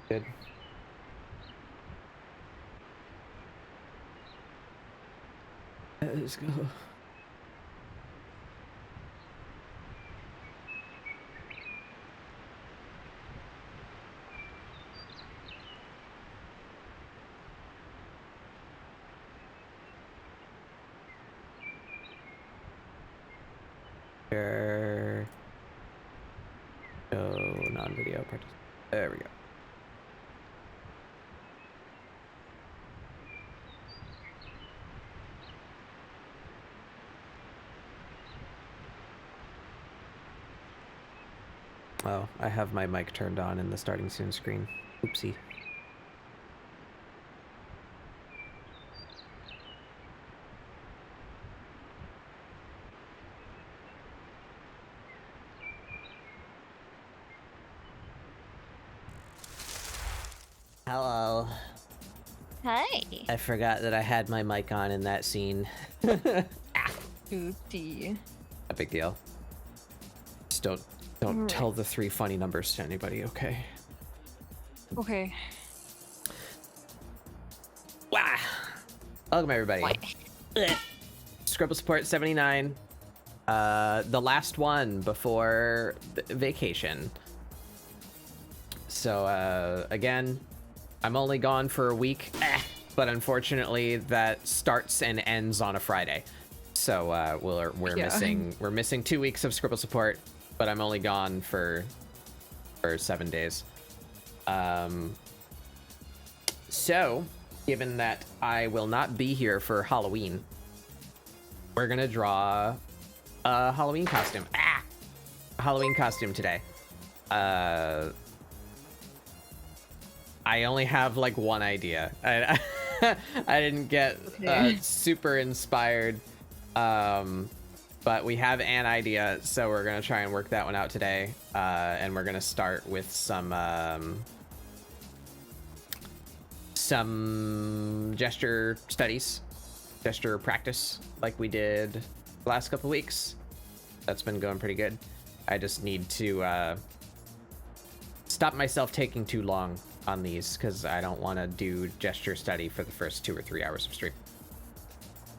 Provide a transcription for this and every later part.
Good. Let's go. Sure. Oh, non-video participant. There we go. Oh, I have my mic turned on in the starting soon screen. Oopsie. Hello. Hi. I forgot that I had my mic on in that scene. Oopsie. A big deal. Just don't tell the 3 funny numbers to anybody, okay? Okay. Wow. Welcome everybody. ScribbleSupport 79. The last one before vacation. So again, I'm only gone for a week, but unfortunately that starts and ends on a Friday. So we're missing 2 weeks of ScribbleSupport, but I'm only gone for 7 days. So given that I will not be here for Halloween, we're gonna draw a Halloween costume. A Halloween costume today. I only have like one idea. I didn't get super inspired, but we have an idea, so we're gonna try and work that one out today. And we're gonna start with some gesture studies, gesture practice, like we did the last couple weeks. That's been going pretty good. I just need to stop myself taking too long on these, because I don't want to do gesture study for the first 2 or 3 hours of stream.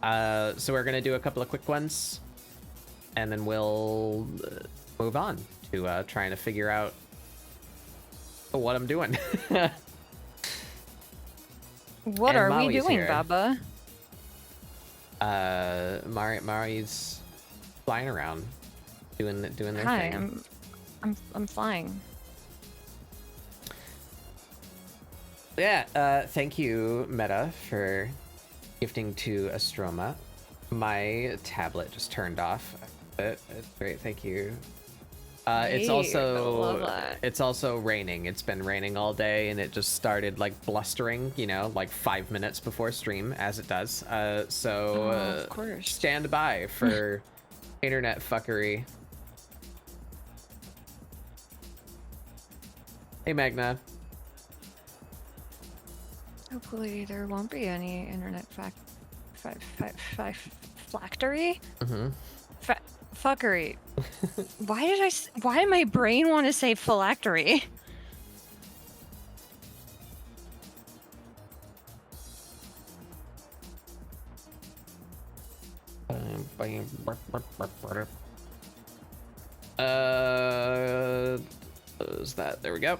So we're gonna do a couple of quick ones, and then we'll move on to trying to figure out what I'm doing. What And are Maui's we doing, here. Baba? Mari's flying around, doing their Hi, thing. I'm flying. Yeah, thank you, Meta, for gifting to Astroma. My tablet just turned off. It's great, thank you. It's also raining. It's been raining all day, and it just started like blustering, you know, like 5 minutes before stream, as it does. Of course. Stand by for internet fuckery. Hey, Magna. Hopefully there won't be any internet flactory? Mm-hmm. Fuckery. Why did my brain want to say phylactery? Is that, there we go.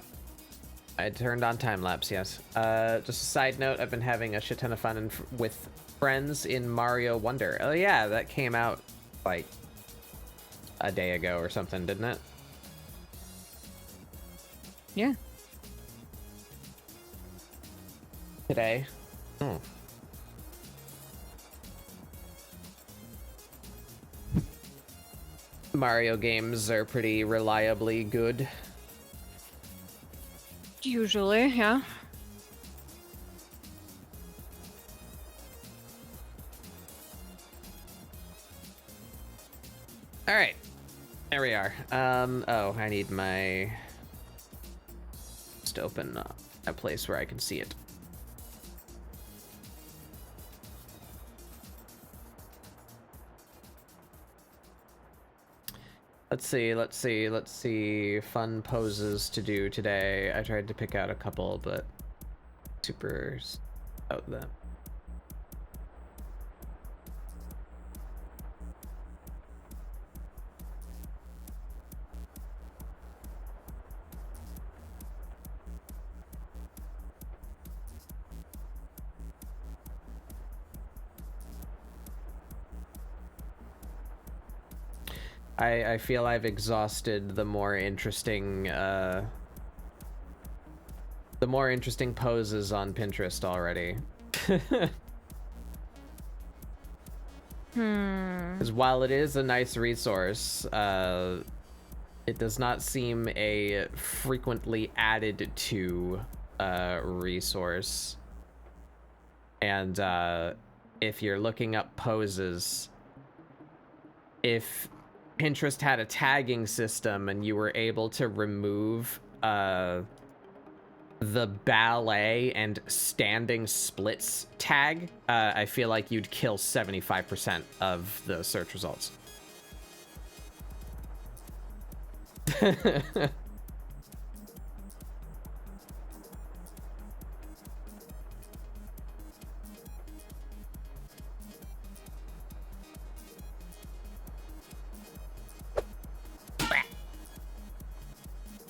I turned on time lapse, yes. Just a side note, I've been having a shit ton of fun with friends in Mario Wonder. Oh yeah, that came out like a day ago or something, didn't it? Yeah. Today. Mario games are pretty reliably good. Usually, yeah. All right, there we are. Oh, I need my just to open a place where I can see it. Let's see. Fun poses to do today. I tried to pick out a couple, but super out them. I feel I've exhausted the more interesting poses on Pinterest already. Because while it is a nice resource, it does not seem a frequently added to resource. And if you're looking up poses, if Pinterest had a tagging system and you were able to remove the ballet and standing splits tag, I feel like you'd kill 75% of the search results.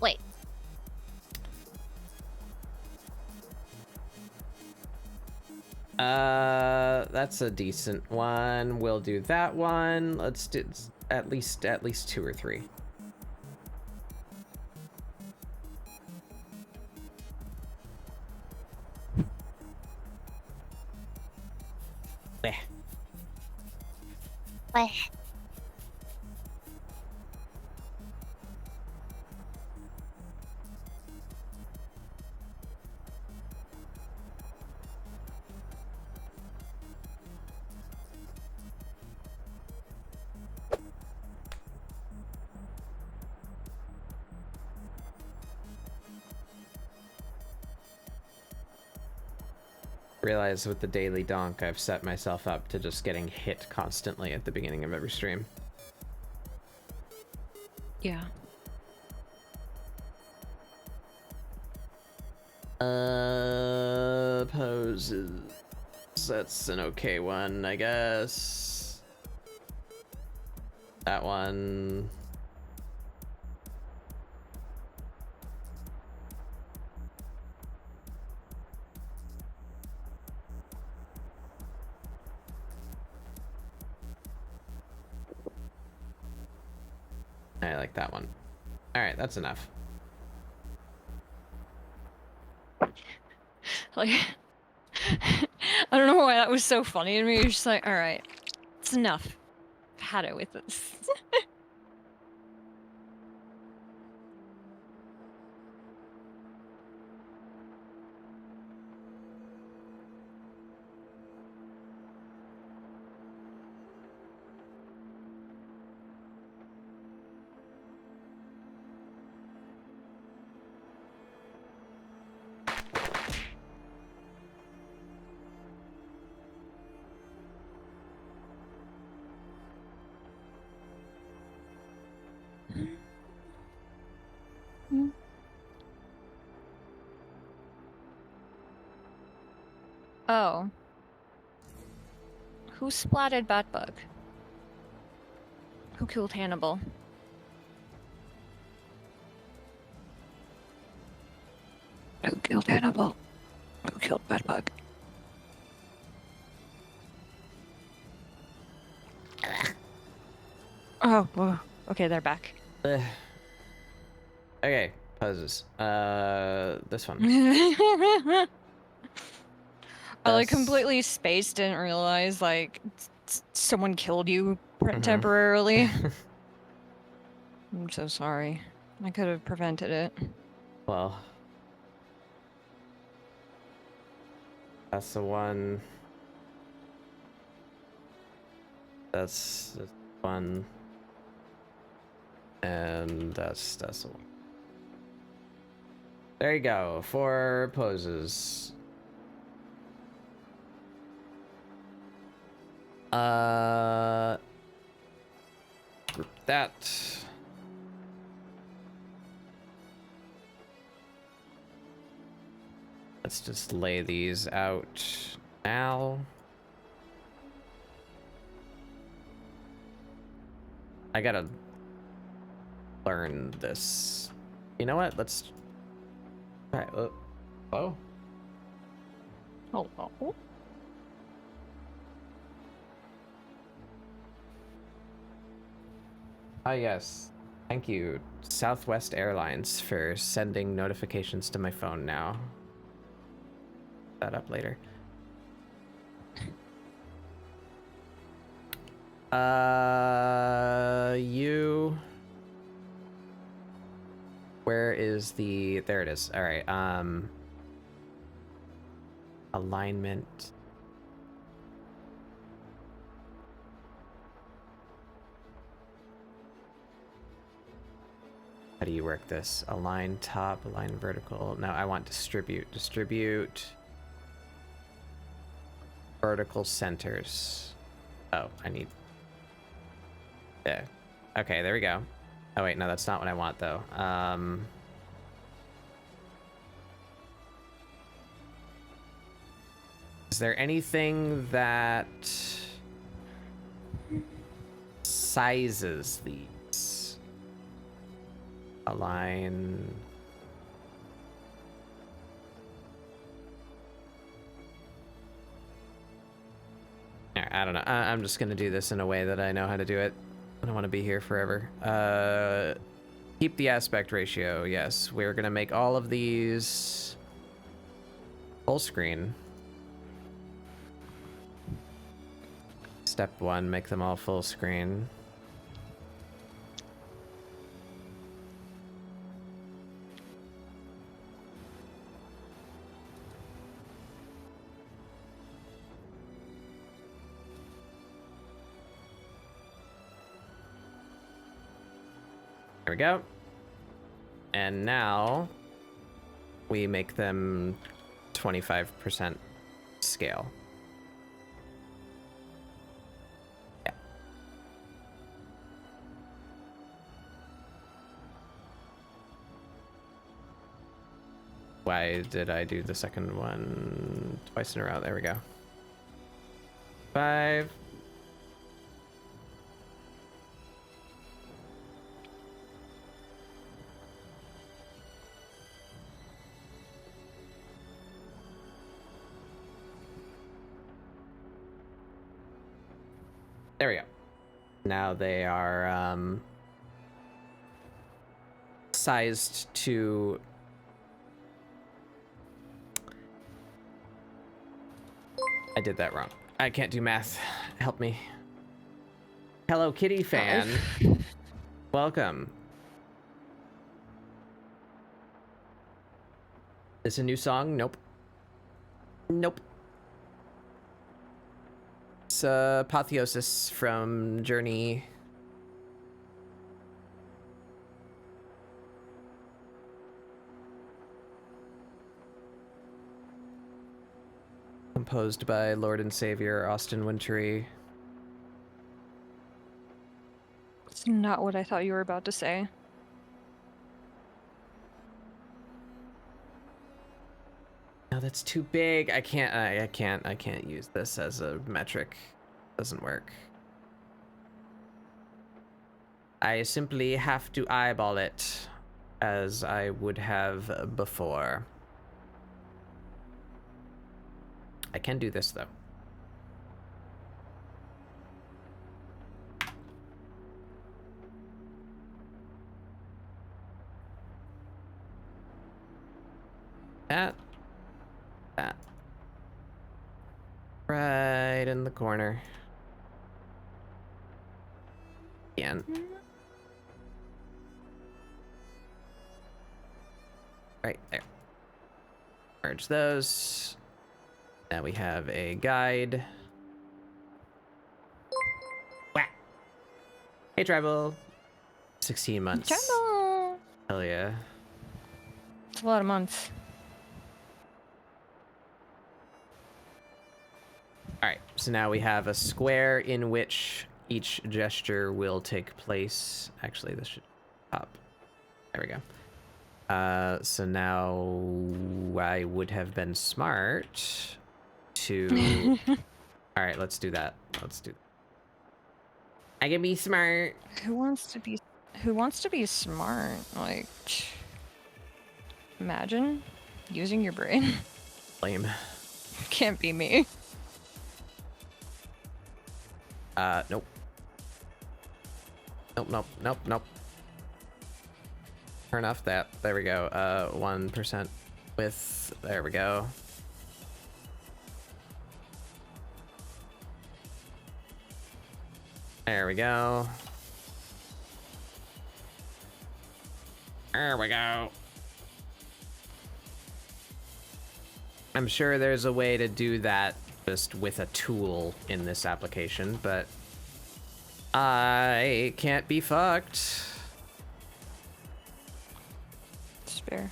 Wait. That's a decent one. We'll do that one. Let's do at least 2 or 3. Bleh. Bleh. Realize with the daily donk, I've set myself up to just getting hit constantly at the beginning of every stream. Yeah. Poses. That's an okay one, I guess. That one. I like that one. All right, that's enough. Like, I don't know why that was so funny to me. You're just like, all right, it's enough. I've had it with this. Oh. Who splatted Batbug? Who killed Hannibal? Who killed Hannibal? Who killed Batbug? Oh, whoa. Okay, they're back. Okay, poses. This one. I like completely spaced, didn't realize like someone killed you temporarily. I'm so sorry. I could have prevented it. Well, that's the one. That's the one. And that's the one. There you go. 4 poses. Group that. Let's just lay these out now. I gotta learn this. You know what? Let's. All right. Hello. Hello. Ah, yes. Thank you, Southwest Airlines, for sending notifications to my phone now. That up later. You. Where is the? There it is. All right. Alignment. How do you work this? Align top, align vertical. No, I want distribute. Distribute. Vertical centers. Oh, I need. Yeah. Okay, there we go. Oh wait, no, that's not what I want though. Is there anything that sizes these? Align. I don't know. I'm just gonna do this in a way that I know how to do it. I don't want to be here forever. Keep the aspect ratio. Yes, we're gonna make all of these full screen. Step 1, make them all full screen. There we go. And now we make them 25% scale. Yeah. Why did I do the second one twice in a row? There we go. 5. There we go. Now they are sized to... I did that wrong. I can't do math. Help me. Hello Kitty fan. Welcome. Is this a new song? Nope. Nope. It's Apotheosis from Journey. Composed by Lord and Savior Austin Wintory. It's not what I thought you were about to say. No, that's too big. I can't use this as a metric. Doesn't work. I simply have to eyeball it as I would have before. I can do this though. That. Right in the corner. Again. Right there. Merge those. Now we have a guide. Whack. Hey, Tribal. 16 months. Tribal. Hell yeah. It's a lot of months. Alright, so now we have a square in which each gesture will take place. Actually, this should pop. There we go. So now I would have been smart to... All right, let's do that. Let's do that. I can be smart. Who wants to be smart? Like, imagine using your brain. Lame. Can't be me. Nope. Nope. Turn off that. There we go. 1% width. There we go. There we go. There we go. I'm sure there's a way to do that just with a tool in this application, but I can't be fucked. It's fair.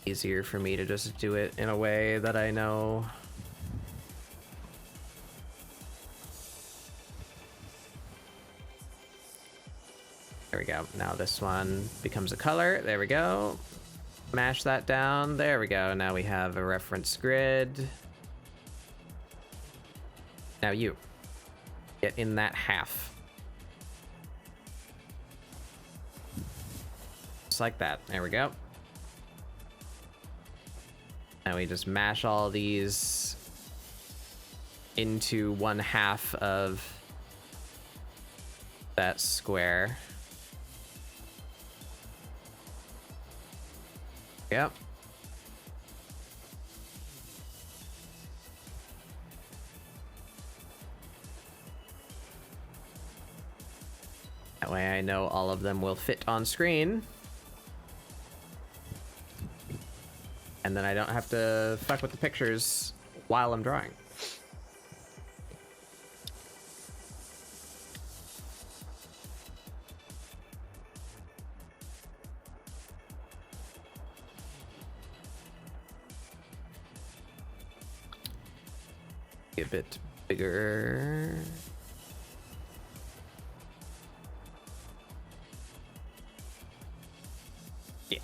Easier for me to just do it in a way that I know. There we go. Now this one becomes a color. There we go. Mash that down. There we go. Now we have a reference grid. Now you get in that half. Just like that. There we go. Now we just mash all these into one half of that square. Yep. That way I know all of them will fit on screen. And then I don't have to fuck with the pictures while I'm drawing. A bit bigger. Yeah.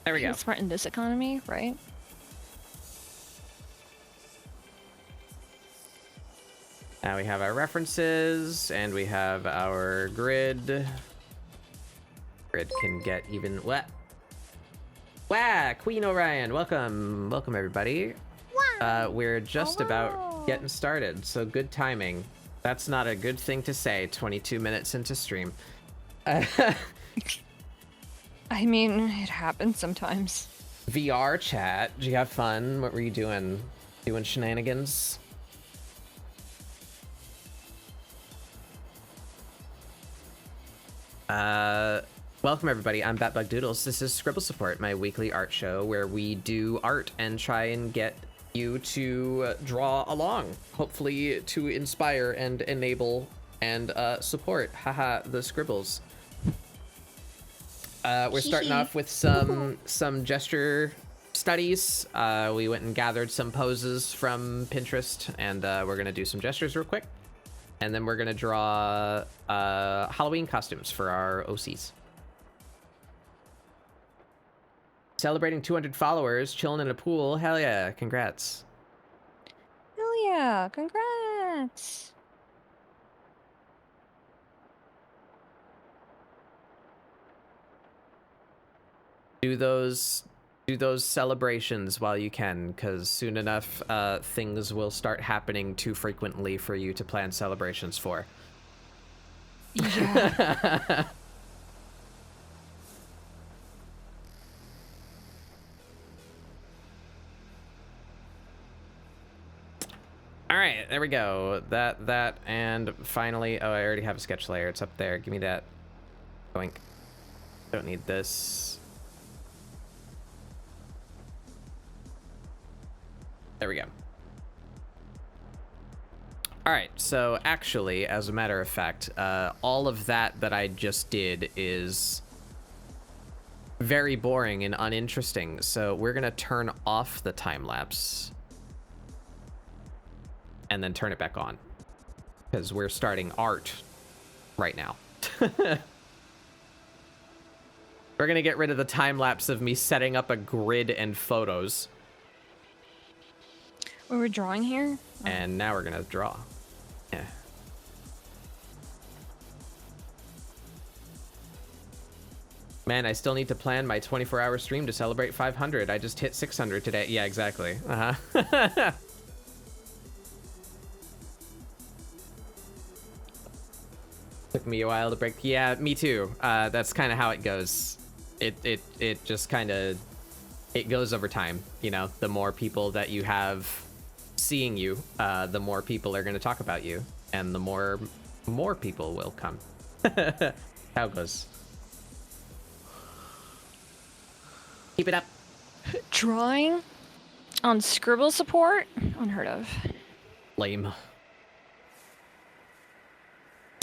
There we go. Smart in this economy, right? Now we have our references and we have our grid. Grid can get even what? Wow, Queen Orion, welcome, welcome everybody. We're just about getting started, so good timing. That's not a good thing to say 22 minutes into stream. I mean, it happens sometimes. VR chat, did you have fun? What were you doing? Doing shenanigans? Welcome everybody, I'm Batbug Doodles. This is ScribbleSupport, my weekly art show where we do art and try and get you to draw along. Hopefully to inspire and enable and support, haha, the scribbles. We're starting off with some gesture studies. We went and gathered some poses from Pinterest, and we're gonna do some gestures real quick, and then we're gonna draw Halloween costumes for our OCs. Celebrating 200 followers, chilling in a pool. Hell yeah! Congrats. Hell yeah! Congrats! Do those celebrations while you can, because soon enough things will start happening too frequently for you to plan celebrations for. Yeah. All right, there we go. That, and finally, oh, I already have a sketch layer. It's up there. Give me that. Boink. Don't need this. There we go. All right, so actually, as a matter of fact, all of that I just did is very boring and uninteresting. So we're gonna turn off the time lapse and then turn it back on because we're starting art right now. We're gonna get rid of the time lapse of me setting up a grid and photos. We were drawing here? And now we're gonna draw. Yeah. Man, I still need to plan my 24-hour stream to celebrate 500. I just hit 600 today. Yeah, exactly. Uh-huh. Took me a while to break. Yeah, me too. That's kind of how it goes. It just kind of, it goes over time. You know, the more people that you have seeing you, the more people are going to talk about you, and the more people will come. How it goes. Keep it up. Drawing on ScribbleSupport? Unheard of. Lame.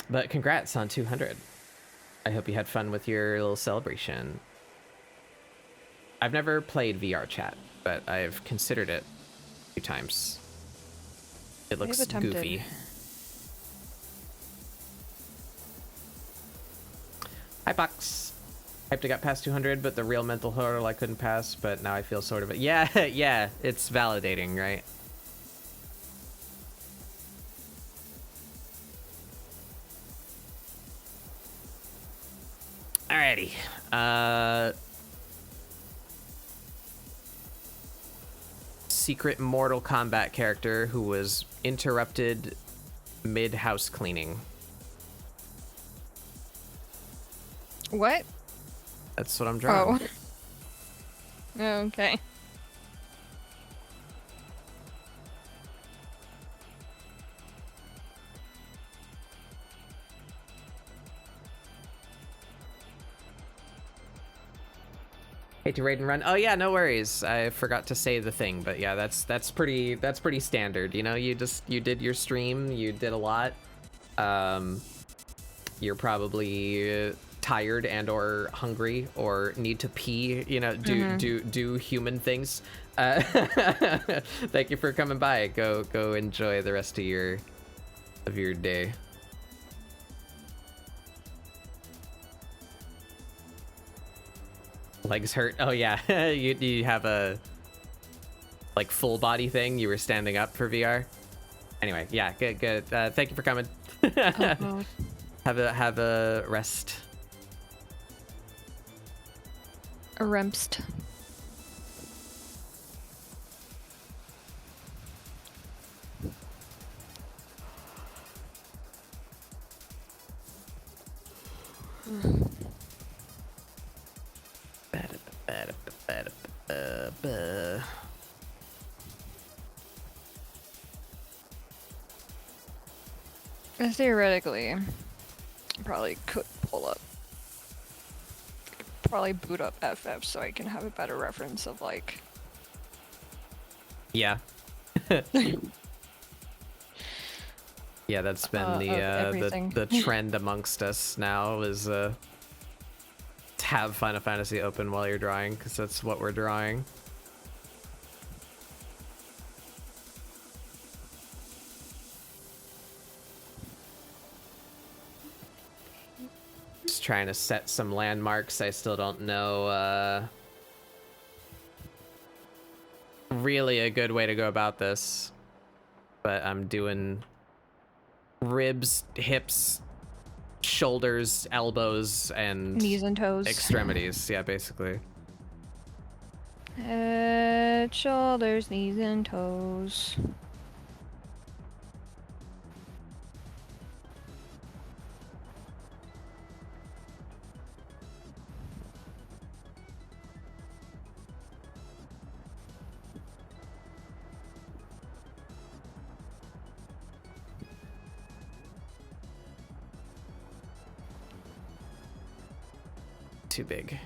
But congrats on 200. I hope you had fun with your little celebration. I've never played VR chat, but I've considered it a few times. It looks goofy. Hi, Box. Hyped I got past 200, but the real mental hurdle I couldn't pass, but now I feel sort of... Yeah, yeah, it's validating, right? Alrighty. Secret Mortal Kombat character who was interrupted mid-house cleaning. What? That's what I'm drawing. Oh. Okay. Hate to raid and run. Oh yeah, no worries. I forgot to say the thing, but yeah, that's pretty standard. You know, you did your stream, you did a lot. You're probably tired and or hungry or need to pee. You know, do human things. Thank you for coming by. Go enjoy the rest of your day. Legs hurt. Oh yeah, you have a like full body thing. You were standing up for VR. Anyway, yeah, good. Thank you for coming. Oh, have a rest. a remst. Theoretically, probably could pull up. Probably boot up FF so I can have a better reference of like. Yeah. Yeah, that's been the trend amongst us now is to have Final Fantasy open while you're drawing, because that's what we're drawing. Just trying to set some landmarks. I still don't know really a good way to go about this, but I'm doing ribs, hips, shoulders, elbows, and knees and toes. Extremities, yeah, basically. Head, shoulders, knees, and toes. Too big.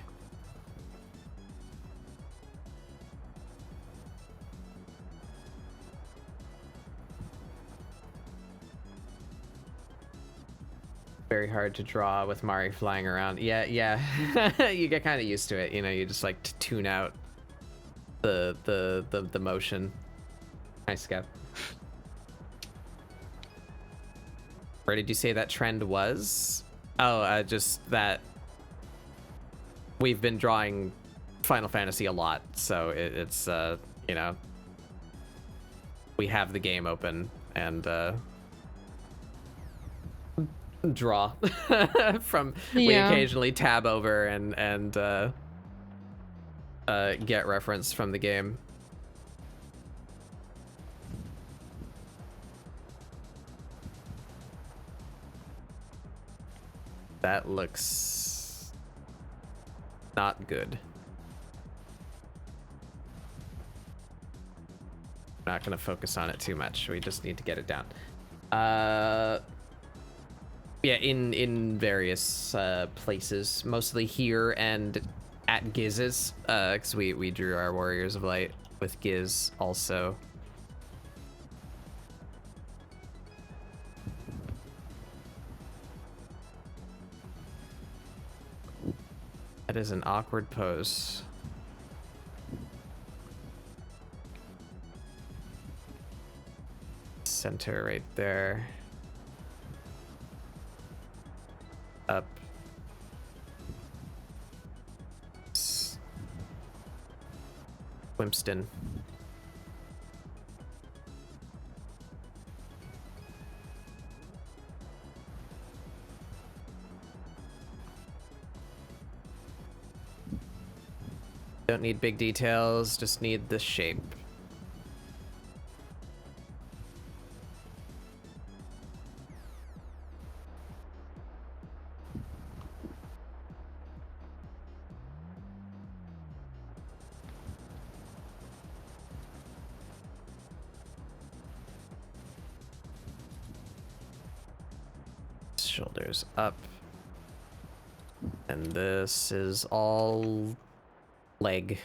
very hard to draw with Mari flying around. Yeah, you get kind of used to it. You know, you just like to tune out the motion. Nice, Skev. Where did you say that trend was? Oh, just that we've been drawing Final Fantasy a lot, so it's you know, we have the game open and draw from. We occasionally tab over and get reference from the game. That looks not good. Not gonna focus on it too much. We just need to get it down. Yeah, in various places, mostly here and at Giz's, because we drew our Warriors of Light with Giz also. That is an awkward pose. Center right there. Up. Winston. Don't need big details, just need the shape. Shoulders up. And this is all leg.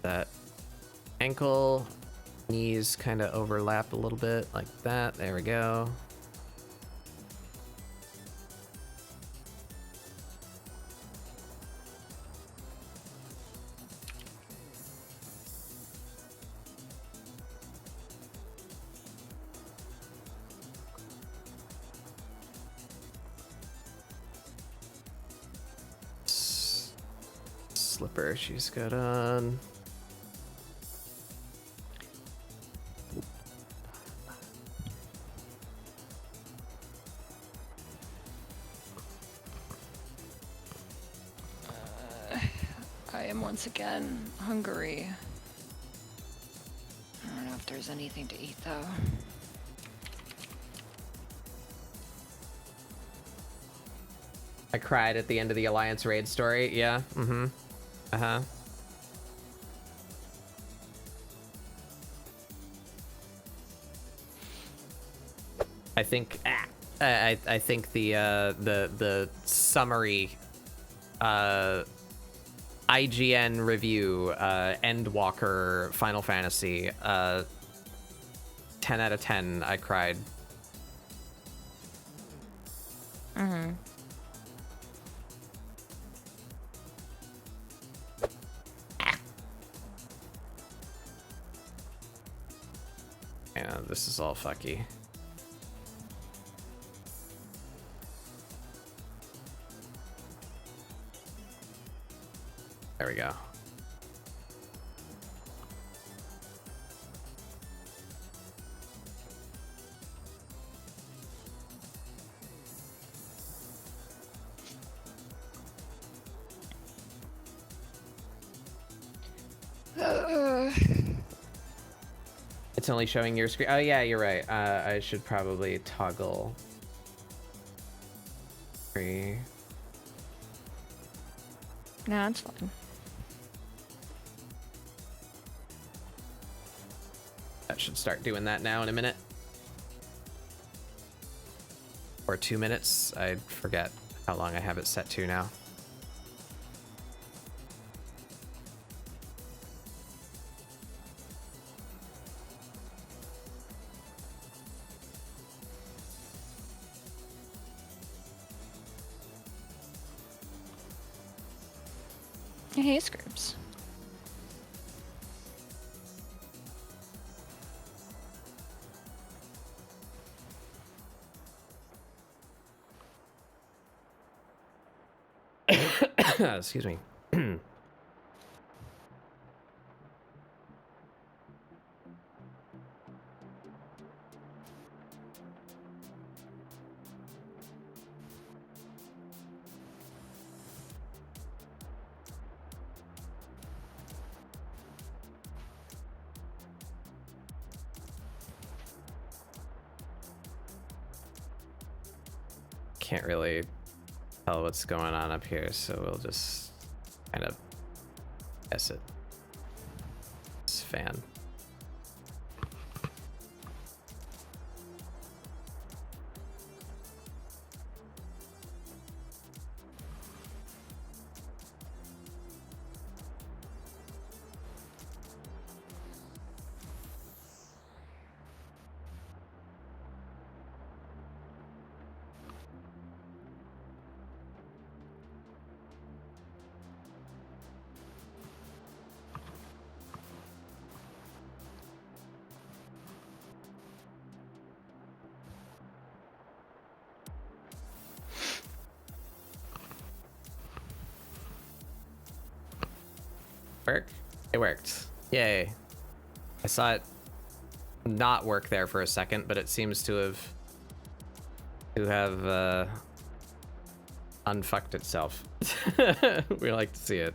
That ankle, knees kind of overlap a little bit like that. There we go. Slipper she's got on. I am once again hungry. I don't know if there's anything to eat though. I cried at the end of the Alliance raid story. Yeah. Mm-hmm. Uh-huh. I think I think the summary IGN review Endwalker Final Fantasy 10 out of 10. I cried. Mm-hmm. Yeah, this is all fucky. There we go. It's only showing your screen. Oh yeah, you're right. I should probably toggle. Free. Nah, it's fine. That should start doing that now in a minute. Or 2 minutes. I forget how long I have it set to now. Hey, Scribs. Excuse me. Can't really tell what's going on up here, so we'll just kind of guess it. This fan. Work? It worked. Yay. I saw it not work there for a second, but it seems to have unfucked itself. We like to see it.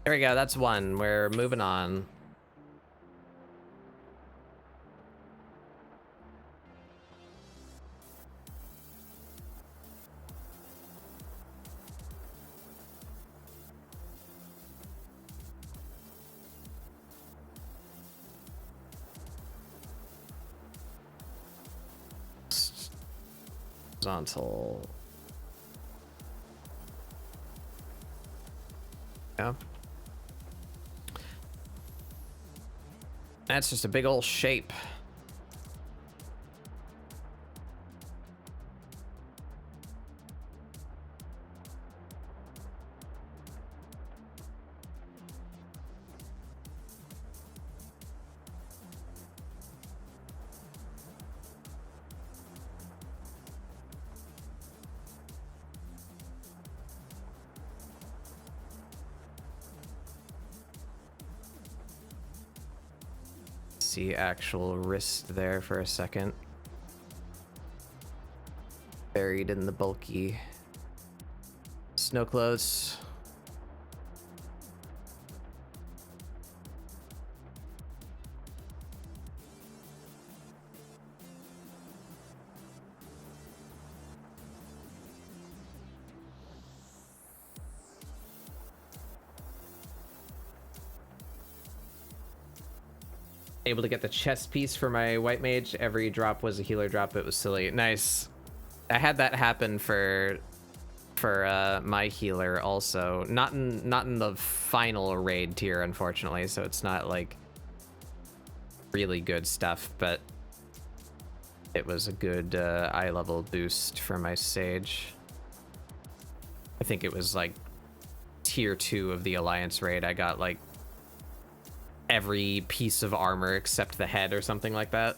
There we go, that's one. We're moving on. Horizontal. Yeah. That's just a big old shape. See actual wrist there for a second. Buried in the bulky snow clothes. Able to get the chest piece for my white mage. Every drop was a healer drop. It was silly. Nice. I had that happen for my healer also. Not in the final raid tier, unfortunately. So it's not like really good stuff, but it was a good eye level boost for my sage. I think it was like tier 2 of the alliance raid. I got like every piece of armor except the head or something like that.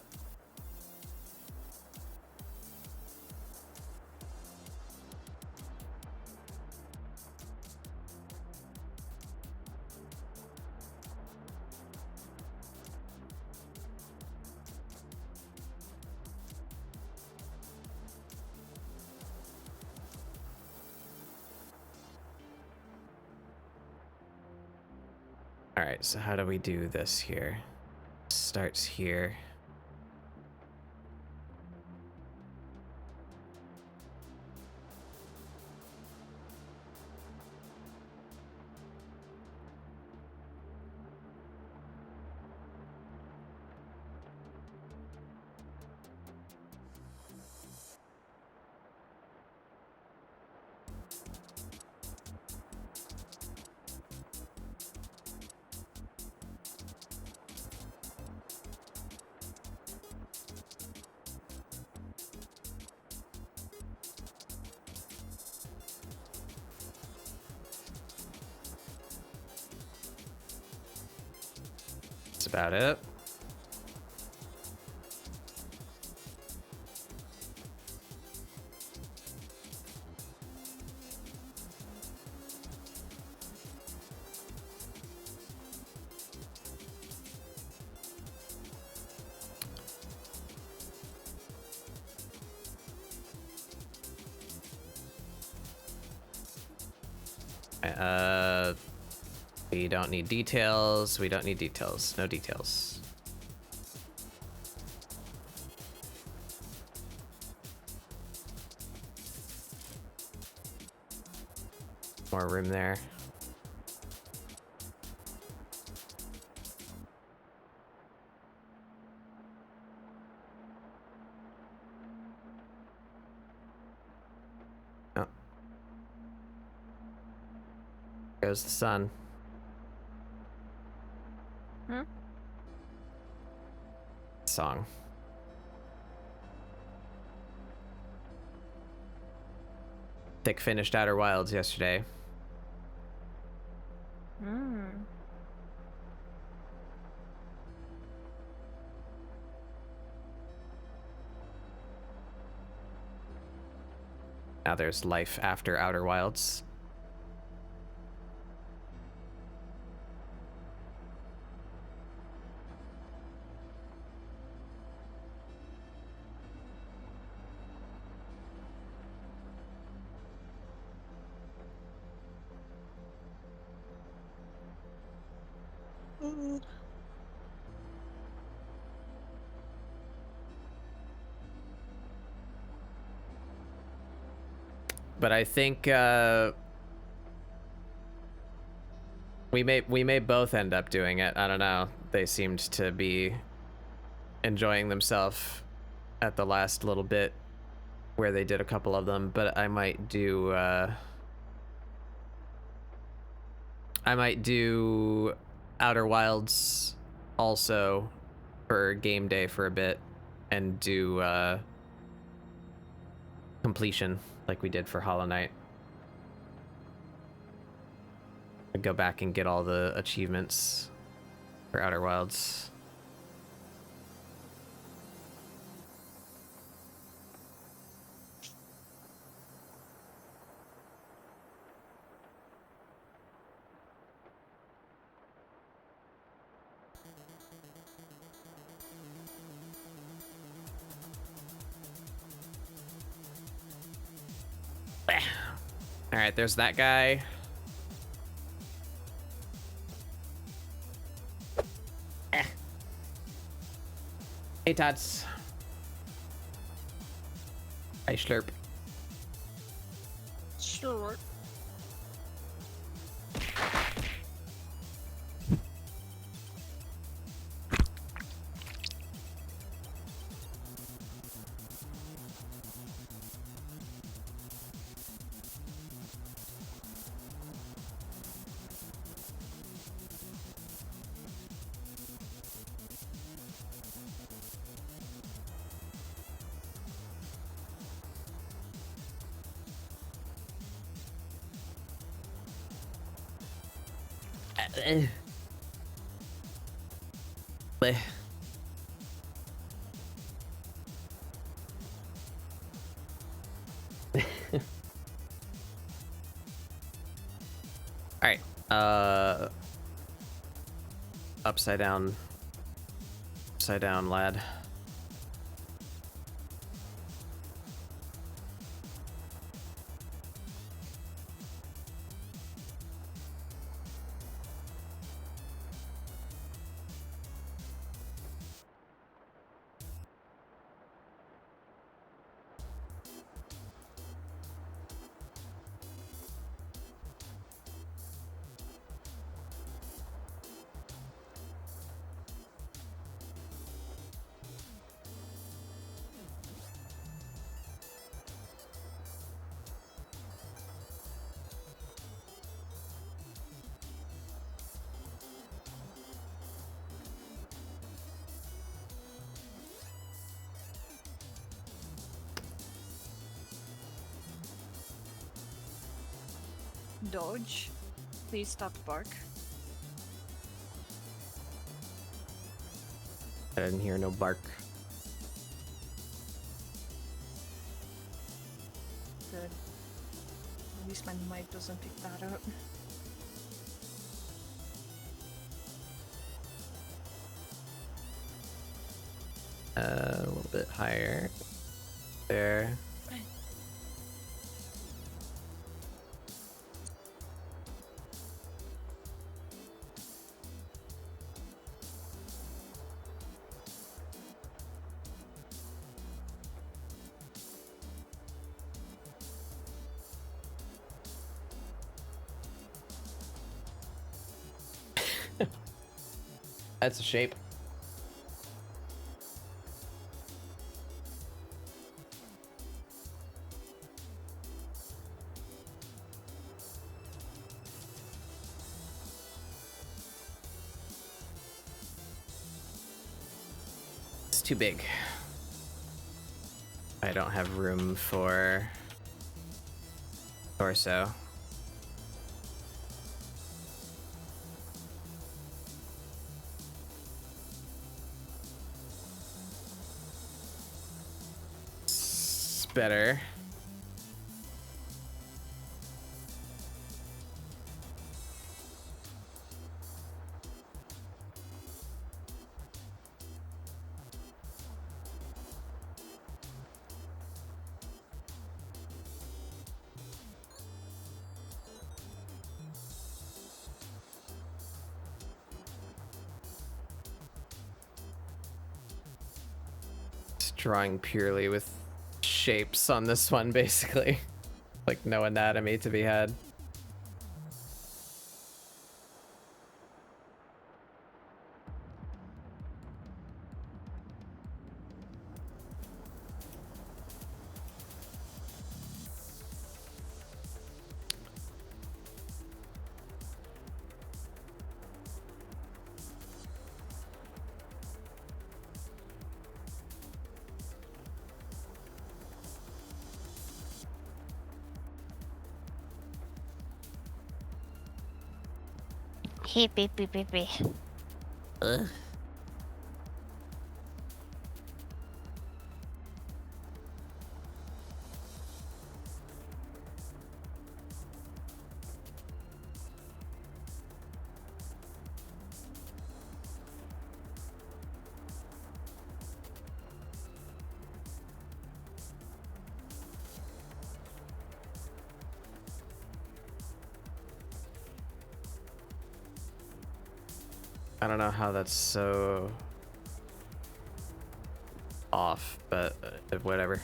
All right, so how do we do this here? Starts here. That's about it. We don't need details. We don't need details. No details. More room there. Oh. Goes the sun. Hmm? Song. Thick finished Outer Wilds yesterday. Mm. Now there's life after Outer Wilds. But I think we may both end up doing it. I don't know. They seemed to be enjoying themselves at the last little bit where they did a couple of them, but I might do Outer Wilds also for game day for a bit and do completion like we did for Hollow Knight. I'd go back and get all the achievements for Outer Wilds. All right, there's that guy. Hey, Tots. Hi, Slurp. Sure. Bleh. All right. Upside down lad. Dodge, please stop the bark. I didn't hear no bark. Good. At least my mic doesn't pick that up. A little bit higher. There. That's a shape. It's too big. I don't have room for torso. Better. Just drawing purely with shapes on this one, basically. Like no anatomy to be had. Hip, hip, hip, hip, hip. Ugh. I don't know how that's so off, but whatever.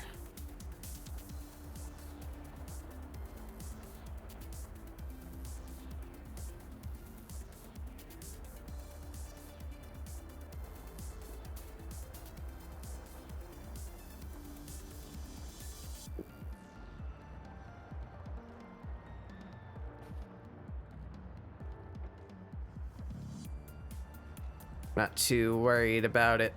Not too worried about it.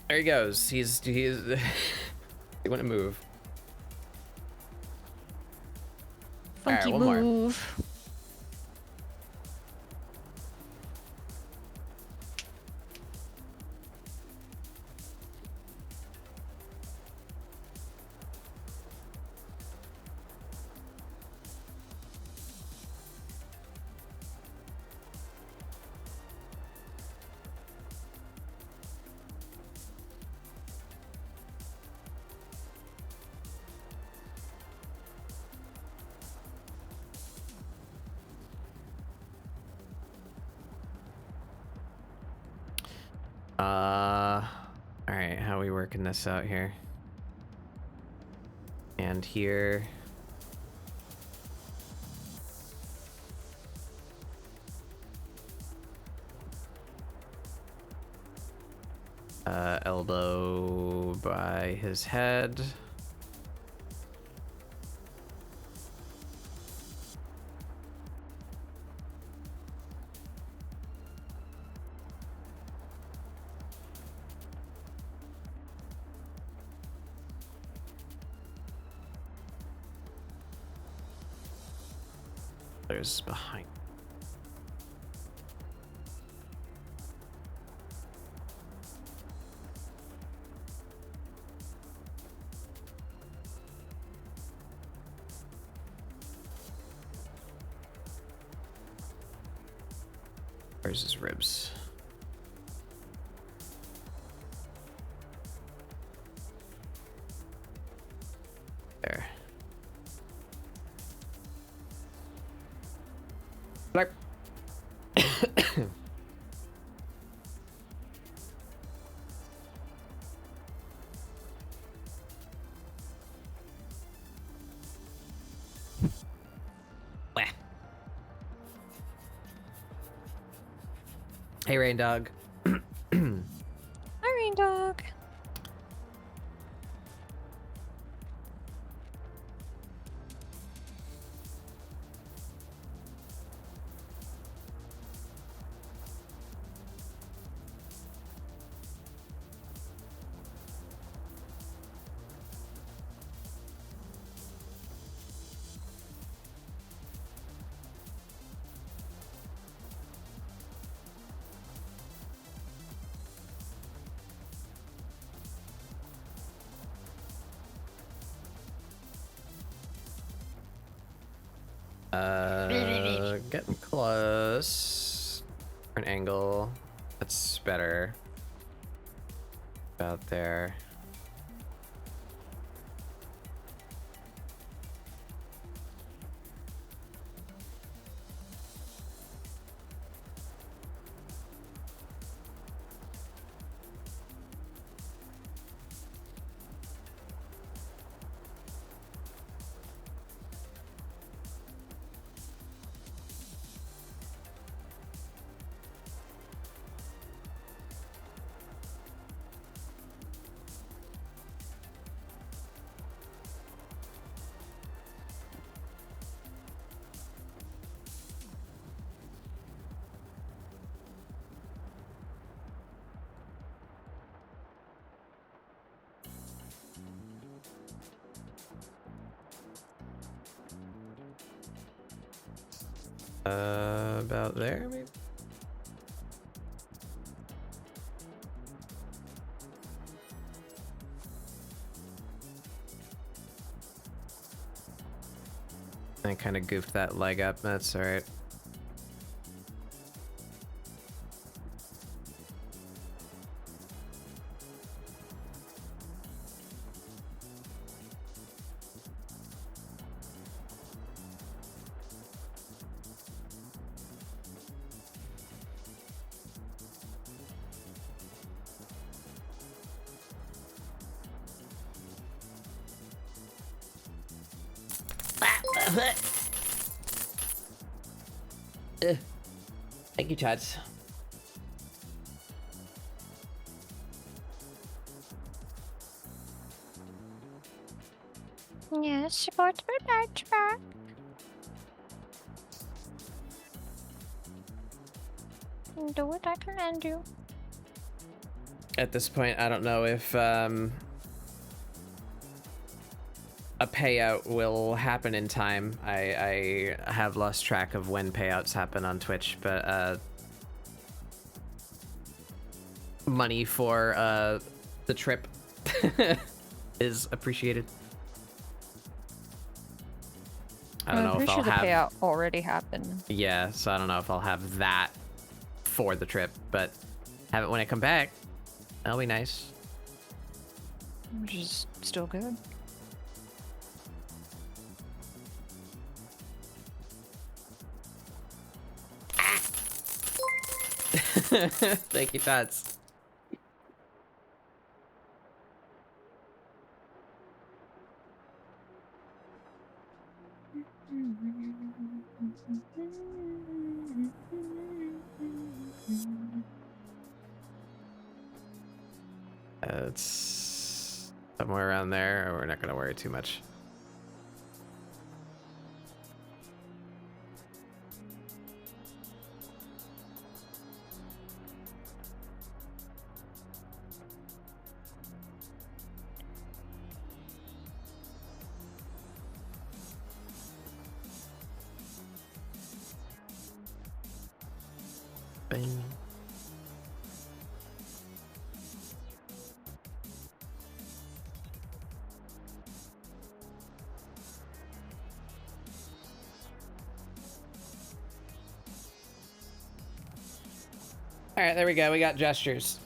There he goes. He's he want to move. Funky one more. move. All right, how are we working this out here? And here. Elbow by his head. There's behind. Where's his ribs? There. Like. Hey, Rain Dog. Hi, Rain Dog. Getting close. Different angle. That's better. About there. About there, maybe? I kind of goofed that leg up. That's all right. Thank you, Chads. Yes, support my back. Do what I can do. At this point, I don't know if a payout will happen in time. I have lost track of when payouts happen on Twitch, but money for the trip is appreciated. I don't know I'm if pretty I'll sure the have. payout already happened. Yeah, so I don't know if I'll have that for the trip, but have it when I come back. That'll be nice. Which is still good. Thank you, Tots. It's somewhere around there. We're not going to worry too much. Bing. All right, there we go. We got gestures.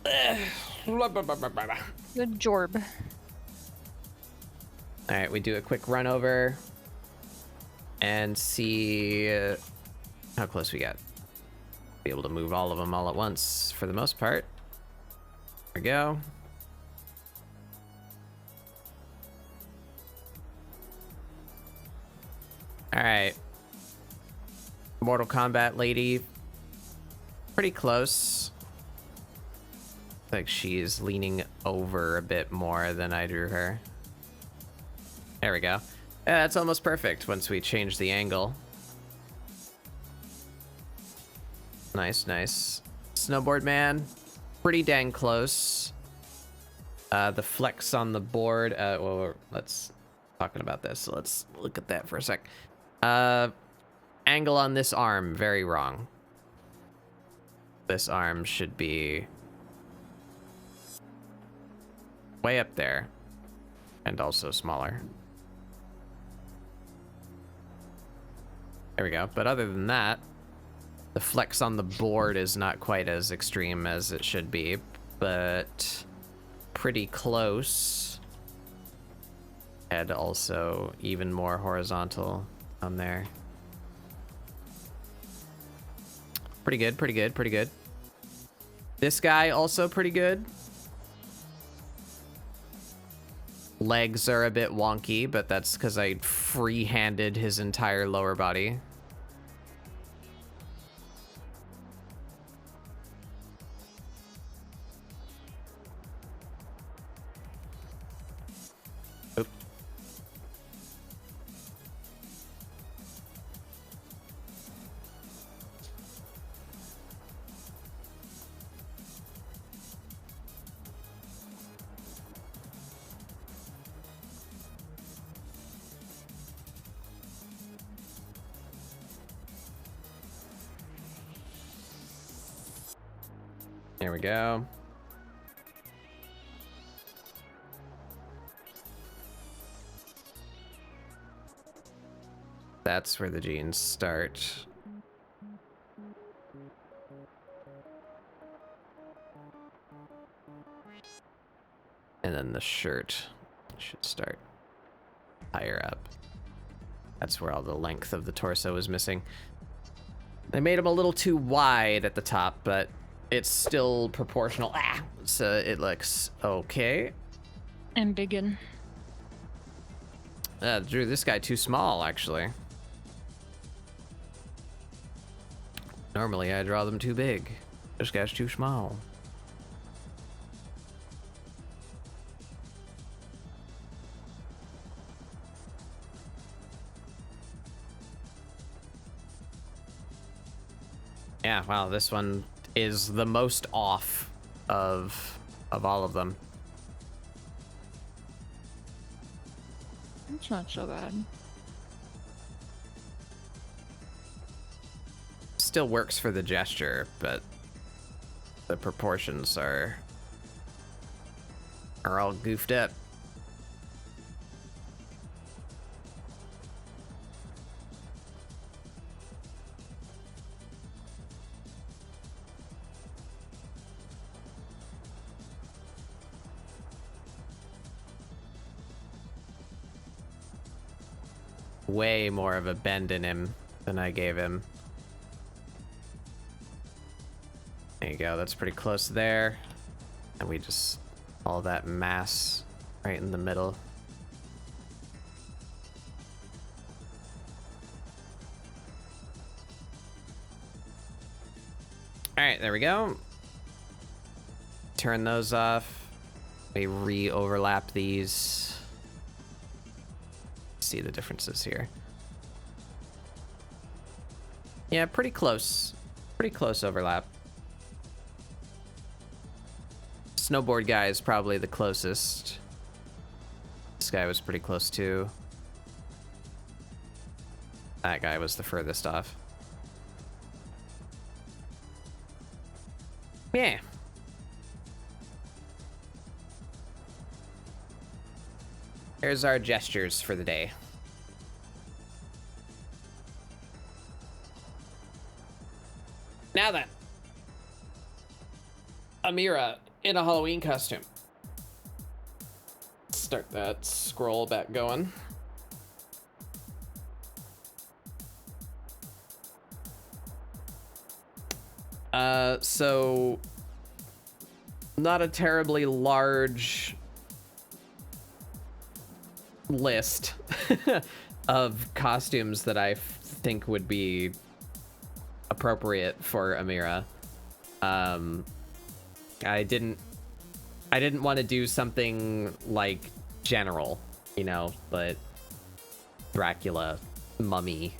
Good jorb. All right, we do a quick run over and see how close we got. Be able to move all of them all at once for the most part. There we go. All right. Mortal Kombat lady. Pretty close. Like she's leaning over a bit more than I drew her. There we go. Yeah, that's almost perfect once we change the angle. Nice, nice. Snowboard man, pretty dang close. The flex on the board, well, let's talking about this, so let's look at that for a sec. Angle on this arm, very wrong. This arm should be way up there and also smaller. There we go. But other than that, the flex on the board is not quite as extreme as it should be, but pretty close. Head also even more horizontal on there. Pretty good, pretty good, pretty good. This guy also pretty good. Legs are a bit wonky, but that's because I free-handed his entire lower body. Oop. There we go. That's where the jeans start. And then the shirt should start higher up. That's where all the length of the torso is missing. They made him a little too wide at the top, but it's still proportional. So it looks okay. And biggin. Drew this guy too small, actually. Normally I draw them too big. This guy's too small. Yeah, wow, this one is the most off of all of them. It's not so bad. Still works for the gesture, but the proportions are all goofed up. Way more of a bend in him than I gave him. There you go, that's pretty close there. And we just, all that mass right in the middle. All right, there we go. turn those off. We re-overlap these. See the differences here. Yeah, pretty close. Pretty close overlap. Snowboard guy is probably the closest. This guy was pretty close too. That guy was the furthest off. Yeah. Here's our gestures for the day. Now then. Amirah in a Halloween costume. Start that scroll back going. So not a terribly large list of costumes that I think would be appropriate for Amirah. I didn't want to do something like general, you know, but Dracula, mummy,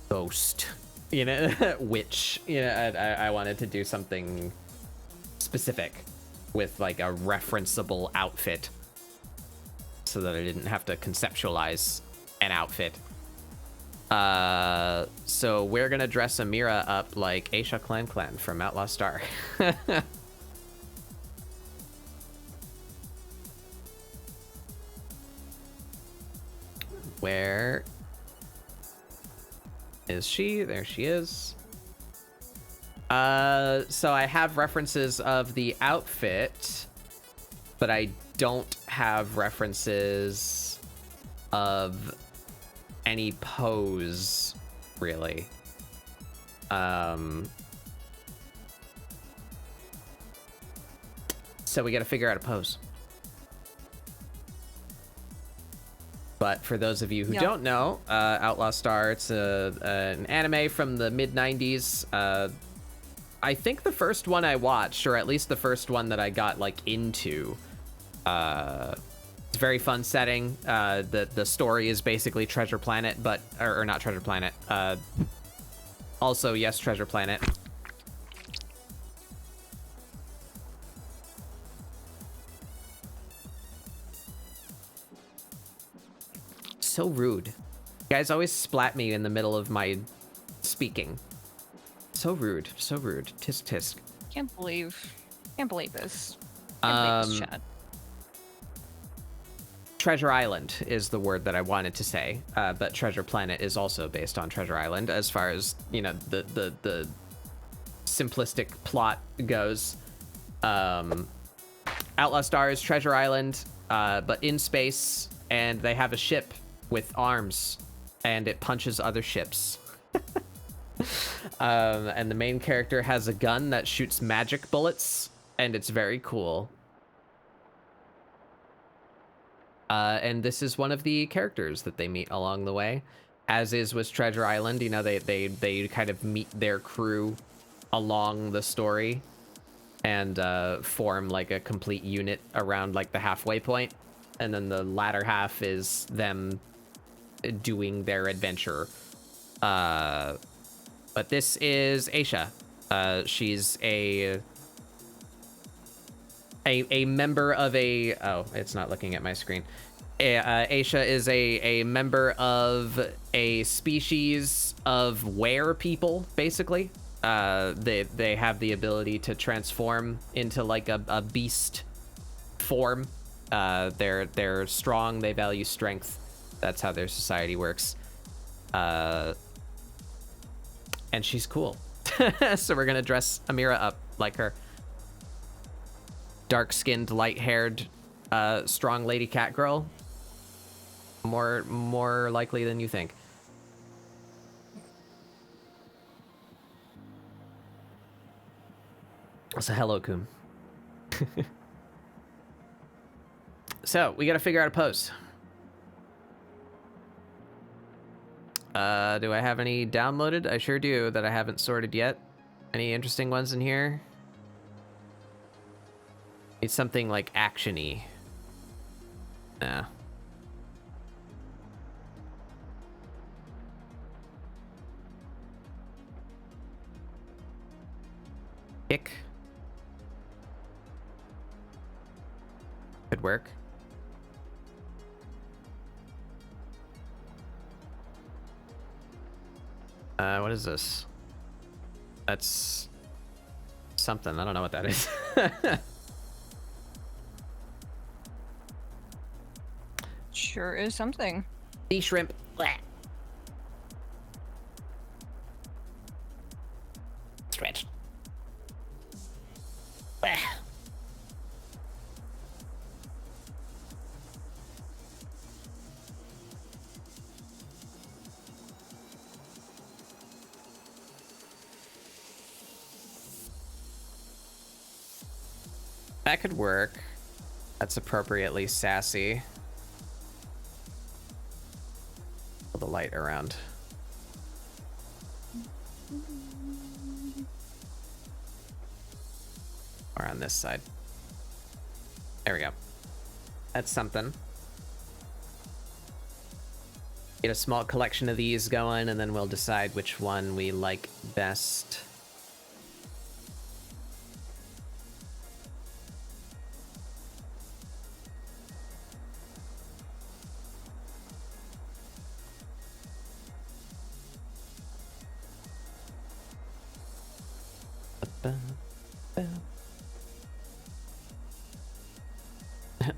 ghost, you know, witch, you know, I wanted to do something specific with like a referenceable outfit so that I didn't have to conceptualize an outfit. So we're gonna dress Amirah up like Aisha Clan from Outlaw Star. Where is she? There she is. So I have references of the outfit, but I don't have references of any pose, really. So we gotta figure out a pose. But for those of you who don't know, Outlaw Star, it's an anime from the mid-90s. I think the first one I watched, or at least the first one that I got like into. It's a very fun setting. The story is basically Treasure Planet, but or not Treasure Planet. Also, yes, Treasure Planet. So rude. You guys always splat me in the middle of my speaking. So rude. So rude. Tisk tisk. Can't believe this. Can't believe this chat. Treasure Island is the word that I wanted to say, but Treasure Planet is also based on Treasure Island as far as, you know, the simplistic plot goes. Outlaw Star is Treasure Island, but in space, and they have a ship with arms, and it punches other ships. And the main character has a gun that shoots magic bullets, and it's very cool. And this is one of the characters that they meet along the way, as is with Treasure Island. You know, they kind of meet their crew along the story and form like a complete unit around like the halfway point, and then the latter half is them doing their adventure. But this is Aisha. She's a member of a... Oh, it's not looking at my screen. Aisha is a member of a species of were people, basically. They have the ability to transform into like a beast form. They're strong. They value strength. That's how their society works. And she's cool. So we're gonna dress Amirah up like her. Dark-skinned, light-haired, strong lady cat girl. More likely than you think. So hello, Coon. So we gotta figure out a pose. Do I have any downloaded? I sure do, that I haven't sorted yet. Any interesting ones in here? It's something like action-y. Nah. Kick. Could work. What is this? That's something. I don't know what that is. Sure is something. Sea shrimp. Blah. Stretch. Blah. That could work. That's appropriately sassy. Pull the light around. Or on this side. There we go. That's something. Get a small collection of these going, and then we'll decide which one we like best.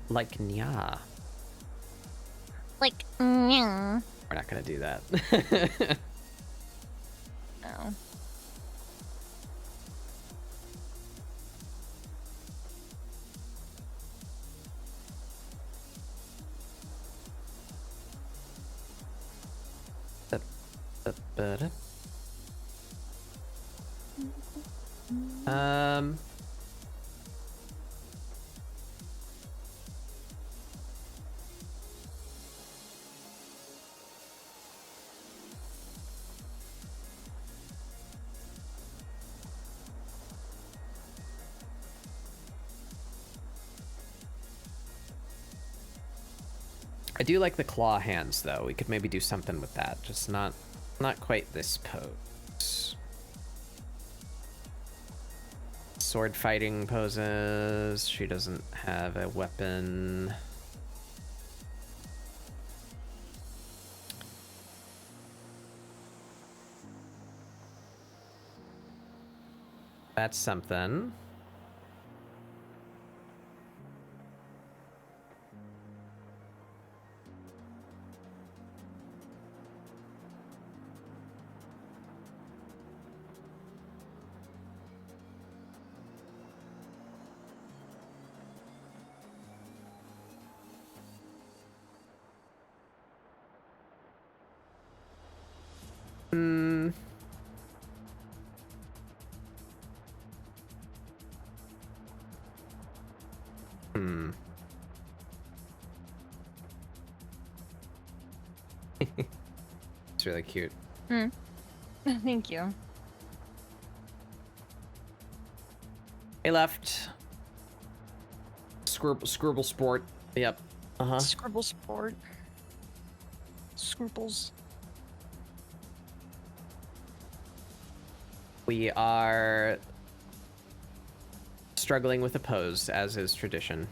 Like nya. Like, yeah. We're not gonna do that. No. Um. I do like the claw hands, though. We could maybe do something with that. Just not quite this pose. Sword fighting poses. She doesn't have a weapon. That's something. It's really cute. Thank you. Hey, left. ScribbleSupport. Yep. Uh-huh. ScribbleSupport. Scruples. We are struggling with a pose, as is tradition.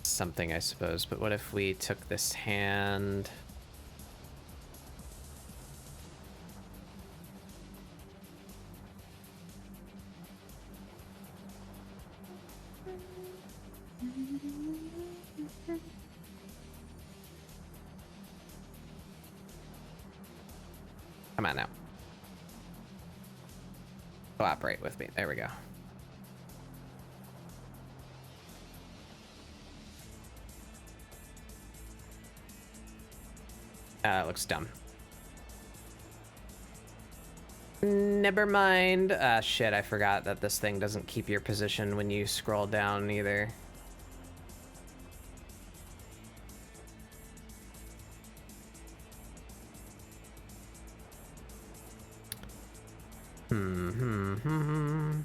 Something, I suppose, but what if we took this hand? Come on now. Cooperate with me. There we go. That looks dumb. Never mind. Ah, shit, I forgot that this thing doesn't keep your position when you scroll down either.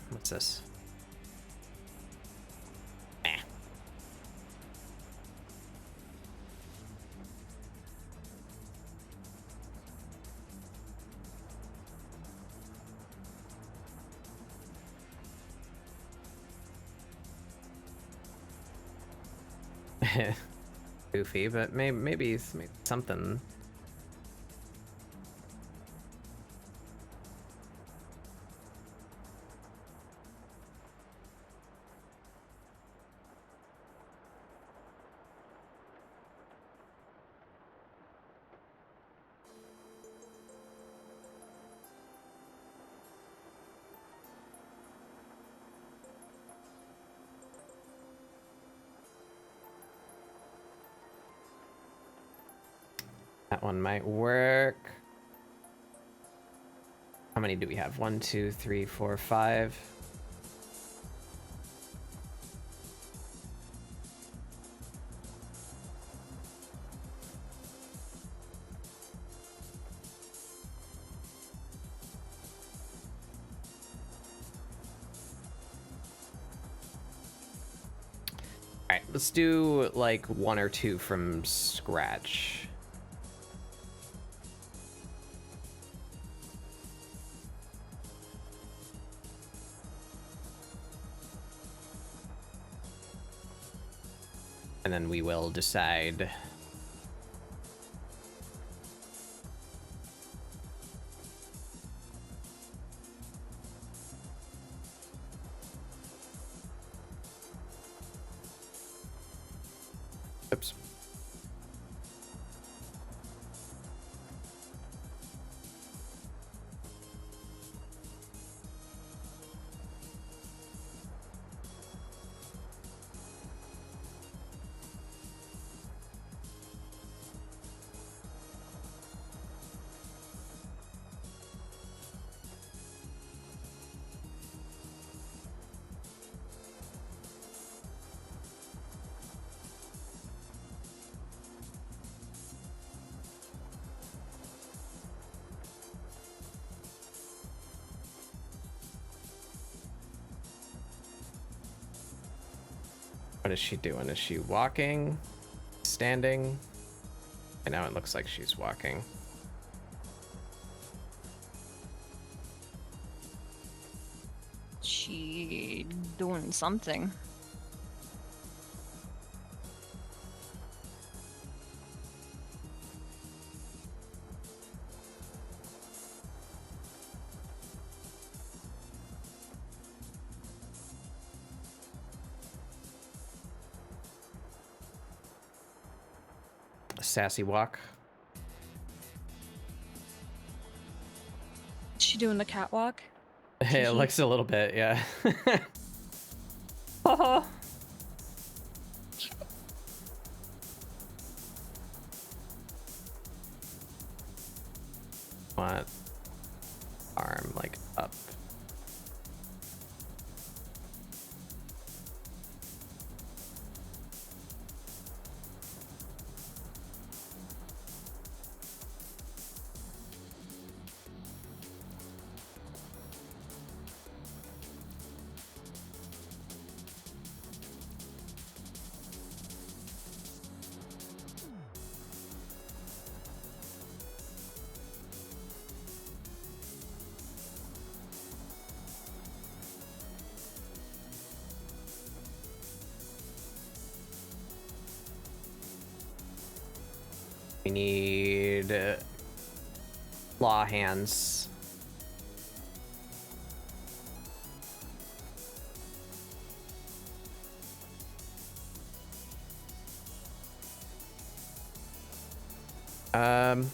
What's this? Eh. Goofy, but maybe something. That one might work. How many do we have? 1, 2, 3, 4, 5. All right, let's do like 1 or 2 from scratch. And then we will decide. Oops. What is she doing? Is she walking? Standing? And now it looks like she's walking. She doing something. A sassy walk. She doing the catwalk? It looks a little bit, yeah. Oh. Want arm like up. We need claw hands. Um,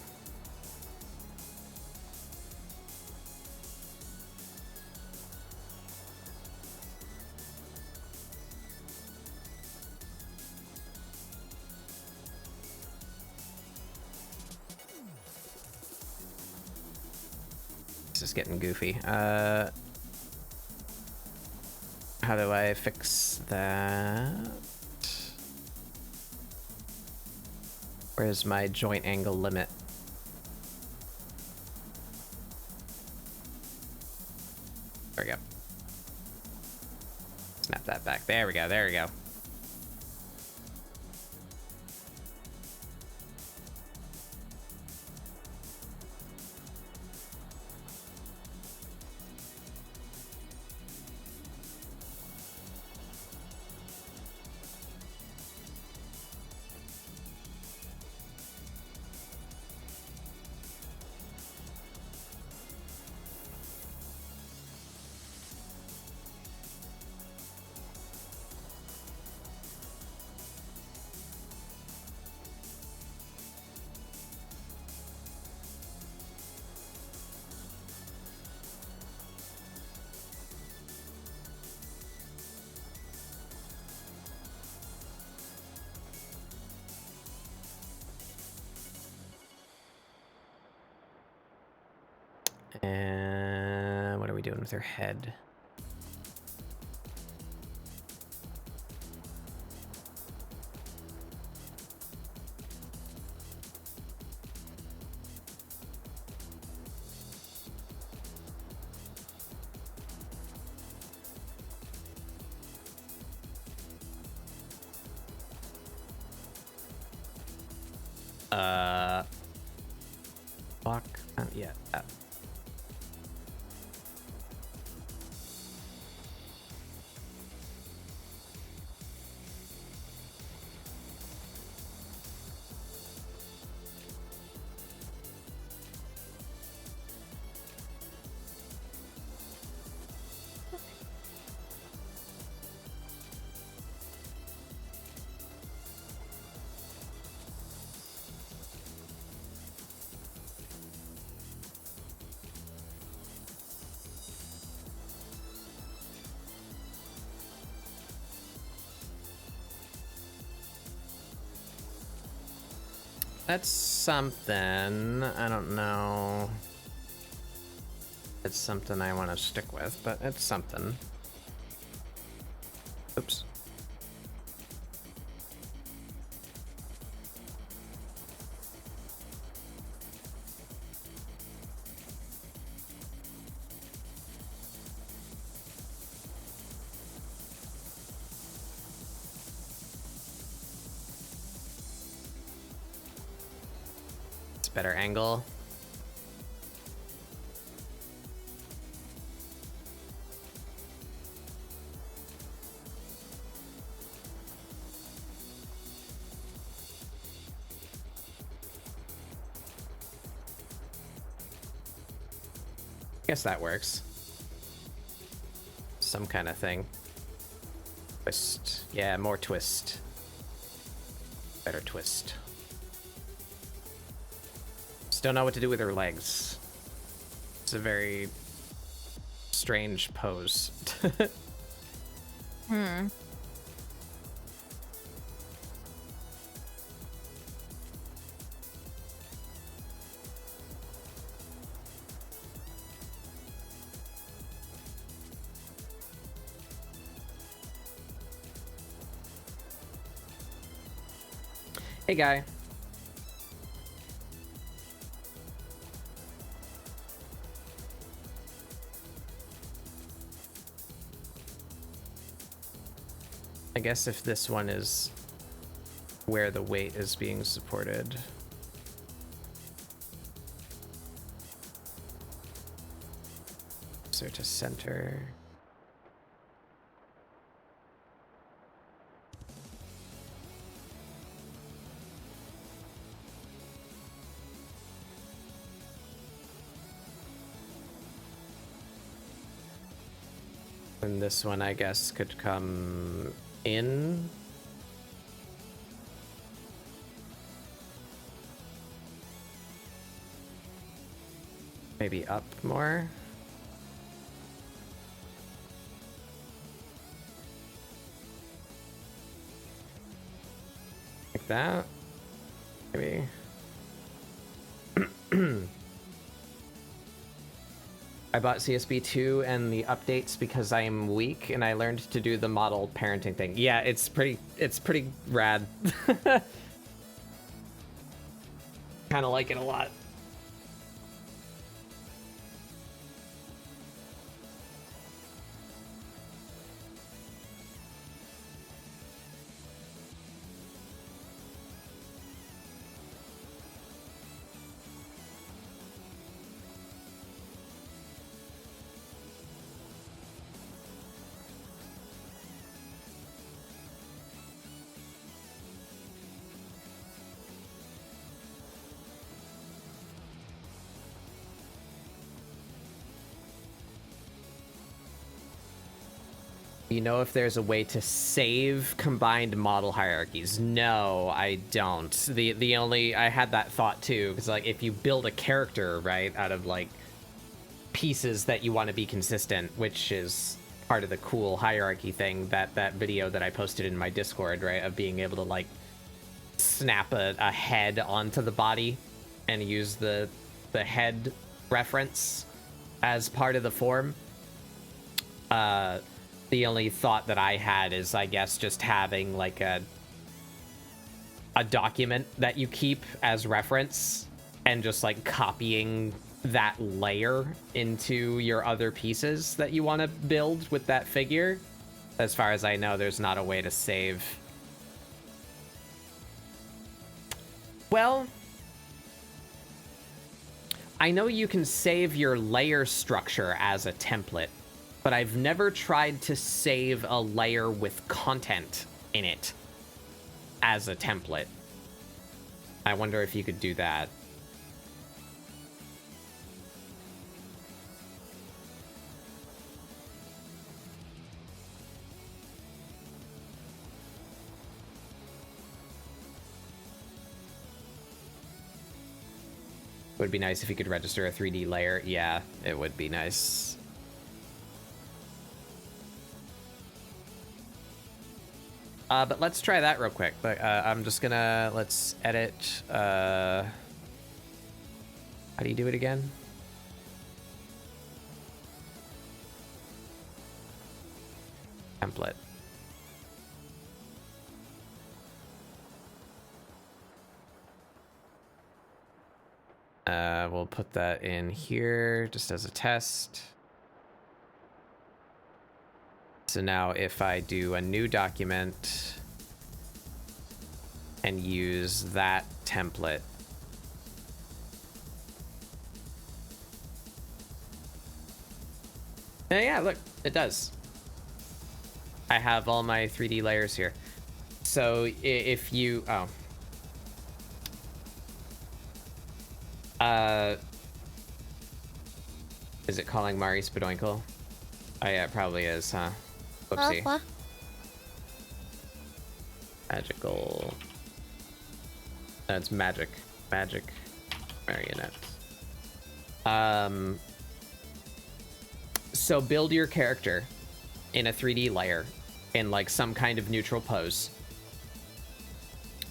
This is getting goofy. How do I fix that? Where's my joint angle limit? There we go. Snap that back. There we go. There we go. And what are we doing with her head? Block? Yeah, that. That's something. I don't know. It's something I want to stick with, but it's something. Oops. Better angle. Guess that works. Some kind of thing. Twist. Yeah, more twist. Better twist. Don't know what to do with her legs. It's a very strange pose. Hey, guy. I guess if this one is where the weight is being supported. Closer to center. And this one, I guess, could come in. Maybe up more. Like that. Maybe. I bought CSB2 and the updates because I am weak and I learned to do the model parenting thing. Yeah, it's pretty rad. Kind of like it a lot. You know if there's a way to save combined model hierarchies? No, I don't. The only I had that thought too, because like if you build a character right out of like pieces that you want to be consistent, which is part of the cool hierarchy thing, that video that I posted in my Discord, right, of being able to like snap a head onto the body and use the head reference as part of the form. The only thought that I had is, I guess, just having like a document that you keep as reference and just like copying that layer into your other pieces that you want to build with that figure. As far as I know, there's not a way to save. Well, I know you can save your layer structure as a template, but I've never tried to save a layer with content in it as a template. I wonder if you could do that. It would be nice if you could register a 3D layer. Yeah, it would be nice. But let's try that real quick. But I'm just gonna, let's edit. How do you do it again? Template. We'll put that in here just as a test. So now if I do a new document and use that template, yeah, look, it does. I have all my 3D layers here. So if you, is it calling Mari Spadoinkle? Oh yeah, it probably is, huh? Whoopsie. What? Magical. That's magic. Magic marionette. So build your character in a 3D layer in like some kind of neutral pose.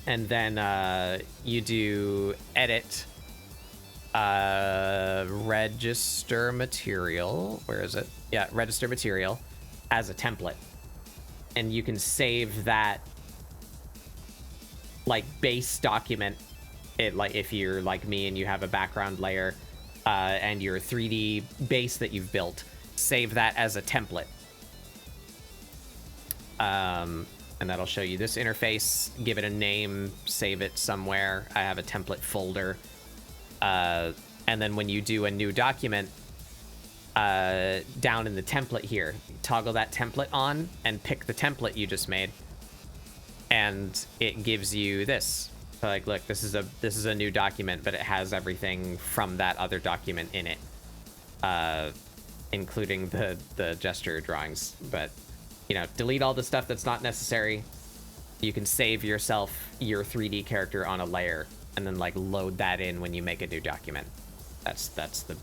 And then you do edit, register material. Where is it? Yeah, register material as a template. And you can save that like base document. It like if you're like me and you have a background layer and your 3D base that you've built, save that as a template. And that'll show you this interface. Give it a name, save it somewhere. I have a template folder. And then when you do a new document, down in the template here, toggle that template on and pick the template you just made, and it gives you this. So like, look, this is a new document, but it has everything from that other document in it, including the gesture drawings. But you know, delete all the stuff that's not necessary. You can save yourself your 3D character on a layer and then like load that in when you make a new document. That's the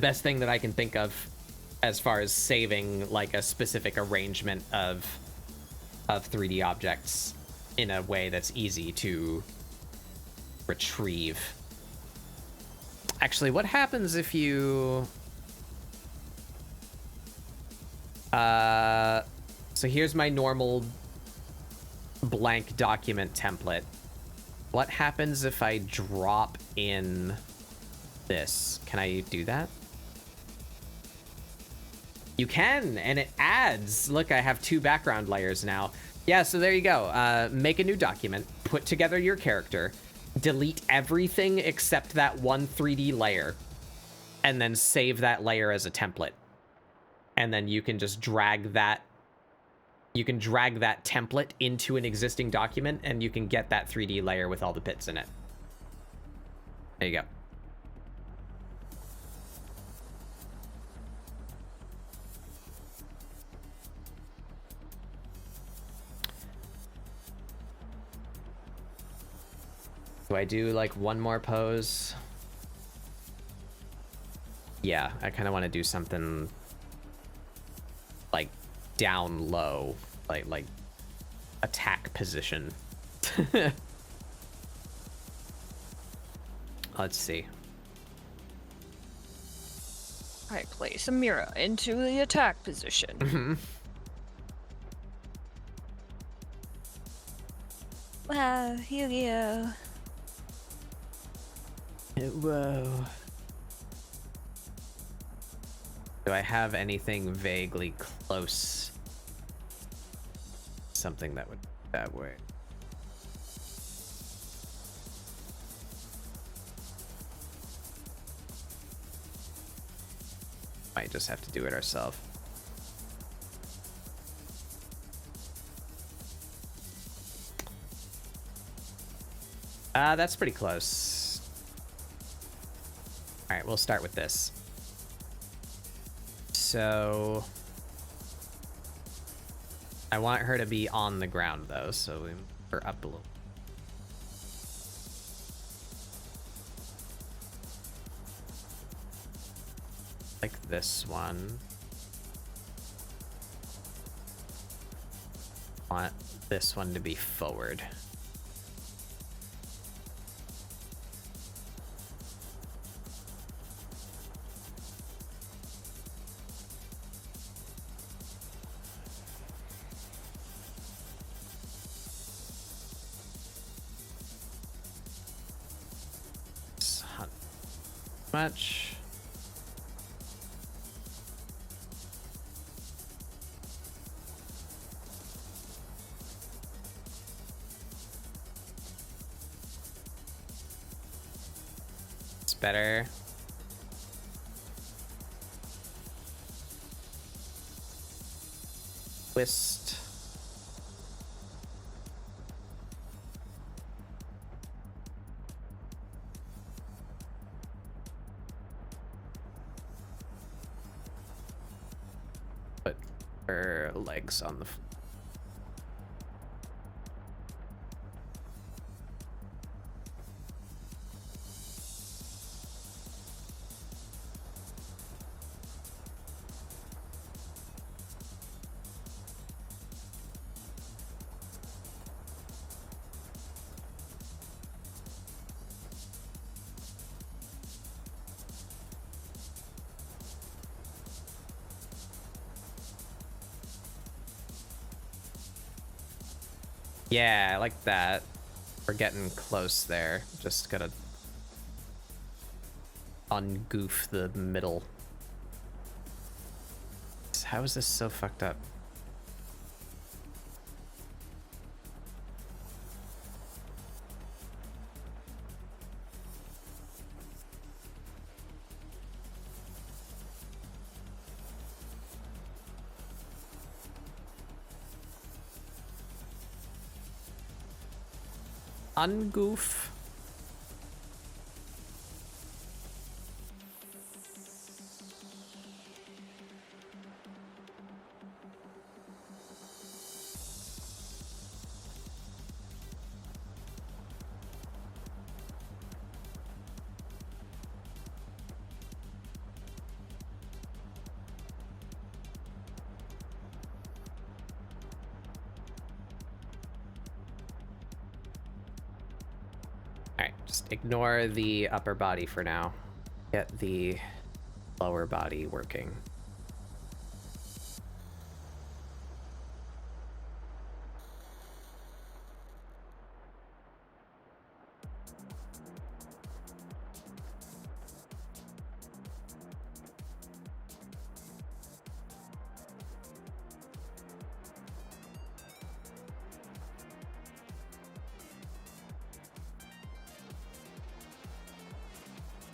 best thing that I can think of as far as saving like a specific arrangement of 3D objects in a way that's easy to retrieve. Actually, what happens if you... So here's my normal blank document template. What happens if I drop in this? Can I do that? You can, and it adds. Look, I have 2 background layers now. Yeah, so there you go. Make a new document, put together your character, delete everything except that one 3D layer, and then save that layer as a template. And then you can just drag that. You can drag that template into an existing document, and you can get that 3D layer with all the bits in it. There you go. Do I do like one more pose? Yeah, I kind of want to do something like down low, like attack position. Let's see. I place Amirah into the attack position. Wow, here we go. Whoa. Do I have anything vaguely close? Something that would that way. Might just have to do it ourselves. That's pretty close. All right, we'll start with this. So I want her to be on the ground though, so we move her up a little. Like this one. Want this one to be forward. Much. It's better. Twist. Her legs on the floor. Yeah, I like that. We're getting close there. Just gotta ungoof the middle. How is this so fucked up? Ungoof. Alright, just ignore the upper body for now. get the lower body working.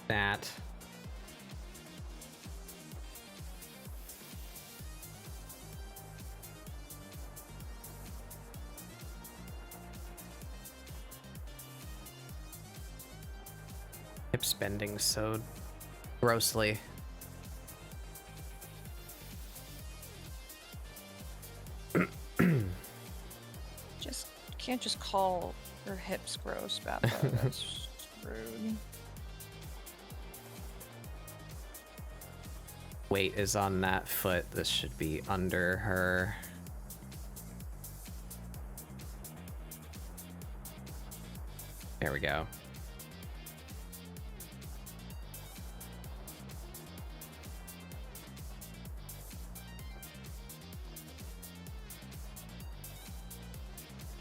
That. Hips bending so grossly. Just can't just call her hips gross, Bappa. That's rude. Weight is on that foot. This should be under her. There we go.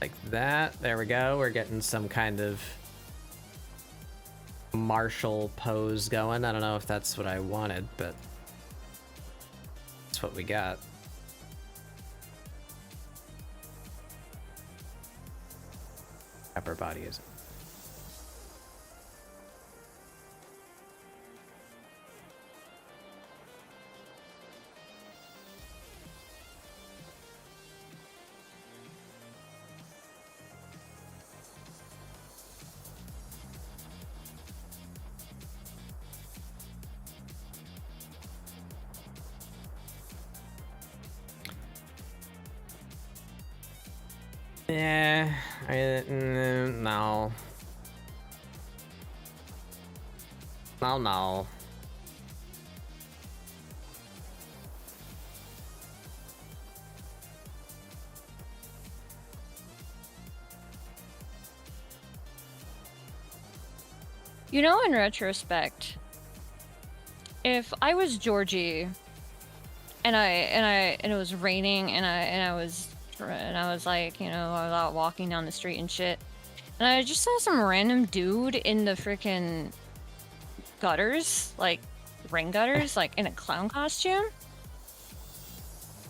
Like that. There we go. We're getting some kind of martial pose going. I don't know if that's what I wanted, but that's what we got. Upper body is. Yeah, no. No. You know, in retrospect, if I was Georgie and it was raining and I was like, you know, I was out walking down the street and shit, and I just saw some random dude in the freaking gutters, like rain gutters, like in a clown costume,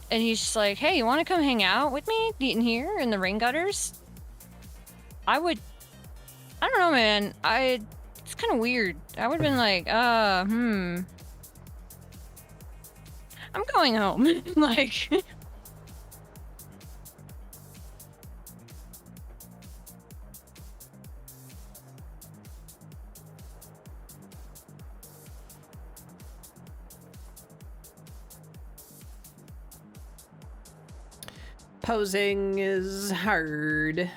and he's just like, hey, you want to come hang out with me in here in the rain gutters? I don't know, man, it's kind of weird. I would have been like, I'm going home. Like, posing is hard.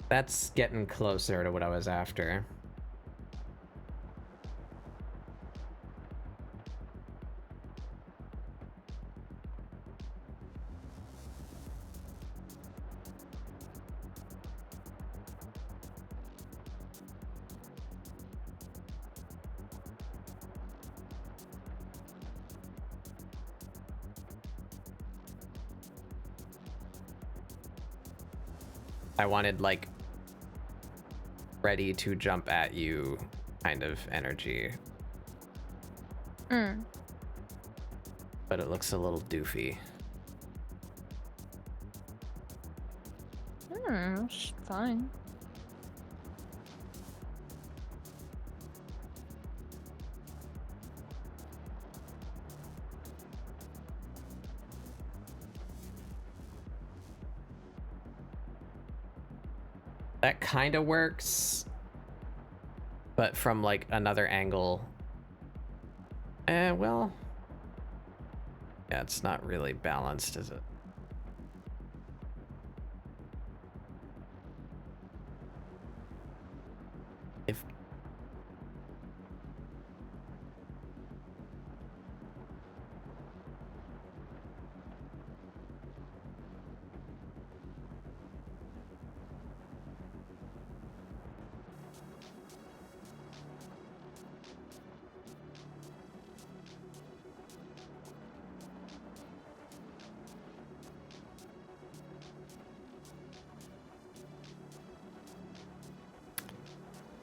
That's getting closer to what I was after. I wanted, like, ready to jump at you kind of energy. But it looks a little doofy. It's fine. That kind of works, but from like another angle. Well, yeah, it's not really balanced, is it? If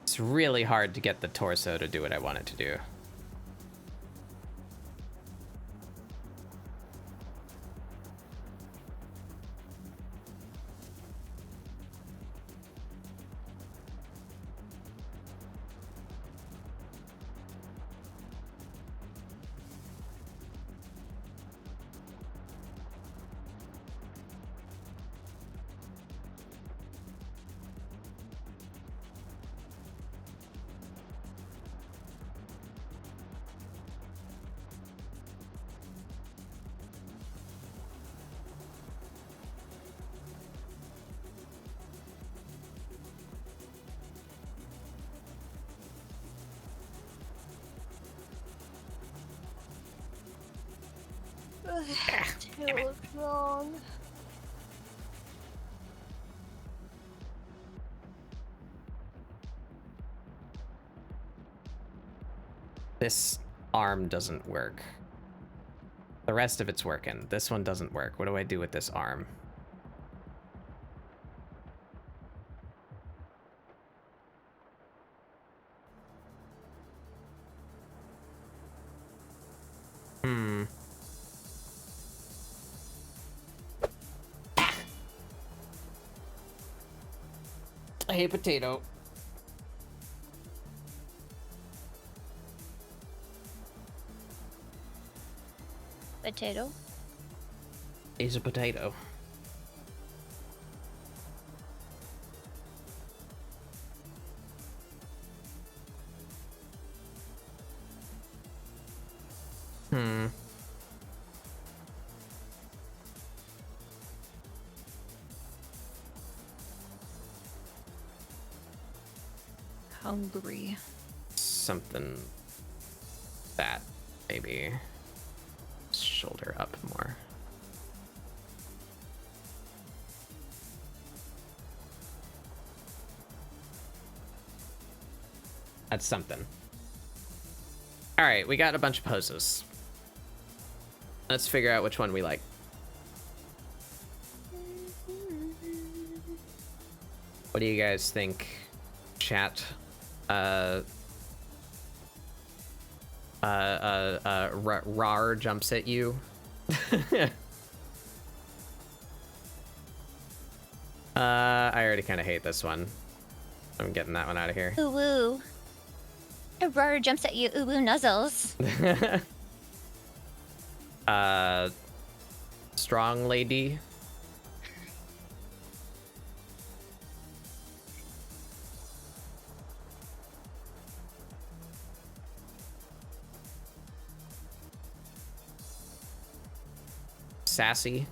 it's really hard to get the torso to do what I want it to do. Tail looks wrong. This arm doesn't work. The rest of it's working. This one doesn't work. What do I do with this arm? Hey, potato. Potato. He's a potato. Hungry. Something that maybe shoulder up more. That's something. All right, we got a bunch of poses. Let's figure out which one we like. What do you guys think, chat? Rar jumps at you. I already kind of hate this one. I'm getting that one out of here. Ooh woo. Aurora jumps at you. Ooh woo nuzzles. Strong lady. Sassy.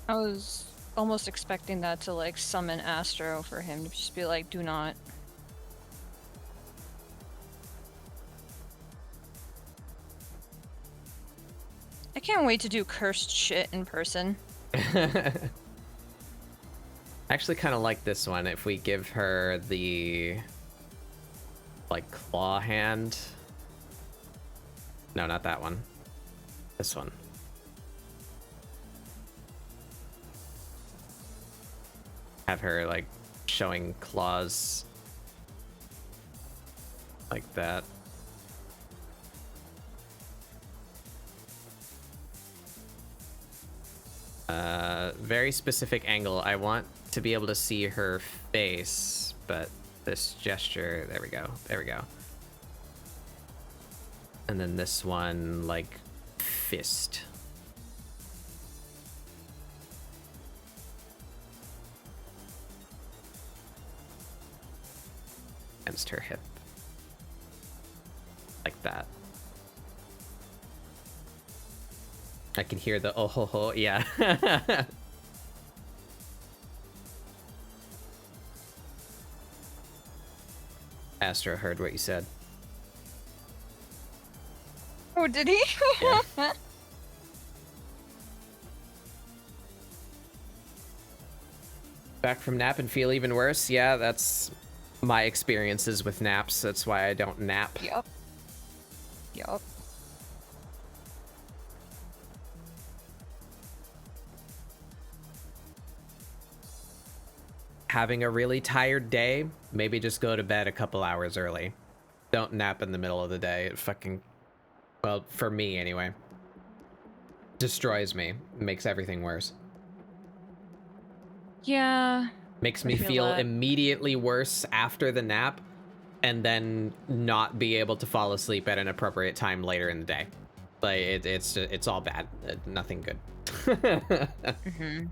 I was almost expecting that to like summon Astro for him to just be like, do not. I can't wait to do cursed shit in person. I actually kind of like this one if we give her the like claw hand. No, not that one. This one. Have her like showing claws like that. Very specific angle. I want to be able to see her face, but this gesture, there we go, there we go. And then this one, like, fist. Against her hip. Like that. I can hear the oh ho ho, yeah. Astro heard what you said. Oh, did he? Yeah. Back from nap and feel even worse? Yeah, that's my experiences with naps. That's why I don't nap. Yup. Yup. Having a really tired day, maybe just go to bed a couple hours early. Don't nap in the middle of the day. It fucking, well, for me anyway, destroys me. Makes everything worse. Yeah. Makes I me feel feel that. immediately worse after the nap, and then not be able to fall asleep at an appropriate time later in the day. Like it's all bad. Nothing good. Mm-hmm.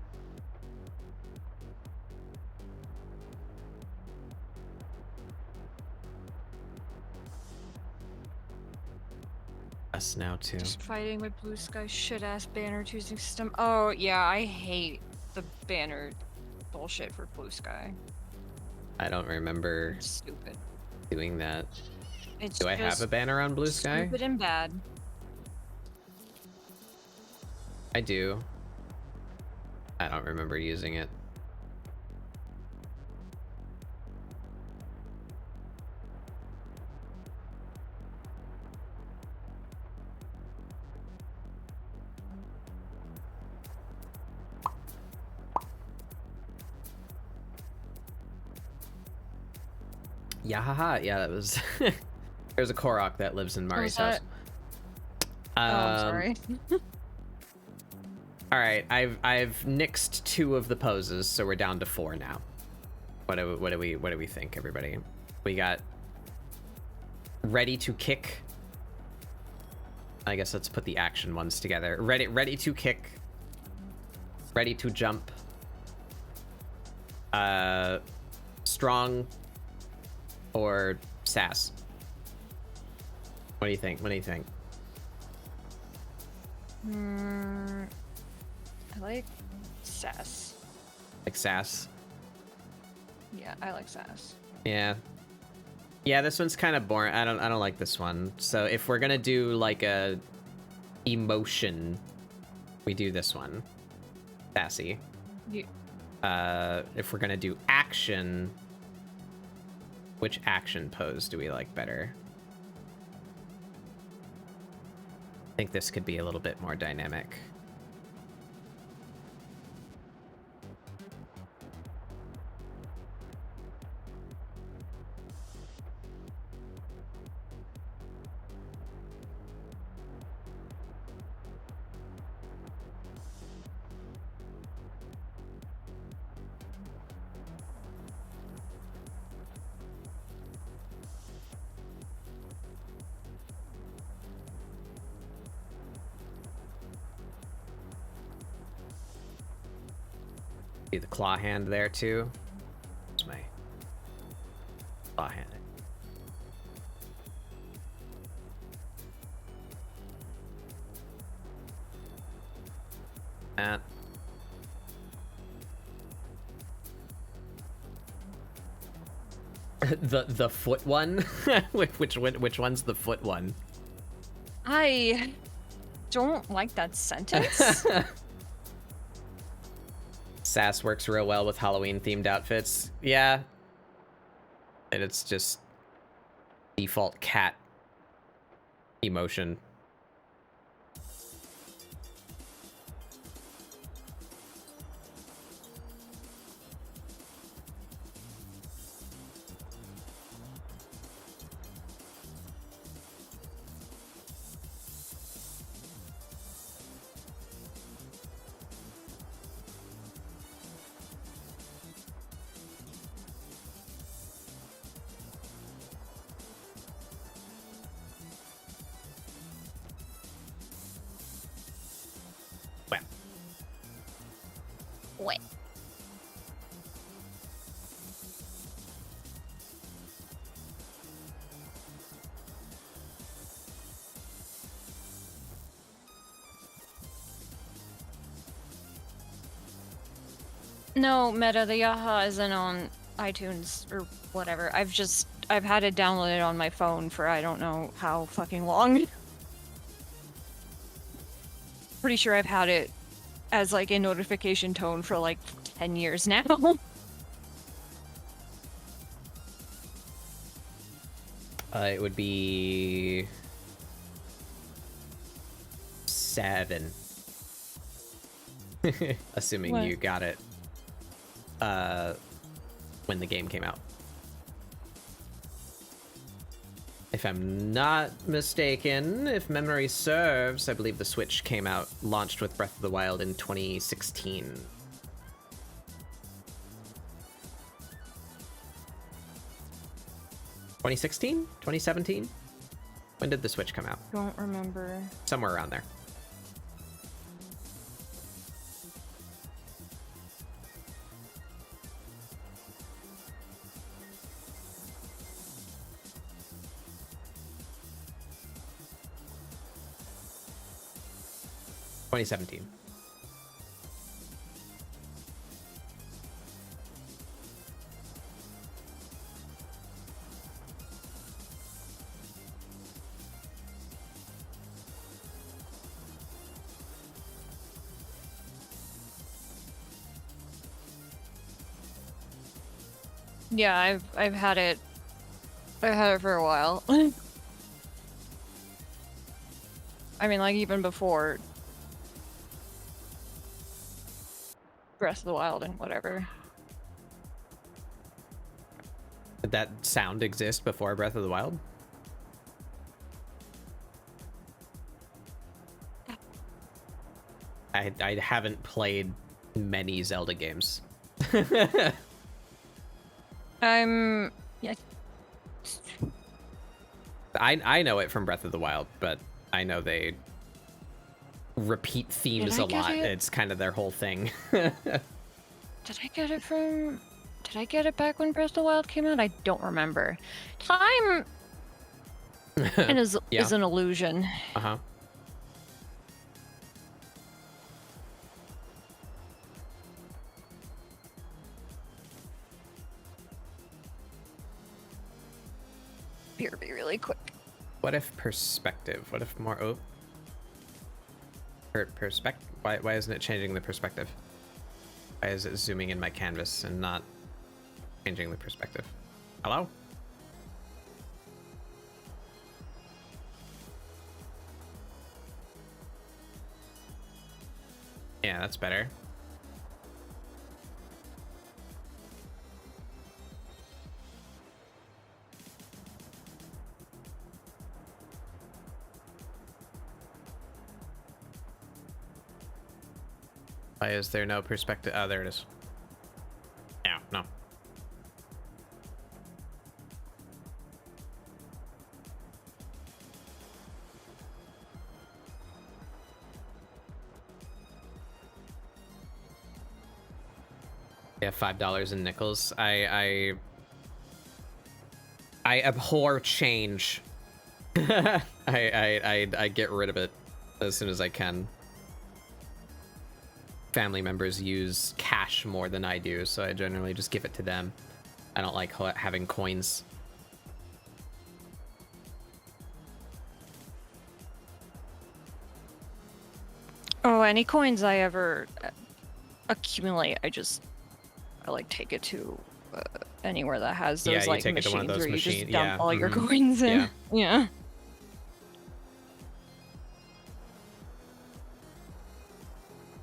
Us now too. Just fighting with Blue Sky shit-ass banner choosing system. Oh, yeah, I hate the banner bullshit for Blue Sky. I don't remember It's stupid. doing that. It's Do I have just a banner on Blue Sky? stupid and bad. I do. I don't remember using it. Yeah, haha. Yeah, that was. There's a Korok that lives in Mari's house. Oh, I'm sorry. All right, I've nixed 2 of the poses, so we're down to 4 now. What do we think, everybody? We got ready to kick. I guess let's put the action ones together. Ready to kick. Ready to jump. Strong or sass. What do you think? What do you think? I like sass. Like sass? Yeah, I like sass. Yeah. Yeah, this one's kind of boring. I don't like this one. So if we're gonna do like a emotion, we do this one. Sassy. If we're gonna do action, which action pose do we like better? I think this could be a little bit more dynamic. See the claw hand there too. It's my claw hand. That. the foot one. which one's the foot one? I don't like that sentence. Sass works real well with Halloween themed outfits. Yeah. And it's just default cat emotion. Wait. No, Meta, the Yaha isn't on iTunes or whatever. I've had it downloaded on my phone for I don't know how fucking long. Pretty sure I've had it as like a notification tone for like 10 years now. It would be 7. Assuming What? you got it when the game came out. If I'm not mistaken, if memory serves, I believe the Switch launched with Breath of the Wild in 2016. 2016? 2017? When did the Switch come out? Don't remember. Somewhere around there. $2017. Yeah, I've had it. I've had it for a while. I mean, like even before Breath of the Wild and whatever. Did that sound exist before Breath of the Wild? I haven't played many Zelda games. Yeah. I know it from Breath of the Wild, but I know they repeat themes Did a I get lot. it? It's kind of their whole thing. Did I get it from? Did I get it back when Breath of the Wild came out? I don't remember. Time is Yeah. is an illusion. Uh-huh. BRB really quick. What if perspective? What if more... Oh. Perspective? Why isn't it changing the perspective? Why is it zooming in my canvas and not changing the perspective? Hello? Yeah, that's better. Why is there no perspective? Oh, there it is. Yeah, no. Yeah, $5 in nickels. I abhor change. I get rid of it as soon as I can. Family members use cash more than I do, so I generally just give it to them. I don't like having coins. Oh, any coins I ever accumulate, I like take it to anywhere that has those Yeah, you like take it to machines one of those where you just machine- dump yeah, all your mhm. coins in. Yeah. Yeah.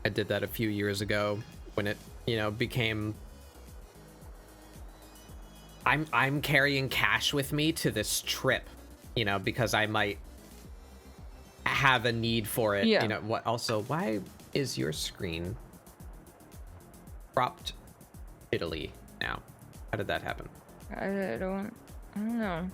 I did that a few years ago when it, became... I'm carrying cash with me to this trip, because I might have a need for it. Yeah. What? Also, why is your screen cropped Italy now? How did that happen? I don't know.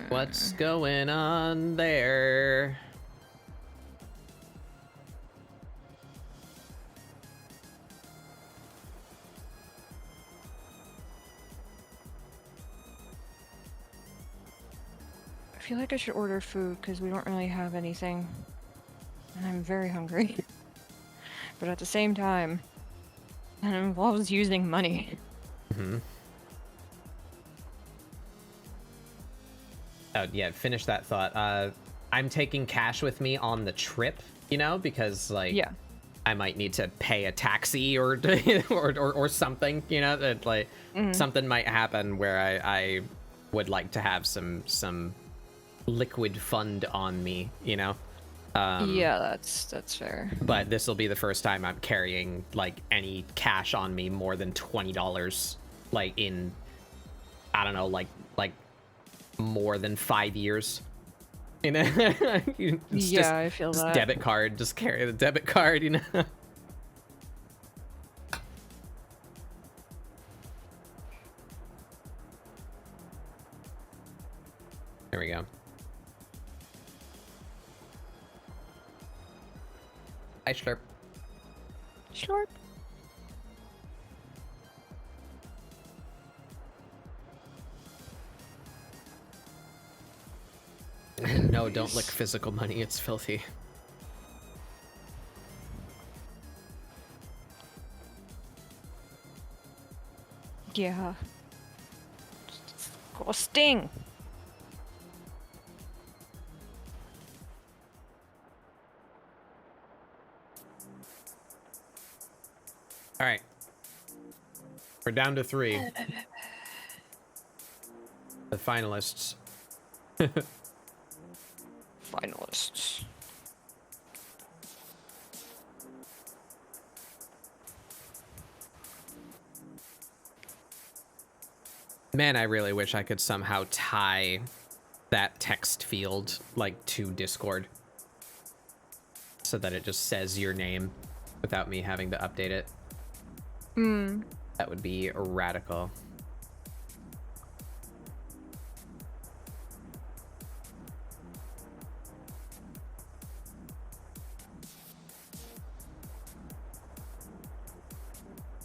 What's going on there? I feel like I should order food because we don't really have anything. And I'm very hungry. But at the same time, it involves using money. Mm-hmm. Oh, yeah, finish that thought. I'm taking cash with me on the trip, you know, because, like, Yeah. I might need to pay a taxi or or something, you know, that, like, something might happen where I would like to have some liquid fund on me, you know. Yeah, that's fair. But this will be the first time I'm carrying, like, any cash on me more than $20, like, in, I don't know, like more than 5 years. You know? It's Yeah, just, I feel just that. debit card, just carry the debit card, you know. There we go. Hi, Slurp. Slurp. No, don't lick physical money. It's filthy. Yeah. Disgusting. All right. We're down to 3. The finalists. Finalists. Man, I really wish I could somehow tie that text field, like, to Discord. So that it just says your name without me having to update it. That would be radical.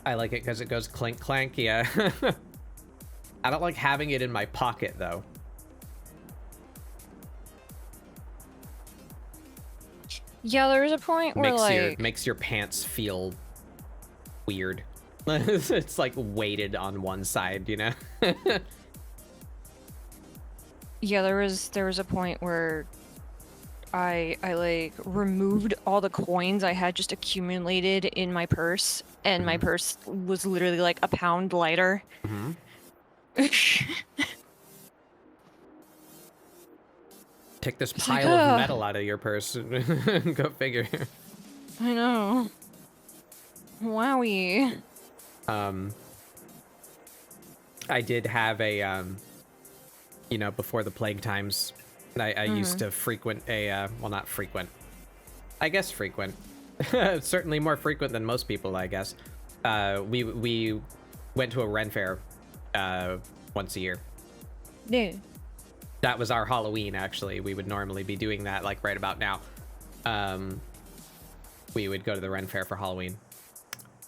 I like it because it goes clink clank, yeah. I don't like having it in my pocket, though. Yeah, there was a point where, like... Makes your pants feel weird. It's like weighted on one side, you know? Yeah, there was a point where I like removed all the coins I had just accumulated in my purse, and my purse was literally like a pound lighter. Take this It's like, pile of metal out of your purse. Go figure. I know. Wowie. I did have a, you know, before the plague times, I used to frequent a, well, not frequent. I guess frequent. Certainly more frequent than most people, I guess. We went to a Ren Fair once a year. Yeah. That was our Halloween, actually. We would normally be doing that, like, right about now. We would go to the Ren Fair for Halloween.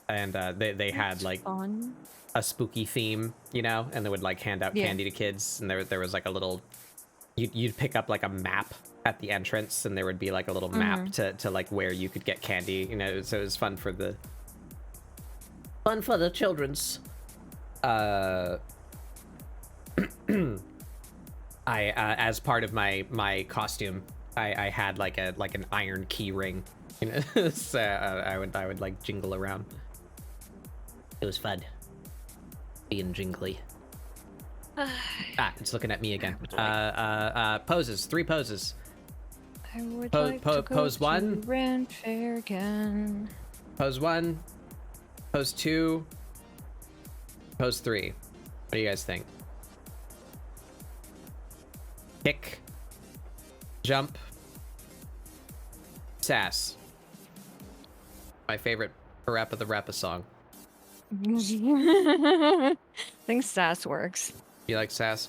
And they had, like, Fun. a spooky theme, you know? And they would, like, hand out candy to kids. And there was, like, a little... You'd pick up, like, a map at the entrance. And there would be, like, a little map to like, where you could get candy. You know, so it was fun for the... Fun for the children's. I as part of my costume, I had like an iron key ring, you know. So I would like jingle around. It was fun, being jingly. It's looking at me again. Poses, 3 poses. I would like to go pose to 1. Ren Fair again. Pose 1, pose 2, pose 3. What do you guys think? Kick, jump, sass. My favorite Parappa the Rappa song. I think sass works. You like sass?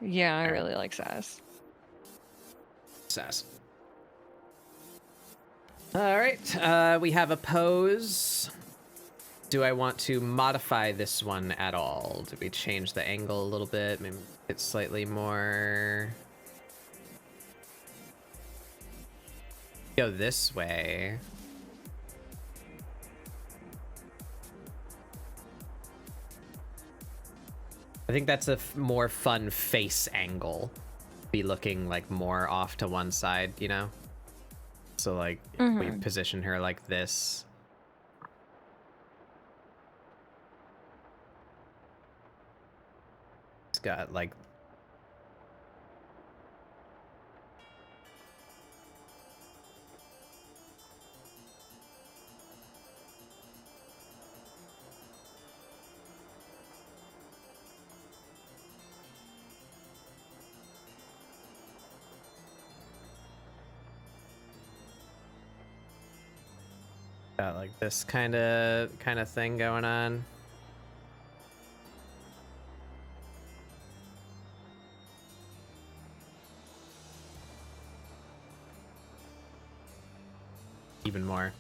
Yeah, I really like Sass. Sass. All right, we have a pose. Do I want to modify this one at all? Did we change the angle a little bit? Maybe it's slightly more... Go this way. I think that's a more fun face angle. Be looking like more off to one side, you know? So like, if we position her like this. It's got like... Got like this kind of thing going on. Even more.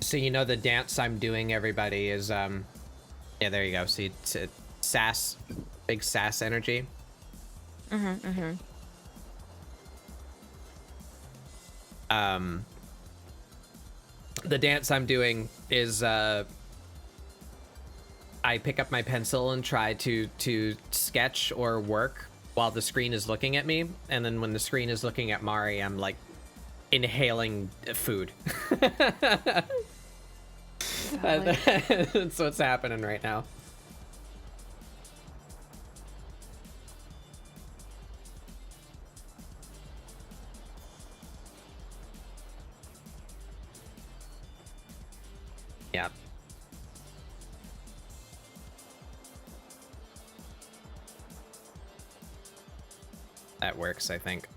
So you know the dance I'm doing, everybody, is yeah, there you go. See, it's sass, big sass energy. The dance I'm doing is I pick up my pencil and try to sketch or work while the screen is looking at me, and then when the screen is looking at Mari, I'm like inhaling food. That's what's happening right now. Yeah. That works, I think.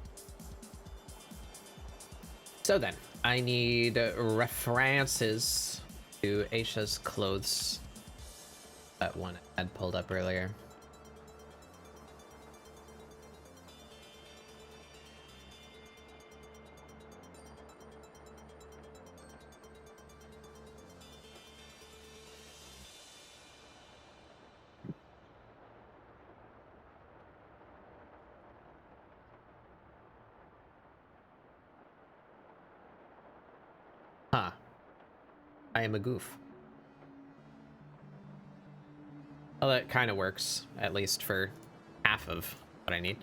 So then, I need references to Aisha's clothes. That one I had pulled up earlier. Huh. I am a goof. Well, that kind of works, at least for half of what I need.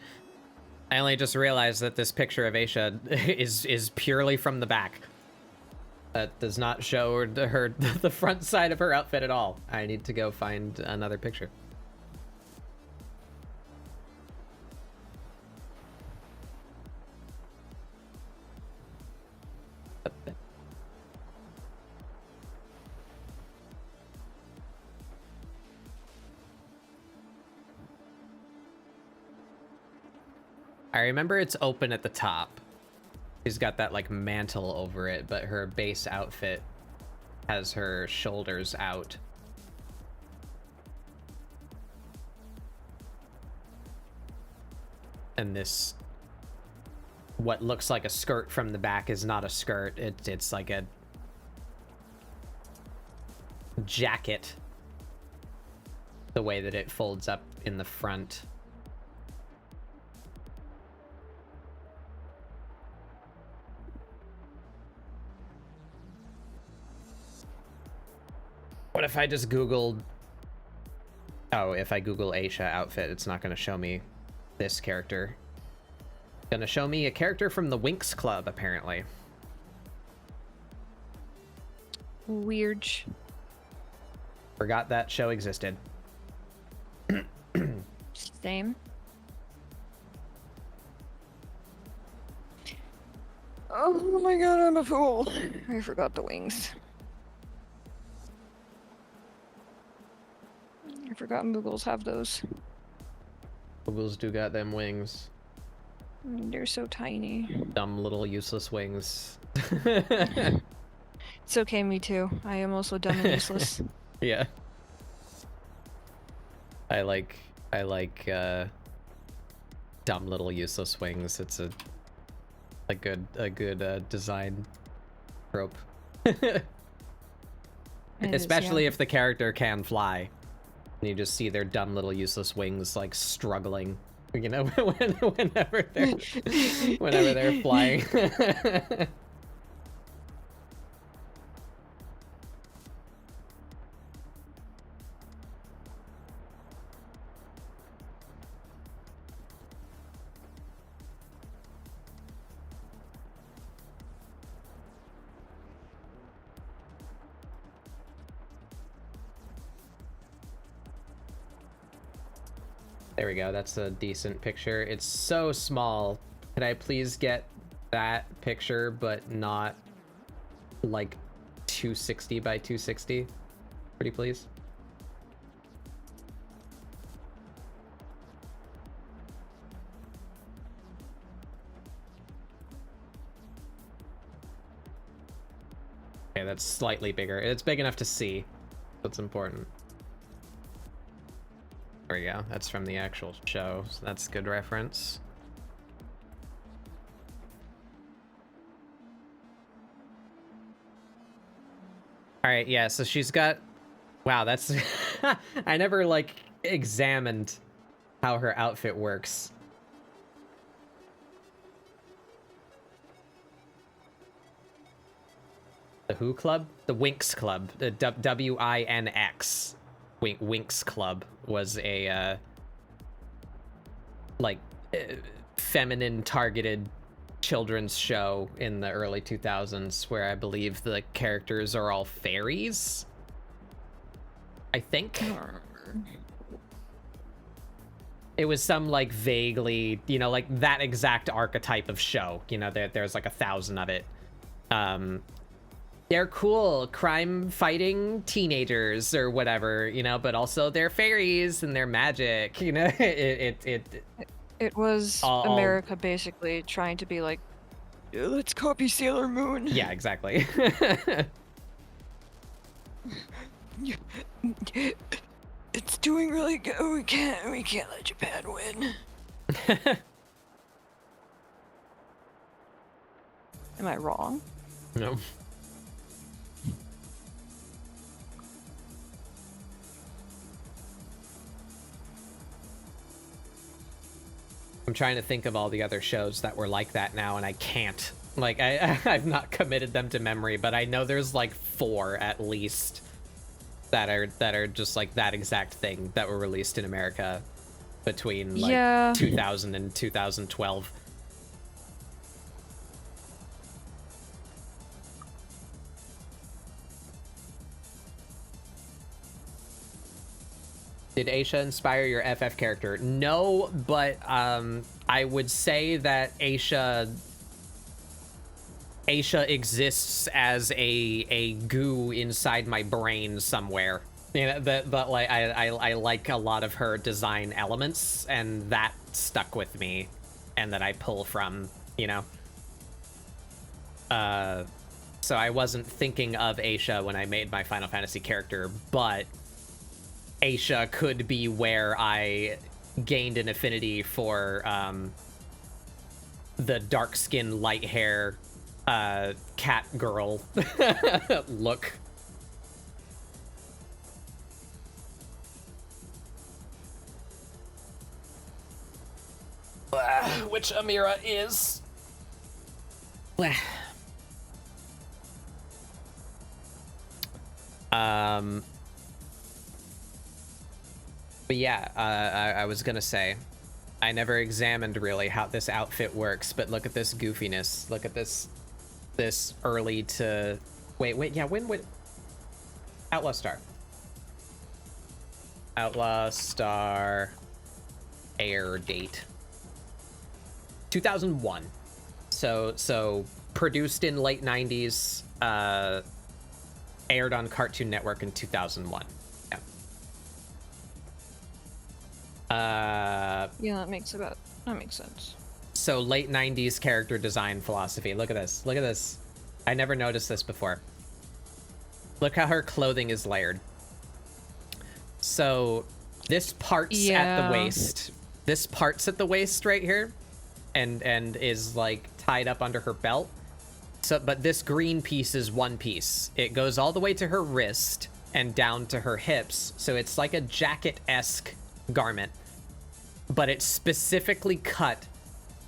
I only just realized that this picture of Aisha is purely from the back. That does not show the front side of her outfit at all. I need to go find another picture. I remember it's open at the top. She's got that like mantle over it, but her base outfit has her shoulders out. And this, what looks like a skirt from the back is not a skirt. It's like a jacket. The way that it folds up in the front. What if I just Googled... Oh, if I Google Aisha outfit, it's not going to show me this character. It's going to show me a character from the Winx Club, apparently. Weird. Forgot that show existed. Same. Oh my god, I'm a fool. I forgot the wings. I forgot Moogles have those. Moogles do got them wings. They're so tiny. Dumb little useless wings. It's okay, me too. I am also dumb and useless. Yeah. I like dumb little useless wings. It's a good design trope. Especially if the character can fly. And you just see their dumb little useless wings like struggling, you know, whenever they're flying. There we go. That's a decent picture. It's so small. Could I please get that picture, but not like 260 by 260? Pretty please. Okay, that's slightly bigger. It's big enough to see. That's important. There we go. That's from the actual show, so that's a good reference. All right, yeah, so she's got... Wow, that's... I never, like, examined how her outfit works. The Who Club? The Winx Club. The W-I-N-X. Winx Club was a feminine targeted children's show in the early 2000s where I believe the characters are all fairies, I think. It was some like vaguely, you know, like that exact archetype of show, you know, there's like 1,000 of it. They're cool crime fighting teenagers or whatever, you know, but also they're fairies and they're magic, you know. It was America basically trying to be like, yeah, let's copy Sailor Moon. Yeah, exactly. It's doing really good. We can't let Japan win. Am I wrong? No. I'm trying to think of all the other shows that were like that now, and I can't. Like, I've not committed them to memory, but I know there's like 4 at least that are just like that exact thing that were released in America between like 2000 and 2012. Did Aisha inspire your FF character? No, but I would say that Aisha exists as a goo inside my brain somewhere. You know, but like I like a lot of her design elements, and that stuck with me and that I pull from, you know. So I wasn't thinking of Aisha when I made my Final Fantasy character, but Aisha could be where I gained an affinity for the dark skin, light hair, cat girl look. Which Amirah is. But yeah, I was gonna say, I never examined really how this outfit works, but look at this goofiness. Look at this early to... Wait, yeah, when would... Outlaw Star. Outlaw Star air date. 2001. So produced in late 90s, aired on Cartoon Network in 2001. Yeah, that makes sense. So late 90s character design philosophy. Look at this. Look at this. I never noticed this before. Look how her clothing is layered. So this part's at the waist. This part's at the waist right here, and is like tied up under her belt. So, but this green piece is one piece. It goes all the way to her wrist and down to her hips. So it's like a jacket-esque garment, but it's specifically cut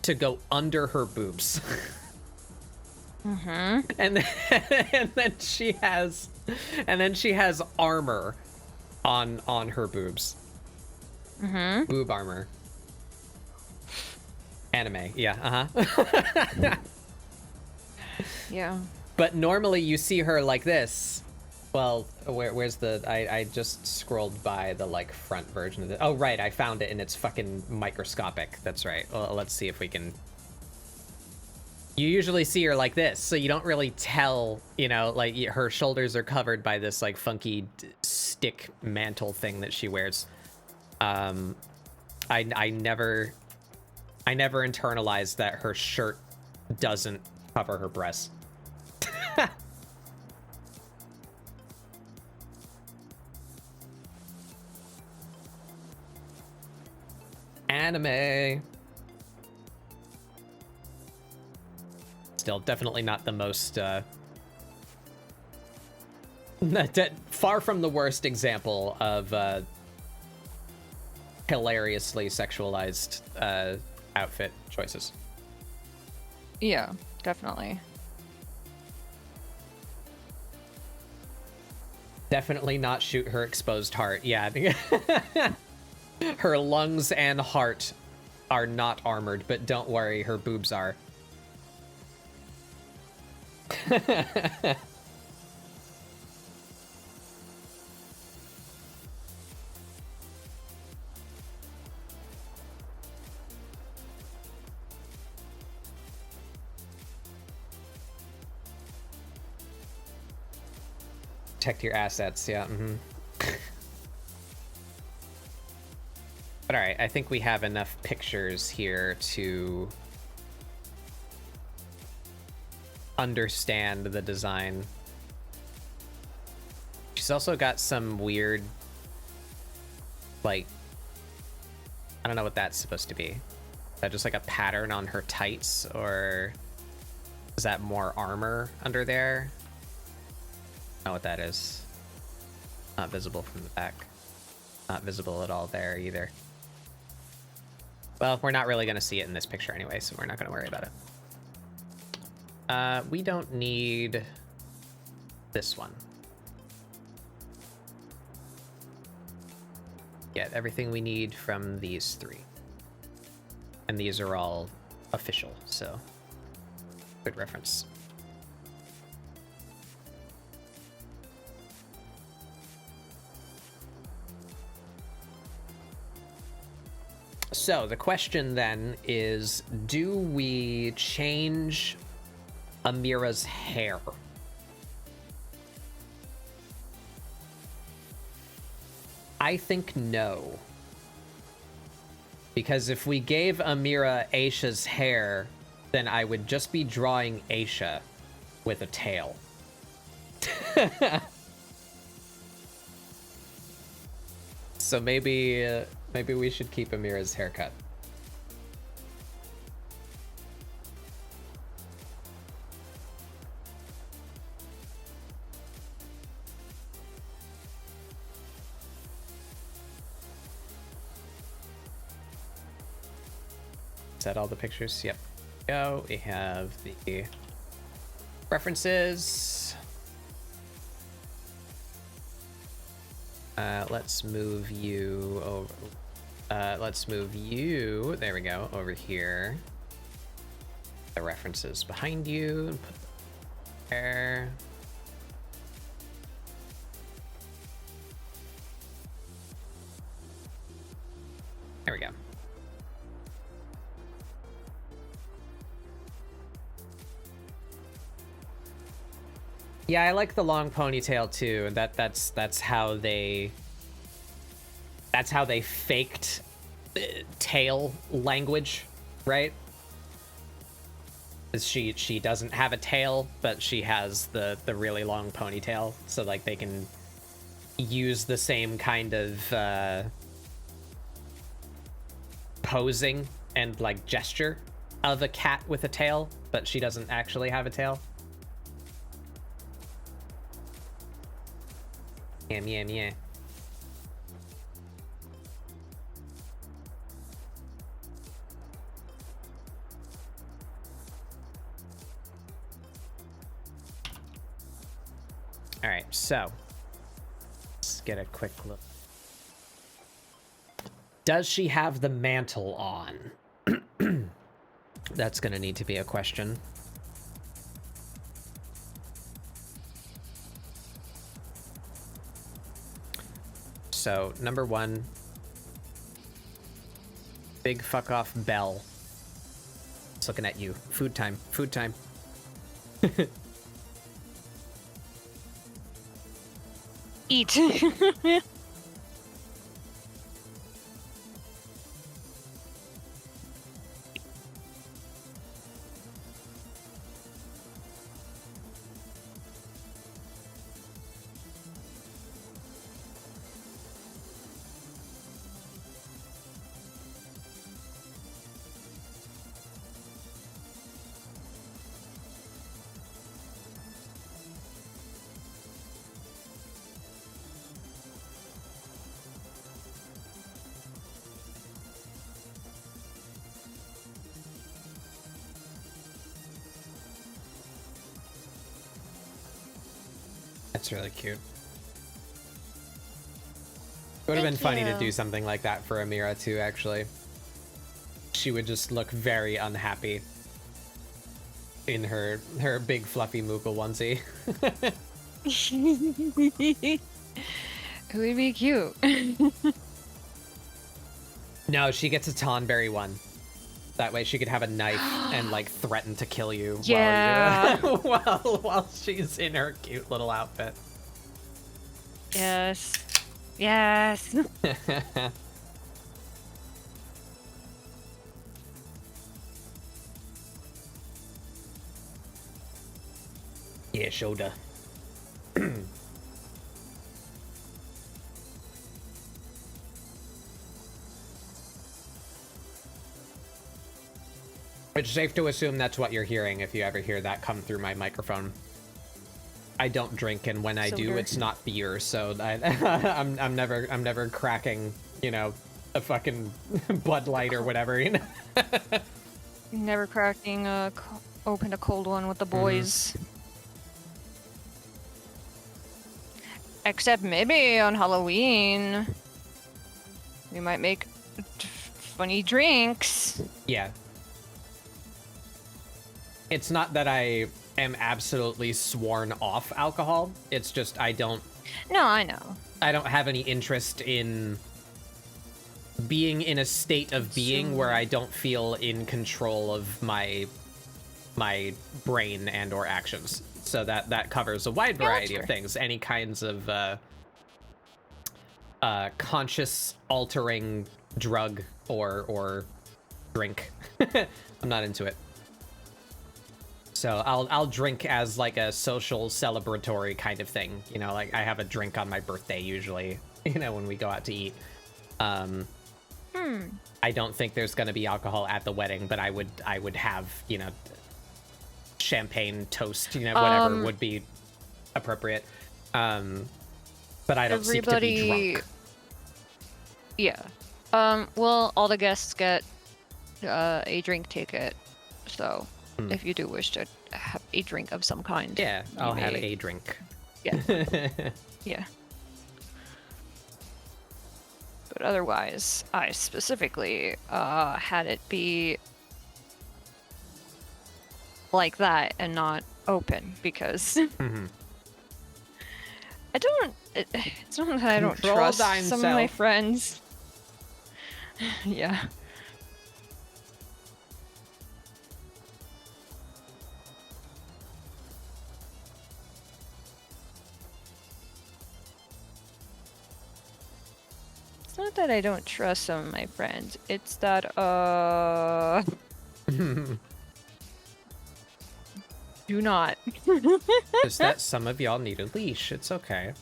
to go under her boobs. Mm-hmm. And then she has armor on her boobs. Mm-hmm. Boob armor. Anime, yeah, uh-huh. Yeah. But normally you see her like this. Well, where's the... I just scrolled by the, like, front version of it. Oh, right, I found it, and it's fucking microscopic. That's right. Well, let's see if we can... You usually see her like this, so you don't really tell, you know, like, her shoulders are covered by this, like, funky stick mantle thing that she wears. I never internalized that her shirt doesn't cover her breasts. Anime. Still, definitely not the most, far from the worst example of, hilariously sexualized, outfit choices. Yeah, definitely. Definitely not shoot her exposed heart. Yeah. Her lungs and heart are not armored, but don't worry, her boobs are. Protect your assets, yeah. Mm-hmm. But alright, I think we have enough pictures here to understand the design. She's also got some weird, like, I don't know what that's supposed to be. Is that just like a pattern on her tights, or is that more armor under there? I don't know what that is. Not visible from the back. Not visible at all there either. Well, we're not really going to see it in this picture anyway, so we're not going to worry about it. We don't need this one. Get everything we need from these three. And these are all official, so good reference. So the question then is, do we change Amirah's hair? I think no. Because if we gave Amirah Aisha's hair, then I would just be drawing Aisha with a tail. So maybe we should keep Amirah's haircut. Is that all the pictures? Yep. Go. We have the references. Let's move you over. Let's move you. There we go. Over here. The references behind you. And put them there. There we go. Yeah, I like the long ponytail too, and that's how they faked tail language, right? She doesn't have a tail, but she has the really long ponytail, so like they can use the same kind of posing and like gesture of a cat with a tail, but she doesn't actually have a tail. Yeah. All right, so let's get a quick look. Does she have the mantle on? That's gonna need to be a question. So, number one, big fuck off bell. It's looking at you. Food time. Food time. Eat. That's really cute. It would have been funny to do something like that for Amirah too, actually. She would just look very unhappy in her big fluffy Moogle onesie. It would be cute. No, she gets a Tonberry one. That way she could have a knife and like threaten to kill you while she's in her cute little outfit. Yes. Yes. Yeah, shoulder. It's safe to assume that's what you're hearing if you ever hear that come through my microphone. I don't drink, and when I do, it's not beer, so I'm never cracking, you know, a fucking Bud Light or whatever, you know. Never cracking open a cold one with the boys. Except maybe on Halloween, we might make funny drinks. Yeah. It's not that I am absolutely sworn off alcohol. It's just I don't... No, I know. I don't have any interest in being in a state of being where I don't feel in control of my brain and or actions. So that covers a wide variety of things. Any kinds of conscious altering drug or drink. I'm not into it. So I'll drink as like a social celebratory kind of thing. You know, like I have a drink on my birthday usually, you know, when we go out to eat. I don't think there's going to be alcohol at the wedding, but I would have, you know, champagne, toast, you know, whatever would be appropriate. But I don't seek to be drunk. Yeah. Well, all the guests get a drink ticket. So if you do wish to have a drink of some kind. Yeah, I'll have a drink. Yeah. Yeah. But otherwise, I specifically had it be like that and not open because I don't. It's not that I don't trust some of my friends. Yeah. It's not that I don't trust some of my friends. It's that do not. Just that some of y'all need a leash. It's okay.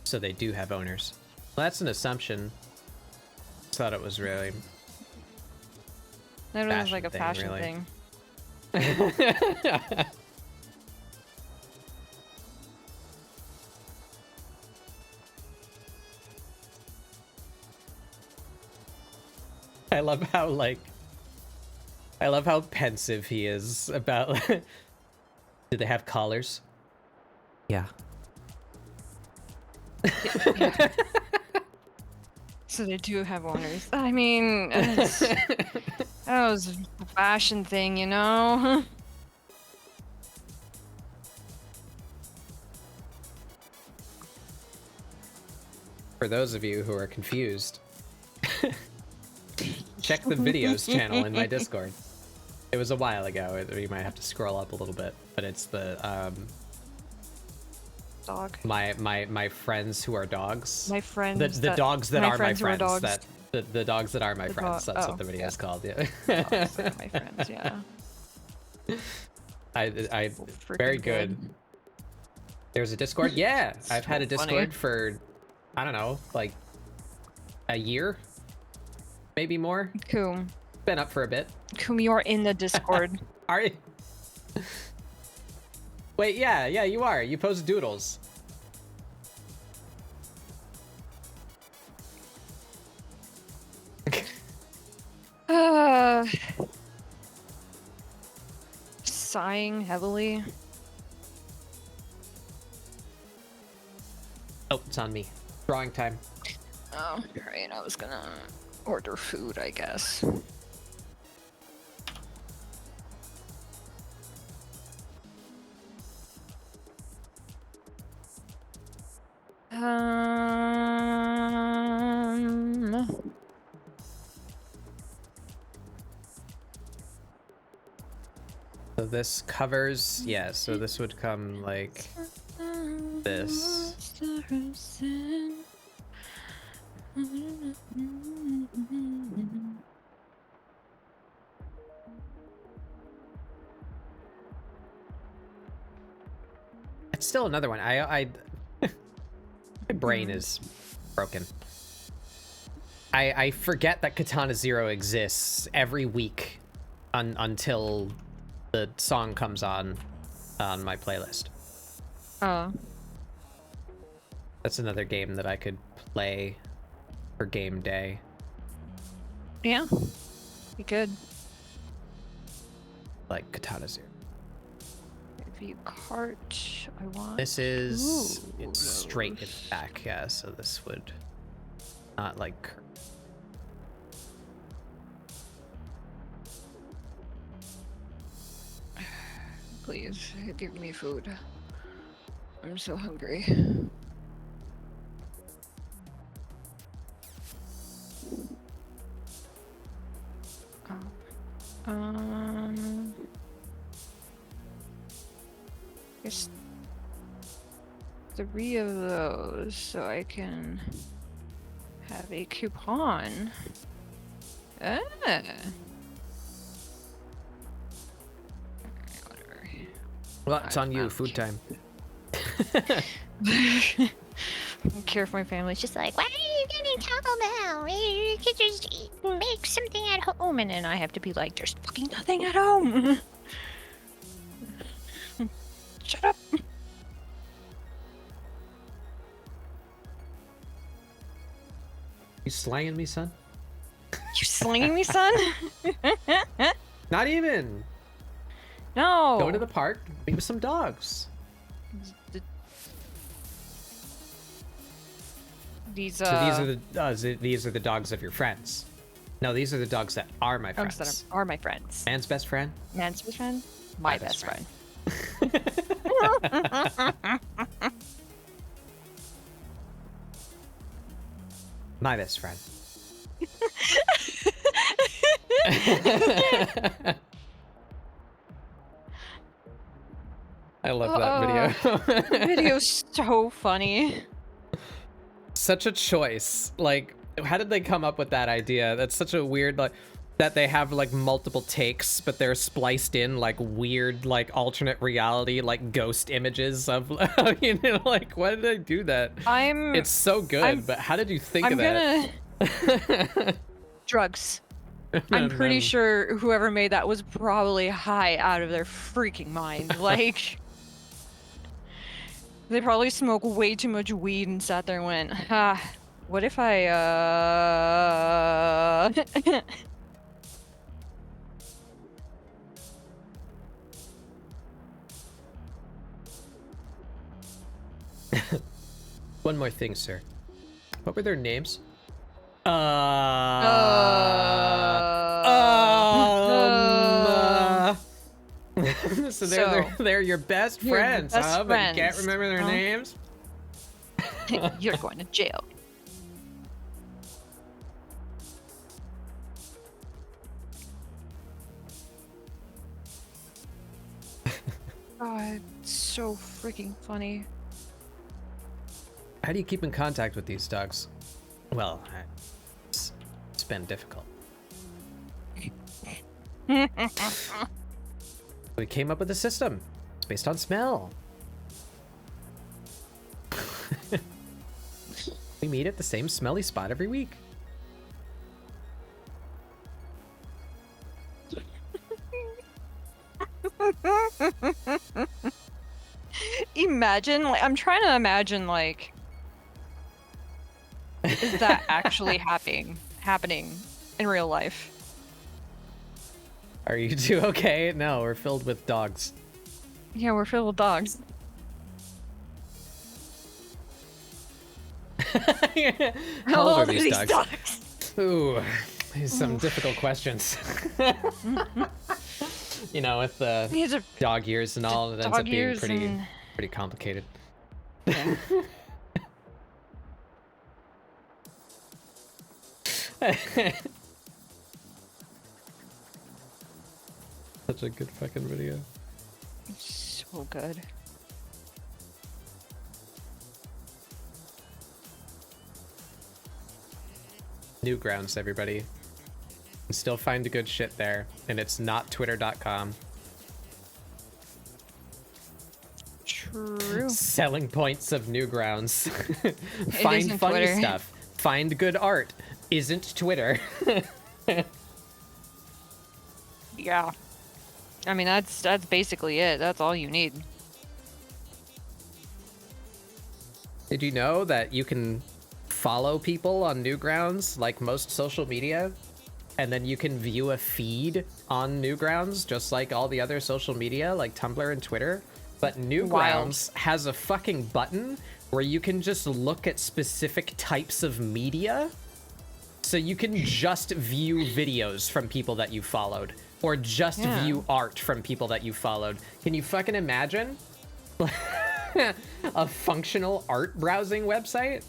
So they do have owners. Well, that's an assumption. I thought it was really. That was like a fashion really. thing. I love how pensive he is about. Do they have collars? Yeah. So they do have owners. I mean, that was a fashion thing, you know? For those of you who are confused, check the videos channel in my Discord. It was a while ago. You might have to scroll up a little bit, but it's the Dog. My friends who are dogs. My friends. The dogs that are my friends. Dogs. That the dogs that are my friends. That's what the video is called. Yeah. Dogs that are my friends. Yeah. I very good. There's a Discord. Yeah, I've had a Discord for I don't know, like a year, maybe more. Cool. Been up for a bit. Cool, you're in the Discord. Are you? Wait, yeah, you are. You post doodles. Sighing heavily. Oh, it's on me. Drawing time. Oh, right. I was gonna order food, I guess. So this covers, yeah, so this would come like this. It's still another one. My brain is broken. I forget that Katana Zero exists every week until the song comes on my playlist. Oh. That's another game that I could play for game day. Yeah. You could. Like Katana Zero. Review cart. I want. This is Ooh, it's straight in the back, yeah, so this would not like Please give me food. I'm so hungry. There's 3 of those, so I can have a coupon. Ah. Whatever. Well, it's on you. Food time. I don't care if my family's just like, Why are you getting Taco Bell? You could just make something at home. and then I have to be like, there's fucking nothing at home. Shut up. You slanging me, son? You slinging me, son? Not even. No. Go to the park, be with some dogs. These So these are the dogs of your friends. No, these are the dogs that are my dogs friends. that are my friends. Man's best friend. Man's best friend. My best friend. My best friend. I love that video. The video's so funny. Such a choice. Like, how did they come up with that idea? That's such a weird, like, that they have like multiple takes, but they're spliced in like weird, like alternate reality, like ghost images of, you know, like, why did they do that? It's so good, but how did you think of that? Drugs. I'm pretty sure whoever made that was probably high out of their freaking mind. Like, they probably smoked way too much weed and sat there and went, what if I, One more thing, sir. What were their names? So they're your best friends, huh? But you can't remember their names? You're going to jail. Oh, it's so freaking funny. How do you keep in contact with these dogs? Well, it's been difficult. We came up with a system. It's based on smell. We meet at the same smelly spot every week. Imagine, like, I'm trying to imagine, like, is that actually happening in real life? Are you two okay? No, we're filled with dogs. Yeah, we're filled with dogs. How old are these dogs? Ooh, some difficult questions. You know, with the dog years and all, it ends up being pretty complicated. Yeah. Such a good fucking video. So good. Newgrounds, everybody. You can still find the good shit there, and it's not twitter.com. True. Selling points of Newgrounds. Find funny Twitter. stuff. Find good art. Isn't Twitter. Yeah. I mean, that's basically it. That's all you need. Did you know that you can follow people on Newgrounds like most social media? And then you can view a feed on Newgrounds just like all the other social media like Tumblr and Twitter? But Newgrounds has a fucking button where you can just look at specific types of media. So you can just view videos from people that you followed, or just view art from people that you followed. Can you fucking imagine? A functional art browsing website?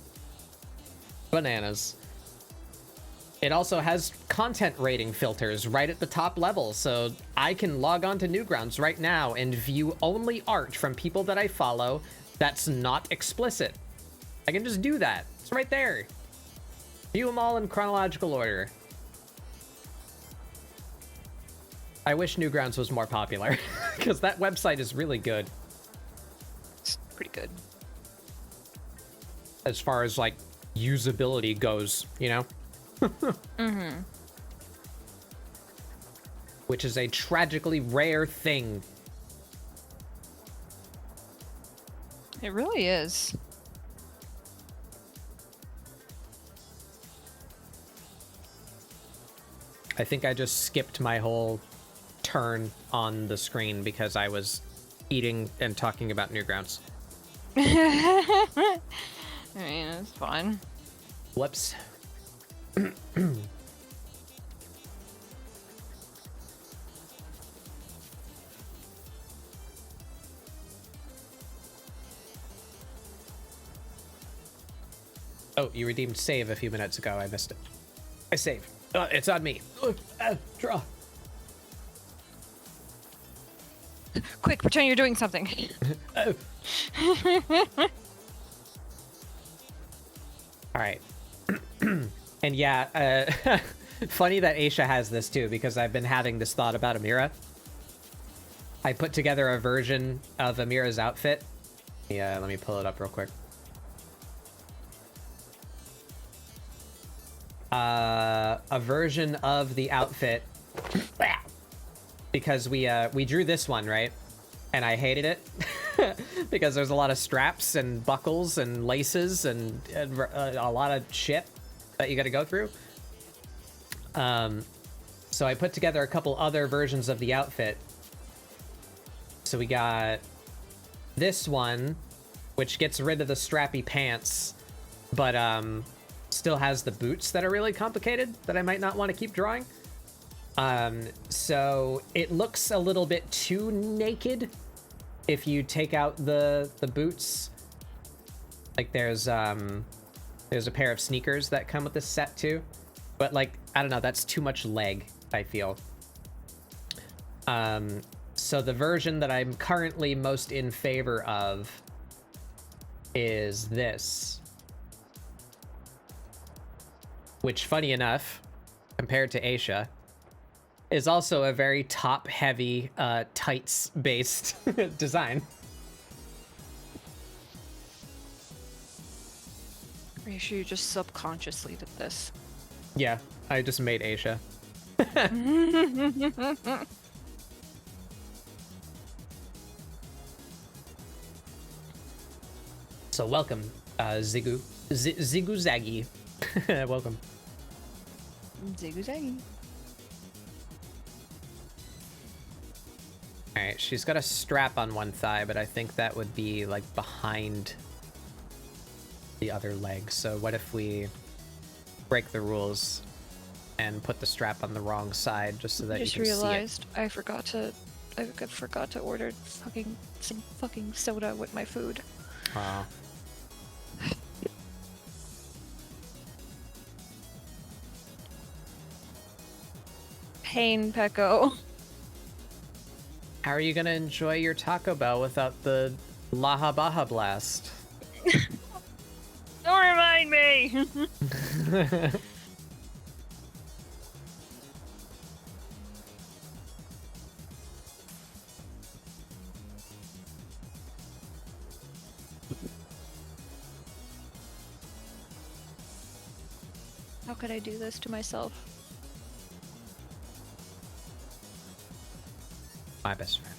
Bananas. It also has content rating filters right at the top level, so I can log on to Newgrounds right now and view only art from people that I follow that's not explicit. I can just do that. It's right there. View them all in chronological order. I wish Newgrounds was more popular, because that website is really good. It's pretty good. As far as, like, usability goes, you know? Which is a tragically rare thing. It really is. I think I just skipped my whole turn on the screen because I was eating and talking about Newgrounds. I mean, it's fine. Whoops. Oh, you redeemed save a few minutes ago. I missed it. I saved. It's on me. Draw. Quick, pretend you're doing something. Oh. All right. And yeah, funny that Aisha has this too, because I've been having this thought about Amirah. I put together a version of Amirah's outfit. Yeah, let me pull it up real quick. A version of the outfit because we drew this one, right? And I hated it because there's a lot of straps and buckles and laces and a lot of shit that you got to go through. So I put together a couple other versions of the outfit. So we got this one, which gets rid of the strappy pants, but still has the boots that are really complicated that I might not want to keep drawing. So it looks a little bit too naked if you take out the boots. Like there's a pair of sneakers that come with this set too, but like, I don't know, that's too much leg, I feel. So the version that I'm currently most in favor of is this. Which, funny enough, compared to Aisha, is also a very top-heavy, tights-based design. Are you sure you just subconsciously did this? Yeah, I just made Aisha. So welcome, Zigu. Zigu Zaggy. Welcome. Ziggy. Alright, she's got a strap on one thigh, but I think that would be, like, behind the other leg. So what if we break the rules and put the strap on the wrong side just so that Just you can realized I forgot to order some fucking soda with my food. see it. Aw. Pain, Pecco. How are you gonna enjoy your Taco Bell without the Laha Baja Blast? Don't remind me! How could I do this to myself? My best friend.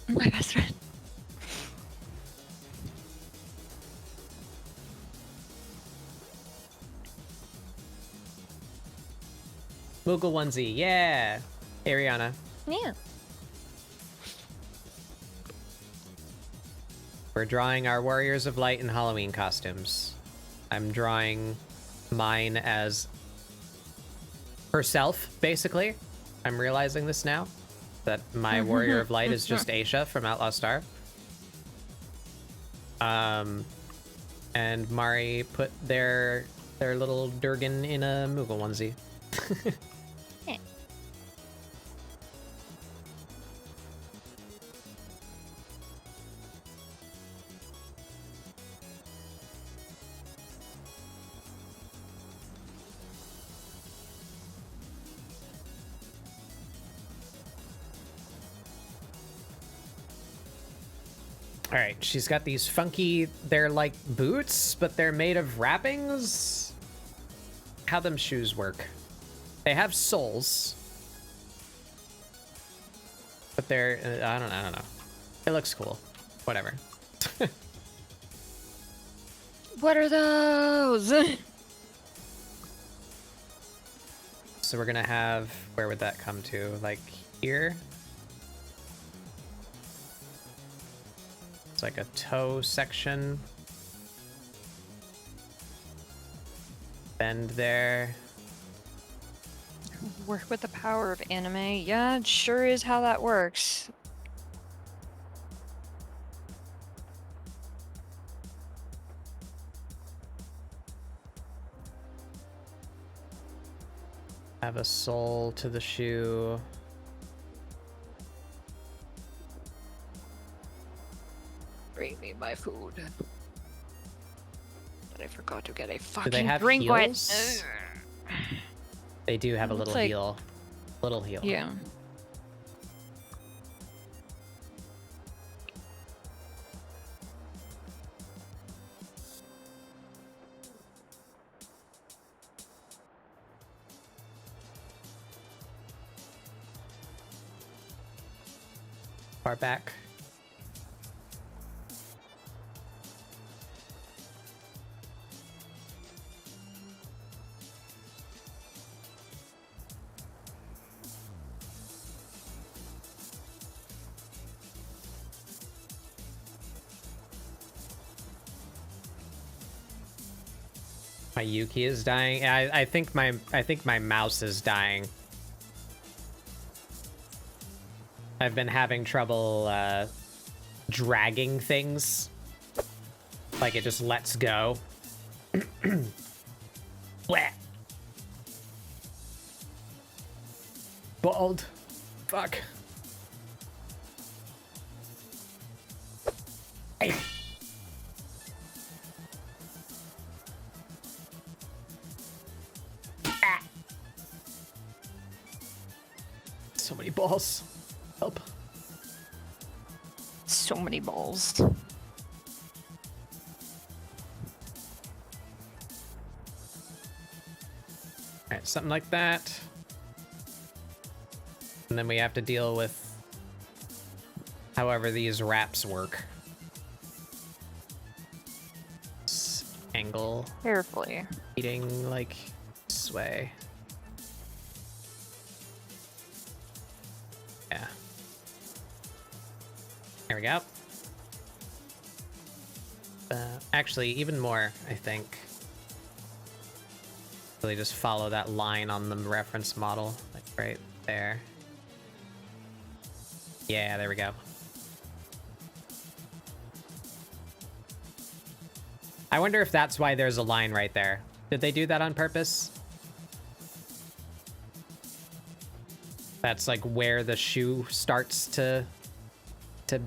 My best friend. Moogle onesie, yeah! Ariana. Yeah. We're drawing our Warriors of Light in Halloween costumes. I'm drawing mine as herself, basically. I'm realizing this now. That my Warrior of Light is just Aisha from Outlaw Star. And Mari put their Their little Durgan in a Moogle onesie. Eh. All right, she's got these funky, they're like boots, but they're made of wrappings. How them shoes work? They have soles, but they're, I don't know. It looks cool. Whatever. What are those? So we're gonna have, where would that come to? Like here? It's like a toe section. Bend there. Work with the power of anime. Yeah, it sure is how that works. Have a sole to the shoe. Bring me my food. But I forgot to get a Do fucking they have drink with. heels? They do have a Looks little like- heel. Little heel. Yeah. Far back. My Yuki is dying. I think my mouse is dying. I've been having trouble dragging things. Like it just lets go. Bleh. Bald. Fuck. Hey. Ah. So many balls. Help. So many balls. Alright, something like that. And then we have to deal with however these wraps work. Angle, Carefully. eating like this way. Yeah. There we go. Actually, even more, I think. Really just follow that line on the reference model, like right there. Yeah, there we go. I wonder if that's why there's a line right there. Did they do that on purpose? That's like where the shoe starts to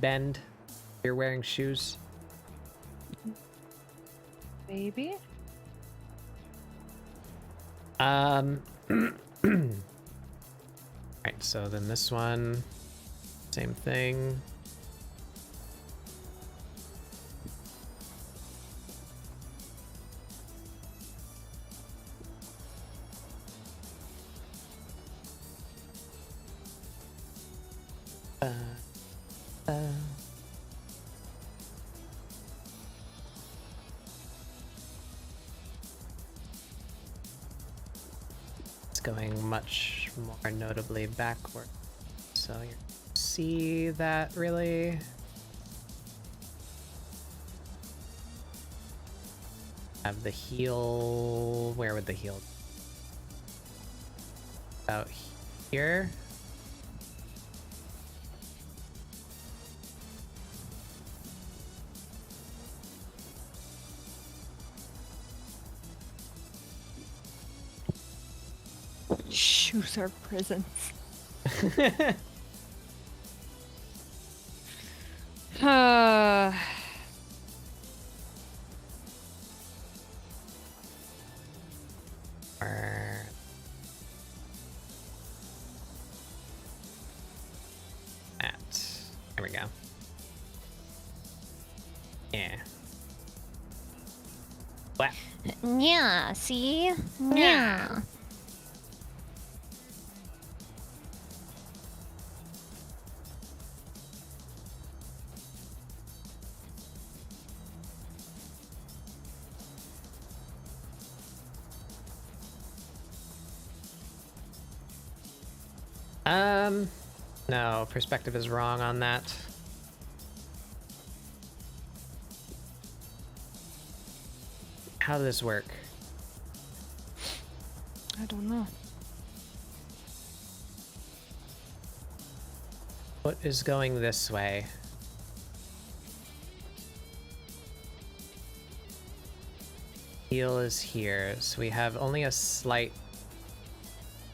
bend. You're wearing shoes. Baby? Right, so then this one, same thing. It's going much more notably backward. So you see that really? Have the heel, where would the heel? Out here? choose our prisons. Or... That. There we go. Yeah. What? Yeah, see? Yeah. No, perspective is wrong on that. How does this work? I don't know. What is going this way? Heel is here, so we have only a slight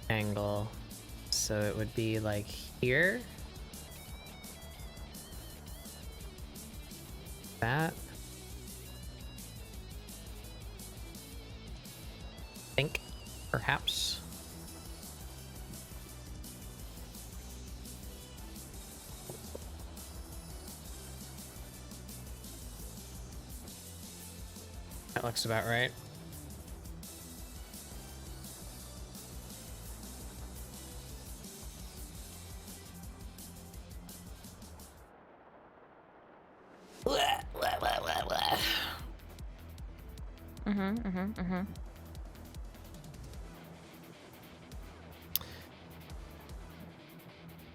angle. So it would be like here. That. Think, perhaps. That looks about right.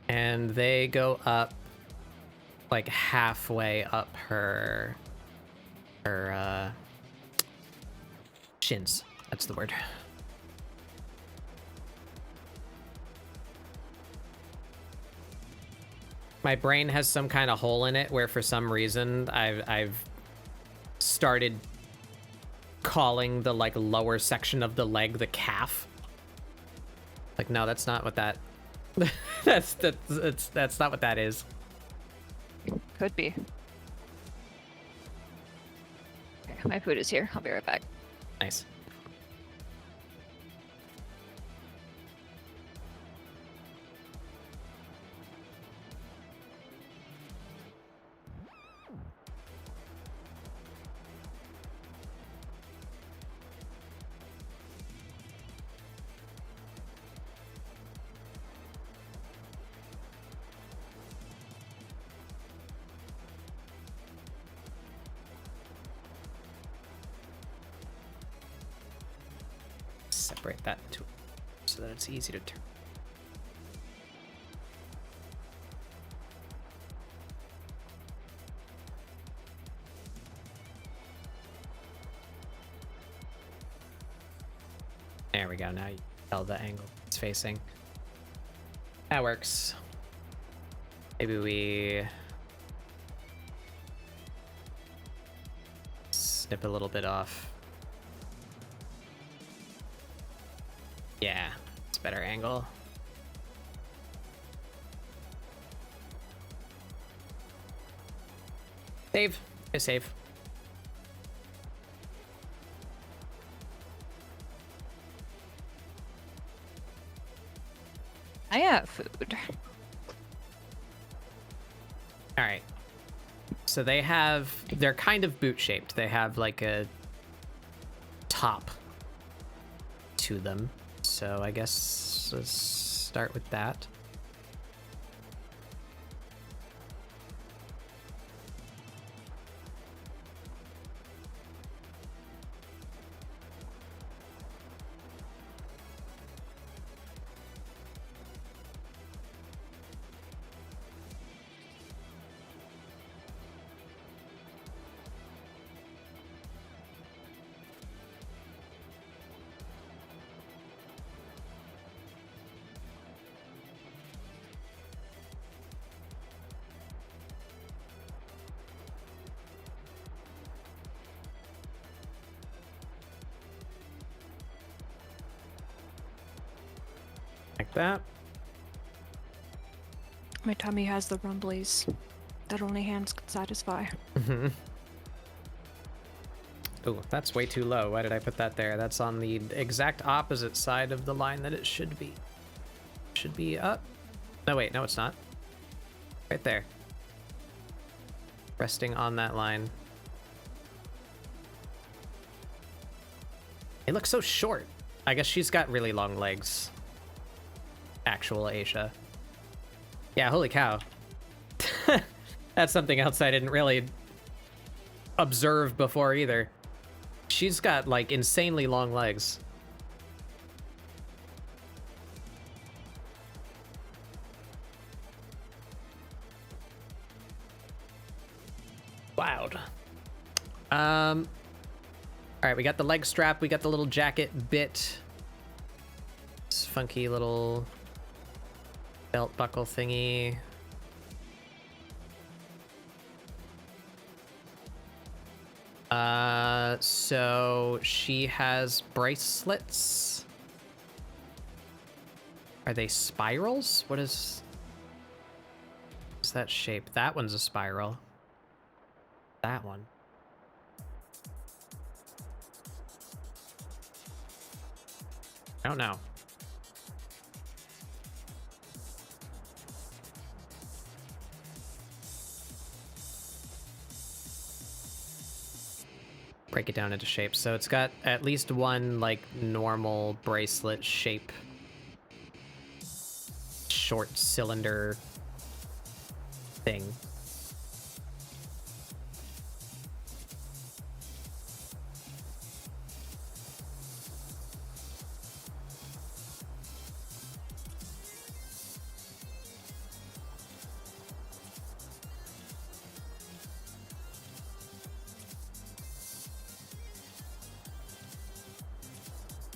And they go up like halfway up her shins. That's the word. My brain has some kind of hole in it where for some reason I've started calling the like lower section of the leg the calf. Like, no, that's not what that that's not what that is. Could be. Okay, my food is here. I'll be right back. Nice. Separate that to so that it's easy to turn. There we go. Now you can tell the angle it's facing. That works. Maybe we snip a little bit off. Yeah, it's a better angle. Save. I save. I have food. All right. So they're kind of boot shaped. They have like a top to them. So I guess let's start with that. Like that. My tummy has the rumblies that only hands can satisfy. Oh, that's way too low. Why did I put that there? That's on the exact opposite side of the line that it should be. Should be up. No, wait, no, it's not. Right there. Resting on that line. It looks so short. I guess she's got really long legs. Actual Asia. Yeah, holy cow. That's something else I didn't really observe before either. She's got, like, insanely long legs. Loud. All right, we got the leg strap. We got the little jacket bit. This funky little belt buckle thingy. So she has bracelets. Are they spirals? What's that shape? That one's a spiral. That one. I don't know. Break it down into shapes. So it's got at least one, like, normal bracelet shape. Short cylinder thing.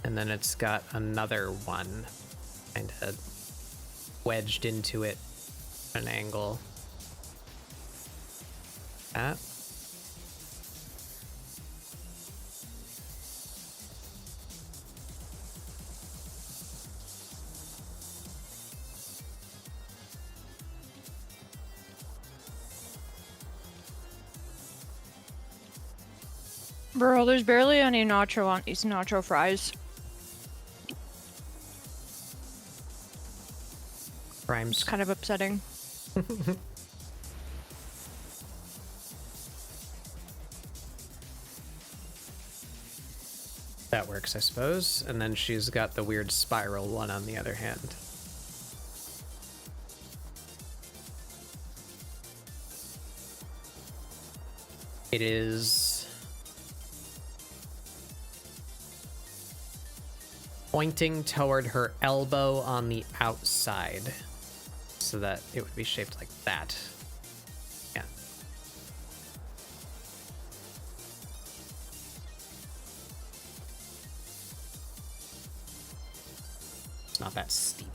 And then it's got another one kind of wedged into it at an angle. That. Bro, there's barely any nacho on these nacho fries. Rhymes. It's kind of upsetting. That works, I suppose. And then she's got the weird spiral one on the other hand. It is pointing toward her elbow on the outside so that it would be shaped like that. Yeah. It's not that steep.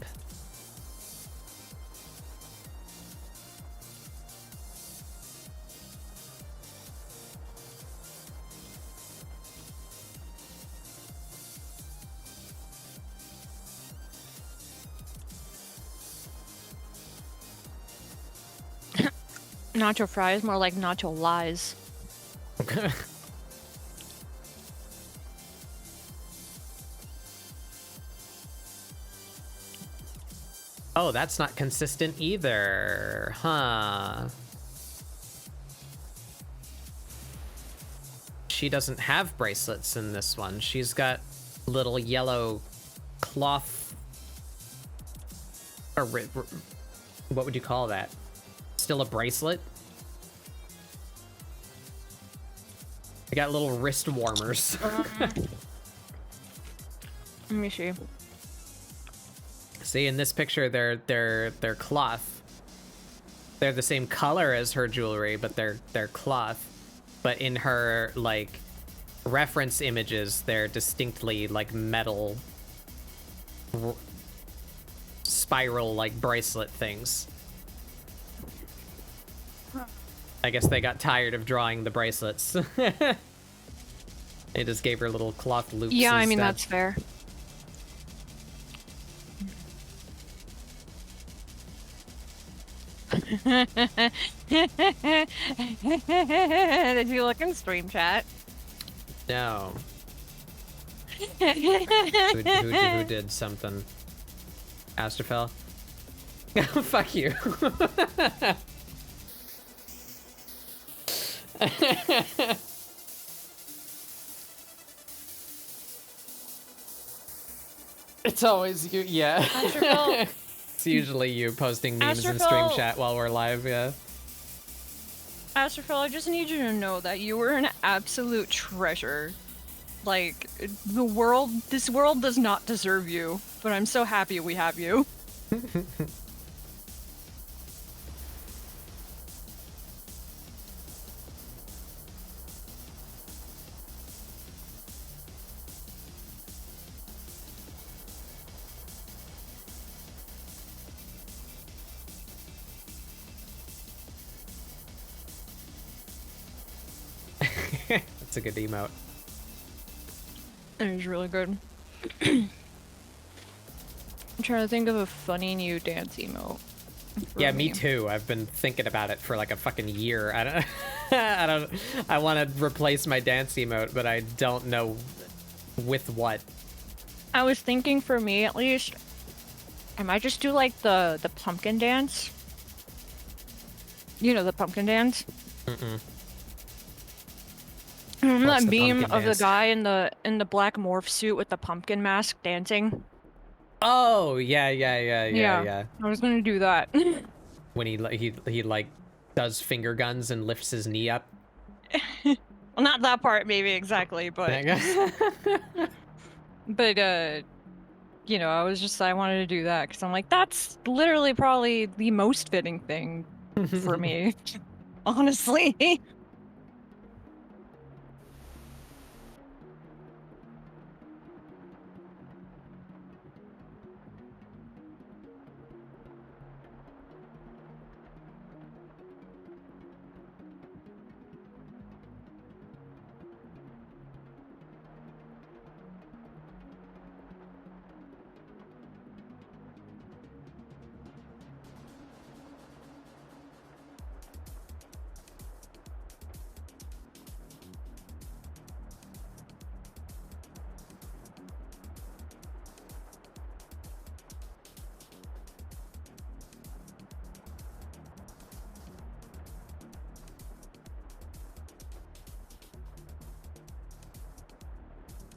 Nacho fries, more like nacho lies. Oh, that's not consistent either, huh? She doesn't have bracelets in this one. She's got little yellow cloth, or what would you call that? Still a bracelet? I got little wrist warmers. Let me see. See, in this picture, they're cloth. They're the same color as her jewelry, but they're cloth. But in her, like, reference images, they're distinctly, like, metal spiral, like, bracelet things. I guess they got tired of drawing the bracelets. They just gave her little cloth loops Yeah, I mean, instead. that's fair. Did you look in stream chat? No. Who did something? Astrofel? Fuck you. It's always you, yeah. Astrofel, It's usually you posting memes in stream Astrofel. chat while we're live, yeah. Astrofel, I just need you to know that you were an absolute treasure. Like, this world does not deserve you, but I'm so happy we have you. That's a good emote. It was really good. I'm trying to think of a funny new dance emote. for Yeah, me too. I've been thinking about it for like a fucking year. I don't I want to replace my dance emote, but I don't know with what. I was thinking, for me at least, I might just do like the pumpkin dance. You know the pumpkin dance? Mm-mm. Remember What's that the meme pumpkin of dance? the guy in the black morph suit with the pumpkin mask dancing? Oh, yeah. I was gonna do that. When he like does finger guns and lifts his knee up. Well, not that part maybe exactly, but you know, I wanted to do that because I'm like, that's literally probably the most fitting thing for me, honestly.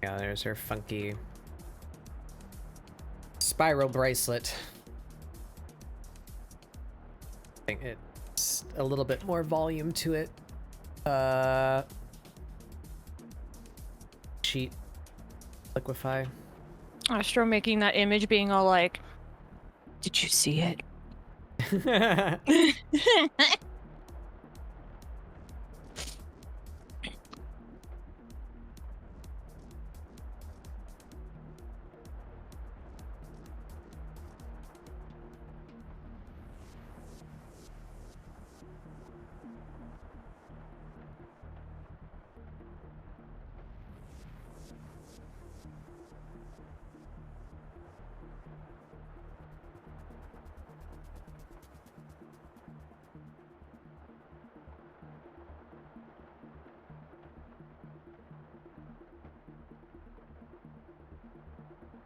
Yeah, there's her funky spiral bracelet. I think it's a little bit more volume to it. Cheat. Liquefy. Astro making that image being all like, did you see it?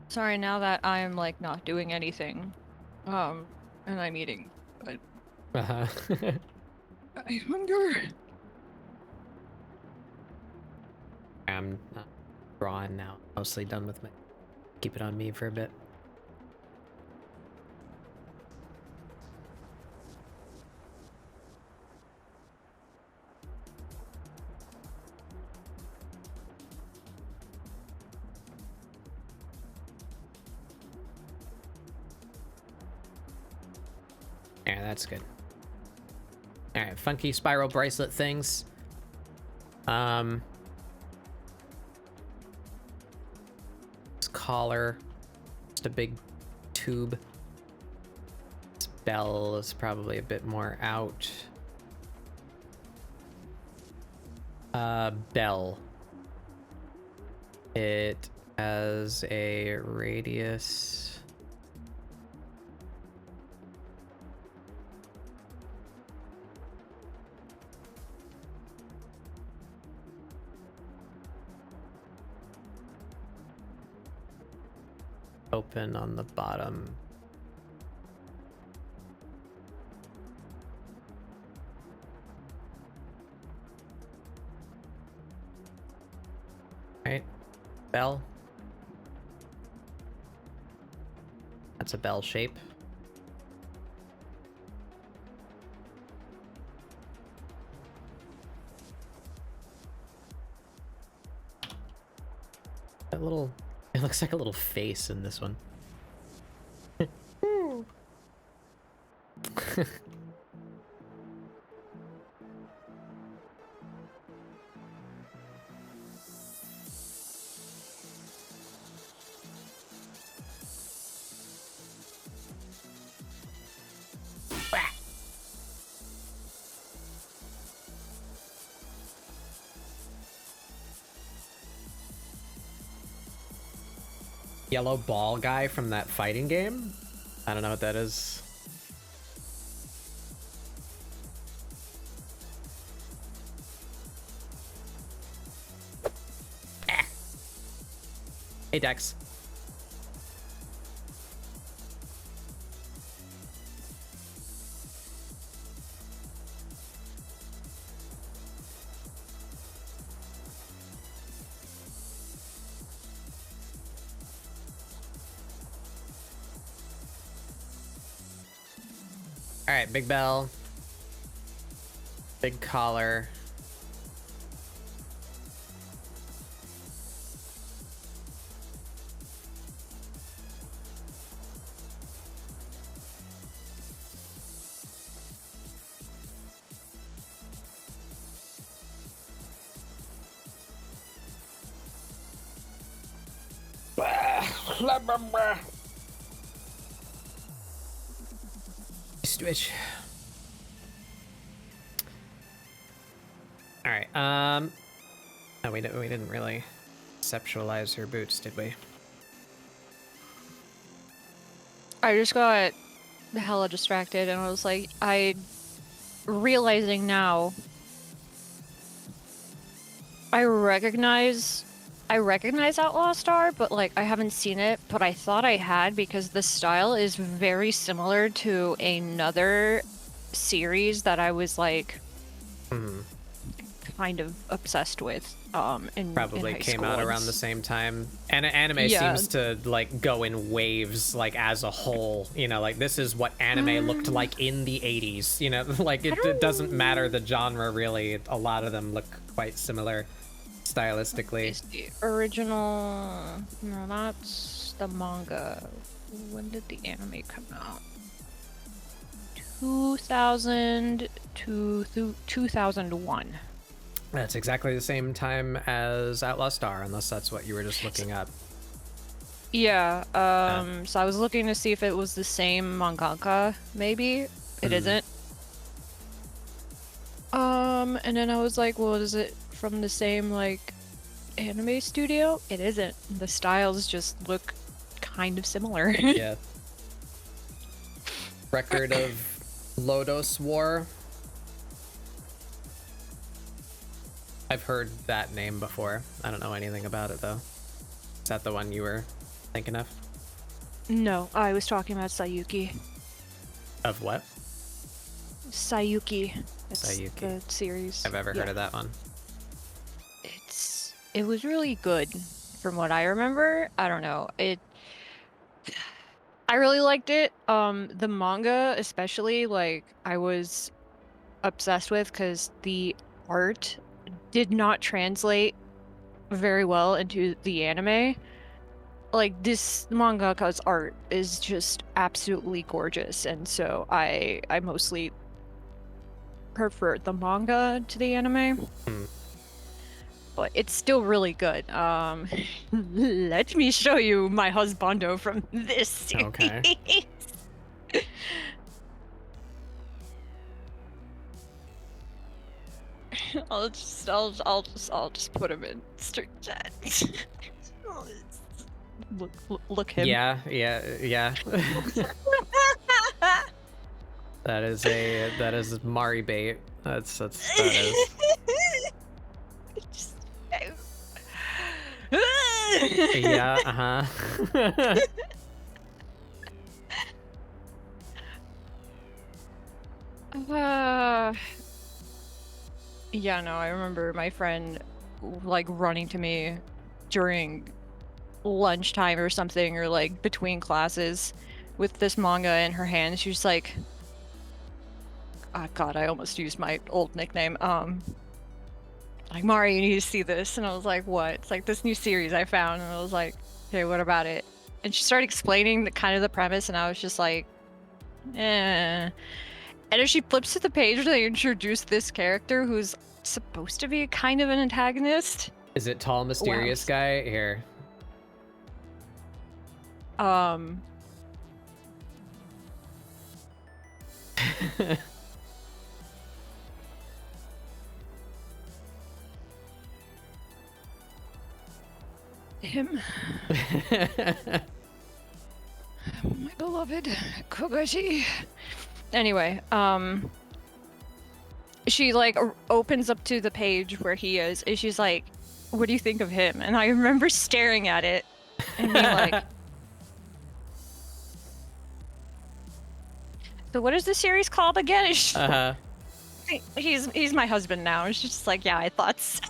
Sorry, now that I'm like not doing anything, and I'm eating, but Uh-huh. I hunger. I'm drawing now. Mostly done with my. Keep it on me for a bit. Yeah, that's good. All right, funky spiral bracelet things. This collar, just a big tube. This bell is probably a bit more out. Bell. It has a radius. open on the bottom. Right, bell. That's a bell shape. That little, it looks like a little face in this one. Yellow ball guy from that fighting game? I don't know what that is. Ah. Hey, Dex. All right, big bell, big collar. Switch. All right. No, we didn't really conceptualize her boots, did we? I just got hella distracted, and I was like, realizing now, I recognize Outlaw Star, but like I haven't seen it, but I thought I had because the style is very similar to another series that I was like kind of obsessed with Probably in high came school out around once. the same time. And anime Yeah. seems to like go in waves, like as a whole, you know, like this is what anime looked like in the 80s, you know, like it doesn't matter the genre really. A lot of them look quite similar stylistically. It's the original. No, that's the manga. When did the anime come out? 2000 to 2001. That's exactly the same time as Outlaw Star, unless that's what you were just looking up. Yeah, so I was looking to see if it was the same mangaka, maybe. It isn't. And then I was like, well, is it from the same, like, anime studio? It isn't. The styles just look kind of similar. Yeah. Record of Lodos War. I've heard that name before. I don't know anything about it, though. Is that the one you were thinking of? No, I was talking about Sayuki. Of what? Sayuki. It's Sayuki. the series. I've ever heard of that one. It was really good from what I remember. I don't know. I really liked it. The manga especially, like, I was obsessed with because the art did not translate very well into the anime. Like, this mangaka's art is just absolutely gorgeous, and so I mostly prefer the manga to the anime. But it's still really good. Let me show you my husbando from this series. Okay. I'll just put him in strict chat. Look him. Yeah. That is Mari bait. That is. Yeah, Yeah, no, I remember my friend like running to me during lunchtime or something, or like between classes with this manga in her hand. She was like, oh god, I almost used my old nickname. Like, Mari, you need to see this. And I was like, what? It's like this new series I found. And I was like, okay, what about it? And she started explaining the kind of the premise, and I was just like, eh. And as she flips to the page, they introduce this character who's supposed to be kind of an antagonist. Is it tall, mysterious guy? Here. Him. My beloved Kogashi. Anyway, she like opens up to the page where he is, and she's like, what do you think of him? And I remember staring at it and being like, so what is the series called again? He's my husband now. And she's just like, yeah, I thought so.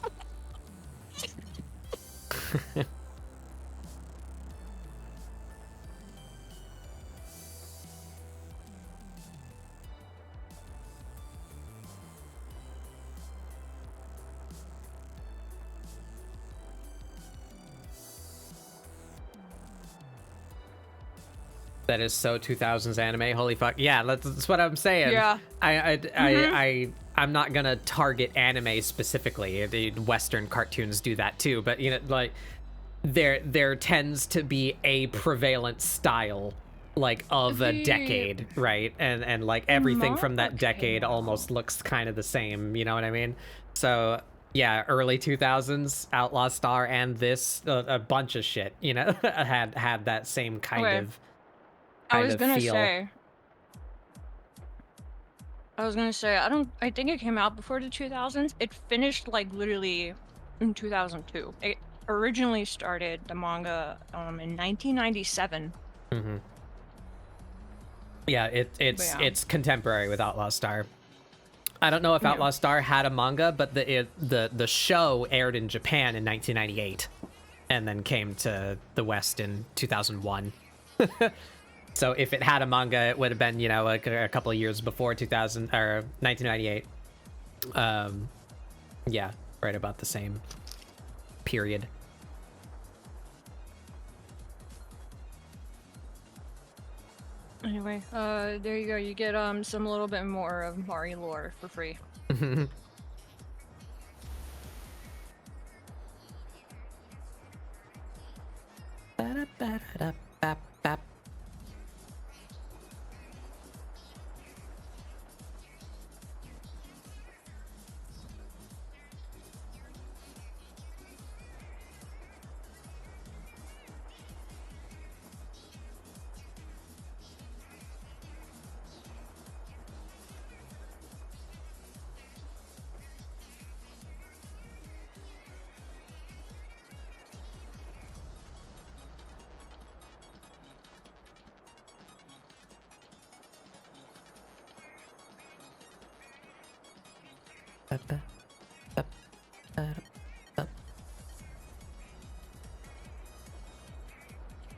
That is so 2000s anime. Holy fuck. Yeah, that's what I'm saying. Yeah. I'm not gonna target anime specifically. The Western cartoons do that too, but you know, like there tends to be a prevalent style like of a decade, right? And like everything from that decade almost looks kind of the same, you know what I mean? So yeah, early 2000s, Outlaw Star and this a bunch of shit, you know, had that same kind of I was gonna feel. say, I think it came out before the 2000s. It finished like literally in 2002. It originally started the manga in 1997. Mm-hmm. Yeah, it's contemporary with Outlaw Star. I don't know if Outlaw Star had a manga, but the show aired in Japan in 1998 and then came to the West in 2001. So if it had a manga, it would have been, you know, like a couple of years before 2000 or 1998. Yeah, right about the same period. Anyway, there you go. You get some little bit more of Mari lore for free.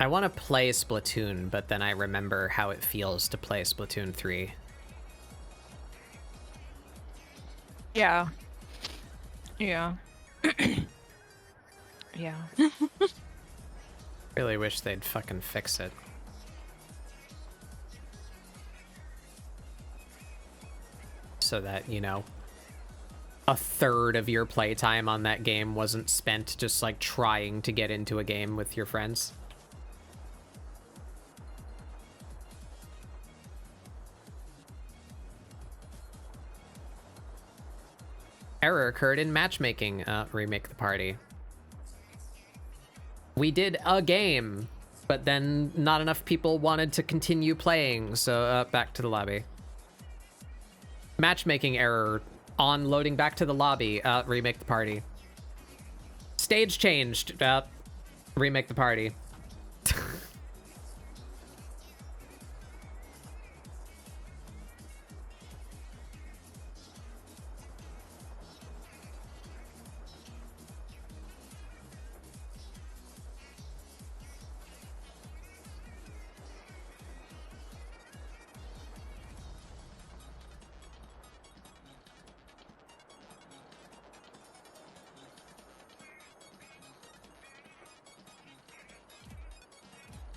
I want to play Splatoon, but then I remember how it feels to play Splatoon 3. Yeah. Yeah. Yeah. Really wish they'd fucking fix it. So that, you know, a third of your playtime on that game wasn't spent just like trying to get into a game with your friends. Error occurred in matchmaking. Remake the party. We did a game, but then not enough people wanted to continue playing, so back to the lobby. Matchmaking error on loading back to the lobby. Remake the party. Stage changed. Remake the party.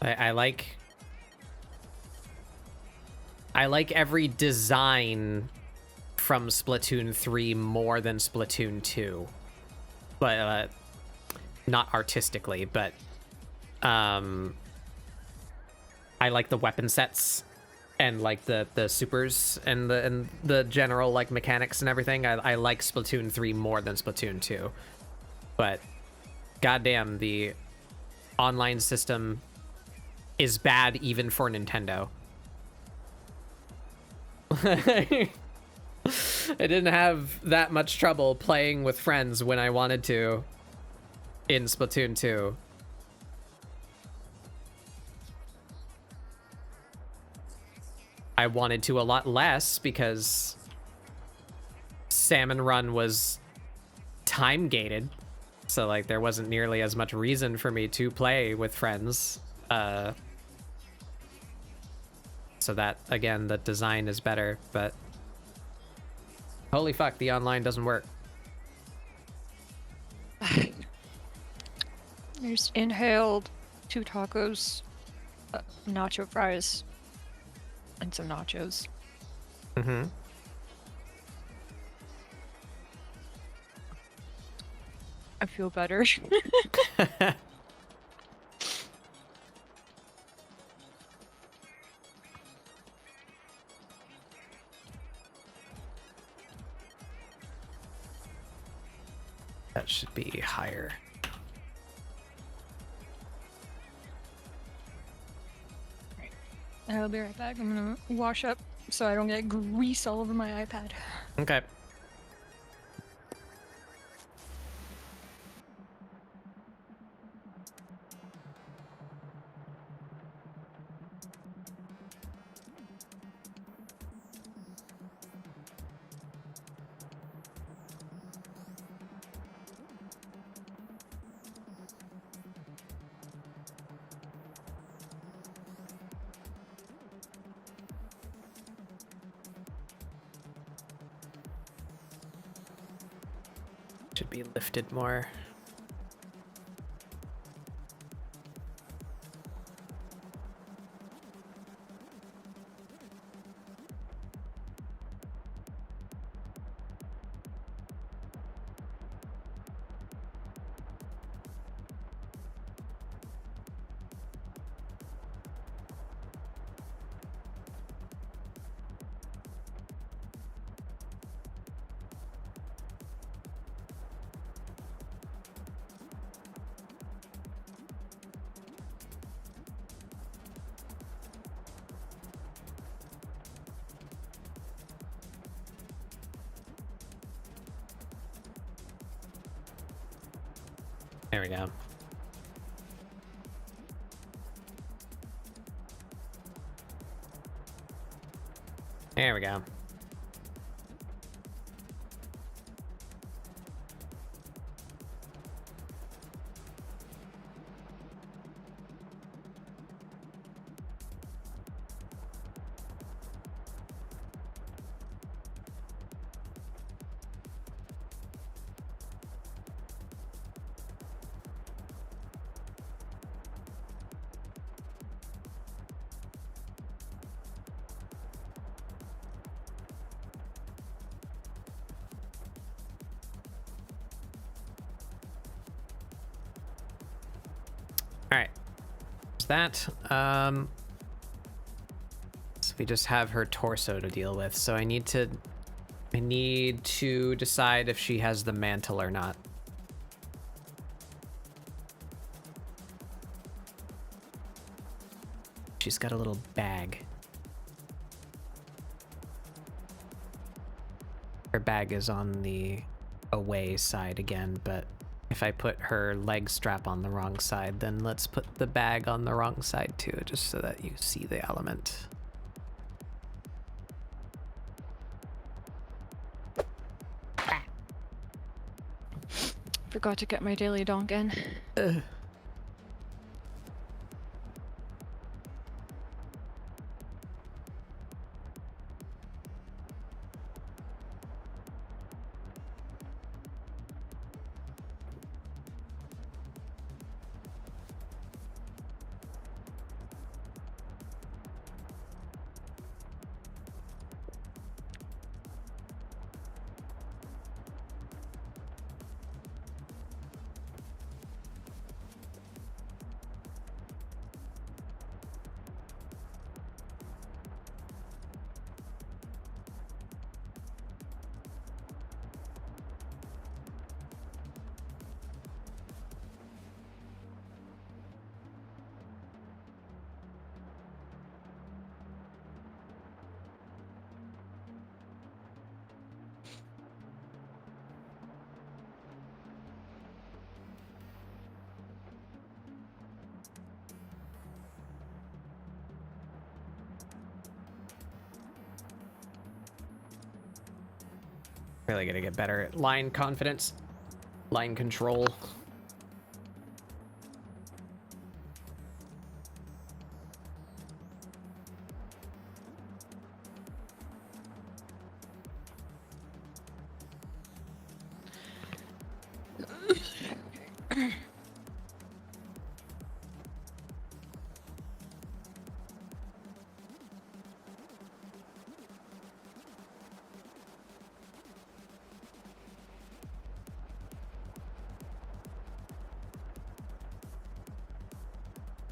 I like every design from Splatoon 3 more than Splatoon 2. But not artistically, but I like the weapon sets and like the supers and the general like mechanics and everything. I like Splatoon 3 more than Splatoon 2. But goddamn, the online system is bad even for Nintendo. I didn't have that much trouble playing with friends when I wanted to in Splatoon 2. I wanted to a lot less because Salmon Run was time gated. So like there wasn't nearly as much reason for me to play with friends. So that, again, the design is better, but holy fuck, the online doesn't work. I just inhaled 2 tacos, nacho fries, and some nachos. Mm-hmm. I feel better. That should be higher. I'll be right back. I'm gonna wash up so I don't get grease all over my iPad. Okay. Should be lifted more. There we go. There we go. All right, is that so we just have her torso to deal with. So I need to decide if she has the mantle or not. She's got a little bag. Her bag is on the away side again, but if I put her leg strap on the wrong side, then let's put the bag on the wrong side too, just so that you see the element. Forgot to get my daily donk in. Really gotta get better at line confidence, line control.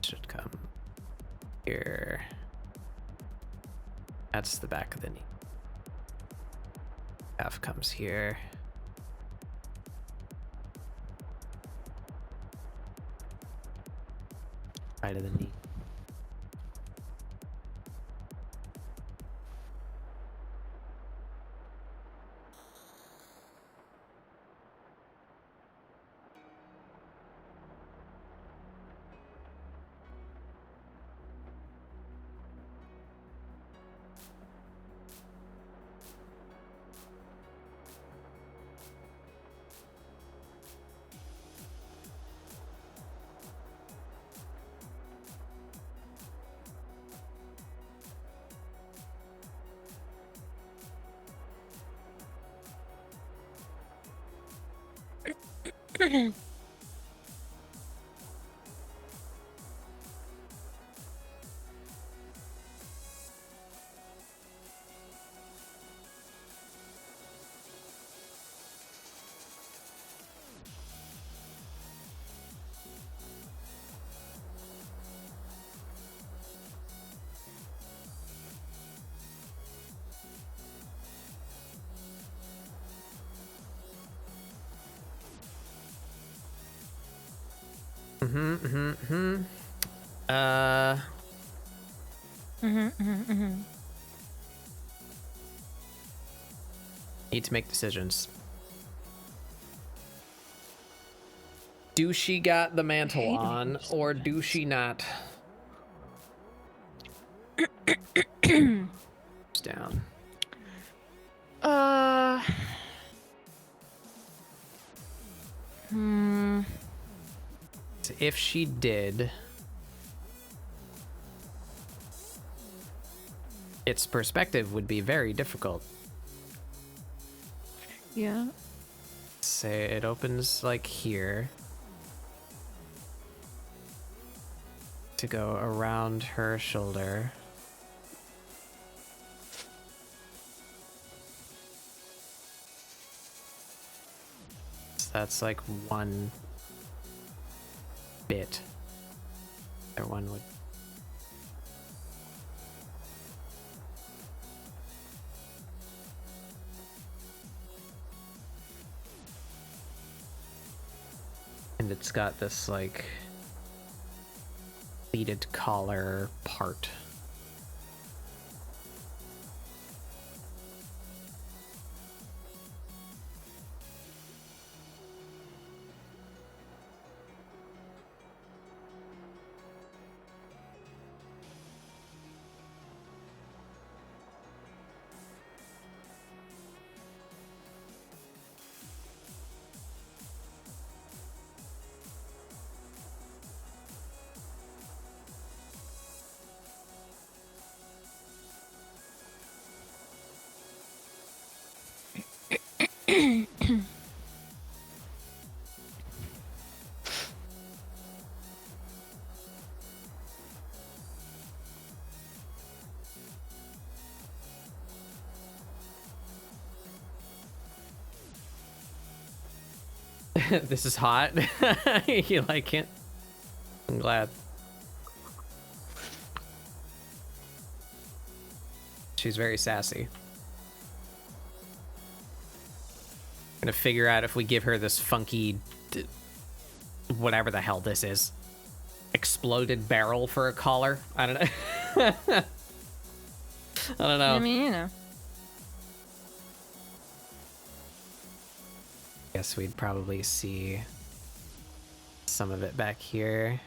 Should come here. That's the back of the knee. Calf comes here. Side of the knee. Need to make decisions. Do she got the mantle on, or do she not? It's down. If she did, its perspective would be very difficult. Yeah. Say it opens like here to go around her shoulder. So that's like one bit. Or one would. And it's got this like pleated collar part. This is hot. You like it? I'm glad. She's very sassy. Gonna figure out if we give her this funky, whatever the hell this is, exploded barrel for a collar. I don't know. I don't know. I mean, you know. Guess we'd probably see some of it back here.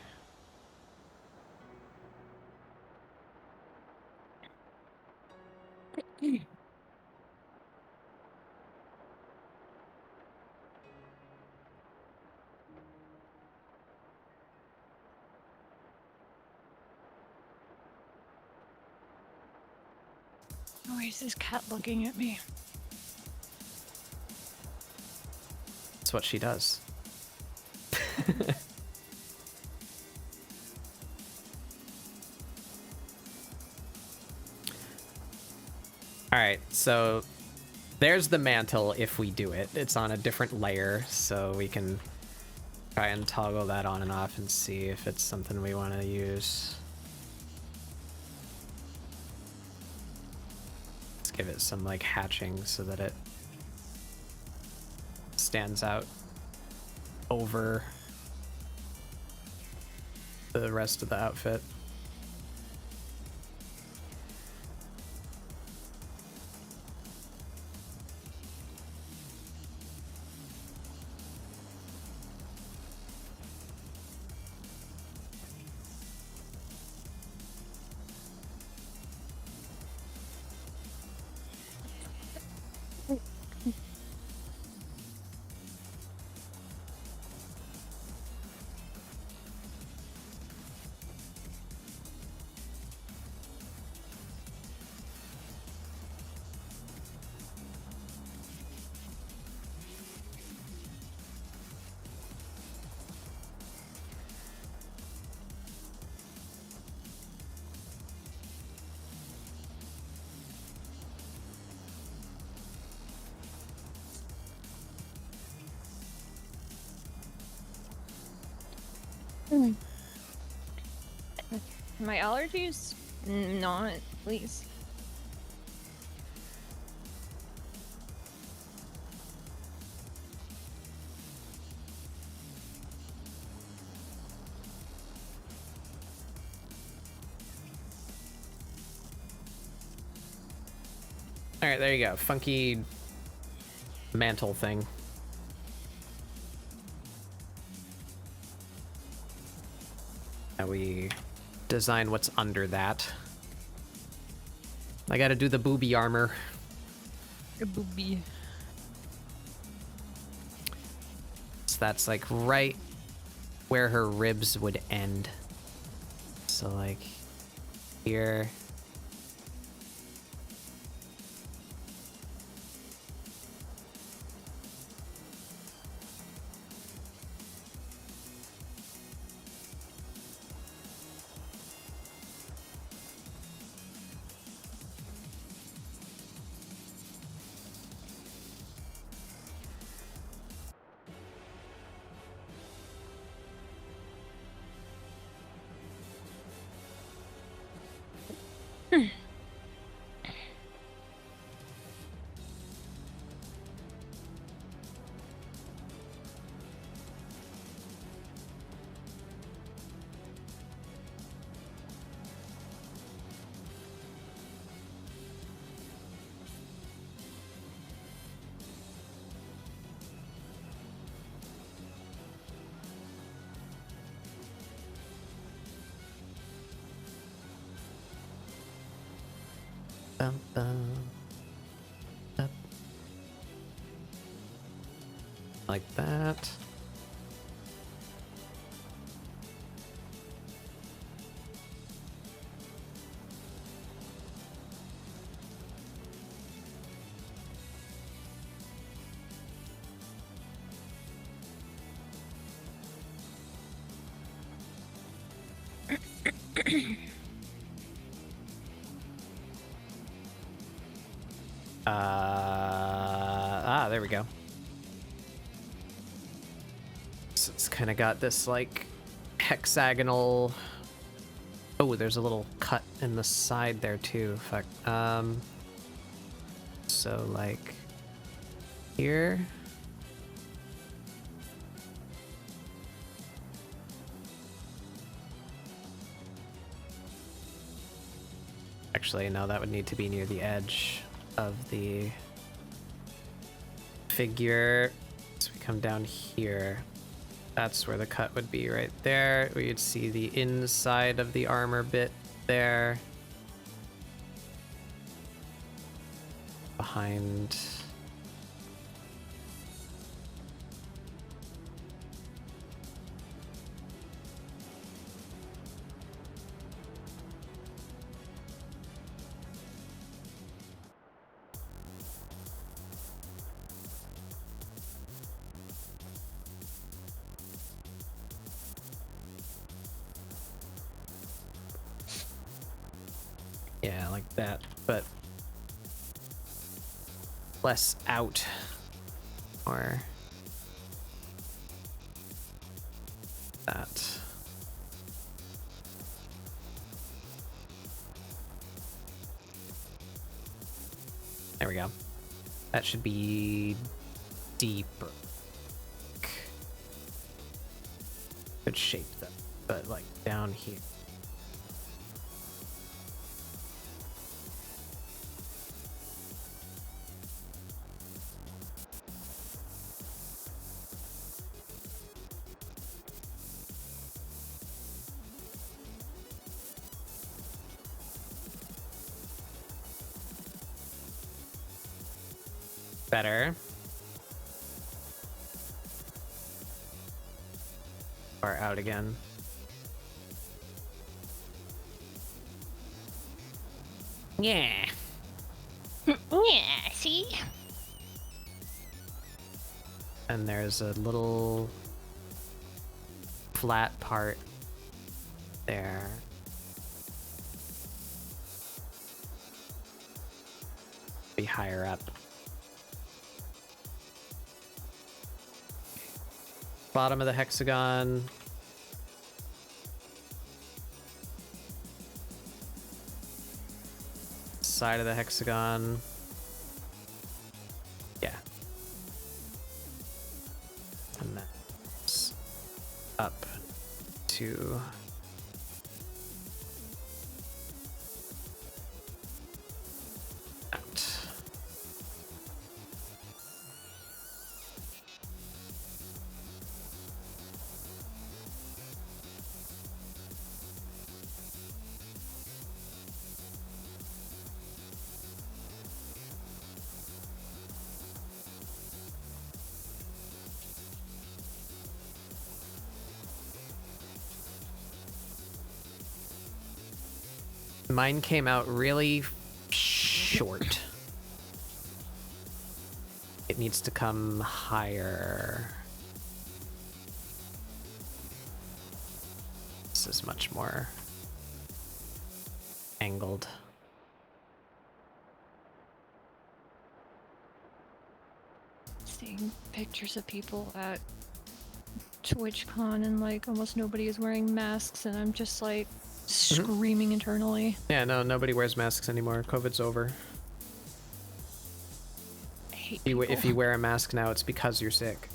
Why is this cat looking at me? That's what she does. All right, so there's the mantle if we do it. It's on a different layer, so we can try and toggle that on and off and see if it's something we want to use. Let's give it some like hatching so that it stands out over the rest of the outfit. My allergies? Not, please. All right, there you go. Funky mantle thing. Now we design what's under that. I gotta do the booby armor. A booby. So that's like right where her ribs would end. So like here. Bum, bum. Up. Like that. There we go. So it's kind of got this like hexagonal. Oh, there's a little cut in the side there too. Fuck. So like here. Actually, no, that would need to be near the edge of the figure. So we come down here. That's where the cut would be right there. We'd see the inside of the armor bit there. Behind. Yeah, like that, but less out. Or that. There we go. That should be deeper. Good shape though, but like down here. Better. Or out again. Yeah. Yeah, see? And there's a little flat part there. Be higher up. Bottom of the hexagon. Side of the hexagon. Yeah. And that's up to out. Mine came out really short. It needs to come higher. This is much more angled. Seeing pictures of people at TwitchCon and like almost nobody is wearing masks, and I'm just like screaming internally. Yeah, no, nobody wears masks anymore. COVID's over. I hate If people. you wear a mask now, it's because you're sick.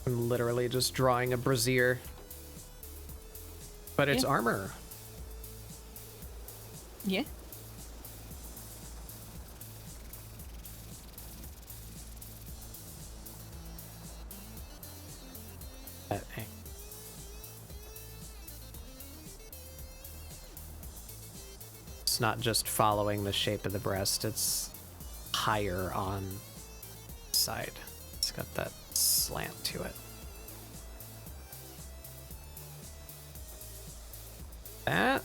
I'm literally just drawing a brassiere. But it's Yeah. armor. Yeah. It's not just following the shape of the breast, it's higher on the side. It's got that slant to it. That.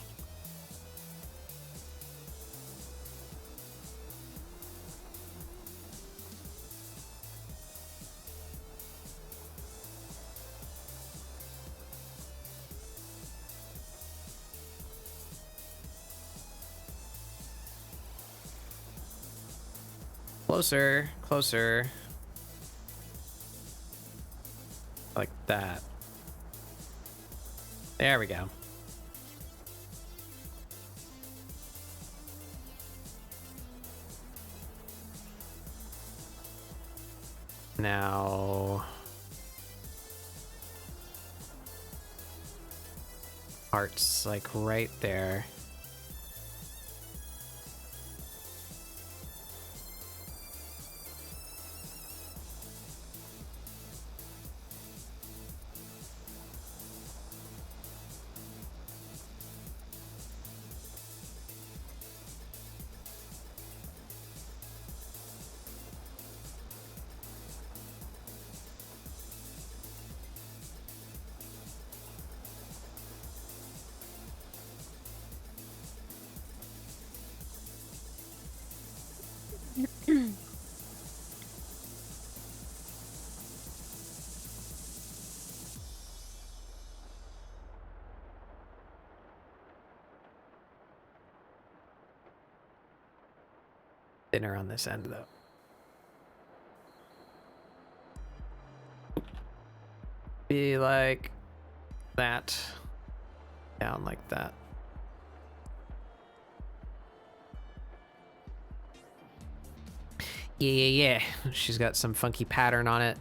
Closer, closer. Like that. There we go. Now, heart's like right there. Thinner on this end, though. Be like that. Down like that. Yeah. She's got some funky pattern on it.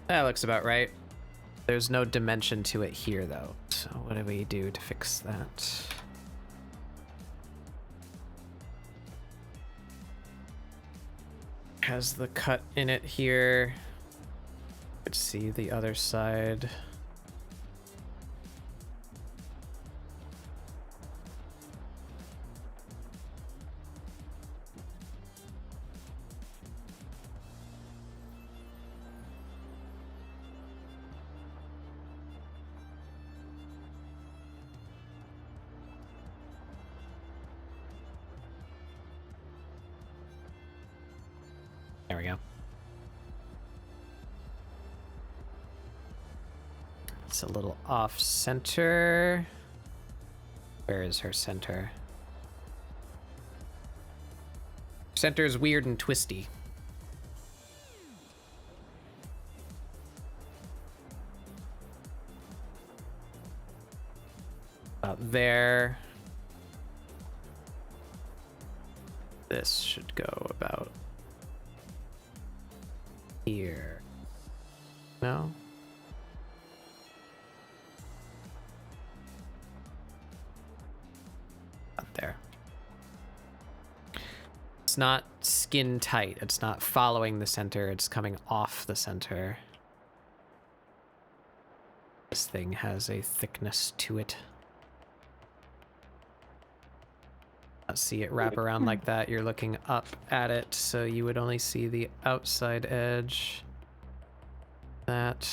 That looks about right. There's no dimension to it here, though. So what do we do to fix that? Has the cut in it here. Let's see the other side. There we go. It's a little off center. Where is her center? Center is weird and twisty. About there. This should go about here. No? Up there. It's not skin tight. It's not following the center. It's coming off the center. This thing has a thickness to it. See it wrap around like that. You're looking up at it, so you would only see the outside edge. That.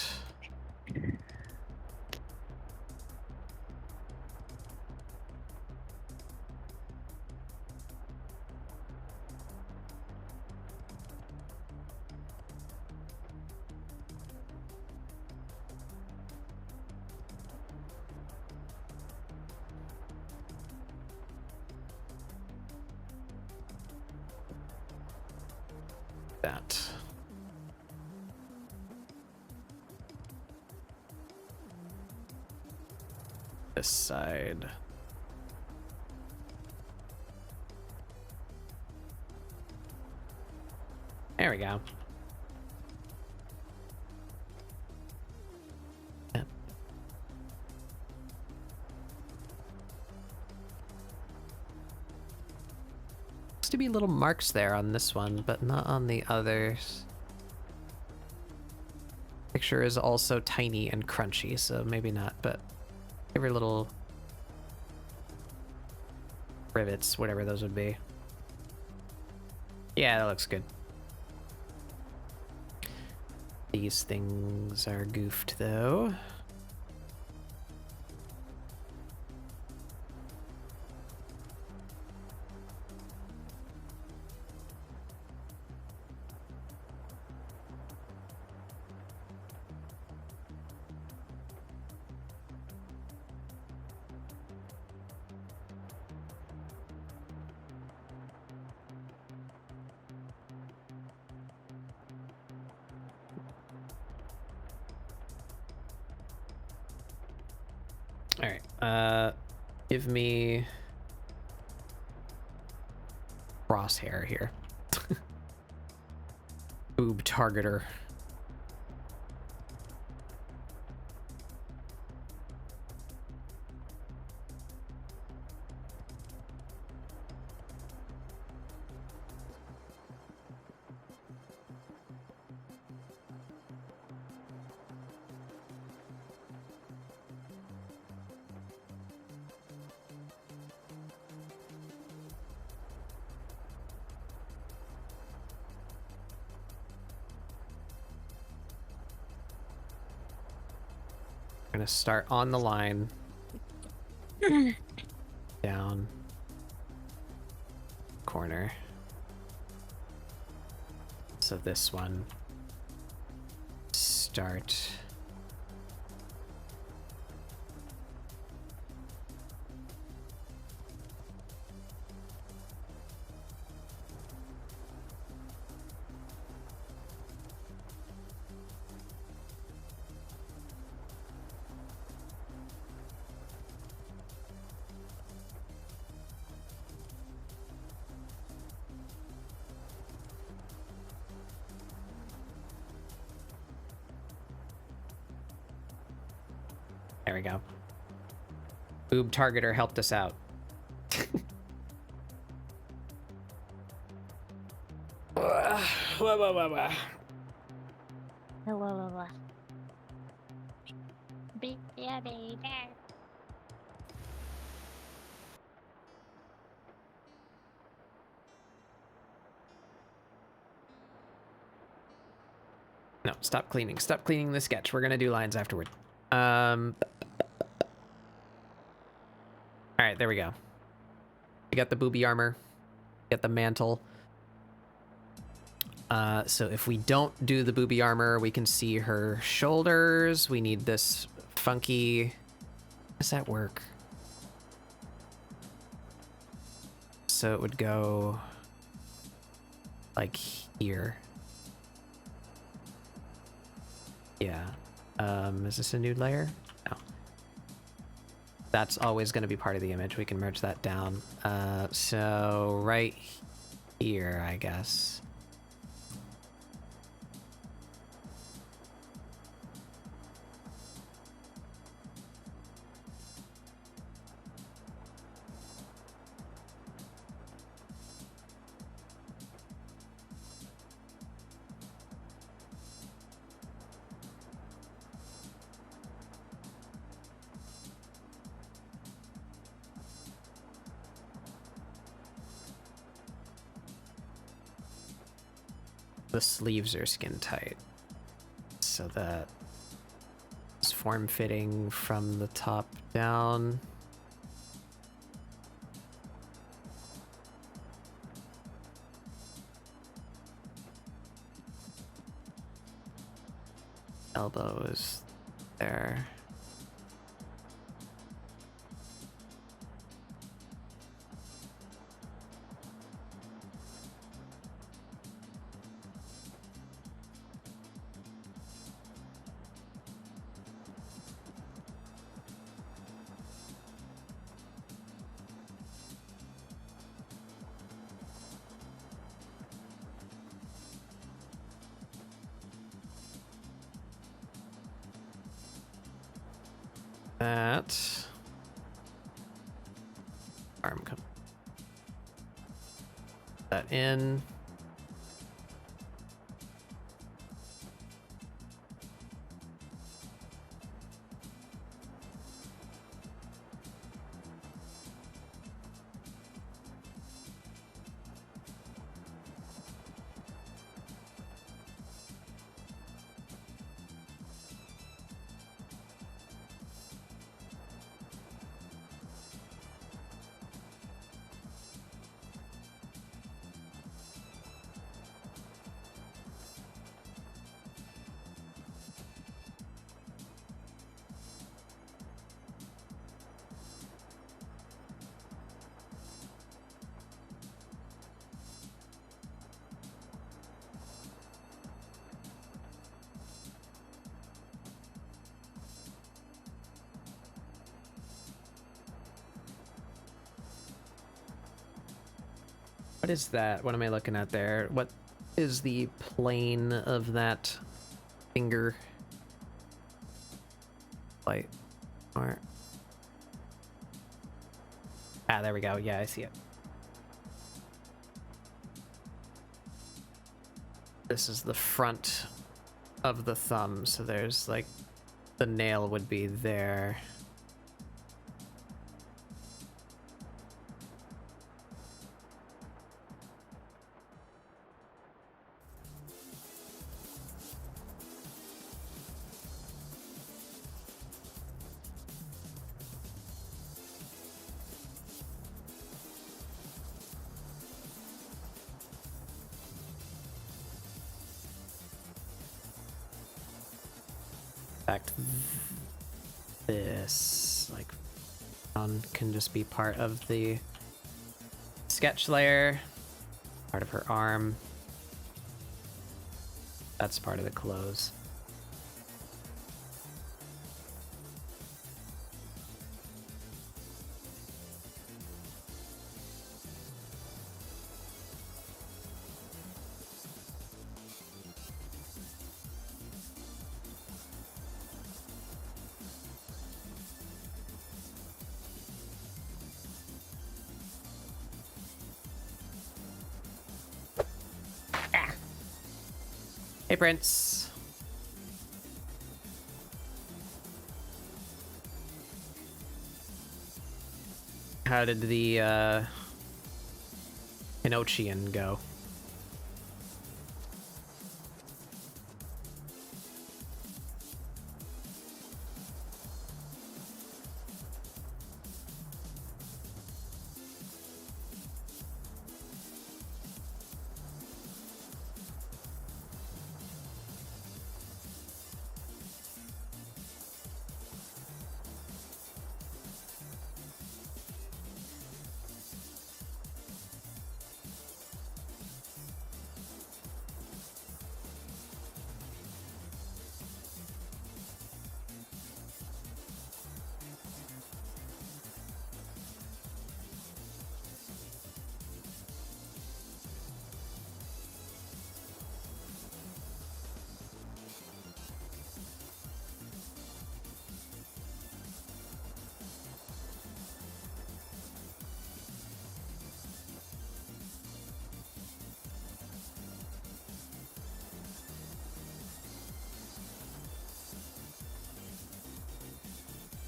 That. This side. There we go. Yeah. Looks to be little marks there on this one, but not on the others. Picture is also tiny and crunchy, so maybe not, but every little rivets, whatever those would be. Yeah, that looks good. These things are goofed, though. All right, give me crosshair here. Boob targeter. Gonna start on the line. Down. Corner. So this one. Start. There we go. Boob targeter helped us out. Yeah, baby. No, stop cleaning. Stop cleaning the sketch. We're gonna do lines afterward. All right, there we go. We got the booby armor. We got the mantle. So if we don't do the booby armor, we can see her shoulders. We need this funky... How does that work? So it would go like here. Yeah. Is this a nude layer? No. That's always going to be part of the image. We can merge that down. So right here, I guess. The sleeves are skin tight, so that it's form fitting from the top down. Elbow is there. That arm come that in. What is that? What am I looking at there? What is the plane of that finger? Light. Or... Ah, there we go. Yeah, I see it. This is the front of the thumb, so there's like the nail would be there. fact, this like can just be part of the sketch layer, part of her arm. That's part of the clothes. Hey, Prince. How did the Pinochian go?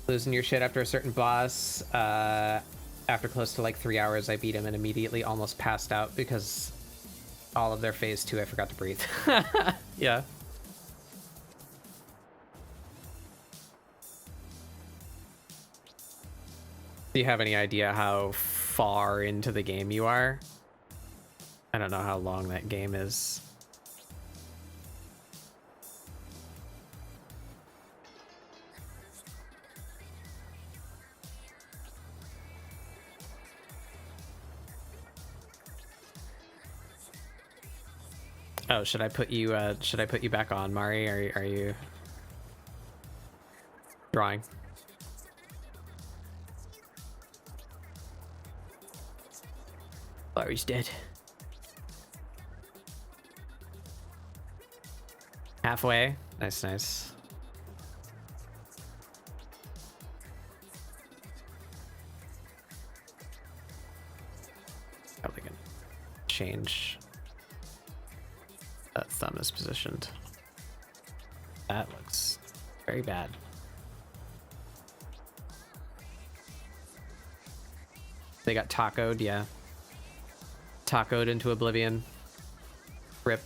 Losing your shit after a certain boss. After close to like 3 hours, I beat him and immediately almost passed out because all of their phase 2, I forgot to breathe. Yeah. Do you have any idea how far into the game you are? I don't know how long that game is. Oh, should I put you back on, Mari? Are you drawing? Mari's dead. Halfway. Nice, nice. Probably gonna change that thumb is positioned. That looks very bad. They got tacoed, yeah. Tacoed into oblivion. Rip.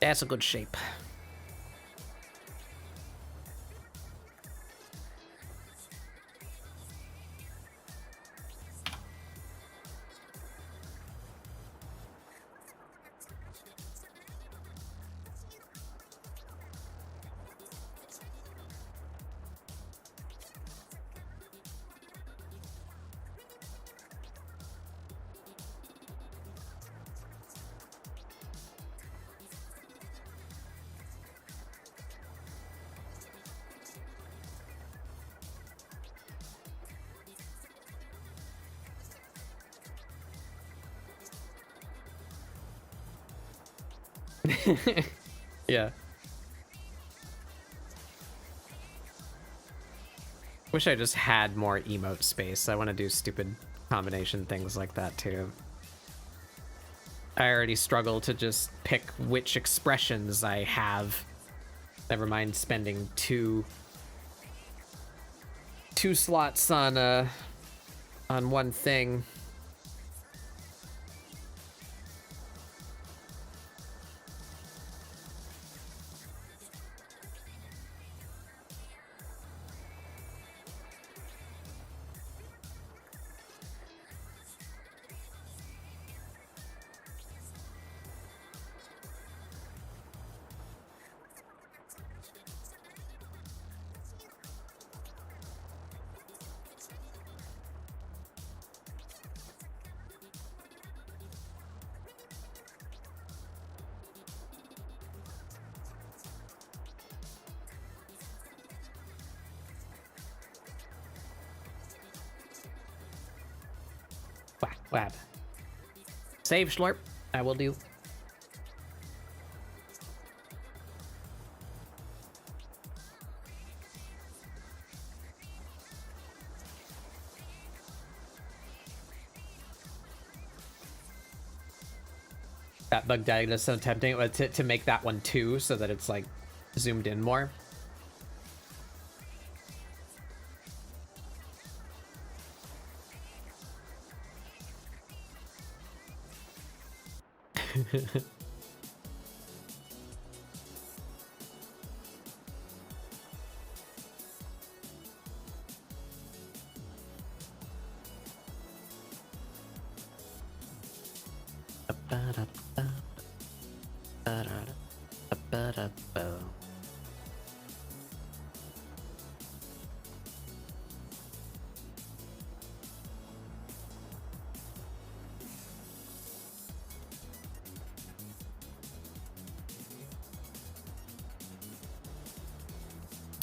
That's a good shape. Yeah. Wish I just had more emote space. I want to do stupid combination things like that too. I already struggle to just pick which expressions I have. Never mind spending two slots on on one thing. Whap. Save Schlorp. I will do. That bug died is so tempting to make that one too, so that it's like zoomed in more.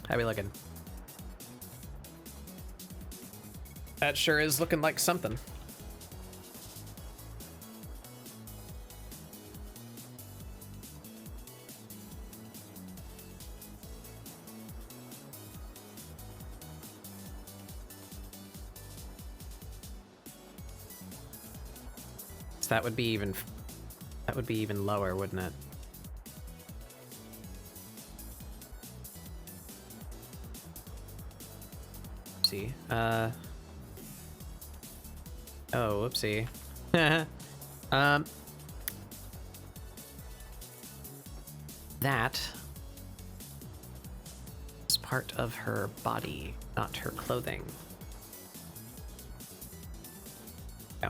How we looking? That sure is looking like something. So that would be even lower, wouldn't it? Oopsie. Oh, whoopsie. That is part of her body, not her clothing. Oh.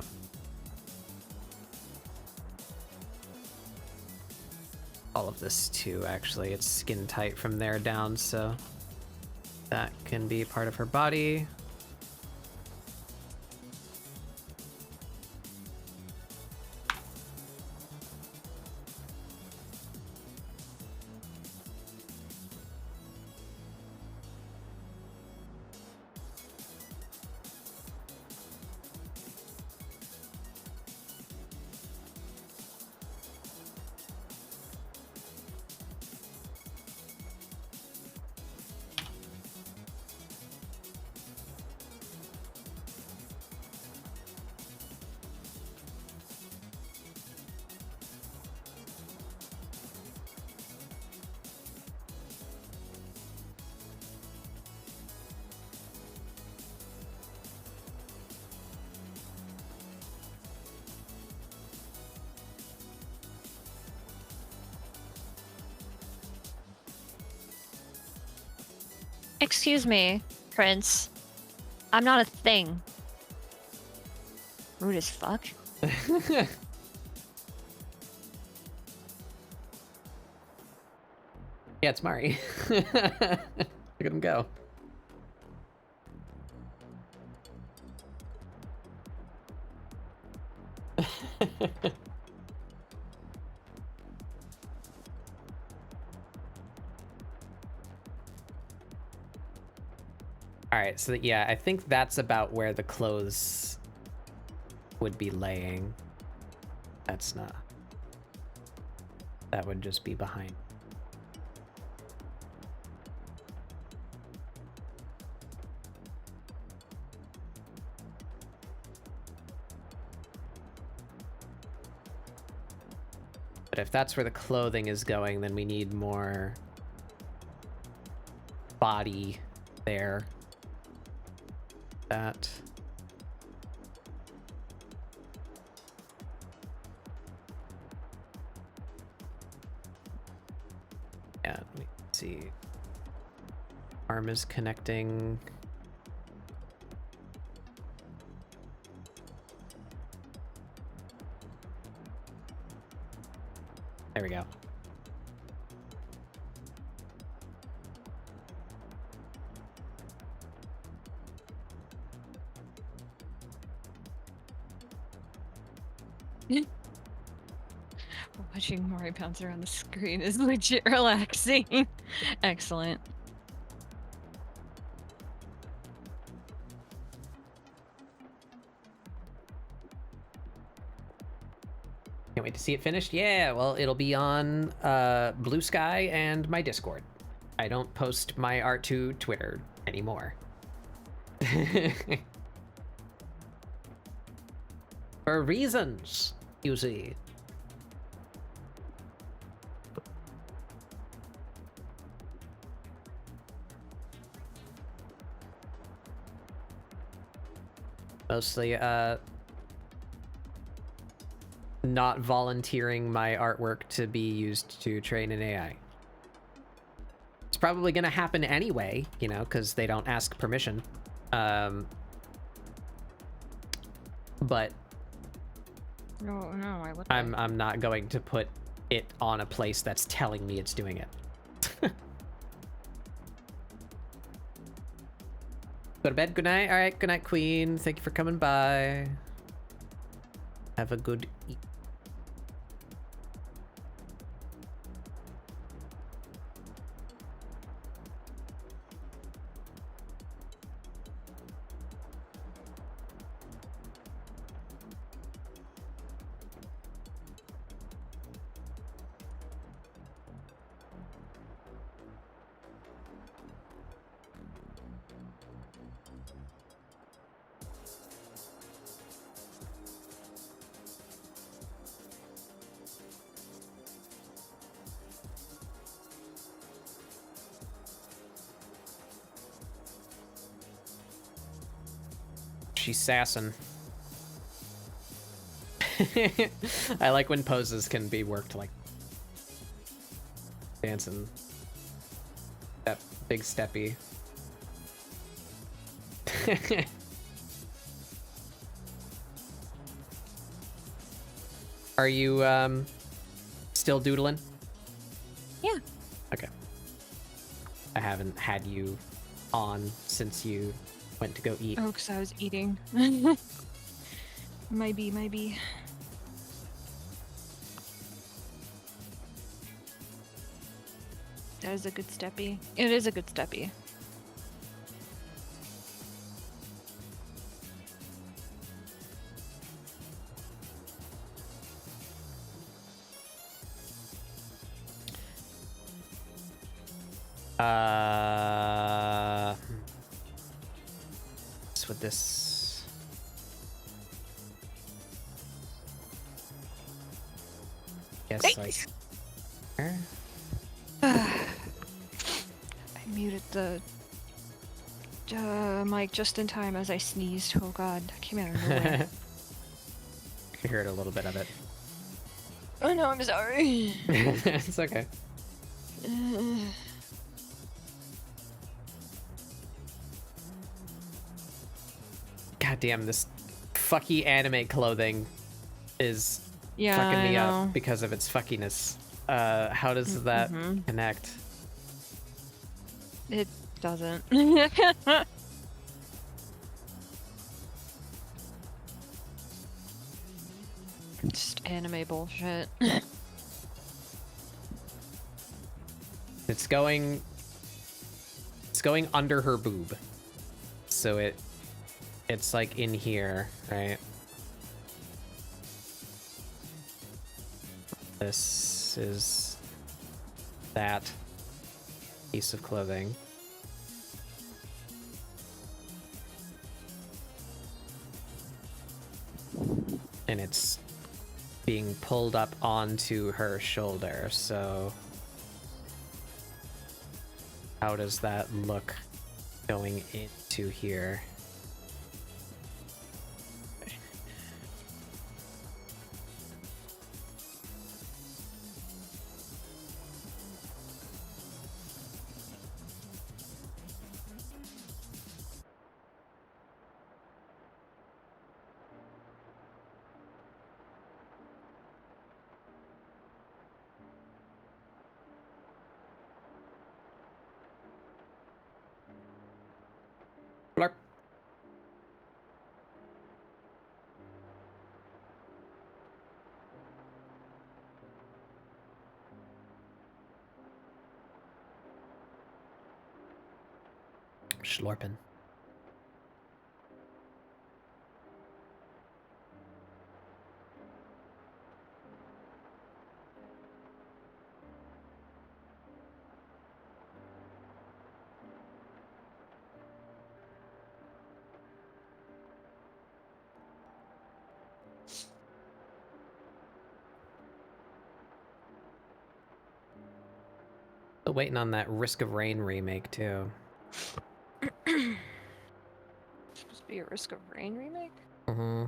All of this too, actually. It's skin tight from there down, so that can be part of her body. Excuse me, Prince. I'm not a thing. Rude as fuck. Yeah, it's Mari. Look at him go. Alright, so yeah, I think that's about where the clothes would be laying. That's not. That would just be behind. But if that's where the clothing is going, then we need more body there. That. see. Arm is connecting. There we go. Watching Mori bounce around the screen is legit relaxing. Excellent. Can't wait to see it finished. Yeah, well, it'll be on Blue Sky and my Discord. I don't post my art to Twitter anymore. For reasons, you see. Mostly, not volunteering my artwork to be used to train an AI. It's probably gonna happen anyway, you know, because they don't ask permission. But No, I would. I'm not going to put it on a place that's telling me it's doing it. Go to bed. Good night. All right. Good night, Queen. Thank you for coming by. Have a good eat. She's sassing. I like when poses can be worked like dancing. That big steppy. Are you still doodling? Yeah. Okay. I haven't had you on since you went to go eat. Oh, because I was eating. Maybe. That is a good steppy. It is a good steppy. What's with this? Guess like. I muted the mic just in time as I sneezed. Oh god, that came out of nowhere. I heard a little bit of it. Oh no, I'm sorry. It's okay. God damn, this fucky anime clothing is Yeah, fucking me I up know. because of its fuckiness. How does that connect? It doesn't. Just anime bullshit. It's going under her boob. So it's like in here, right? This is that piece of clothing. And it's being pulled up onto her shoulder, so how does that look going into here? Schlorpen. Still waiting on that Risk of Rain remake too. Supposed to be a Risk of Rain remake? Mm-hmm.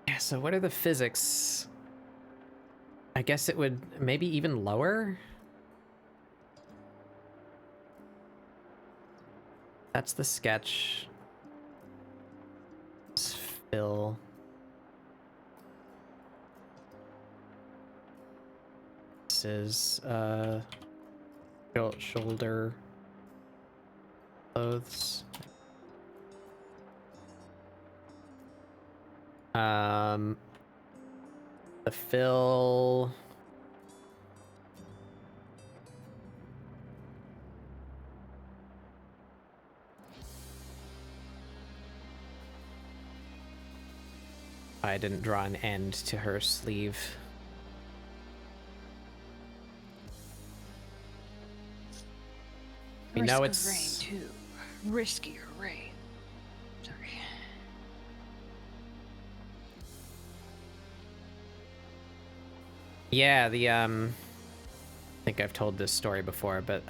Yeah, so what are the physics? I guess it would maybe even lower. That's the sketch. Let's fill. This is shoulder clothes. The fill. I didn't draw an end to her sleeve. You know Risk of it's Rain 2. Riskier Rain. Sorry. yeah, I think I've told this story before, but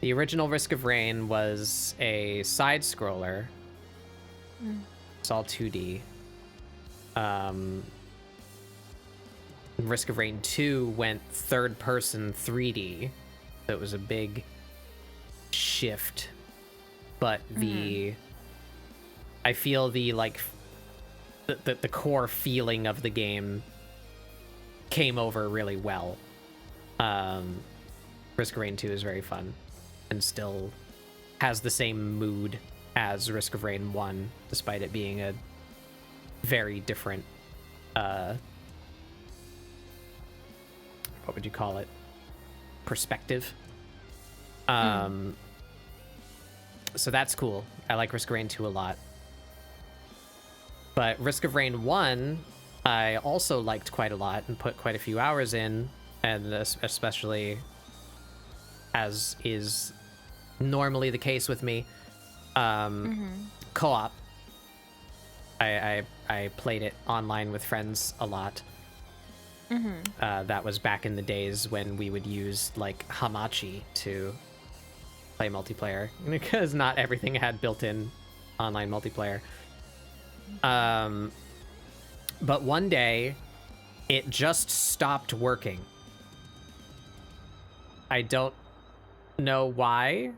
the original Risk of Rain was a side scroller. It's all 2D. Risk of Rain 2 went third person 3D. So it was a big shift. But I feel the core feeling of the game came over really well. Risk of Rain 2 is very fun and still has the same mood as Risk of Rain 1, despite it being a very different what would you call it? Perspective. So that's cool. I like Risk of Rain 2 a lot. But Risk of Rain 1 I also liked quite a lot and put quite a few hours in, and especially as is normally the case with me, co-op. I played it online with friends a lot. That was back in the days when we would use like Hamachi to play multiplayer, because not everything had built-in online multiplayer. But one day it just stopped working. I don't know why.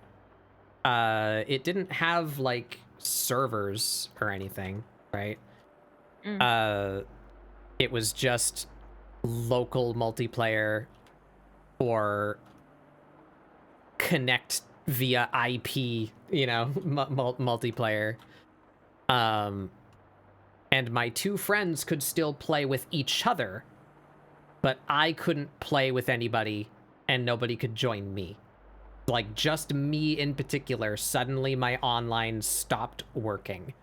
It didn't have like servers or anything, right? It was just local multiplayer or connect via IP, multiplayer. And my two friends could still play with each other, but I couldn't play with anybody and nobody could join me. Like, just me in particular, suddenly my online stopped working.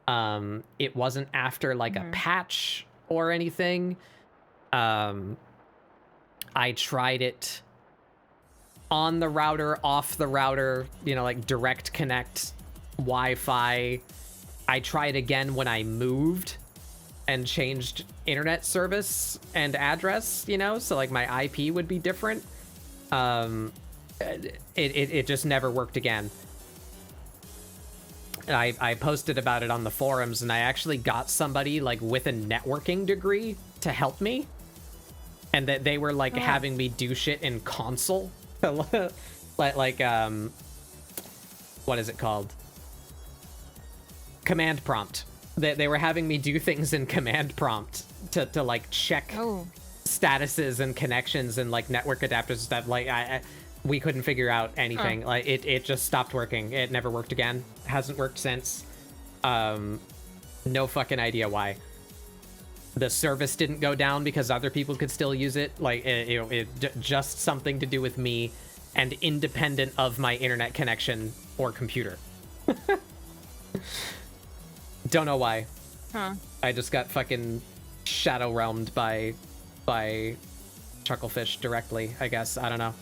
It wasn't after like a patch or anything. I tried it on the router, off the router, like direct connect, Wi-Fi. I tried again when I moved and changed internet service and address, so like my IP would be different. It just never worked again. I posted about it on the forums, and I actually got somebody like with a networking degree to help me, and that they were like having me do shit in console, like what is it called? Command prompt. They were having me do things in command prompt to like check Oh. statuses and connections and like network adapters and stuff. Like we couldn't figure out anything. Like it just stopped working. It never worked again. Hasn't worked since. No fucking idea why. The service didn't go down because other people could still use it. Like just something to do with me and independent of my internet connection or computer. Don't know why. Huh. I just got fucking shadow realmed by Chucklefish directly, I guess. I don't know.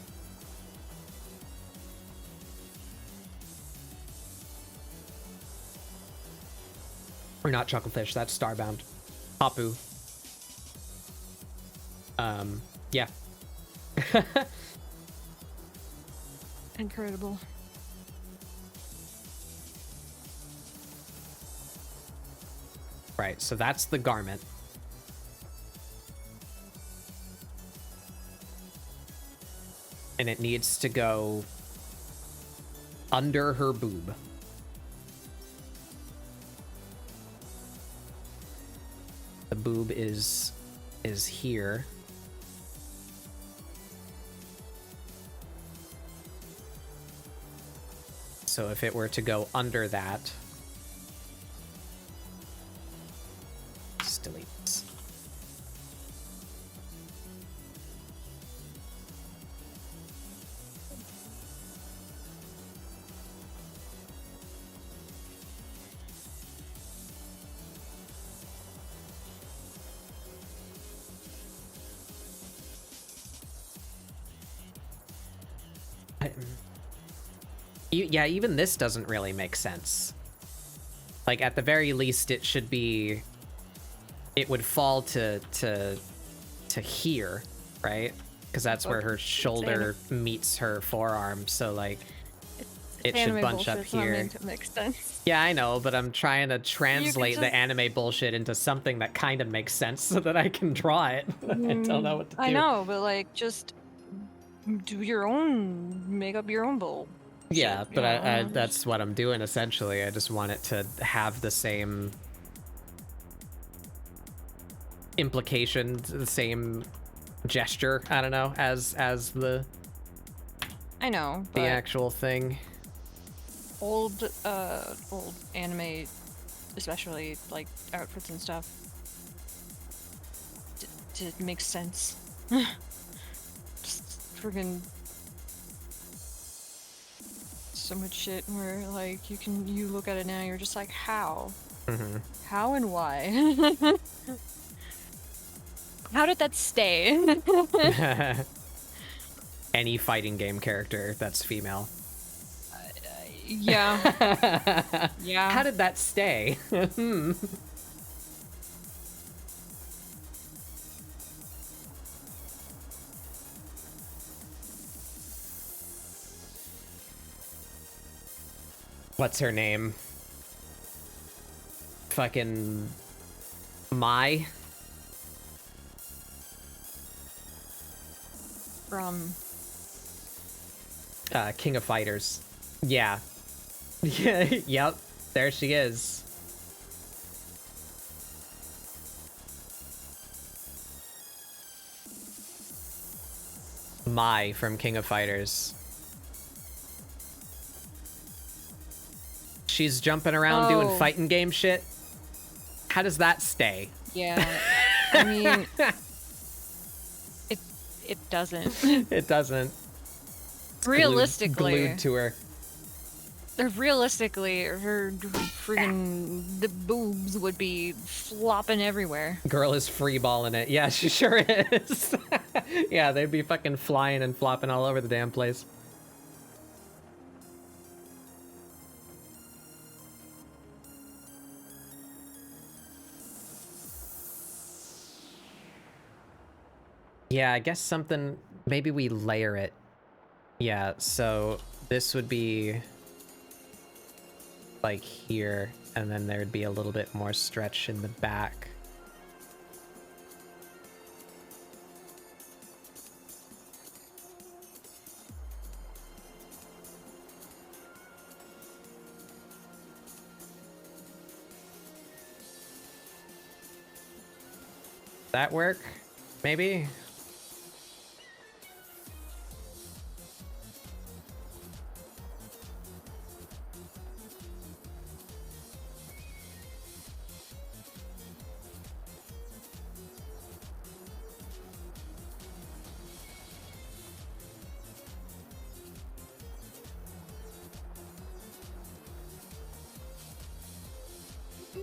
Or not Chucklefish, that's Starbound. Papu. Yeah. Incredible. Right, so that's the garment. And it needs to go under her boob. The boob is here. So if it were to go under that, just delete this. Yeah, even this doesn't really make sense. Like, at the very least, it should be... It would fall to here, right? Because that's where her shoulder meets her forearm, so, like, it should bunch up here. It makes sense. Yeah, I know, but I'm trying to translate the just- anime bullshit into something that kind of makes sense so that I can draw it. I don't know what to do. I know, but like, just do your own, make up your own bull. Yeah, shit, but you know? that's what I'm doing essentially. I just want it to have the same implication, the same gesture. I don't know, as the I know, the but actual thing. old anime, especially like outfits and stuff, it makes sense. Just friggin' so much shit where like you look at it now, you're just like, how how and why? How did that stay? Any fighting game character that's female. Yeah. Yeah. How did that stay? What's her name? Fucking Mai? From King of Fighters. Yeah. Yep. There she is. Mai from King of Fighters. She's jumping around doing Oh. fighting game shit. How does that stay? yeah. I mean, it doesn't. It doesn't. Realistically, Glued to her. realistically, her friggin' the boobs would be flopping everywhere. Girl is freeballing it. Yeah, she sure is. Yeah, they'd be fucking flying and flopping all over the damn place. Yeah, I guess something... Maybe we layer it. Yeah, so this would be... like here, and then there'd be a little bit more stretch in the back. That work? Maybe?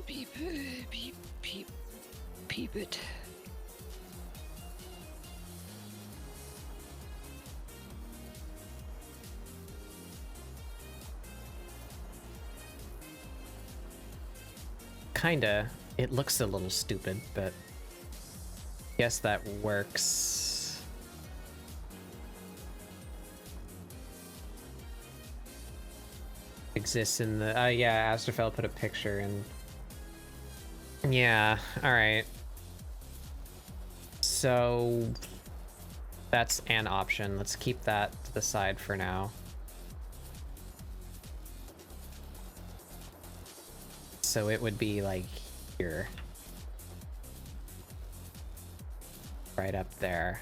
Peep, peep, peep, peep it. Kinda. It looks a little stupid, but guess that works. Exists in the yeah, Astrofel put a picture in. Yeah, alright. So that's an option. Let's keep that to the side for now. So it would be like here. Right up there.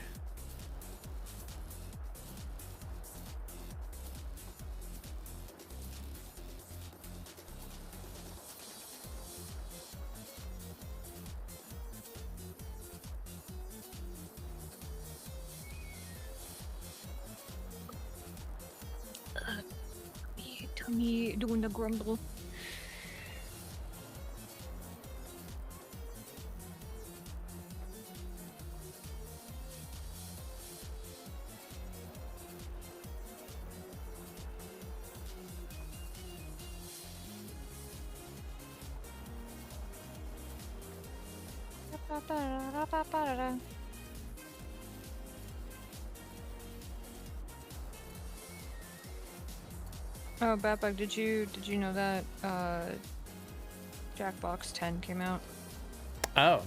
Tummy doing the grumble. Oh, Batbug, did you know that Jackbox 10 came out? Oh.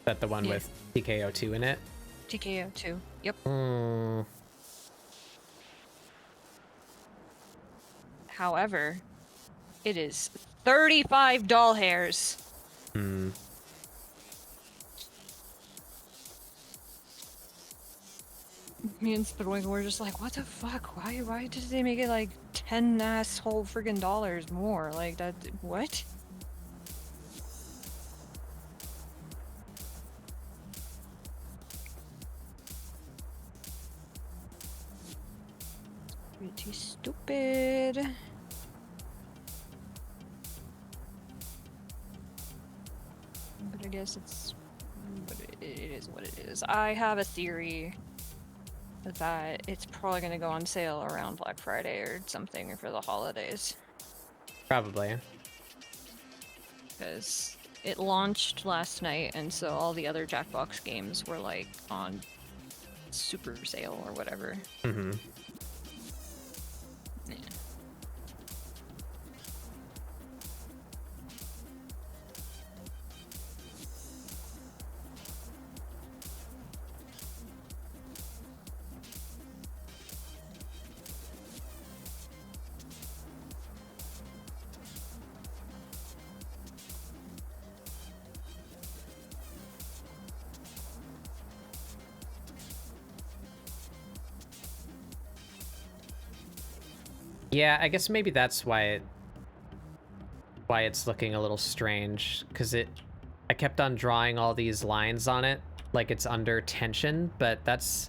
That the one Yeah. with TKO2 in it? TKO 2. Yep. Hmm. However, it is 35 doll hairs. Hmm. Me and Spitwing were just like, what the fuck? Why did they make it like 10 whole friggin' dollars more? Like that, what? Pretty stupid. But I guess it is what it is. I have a theory that it's probably going to go on sale around Black Friday or something, or for the holidays. Probably. Because it launched last night, and so all the other Jackbox games were like on super sale or whatever. Mm-hmm. Yeah. Yeah, I guess maybe that's why it's looking a little strange, because I kept on drawing all these lines on it like it's under tension, but that's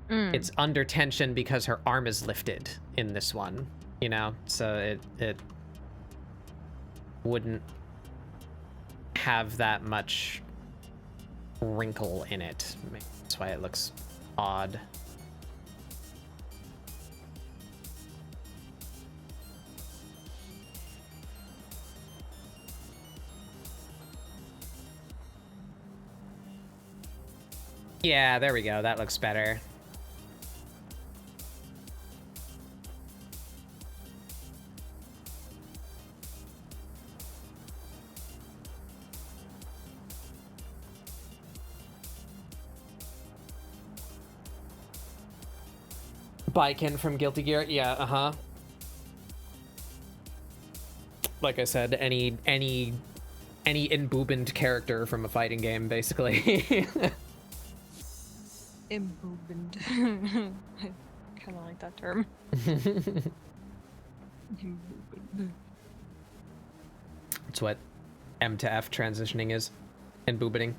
it's under tension because her arm is lifted in this one, you know, so it wouldn't have that much wrinkle in it. That's why it looks odd. Yeah, there we go. That looks better. Baiken from Guilty Gear. Yeah, uh-huh. Like I said, any any emboobened character from a fighting game, basically. Emboobened. I kind of like that term. Emboobened. It's what M to F transitioning is. Emboobening.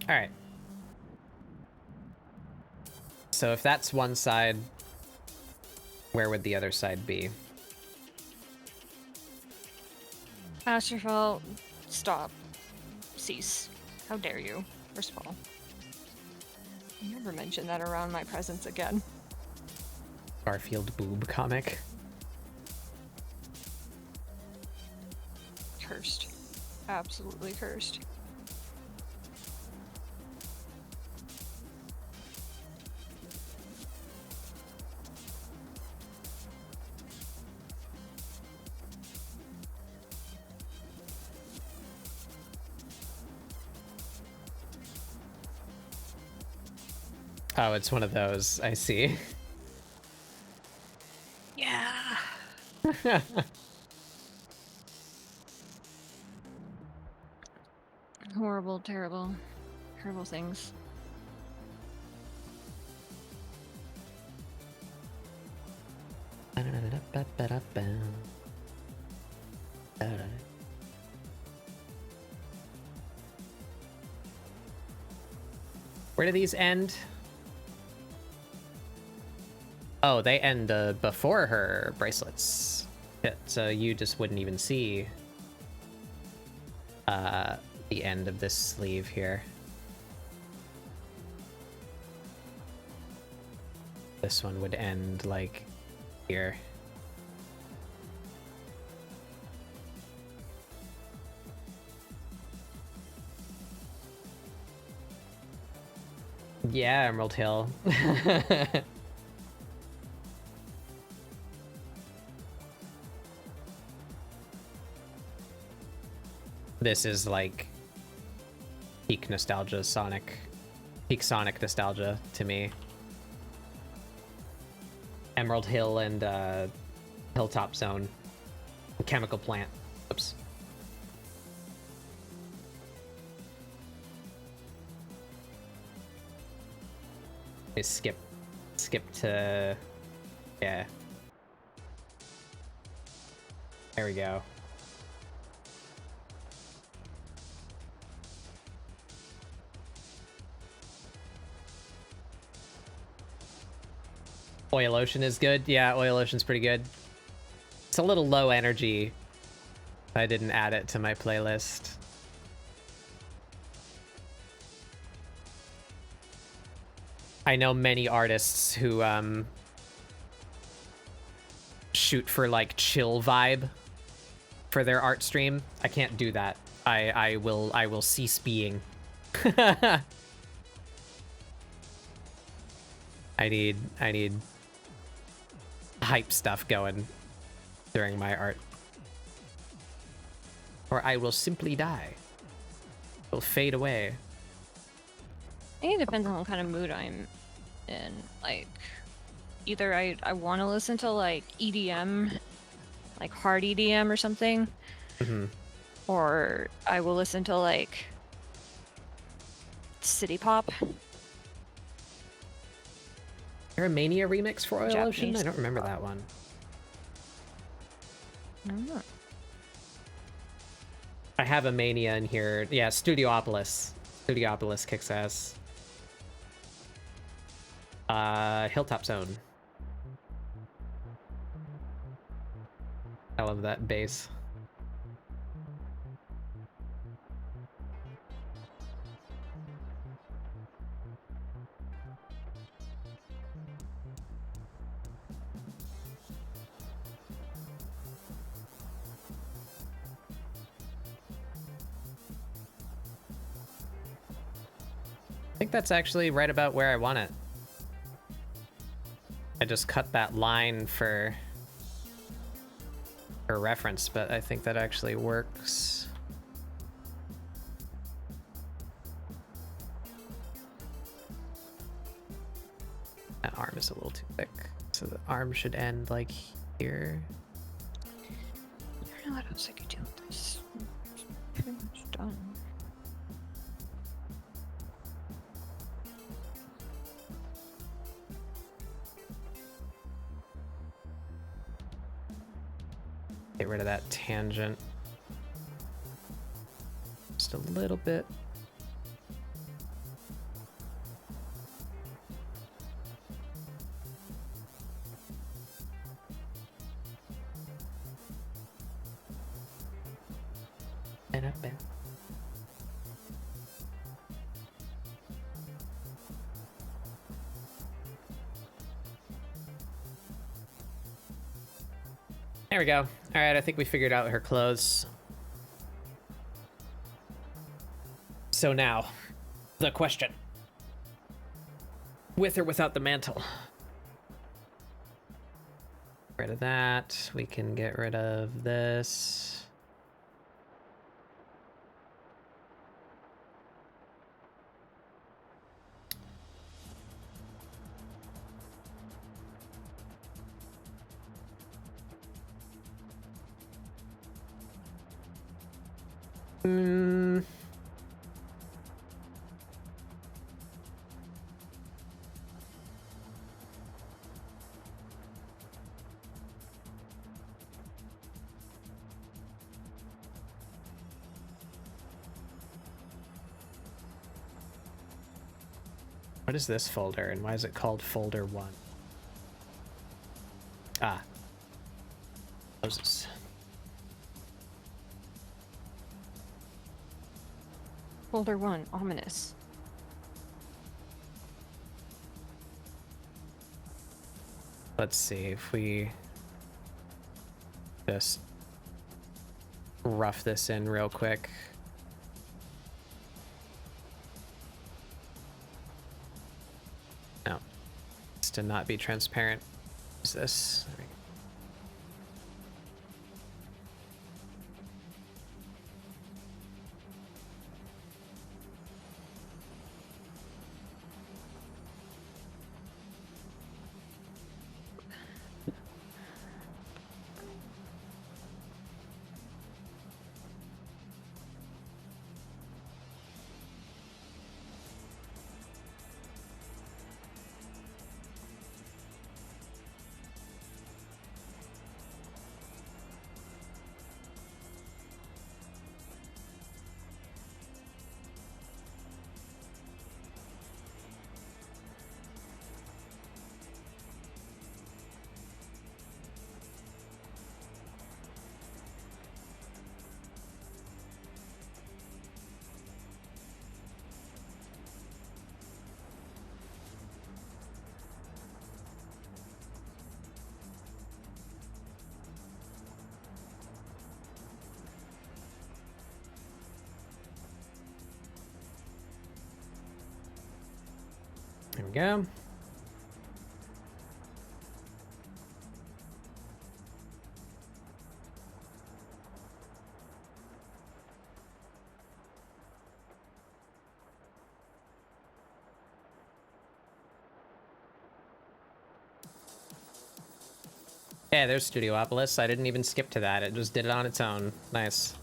All right. So if that's one side, where would the other side be? Astrophel, stop. Cease. How dare you, first of all. Never mention that around my presence again. Garfield boob comic. Cursed. Absolutely cursed. Oh, it's one of those. I see. Yeah. Horrible, terrible, terrible things. Where do these end? Oh, they end before her bracelets. So you just wouldn't even see the end of this sleeve here. This one would end like here. Yeah, Emerald Hill. This is like peak nostalgia Sonic. Peak Sonic nostalgia to me. Emerald Hill and Hilltop Zone. Chemical Plant. Oops. Skip to, yeah. There we go. Oil Ocean is good. Yeah, Oil Ocean's pretty good. It's a little low energy. I didn't add it to my playlist. I know many artists who shoot for like chill vibe for their art stream. I can't do that. I will cease being. I need hype stuff going during my art. Or I will simply die. Will fade away. I think it depends on what kind of mood I'm in. Like, either I want to listen to like EDM, like hard EDM or something, or I will listen to like city pop. Is there a Mania remix for Oil Ocean? Japanese I don't remember that one. I don't know. I have a Mania in here. Yeah, Studiopolis. Studiopolis kicks ass. Hilltop Zone. I love that bass. I think that's actually right about where I want it. I just cut that line for for reference, but I think that actually works. That arm is a little too thick, so the arm should end like here. I don't know what else I could do with this. It's pretty much done. Get rid of that tangent. Just a little bit. And up there. There we go. All right, I think we figured out her clothes. So now, the question. With or without the mantle? Get rid of that. We can get rid of this. What is this folder, and why is it called folder 1? Ah. Moses. Folder 1, ominous. Let's see if we just rough this in real quick. No, it's to not be transparent. Use this. There we go. There we go. Yeah, there's Studiopolis. I didn't even skip to that. It just did it on its own. Nice.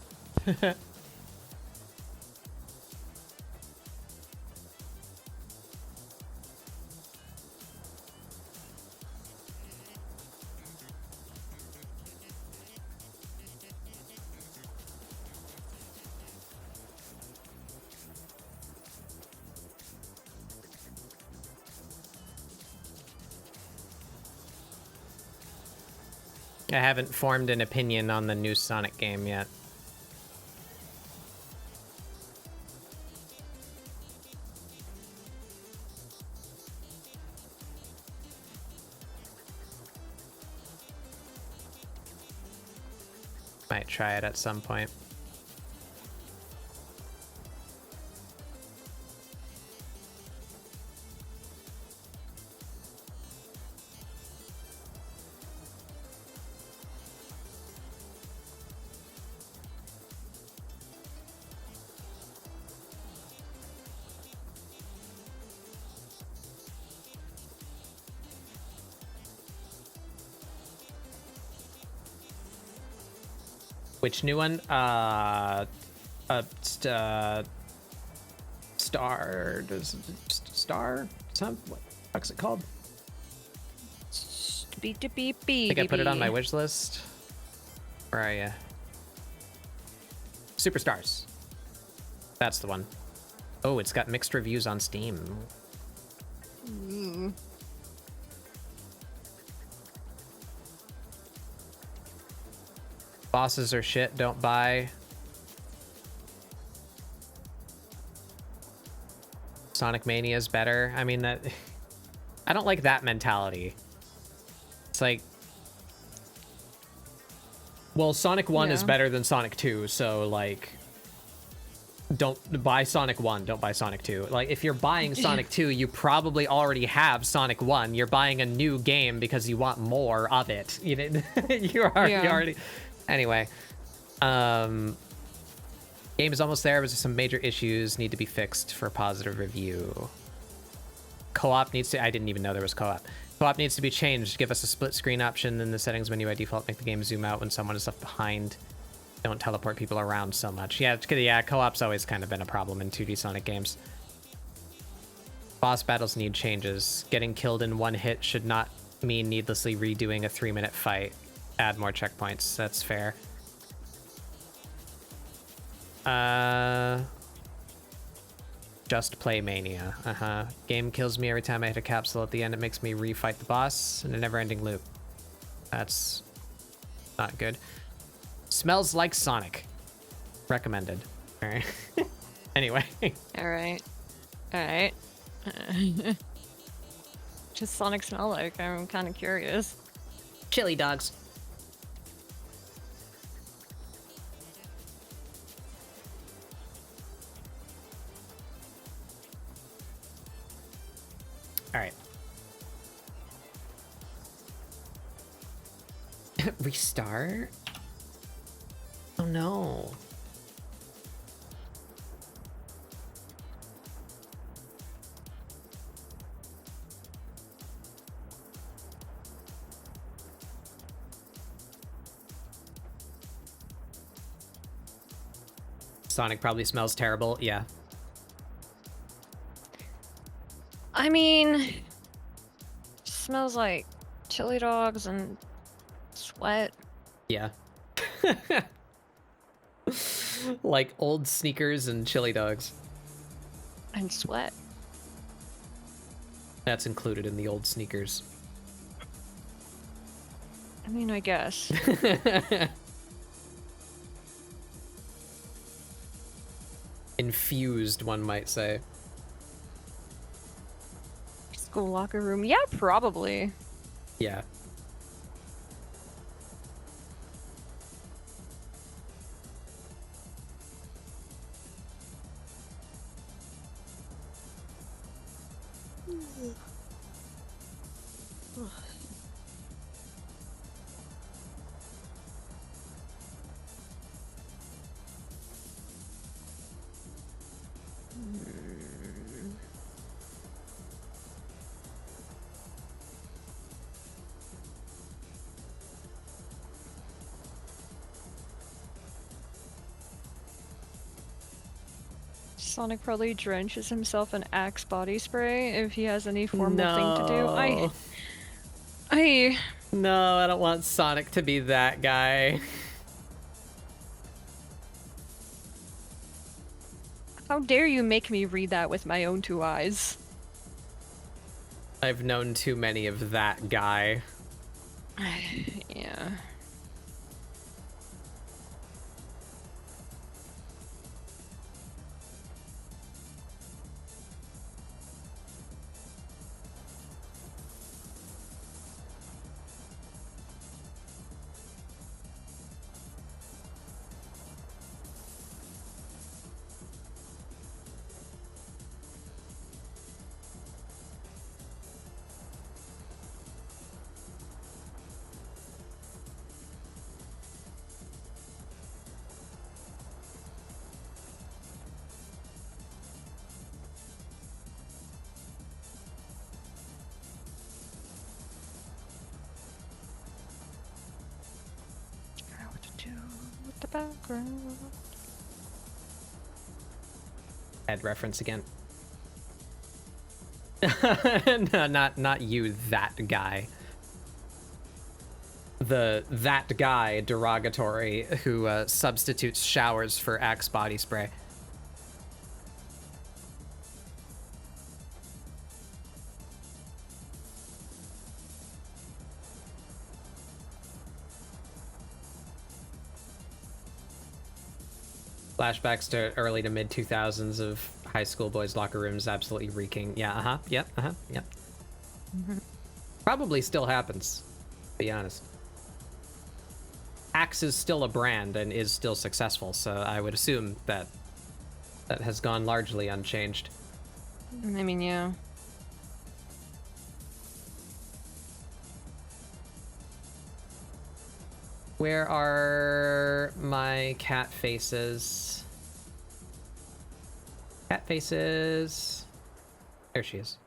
I haven't formed an opinion on the new Sonic game yet. Might try it at some point. Which new one? Star. Star? What the fuck's it called? Beep beep beep I beep. think I put it on my wish list. Where are you? Superstars. That's the one. Oh, it's got mixed reviews on Steam. Bosses are shit, don't buy. Sonic Mania is better. I mean, that I don't like that mentality. It's like, well, Sonic 1 is Yeah. better than Sonic 2, so like, don't buy Sonic 1, don't buy Sonic 2. Like, if you're buying Sonic 2, you probably already have Sonic 1. You're buying a new game because you want more of it. You know, you already. Anyway, game is almost there, but some major issues need to be fixed for positive review. Co-op needs to, I didn't even know there was co-op. Co-op needs to be changed. Give us a split screen option in the settings menu by default. Make the game zoom out when someone is left behind. Don't teleport people around so much. Yeah, co-op's always kind of been a problem in 2D Sonic games. Boss battles need changes. Getting killed in one hit should not mean needlessly redoing a 3-minute fight. Add more checkpoints. That's fair. Just play Mania. Game kills me every time I hit a capsule at the end. It makes me refight the boss in a never-ending loop. That's not good. Smells like Sonic. Recommended. All right. Anyway. All right. Does Sonic smell like? I'm kind of curious. Chili dogs. All right. Restart? Oh no. Sonic probably smells terrible. Yeah. I mean, smells like chili dogs and sweat. Yeah. Like old sneakers and chili dogs. And sweat. That's included in the old sneakers. I mean, I guess. Infused, one might say. School locker room. Yeah, probably. Yeah. Sonic probably drenches himself in Axe body spray if he has any formal thing to do. No, I don't want Sonic to be that guy. How dare you make me read that with my own two eyes? I've known too many of that guy. Yeah. background. Head reference again. No, not you, that guy. That guy derogatory who substitutes showers for Axe body spray. Flashbacks to early to mid 2000s of high school boys' locker rooms absolutely reeking. Yeah, yep. Probably still happens, to be honest. Axe is still a brand and is still successful, so I would assume that that has gone largely unchanged. I mean, yeah. Where are my cat faces? Cat faces. There she is.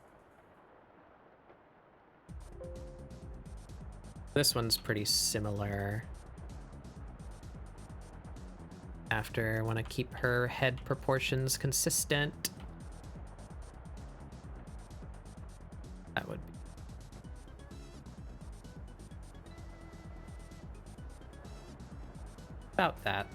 This one's pretty similar. After, want to keep her head proportions consistent. That would be about that.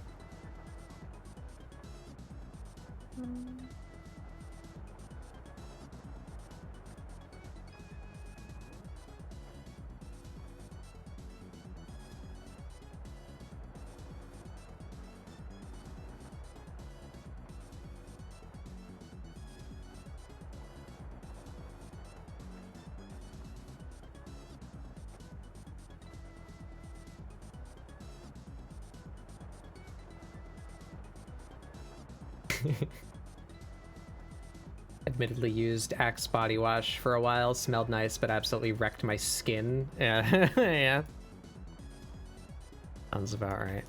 Admittedly used Axe body wash for a while, smelled nice, but absolutely wrecked my skin. Yeah, yeah. Sounds about right.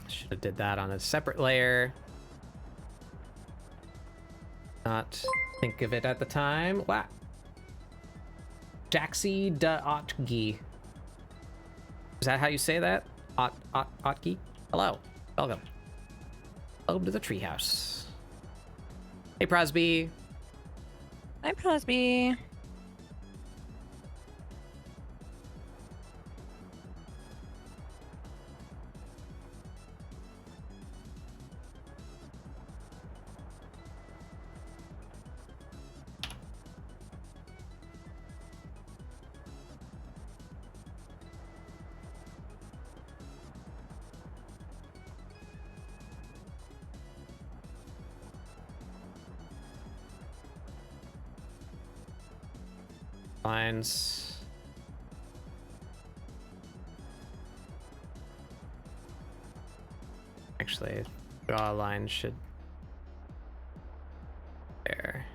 Should have did that on a separate layer. Not think of it at the time. Wow. Jaxi da Otgi. Is that how you say that? Otgi? Hello. Welcome. Welcome to the treehouse. Hey, Prosby. Hi, Crosby. Lines. Actually, draw a line should there.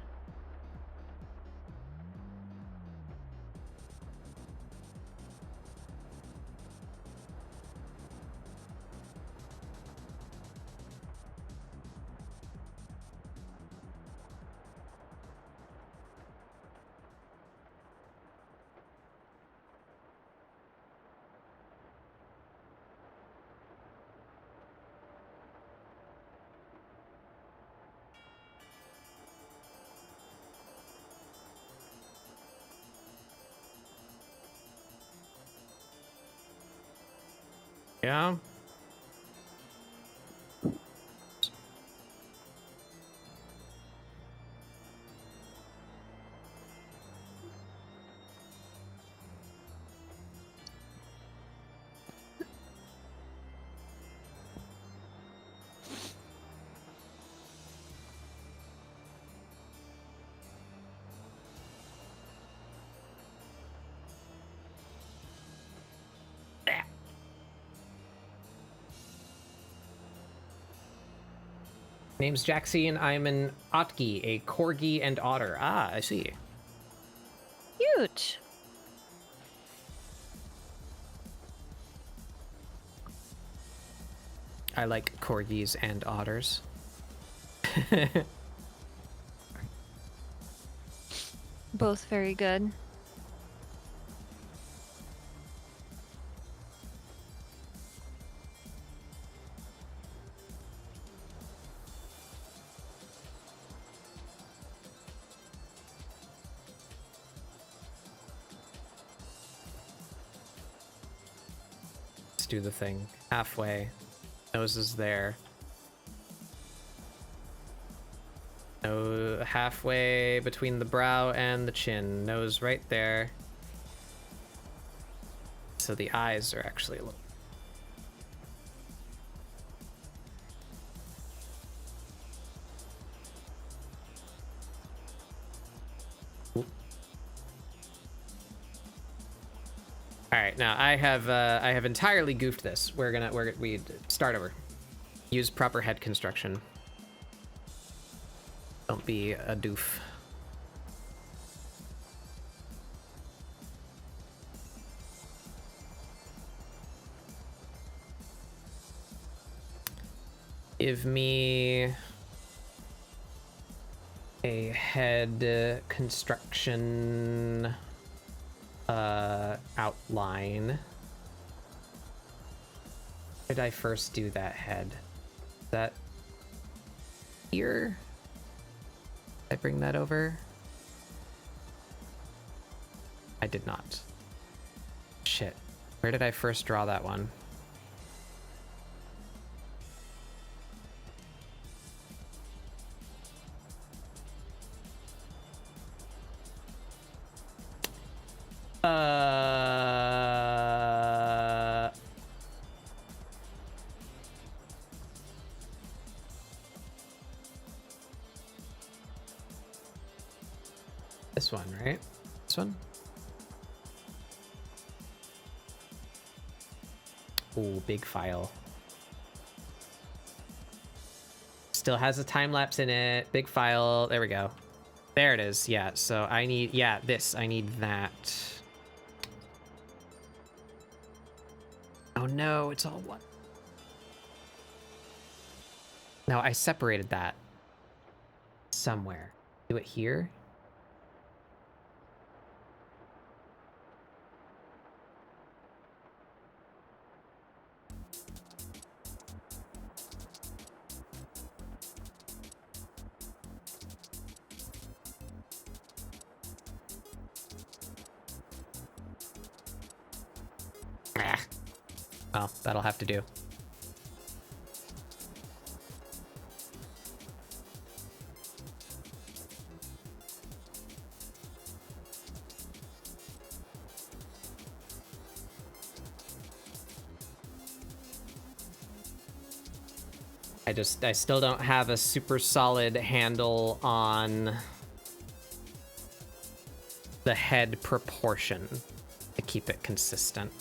Yeah. Name's Jaxie, and I'm an Otki, a corgi and otter. Ah, I see. Cute. I like corgis and otters. Both very good. Let's do the thing. Halfway. Nose is there. No, halfway between the brow and the chin. Nose right there. So the eyes are actually a little... All right, now I have entirely goofed this. We start over. Use proper head construction. Don't be a doof. Give me a head construction outline. Where did I first do that head? Is that here? Did I bring that over? I did not. Shit. Where did I first draw that one? This one, right? This one? Ooh, big file. Still has a time lapse in it. Big file. There we go. There it is. Yeah, so I need, yeah, this. I need that. Oh no, it's all one. No, I separated that somewhere. Do it here. Well, that'll have to do. I still don't have a super solid handle on the head proportion to keep it consistent.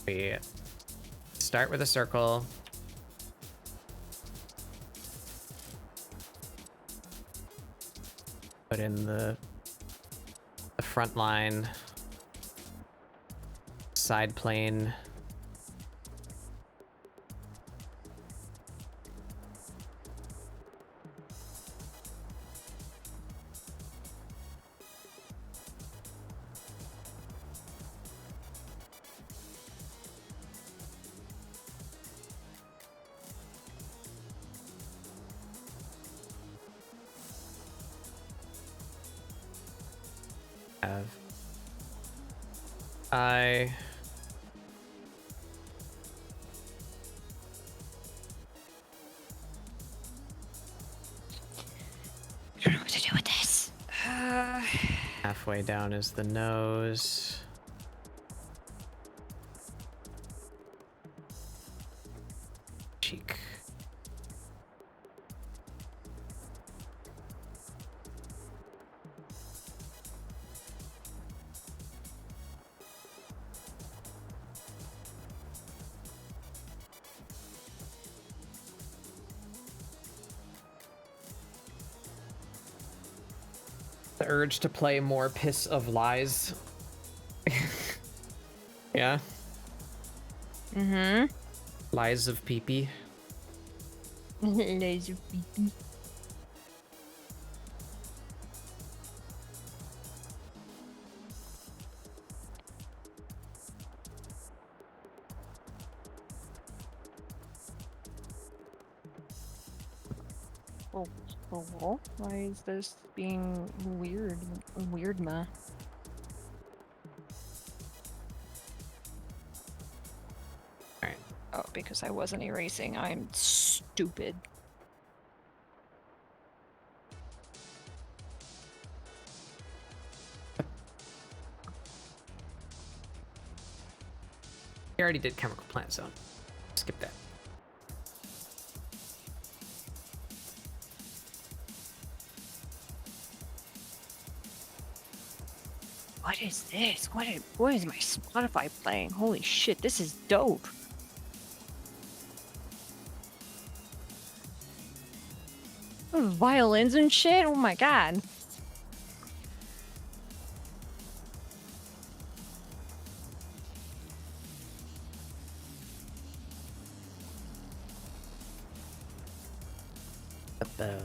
We start with a circle. Put in the front line, side plane. I don't know what to do with this. halfway down is the nose. Cheek. The urge to play more Piss of Lies. Yeah. Mm-hmm. Lies of Pee-Pee. Laser beeping. Oh, why is this being weird? Weird, ma. Alright. Oh, because I wasn't erasing. I'm stupid. You already did Chemical Plant Zone. Skip that. What is this? What is my Spotify playing? Holy shit, this is dope. Violins and shit? Oh my god. What the...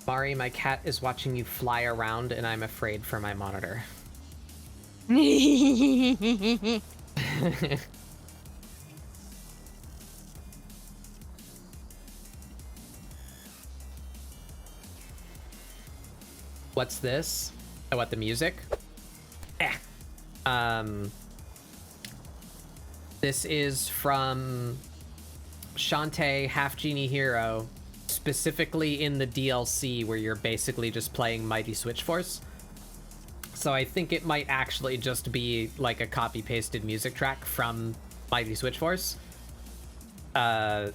Mari, my cat is watching you fly around and I'm afraid for my monitor. What's this? Oh, what, the music? This is from Shantae Half Genie Hero, specifically in the DLC where you're basically just playing Mighty Switch Force. So I think it might actually just be like a copy-pasted music track from Mighty Switch Force. Yeah.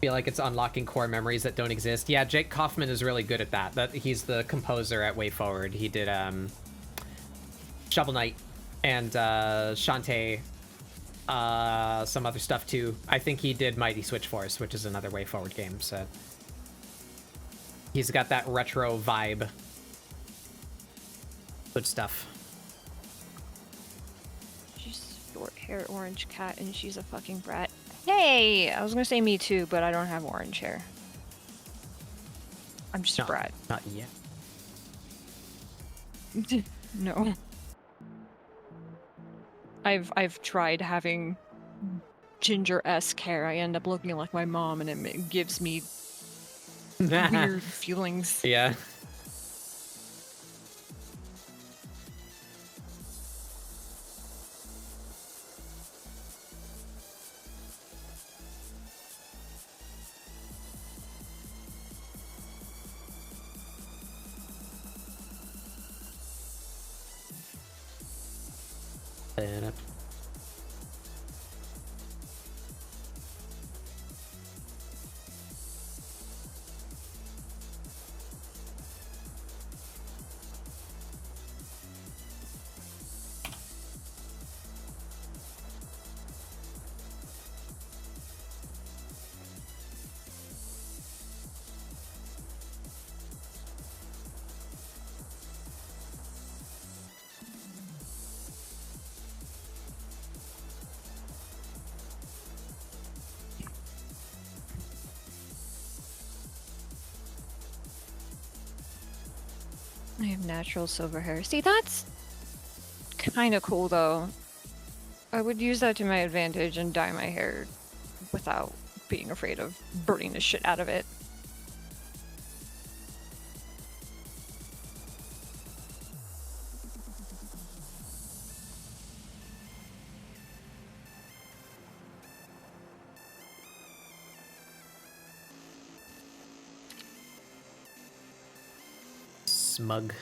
Feel like it's unlocking core memories that don't exist. Yeah, Jake Kaufman is really good at that. He's the composer at WayForward. He did Shovel Knight and Shantae, some other stuff too. I think he did Mighty Switch Force, which is another WayForward game. So he's got that retro vibe. Good stuff. She's short hair, orange cat, and she's a fucking brat. Hey! I was gonna say me too, but I don't have orange hair. I'm just a brat. Not yet. No. I've tried having ginger-esque hair. I end up looking like my mom, and it gives me weird feelings. Yeah. I have natural silver hair. See, that's kind of cool though. I would use that to my advantage and dye my hair without being afraid of burning the shit out of it. Smug.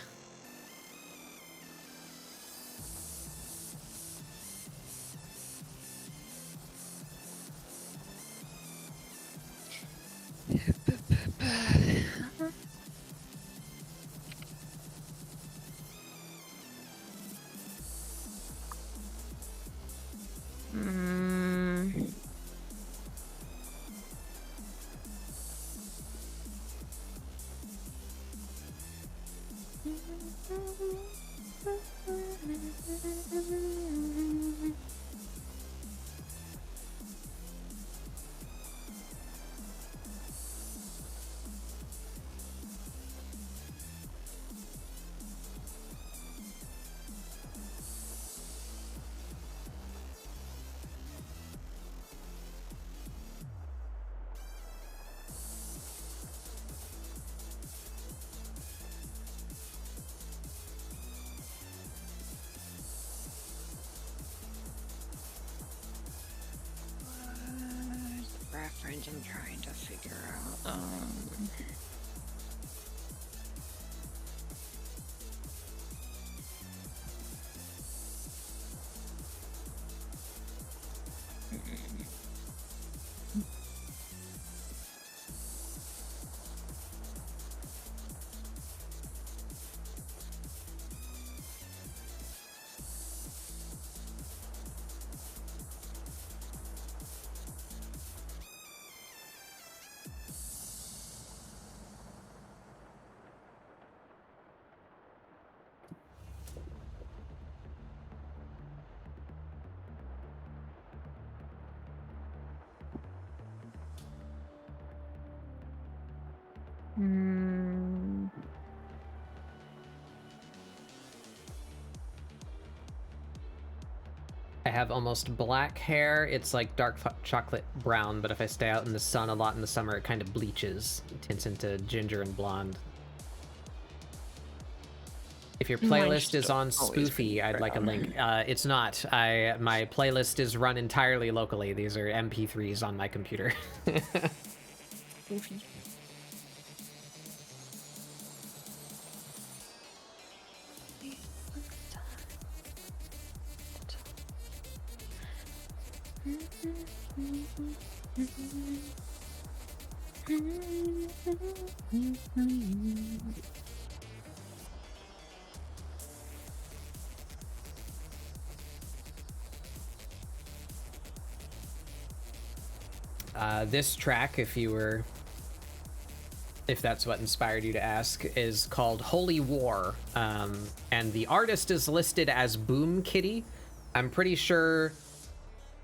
Reference I'm trying to figure out. I have almost black hair. It's like dark chocolate brown, but if I stay out in the sun a lot in the summer, it kind of bleaches. It tints into ginger and blonde. If your playlist is on Spoofy, I'd like a link. It's not. My playlist is run entirely locally. These are MP3s on my computer. Spoofy. This track, if that's what inspired you to ask, is called Holy War, and the artist is listed as Boom Kitty. I'm pretty sure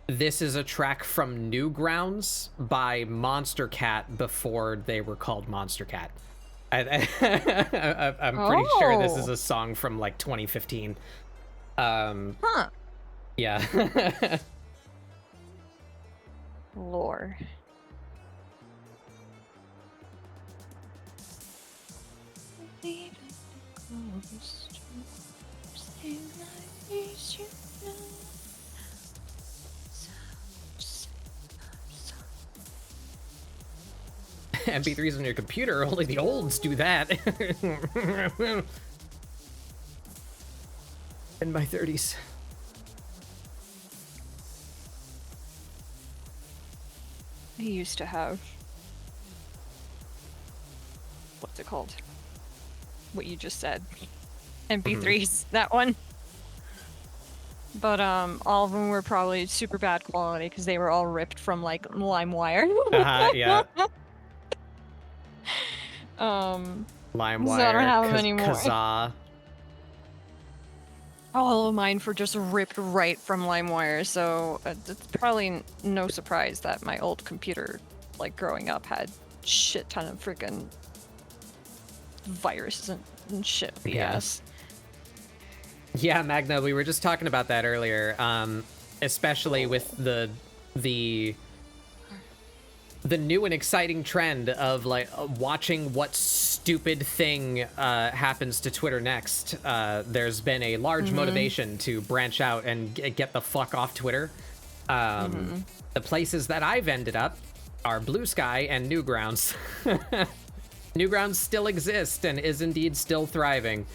this is a track from Newgrounds by Monster Cat before they were called Monster Cat. I'm pretty sure this is a song from like 2015. Yeah. Lore. MP3s on your computer, only the olds do that. In my 30s. I used to have, what's it called? What you just said. MP3s, that one. But all of them were probably super bad quality because they were all ripped from like LimeWire. Yeah. LimeWire, LimeWire, so I don't have them anymore. Kazaa. All of mine were just ripped right from LimeWire, so it's probably no surprise that my old computer, like growing up, had shit ton of freaking viruses and shit BS. Yeah, Magna, we were just talking about that earlier. Especially with the new and exciting trend of like watching what stupid thing happens to Twitter next. There's been a large motivation to branch out and get the fuck off Twitter. The places that I've ended up are Blue Sky and Newgrounds. Newgrounds still exist and is indeed still thriving.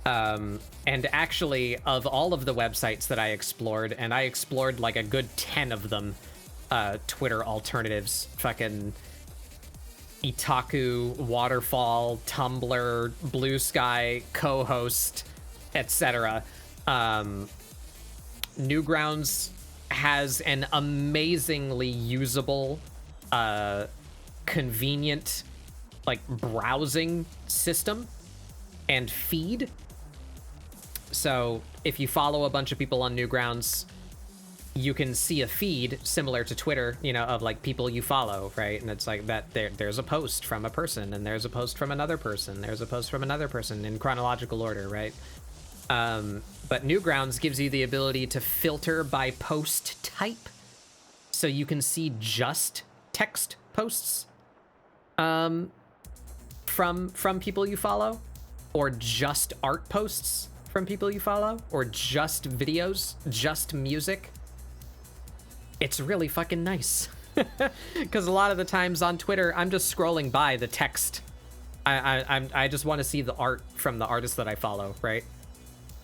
And actually, of all of the websites that I explored, and I explored like a good 10 of them, Twitter alternatives, fucking Itaku, Waterfall, Tumblr, Blue Sky, co-host, etc. Newgrounds has an amazingly usable, convenient, like, browsing system and feed. So if you follow a bunch of people on Newgrounds, you can see a feed similar to Twitter, you know, of like people you follow, right? And it's like that there's a post from a person, and there's a post from another person, there's a post from another person in chronological order, right? But Newgrounds gives you the ability to filter by post type, so you can see just text posts from people you follow, or just art posts from people you follow, or just videos, just music. It's really fucking nice. Because a lot of the times on Twitter, I'm just scrolling by the text. I just want to see the art from the artists that I follow, right?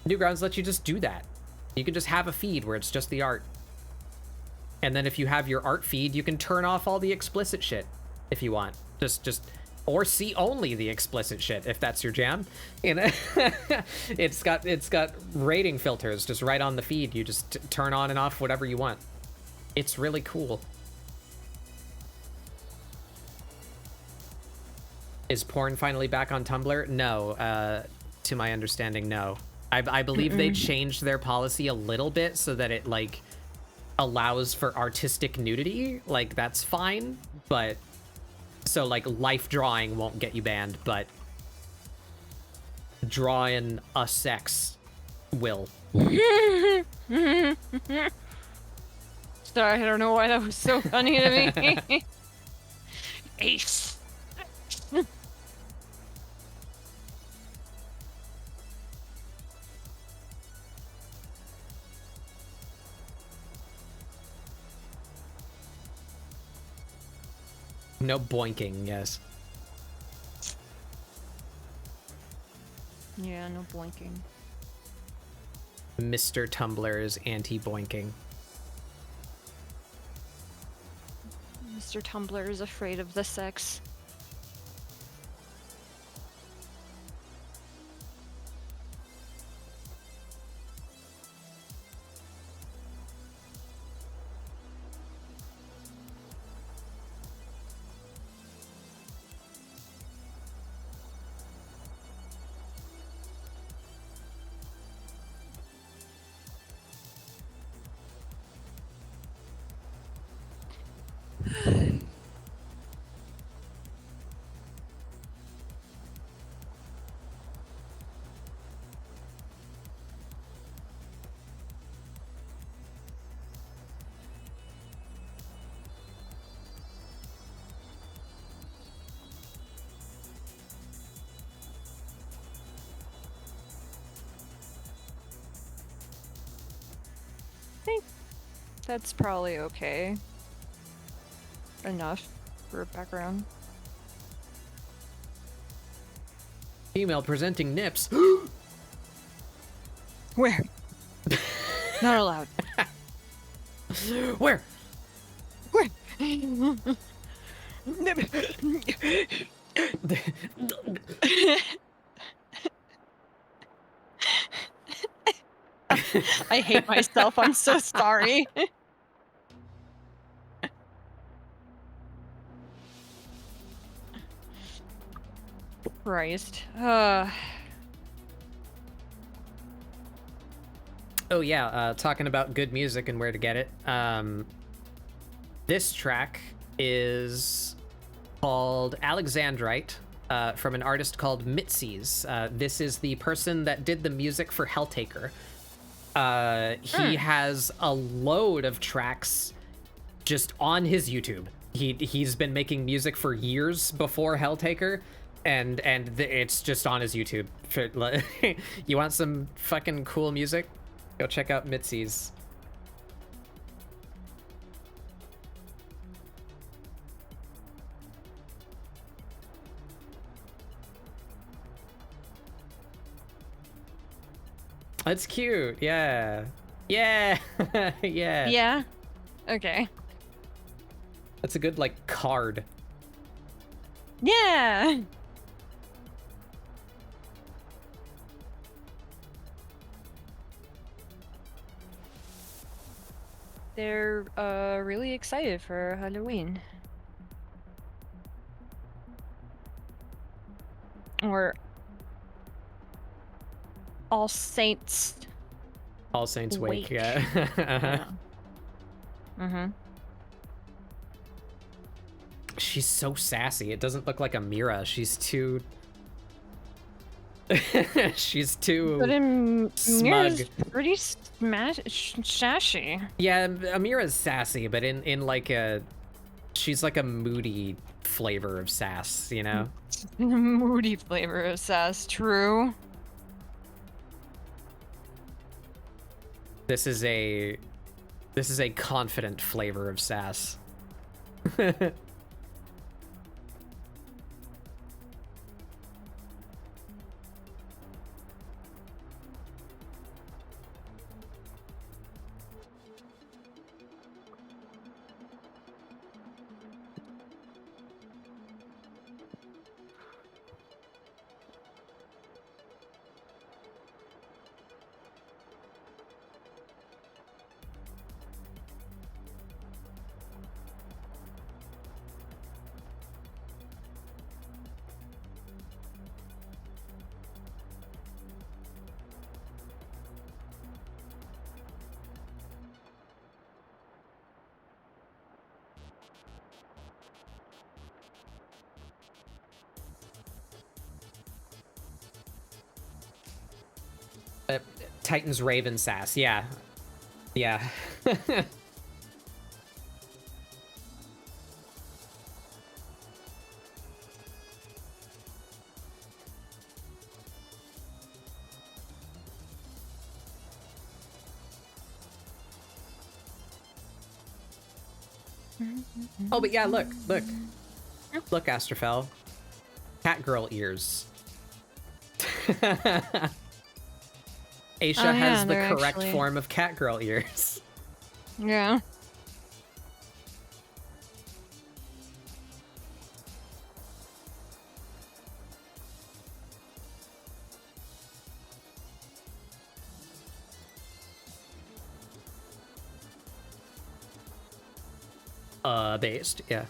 Newgrounds lets you just do that. You can just have a feed where it's just the art. And then if you have your art feed, you can turn off all the explicit shit if you want. Or see only the explicit shit if that's your jam. You know, it's got rating filters just right on the feed. You just turn on and off whatever you want. It's really cool. Is porn finally back on Tumblr? No, to my understanding, no. I believe they changed their policy a little bit so that it like allows for artistic nudity. Like that's fine, but so like life drawing won't get you banned, but drawing a sex will. Sorry, I don't know why that was so funny to me. Ace. No boinking, yes. Yeah, no blinking. Mr. Tumblr is anti-boinking. Mr. Tumblr is afraid of the sex. That's probably okay. Enough for background. Female presenting nips. Where? Not allowed. Where? Where? I hate myself. I'm so sorry. Christ. Oh yeah, talking about good music and where to get it. This track is called Alexandrite, from an artist called Mitzi's. This is the person that did the music for Helltaker, He has a load of tracks just on his YouTube. He's been making music for years before Helltaker, and it's just on his YouTube. You want some fucking cool music? Go check out Mitzi's. That's cute. Yeah. Yeah. Yeah. Yeah. Okay. That's a good, like, card. Yeah. They're really excited for Halloween. Or All Saints. All Saints Wake. Wake. Yeah. Yeah. Mm-hmm. She's so sassy. It doesn't look like Amirah. She's too. She's too. But smug. Mira's pretty sassy. Yeah, Amirah's sassy, but in like a, she's like a moody flavor of sass, you know? Moody flavor of sass. True. This is a confident flavor of sass. Titan's Raven sass, yeah. Yeah. Oh, but yeah, look. Look, Astrofel. Catgirl ears. Aisha Oh, yeah, has the they're correct actually- form of catgirl ears. Yeah. Based, yeah.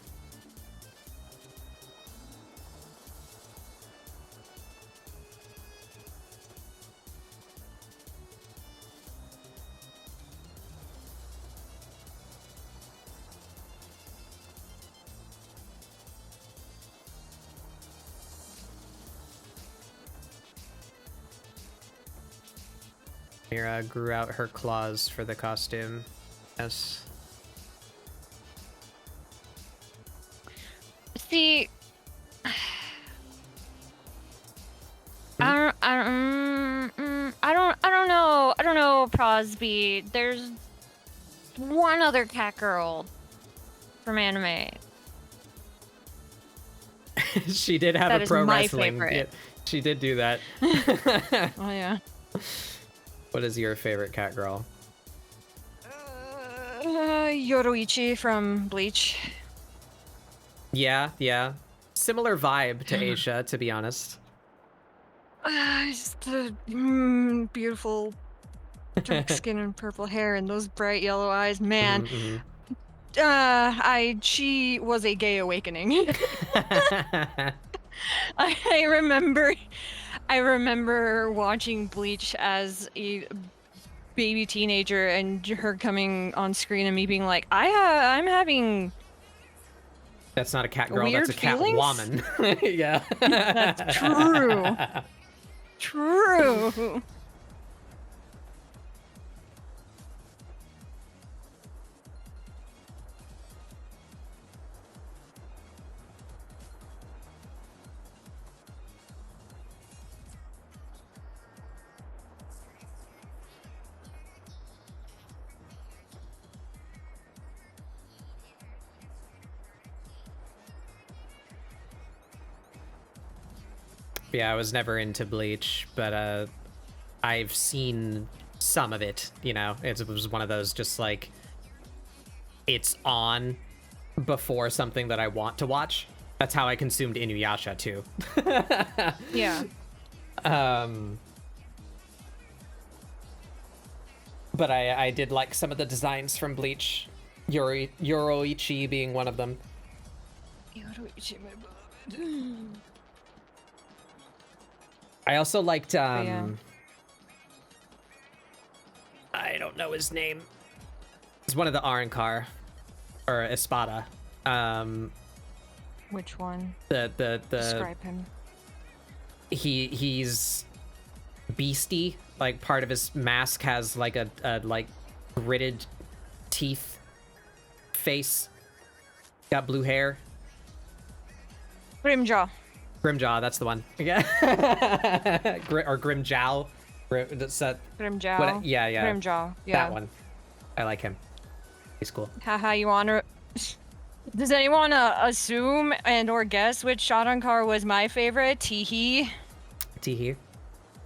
Mira grew out her claws for the costume. Yes. See, I don't know, Prosby. There's one other cat girl from anime. She did have That a is pro my wrestling. favorite. Yeah, she did do that. Oh yeah. What is your favorite cat girl? Yoroichi from Bleach. Yeah, yeah. Similar vibe to Aisha, to be honest. Just the beautiful dark skin and purple hair and those bright yellow eyes, man. Mhm, She was a gay awakening. mhm. I remember watching Bleach as a baby teenager and her coming on screen and me being like, I'm having That's not a cat girl, weird that's a cat feelings? woman. Yeah. That's true. True. Yeah, I was never into Bleach, but I've seen some of it, you know. It was one of those just like it's on before something that I want to watch. That's how I consumed Inuyasha too. Yeah. But I did like some of the designs from Bleach. Yoroichi being one of them. I also liked yeah. I don't know his name. It's one of the Arankar or Espada. Which one? The Describe him. he's beastie. Like part of his mask has like a like gritted teeth face. Got blue hair. Grimjaw. Grimjaw, that's the one. Yeah. Or Grimjow. That's that. Grimjaw. What, yeah. Grimjaw. Yeah. That one. I like him. He's cool. Haha, you wanna... Does anyone assume and or guess which Shadankar was my favorite? Teehee. Teehee.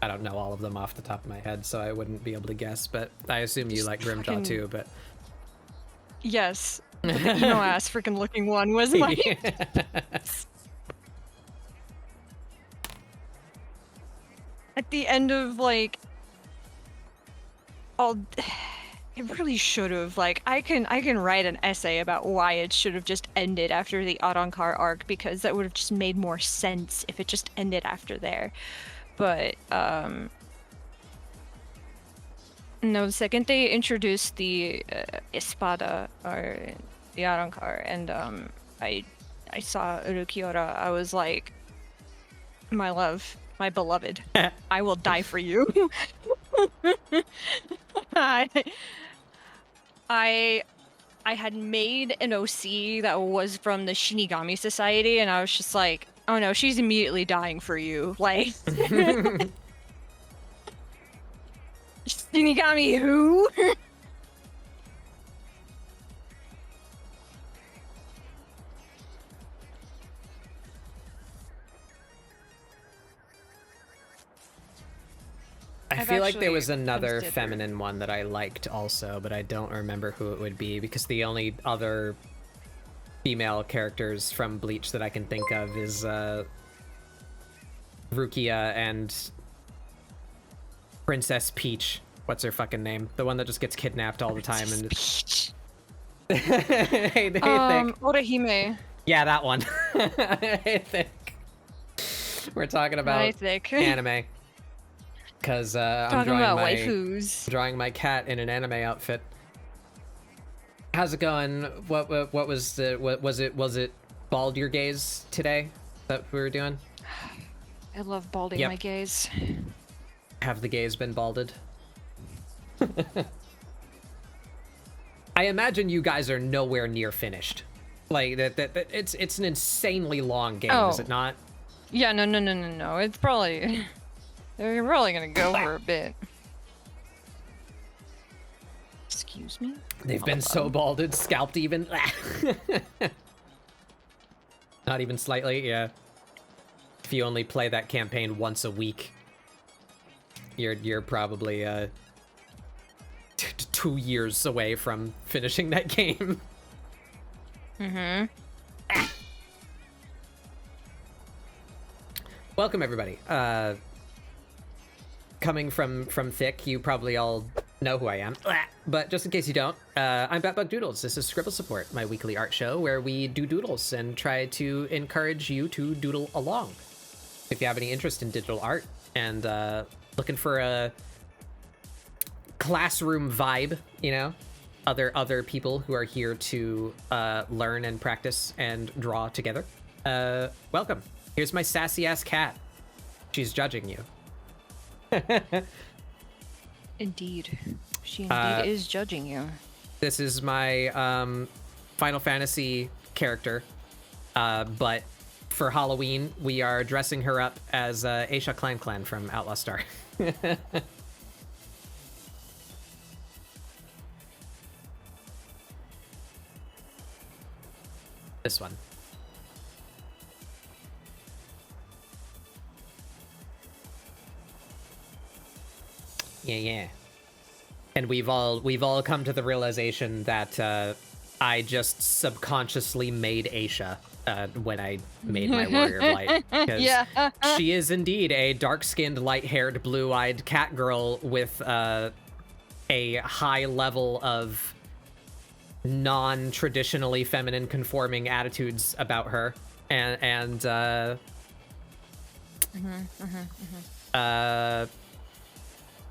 I don't know all of them off the top of my head, so I wouldn't be able to guess, but I assume you Just like Grimjaw fucking- too, but... Yes. But the emo-ass freaking looking one was my... At the end of, like... It really should have. Like, I can write an essay about why it should have just ended after the Arankar arc, because that would have just made more sense if it just ended after there. But, no, the second they introduced the Espada, or the Arankar, and I saw Urukiora, I was like, my love, my beloved, I will die for you. I had made an OC that was from the Shinigami Society, and I was just like, oh no, she's immediately dying for you. Like, Shinigami who? I I've feel like there was actually another considered- feminine one that I liked also, but I don't remember who it would be, because the only other female characters from Bleach that I can think of is Rukia and Princess Peach. What's her fucking name? The one that just gets kidnapped all the time and hey, think. Orihime. Yeah, that one. I think we're talking about I think. anime. Because I'm Talking drawing about my waifus. cat in an anime outfit. How's it going? What was the was it bald your gaze today that we were doing? I love balding Yep. my gaze. Have the gaze been balded? I imagine you guys are nowhere near finished. Like that it's an insanely long game, is Oh. it not? Yeah, no. It's probably... They're probably gonna go for a bit. Excuse me? They've been so balded, scalped even. Not even slightly, yeah. If you only play that campaign once a week, you're probably 2 years away from finishing that game. Mm-hmm. Welcome everybody. Coming from Thick, you probably all know who I am. But just in case you don't, I'm Batbug Doodles. This is ScribbleSupport, my weekly art show where we do doodles and try to encourage you to doodle along. If you have any interest in digital art and looking for a classroom vibe, you know, other people who are here to learn and practice and draw together, welcome. Here's my sassy ass cat. She's judging you. Indeed. She indeed is judging you. This is my Final Fantasy character, but for Halloween, we are dressing her up as Aisha Clan from Outlaw Star. This one. Yeah. And we've all come to the realization that I just subconsciously made Aisha when I made my Warrior of Light. 'Cause Yeah. she is indeed a dark-skinned, light-haired, blue-eyed cat girl with a high level of non-traditionally feminine conforming attitudes about her. And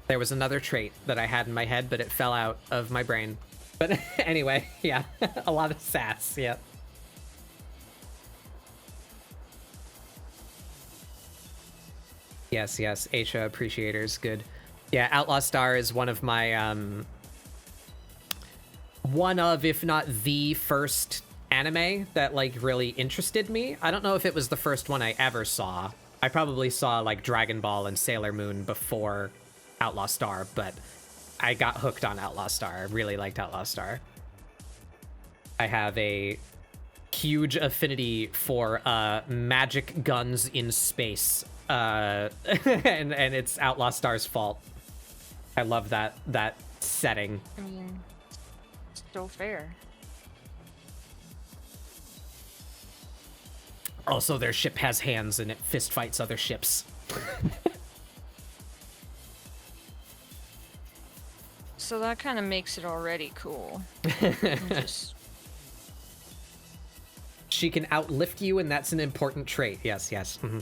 there was another trait that I had in my head, but it fell out of my brain. But anyway, yeah, a lot of sass, yeah. Yes, Aisha appreciators, good. Yeah, Outlaw Star is one of my, one of, if not the first anime that, like, really interested me. I don't know if it was the first one I ever saw. I probably saw, like, Dragon Ball and Sailor Moon before Outlaw Star, but I got hooked on Outlaw Star. I really liked Outlaw Star. I have a huge affinity for magic guns in space, and it's Outlaw Star's fault. I love that setting. I mean, still fair. Also, their ship has hands and it fist fights other ships. So that kind of makes it already cool. Just... She can outlift you, and that's an important trait. Yes. Mm-hmm.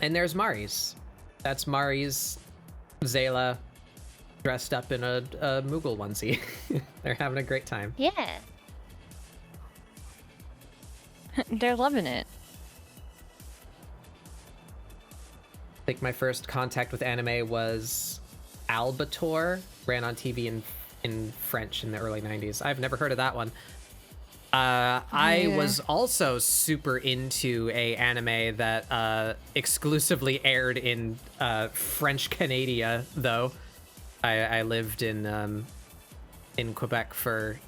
And there's Mari's. That's Mari's Zayla dressed up in a Moogle onesie. They're having a great time. Yeah. They're loving it. I think my first contact with anime was Albator, ran on TV in French in the early 90s. I've never heard of that one. I was also super into a anime that exclusively aired in French Canada, though. I lived in Quebec for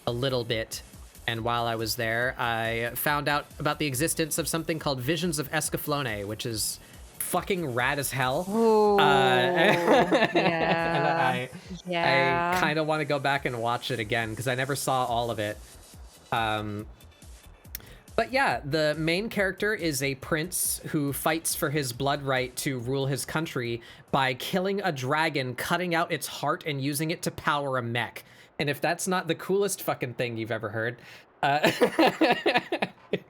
a little bit, and while I was there, I found out about the existence of something called Visions of Escaflowne, which is fucking rad as hell. Ooh, Yeah. yeah. I kind of want to go back and watch it again because I never saw all of it. But yeah, the main character is a prince who fights for his blood right to rule his country by killing a dragon, cutting out its heart, and using it to power a mech. And if that's not the coolest fucking thing you've ever heard,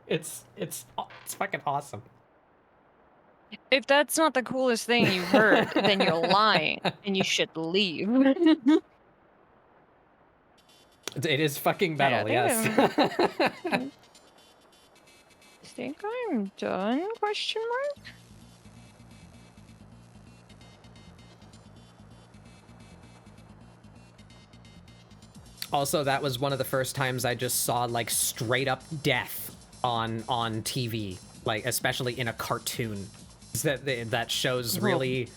it's fucking awesome. If that's not the coolest thing you've heard, then you're lying and you should leave. It is fucking metal, yes. I think I'm done? Question mark? Also, that was one of the first times I just saw like straight up death on TV, like especially in a cartoon. That show's really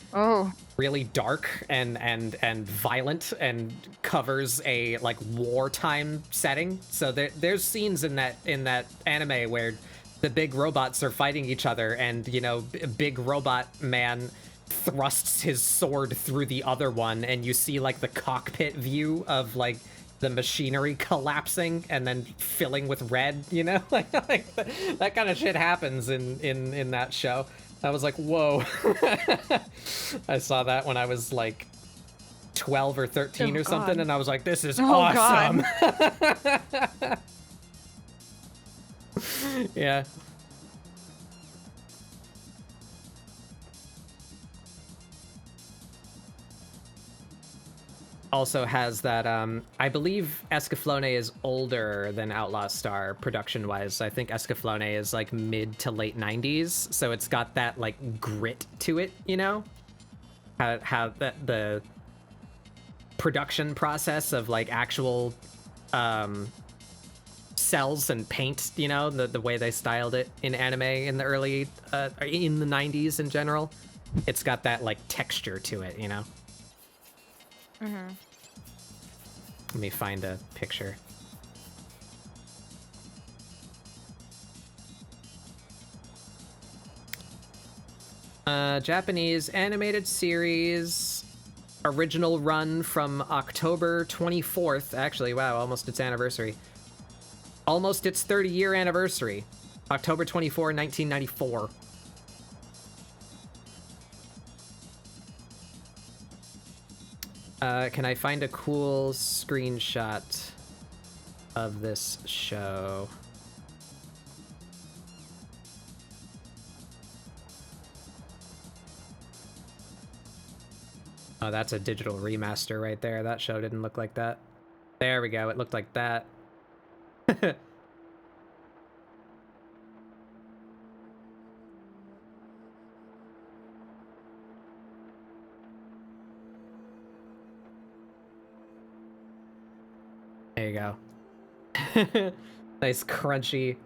really dark and violent and covers a like wartime setting. So there's scenes in that anime where the big robots are fighting each other, and you know, big robot man thrusts his sword through the other one, and you see like the cockpit view of like the machinery collapsing and then filling with red, you know, like that kind of shit happens in that show. I was like, whoa. I saw that when I was like 12 or 13 or something, and I was like, this is awesome. Yeah. Also has that, I believe Escaflowne is older than Outlaw Star production-wise. I think Escaflowne is like mid to late 90s, so it's got that like grit to it, you know? How the production process of like actual cells and paint, you know, the way they styled it in anime in the early in the 90s in general. it's got that like texture to it, you know? Mm-hmm. Let me find a picture. Japanese animated series, original run from October 24th. Actually, wow, almost its anniversary. Almost its 30-year anniversary. October 24, 1994. Can I find a cool screenshot of this show? Oh, that's a digital remaster right there. That show didn't look like that. There we go. It looked like that. There you go. Nice crunchy.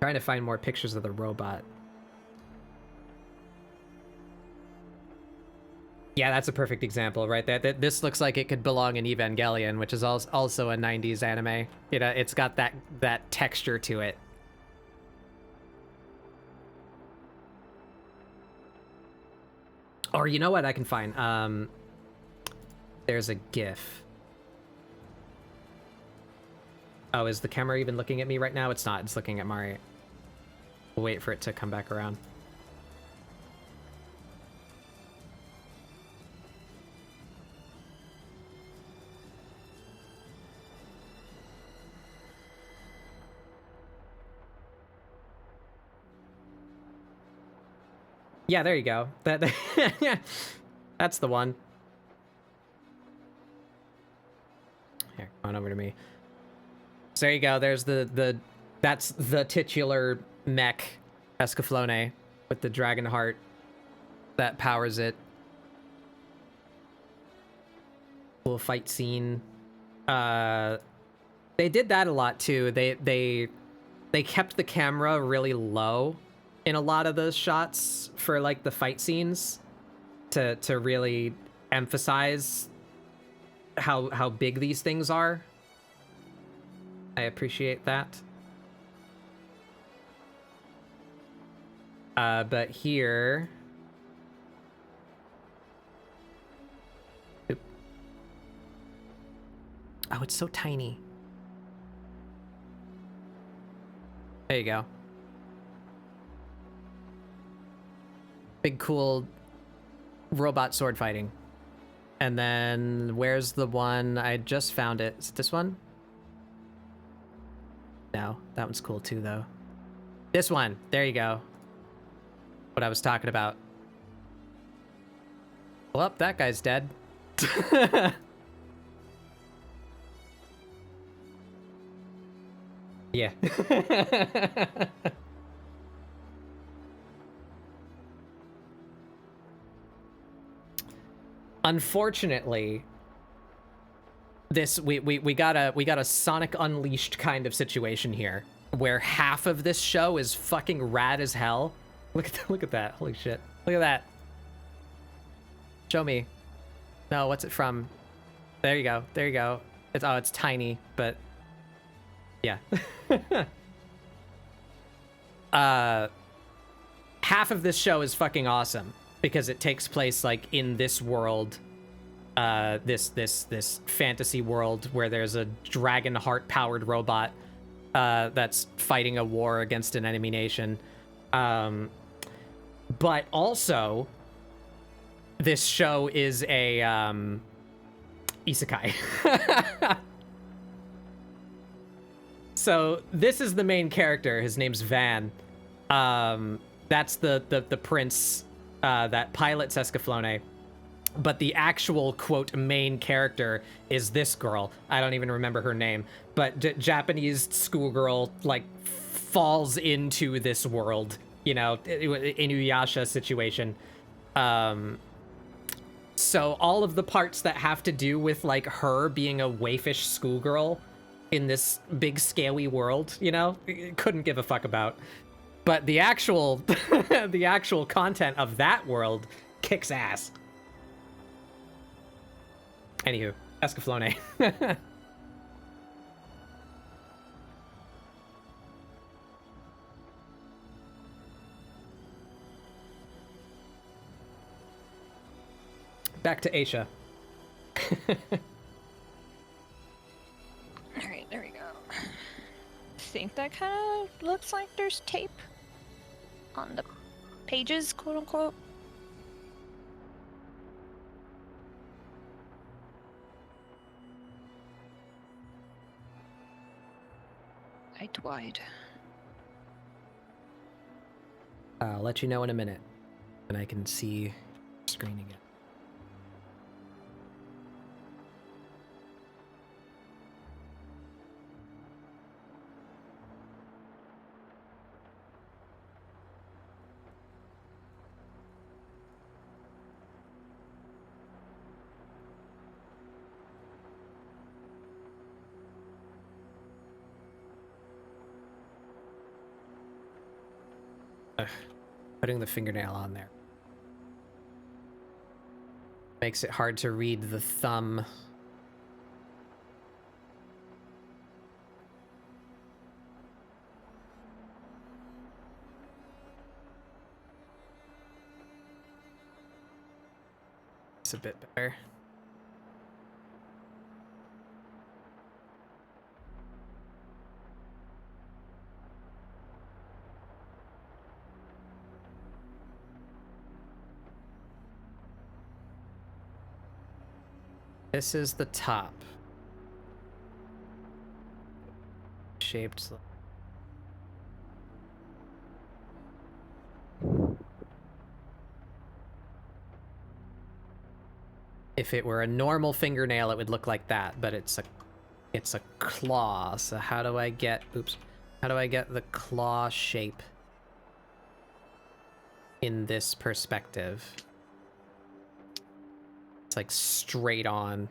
Trying to find more pictures of the robot. Yeah, that's a perfect example right there. This looks like it could belong in Evangelion, which is also a 90s anime. You know, it's got that texture to it. Or you know what I can find? There's a GIF. Oh, is the camera even looking at me right now? It's not. It's looking at Mari. We'll wait for it to come back around. Yeah, there you go. That's the one. Here, come on over to me. So there you go. There's that's the titular mech Escaflowne with the dragon heart that powers it. Cool fight scene. They did that a lot too. They kept the camera really low in a lot of those shots for like the fight scenes to really emphasize how big these things are. I appreciate that. But here... Oop. Oh, it's so tiny. There you go. Big, cool robot sword fighting. And then, where's the one? I just found it. Is it this one? No, that one's cool too, though. This one. There you go. What I was talking about. Well, that guy's dead. Yeah. Unfortunately, this we got a Sonic Unleashed kind of situation here, where half of this show is fucking rad as hell. Look at that! Holy shit! Look at that! Show me. No, what's it from? There you go. There you go. It's tiny, but yeah. Half of this show is fucking awesome because it takes place like in this world, this fantasy world where there's a dragon heart powered robot that's fighting a war against an enemy nation. But also, this show is a isekai. So this is the main character. His name's Van. That's the prince that pilots Escaflowne. But the actual, quote, main character is this girl. I don't even remember her name. But Japanese schoolgirl, like, falls into this world, you know, Inuyasha situation. So all of the parts that have to do with, like, her being a waifish schoolgirl in this big, scaly world, you know, couldn't give a fuck about. But the actual the actual content of that world kicks ass. Anywho, Escaflowne. Back to Aisha. Alright, there we go. I think that kind of looks like there's tape on the pages, quote unquote. Wide. I'll let you know in a minute when I can see screen again. Putting the fingernail on there makes it hard to read the thumb. It's a bit better. This is the top. Shaped. If it were a normal fingernail, it would look like that, but it's a claw. So how do I get, oops, how do I get the claw shape in this perspective? It's like straight on.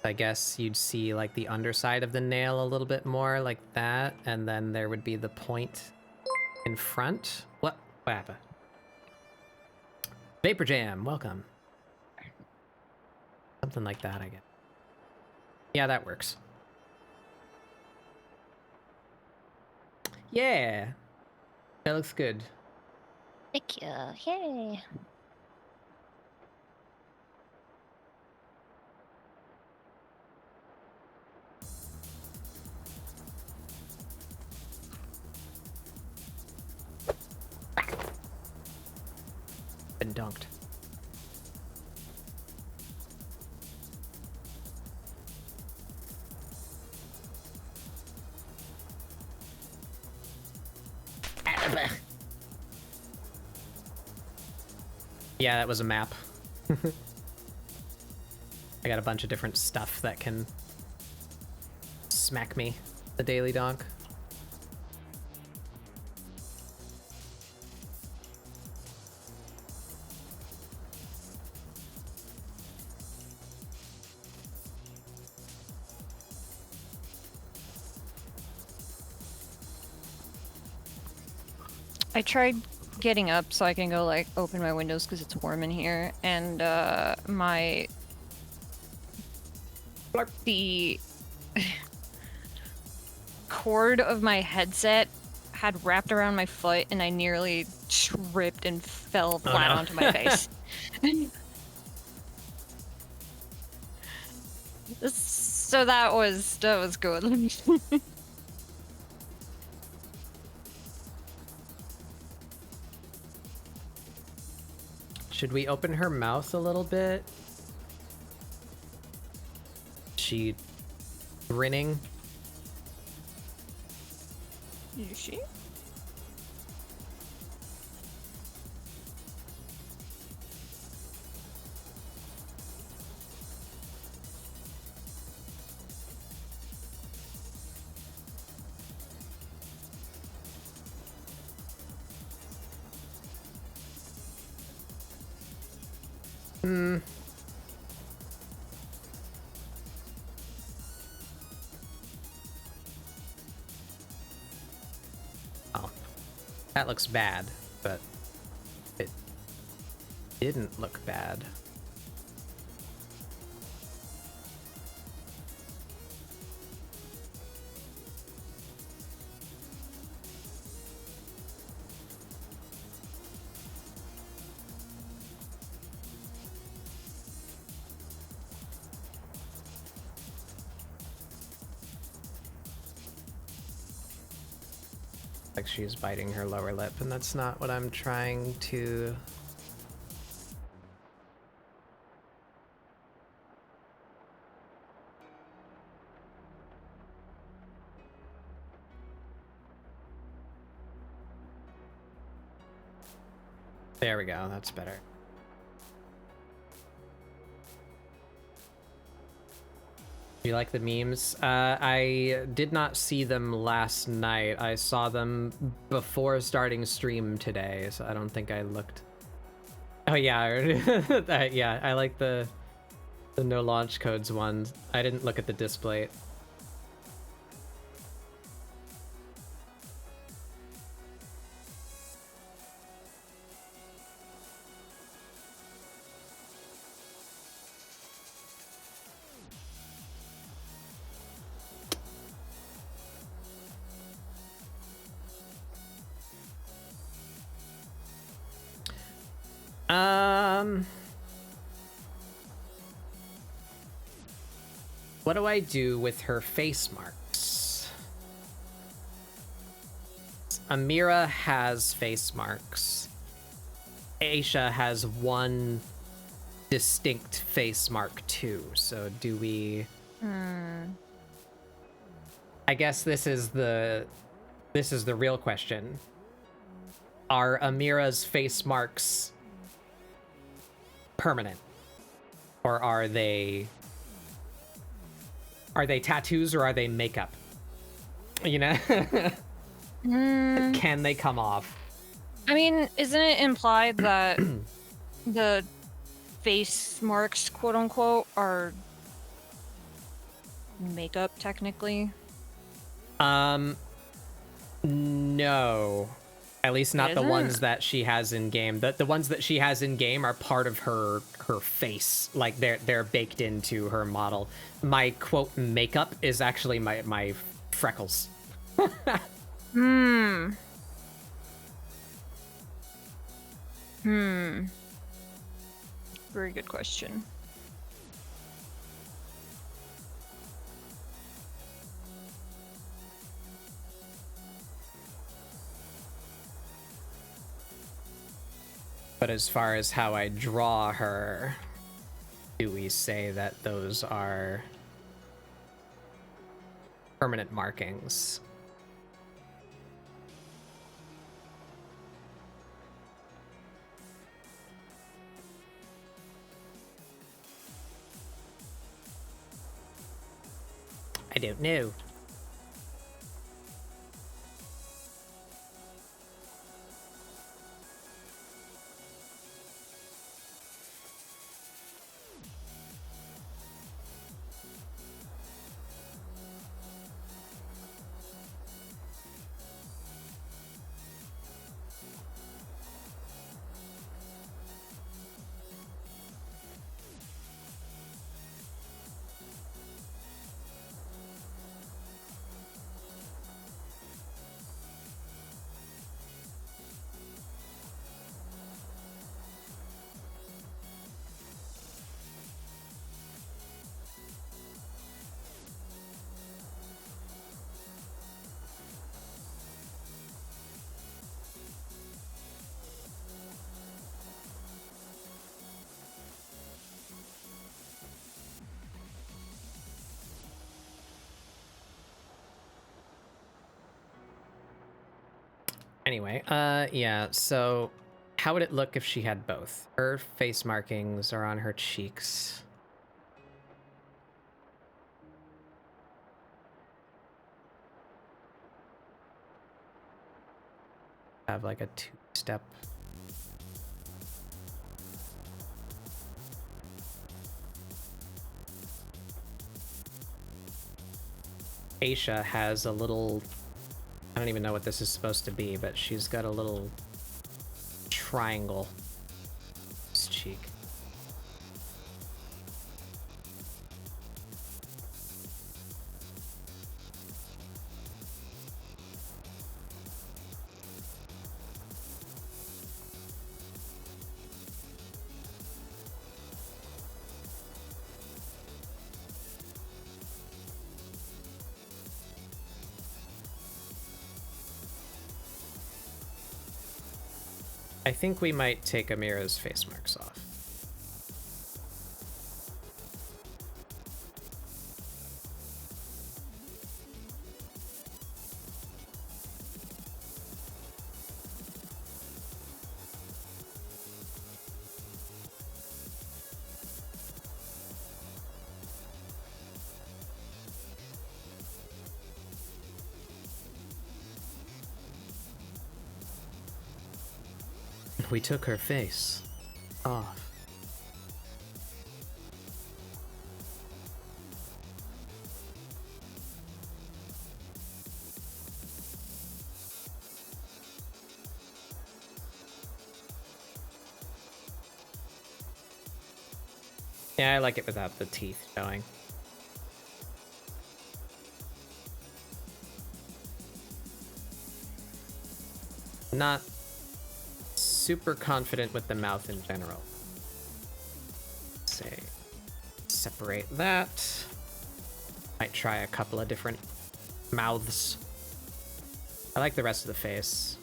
I guess you'd see like the underside of the nail a little bit more like that, and then there would be the point in front. What happened? Vapor Jam, welcome. Something like that, I guess. Yeah, that works. Yeah, that looks good. Thank you. Yay. Been dunked. Yeah, that was a map. I got a bunch of different stuff that can smack me, the daily donk. I tried getting up so I can go like open my windows because it's warm in here, and the cord of my headset had wrapped around my foot, and I nearly tripped and fell flat no. onto my face. So that was good. Should we open her mouth a little bit? She grinning. Is she? that looks bad, but it didn't look bad. Like she's biting her lower lip, and that's not what I'm trying to... There we go, that's better. Do you like the memes? I did not see them last night. I saw them before starting stream today, so I don't think I looked. Oh yeah, yeah, I like the no launch codes ones. I didn't look at the display. What do I do with her face marks? Amirah has face marks. Aisha has one distinct face mark too. So do we... I guess this is the real question. Are Amirah's face marks permanent? Or are they tattoos, or are they makeup? You know? Can they come off? I mean, isn't it implied that the face marks, quote unquote, are makeup technically? No. At least not the Isn't? ones that she has in game. The ones that she has in game are part of her face. Like they're baked into her model. My quote makeup is actually my freckles. Very good question. But as far as how I draw her, do we say that those are permanent markings? I don't know. Anyway, yeah, so how would it look if she had both? Her face markings are on her cheeks. Have like a two-step. Aisha has a little I don't even know what this is supposed to be, but she's got a little triangle. This cheek. I think we might take Amirah's face marks off. We took her face off. Yeah, I like it without the teeth showing. Not super confident with the mouth in general. Say, separate that. Might try a couple of different mouths. I like the rest of the face.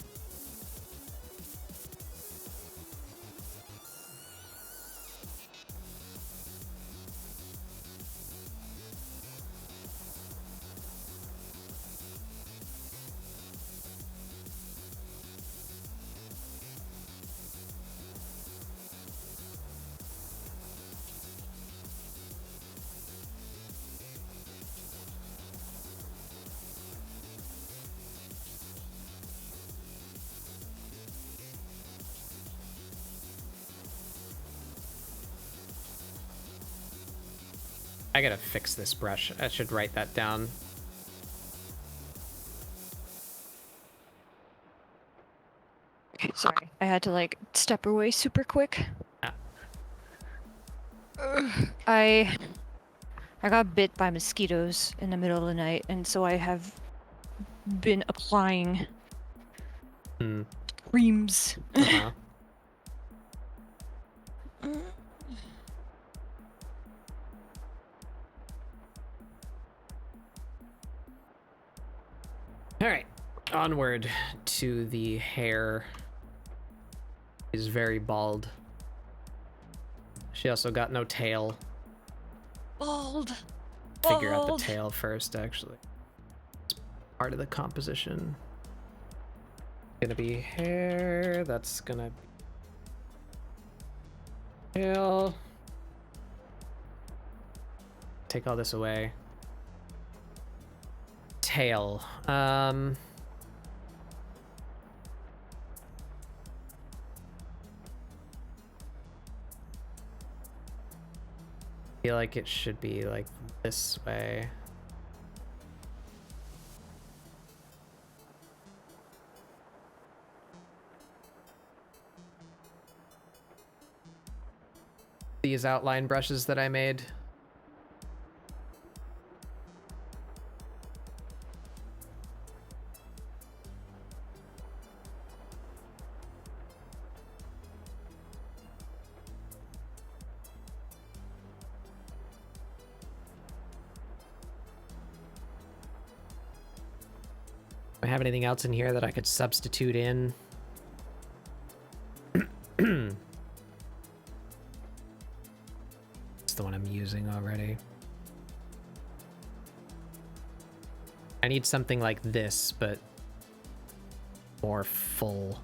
I gotta fix this brush. I should write that down. Okay, sorry. I had to like step away super quick. Ah. I got bit by mosquitoes in the middle of the night, and so I have been applying creams. Uh-huh. All right, onward to the hair. Is very bald. She also got no tail. Bald. Figure out the Bald. tail first, actually. It's part of the composition. Gonna be hair. That's gonna be tail. Take all this away. Tail. Feel like it should be like this way. These outline brushes that I made. Do I have anything else in here that I could substitute in? It's the one I'm using already. I need something like this, but more full.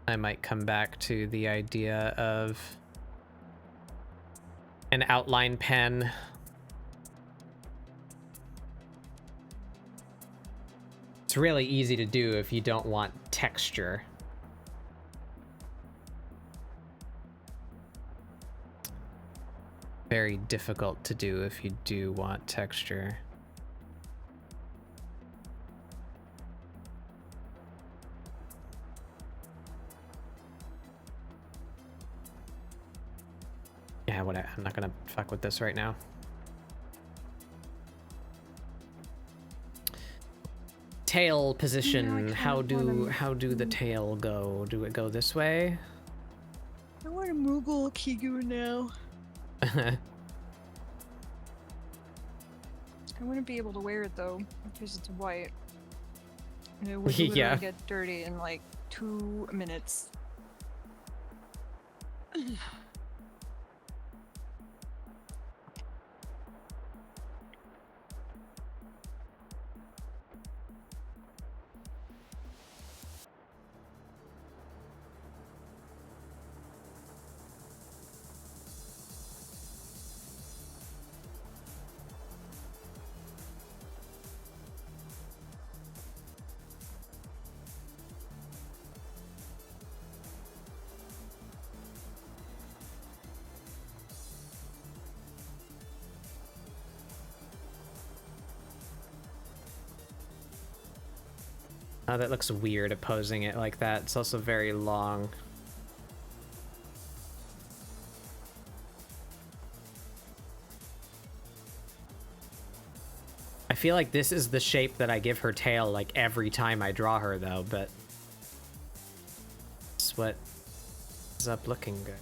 I might come back to the idea of an outline pen. It's really easy to do if you don't want texture. very difficult to do if you do want texture. Yeah, I'm not gonna fuck with this right now. Tail position. How do the tail go? Do it go this way? I want to Moogle Kigu now. I wouldn't be able to wear it though, because it's white. And it would literally Yeah. get dirty in like 2 minutes. Oh, that looks weird opposing it like that. It's also very long. I feel like this is the shape that I give her tail like every time I draw her though, but it's what ends up looking good.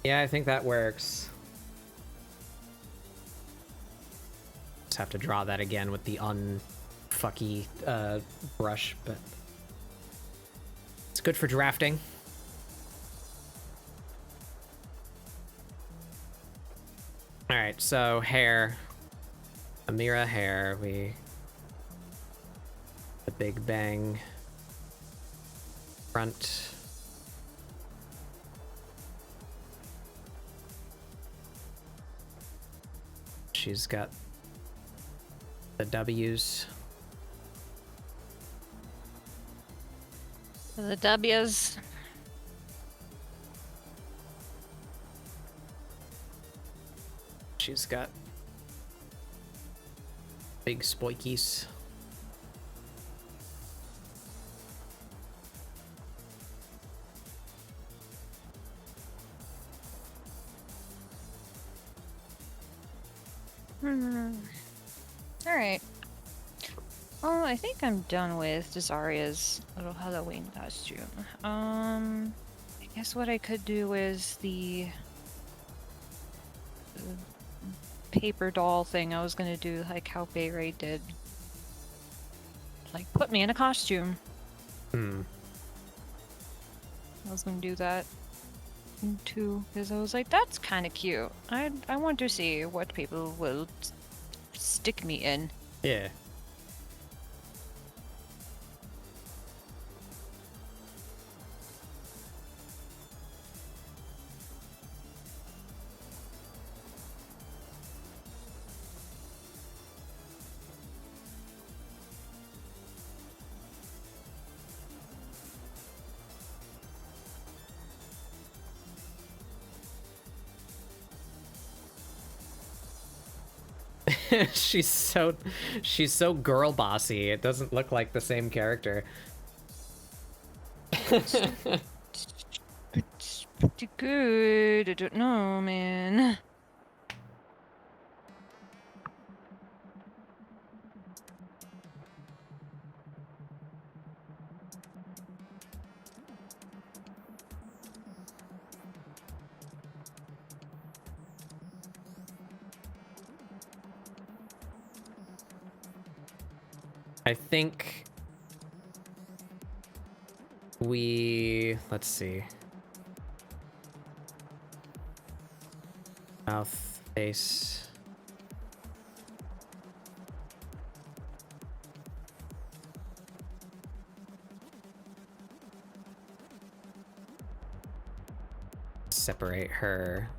Yeah, I think that works. Just have to draw that again with the unfucky brush, but it's good for drafting. All right, so hair, Amirah hair. The Big Bang front. She's got the W's. The W's. She's got big spikies. All right. Oh, I think I'm done with Desaria's little Halloween costume. I guess what I could do is the paper doll thing I was gonna do, like how Bay Ray did. Like, put me in a costume. Hmm. I was gonna do that too, because I was like, that's kind of cute. I want to see what people will stick me in. Yeah. she's so girl bossy. It doesn't look like the same character. It's pretty good. I don't know, man. I think let's see. Mouth, face. Separate her.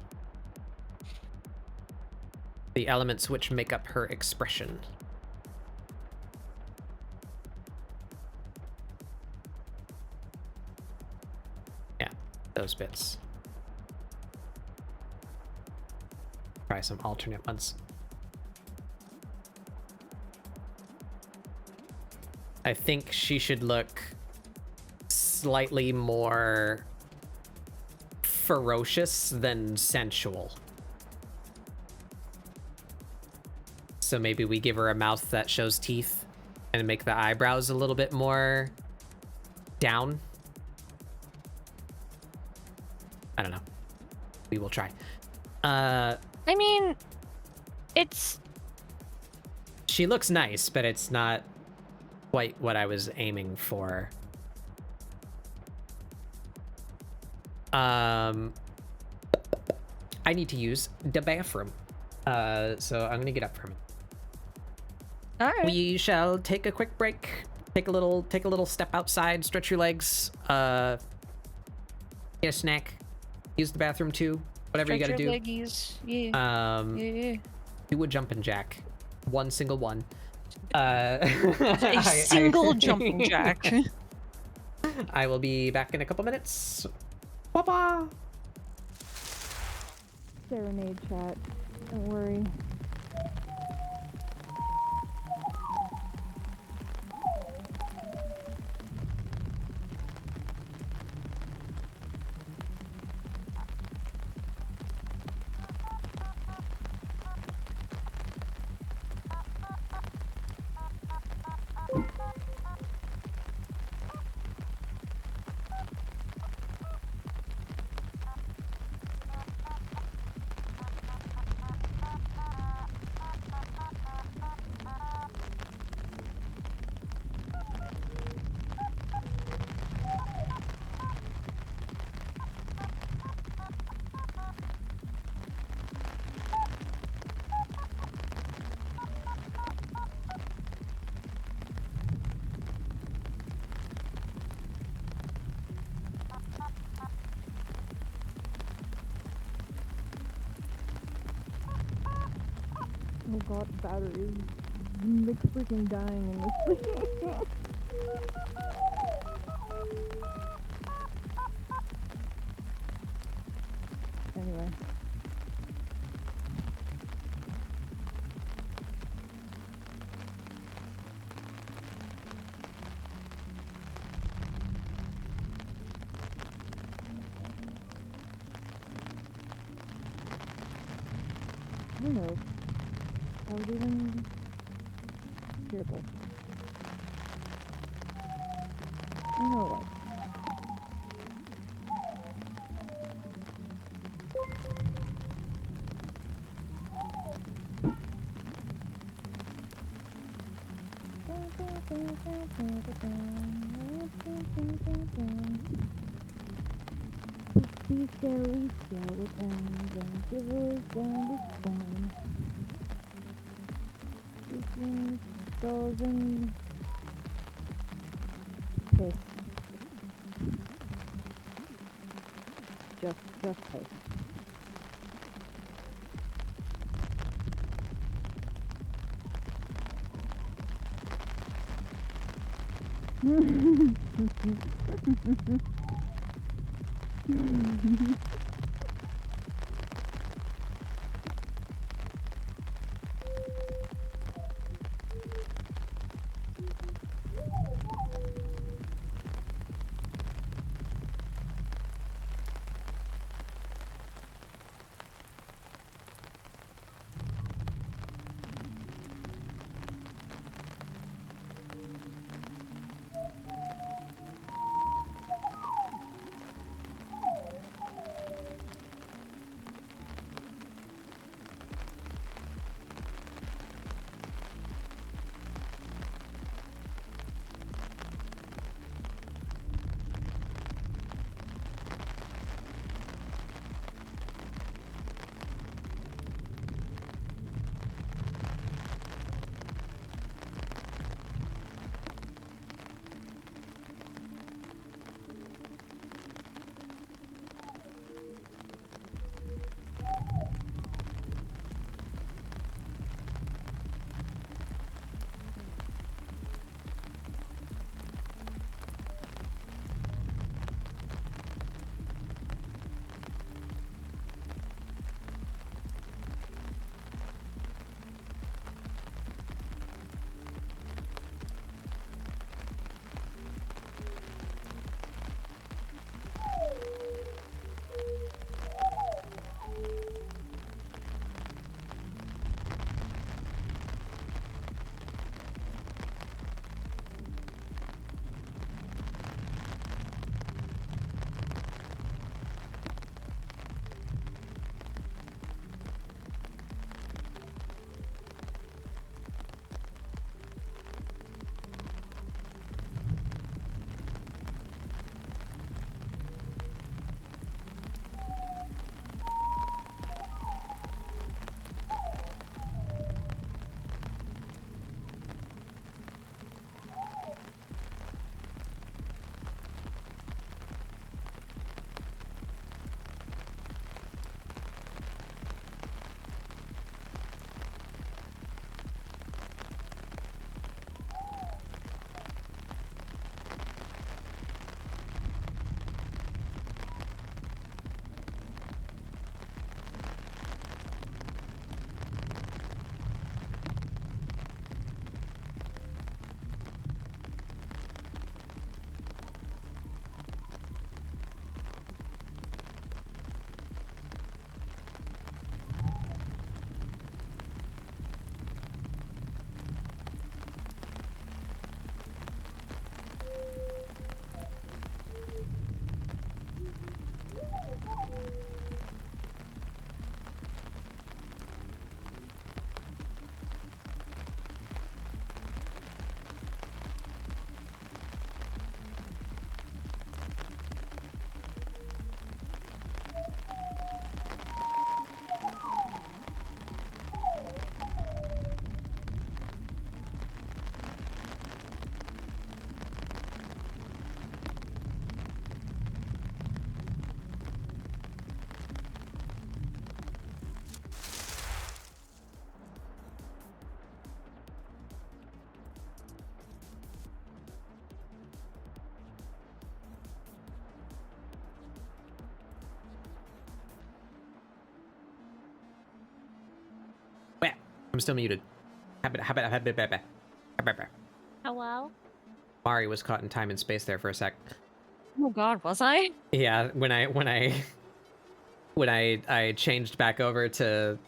The elements which make up her expression. Yeah, those bits. Try some alternate ones. I think she should look slightly more ferocious than sensual. So maybe we give her a mouth that shows teeth and make the eyebrows a little bit more down. I don't know. We will try. I mean, it's... She looks nice, but it's not quite what I was aiming for. I need to use the bathroom. So I'm gonna get up from it. All right. We shall take a quick break. Take a little step outside, stretch your legs, get a snack, use the bathroom too. Whatever you gotta do. Leggies. Yeah. Yeah. Do a jumping jack. One single one. A single jumping jack. I will be back in a couple minutes. Bye-bye. Serenade chat. Don't worry. Oh god, the battery is like freaking dying in this thing. Anyway. Who knows? I was even fearful. You know what? These scary skeletons and shivers down the spine. These skulls and piss. Just piss. I'm still muted. Hello? Mari was caught in time and space there for a sec. Oh God, was I? Yeah, when I changed back over to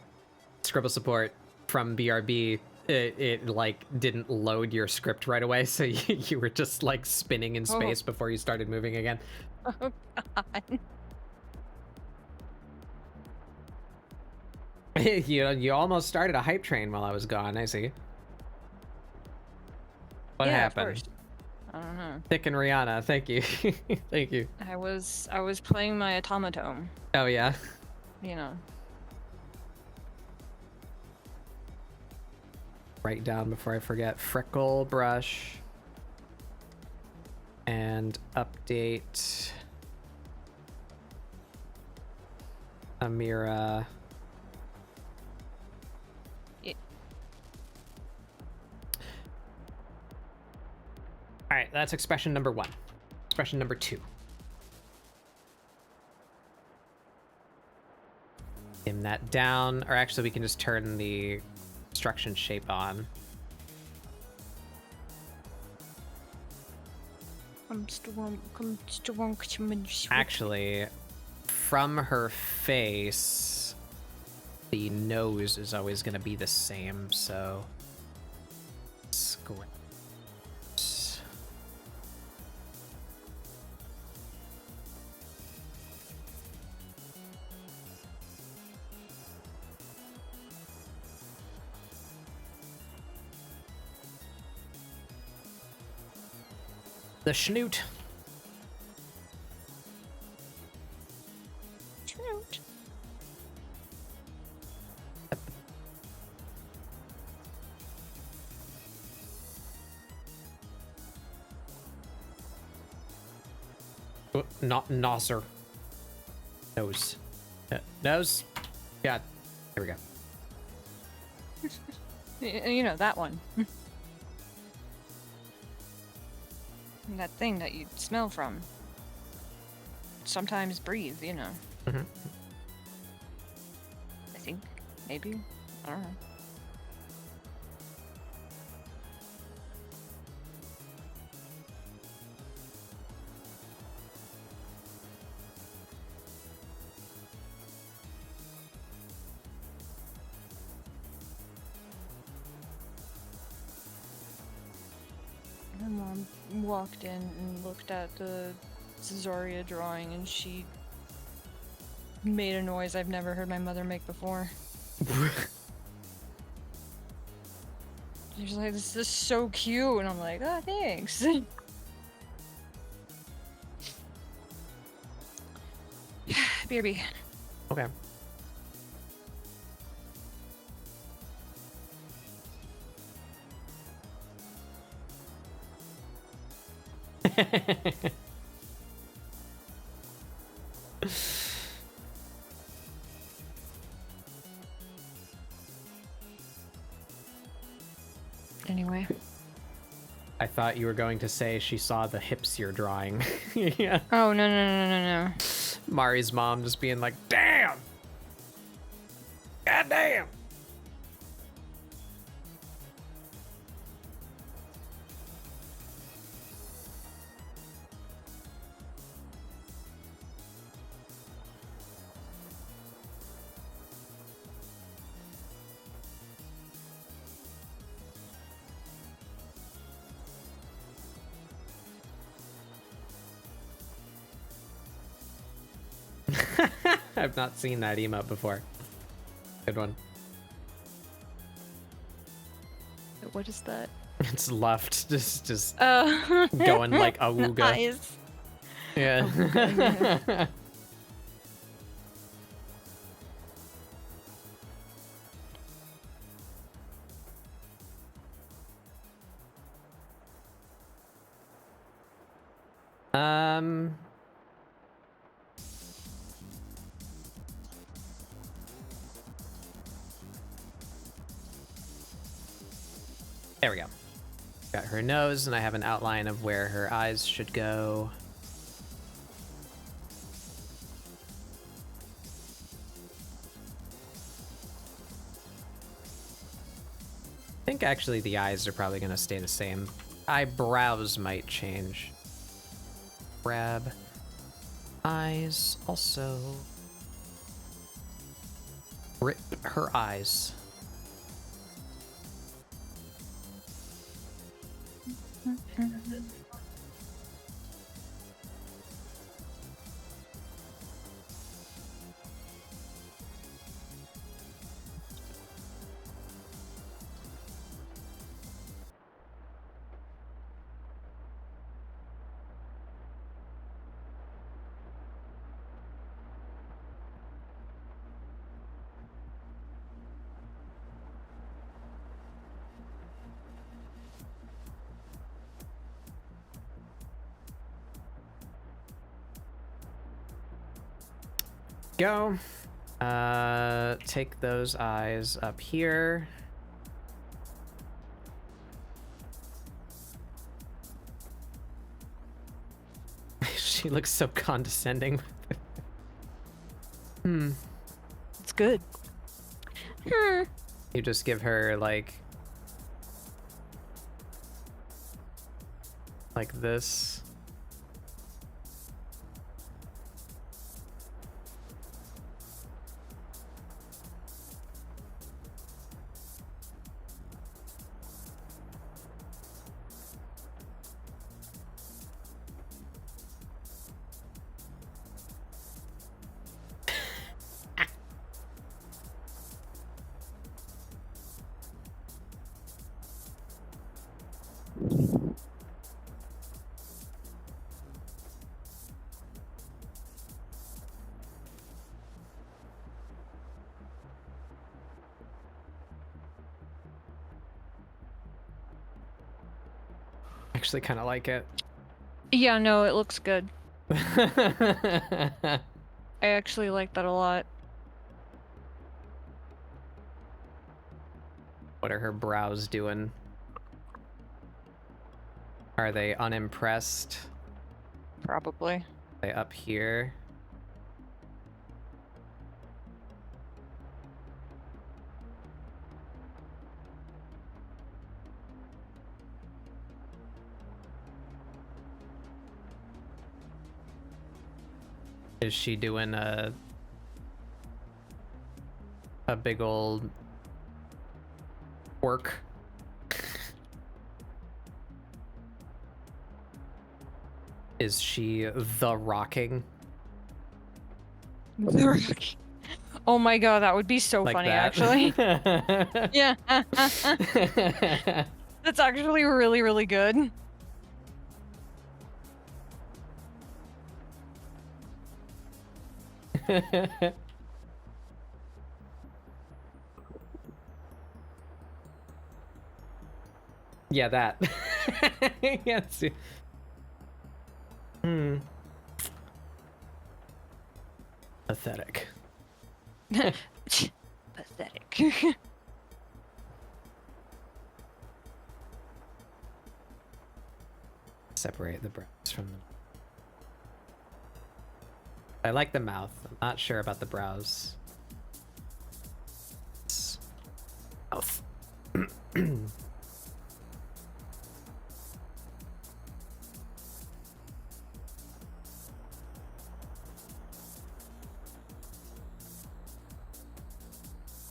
ScribbleSupport from BRB, it like didn't load your script right away, so you were just like spinning in space before you started moving again. Oh God. You almost started a hype train while I was gone. I see. What Yeah, happened? of course. I don't know. Thick and Rihanna, thank you. Thank you. I was playing my automaton. Oh yeah. You know. Write down before I forget. Freckle brush. And update Amirah. All right, that's expression number 1. Expression number 2. Dim that down, or actually we can just turn the instruction shape on. Actually, from her face, the nose is always going to be the same, so square. The schnoot. Snoot. Not Nosser. Nose. Nose. God. Here we go. You know that one. That thing that you smell from. Sometimes breathe, you know. Mm-hmm. I think. Maybe. I don't know. My mom walked in and looked at the Cesaria drawing, and she made a noise I've never heard my mother make before. She's like, "This is so cute," and I'm like, "Oh, thanks." BRB. Okay. Anyway. I thought you were going to say she saw the hips you're drawing. Yeah. Oh, no. Mari's mom just being like, damn! God damn! I've not seen that emote before. Good one. What is that? It's left, just Oh. going like awooga. Eyes. Yeah. Awooga, Um. There we go. Got her nose, and I have an outline of where her eyes should go. think actually the eyes are probably gonna stay the same. Eyebrows might change. Grab eyes also. Rip her eyes. Go. Take those eyes up here. She looks so condescending. It's good. You just give her like this. Actually kind of like it. Yeah, no, it looks good. I actually like that a lot. What are her brows doing? Are they unimpressed? Probably. Are they up here? Is she doing a big old work? Is she the rocking? Oh my god, that would be so Like funny, that? actually. Yeah. That's actually really, really good. Yeah, that. Yeah, see. Pathetic. Pathetic. Separate the brows from them. I like the mouth. I'm not sure about the brows. Mouth.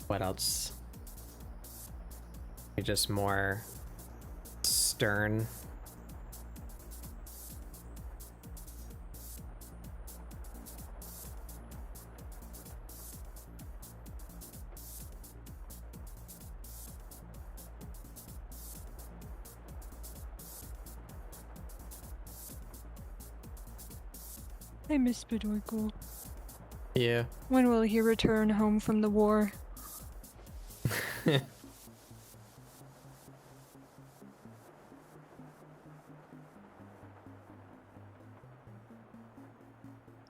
What else? You're just more stern. I miss Bedorko. Yeah. When will he return home from the war? The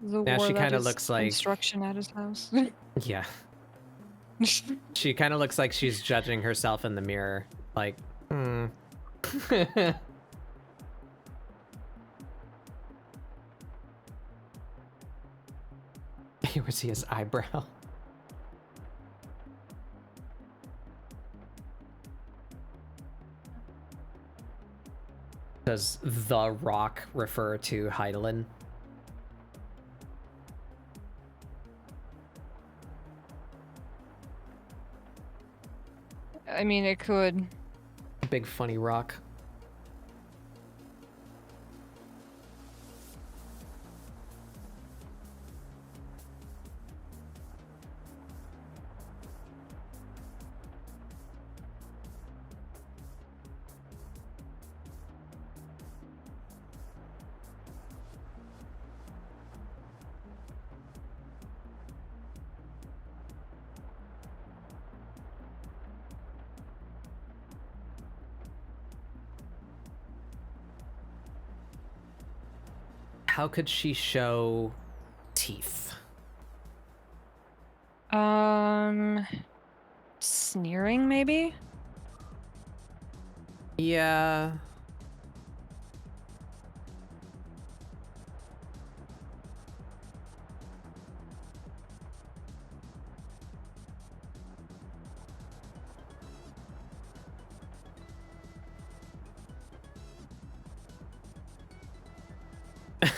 Now war she that kinda is looks like- construction at his house. Yeah. She kind of looks like she's judging herself in the mirror. Like, You would see his eyebrow. Does the rock refer to Heidelin? I mean, it could. Big funny rock. How could she show teeth? Sneering maybe? Yeah.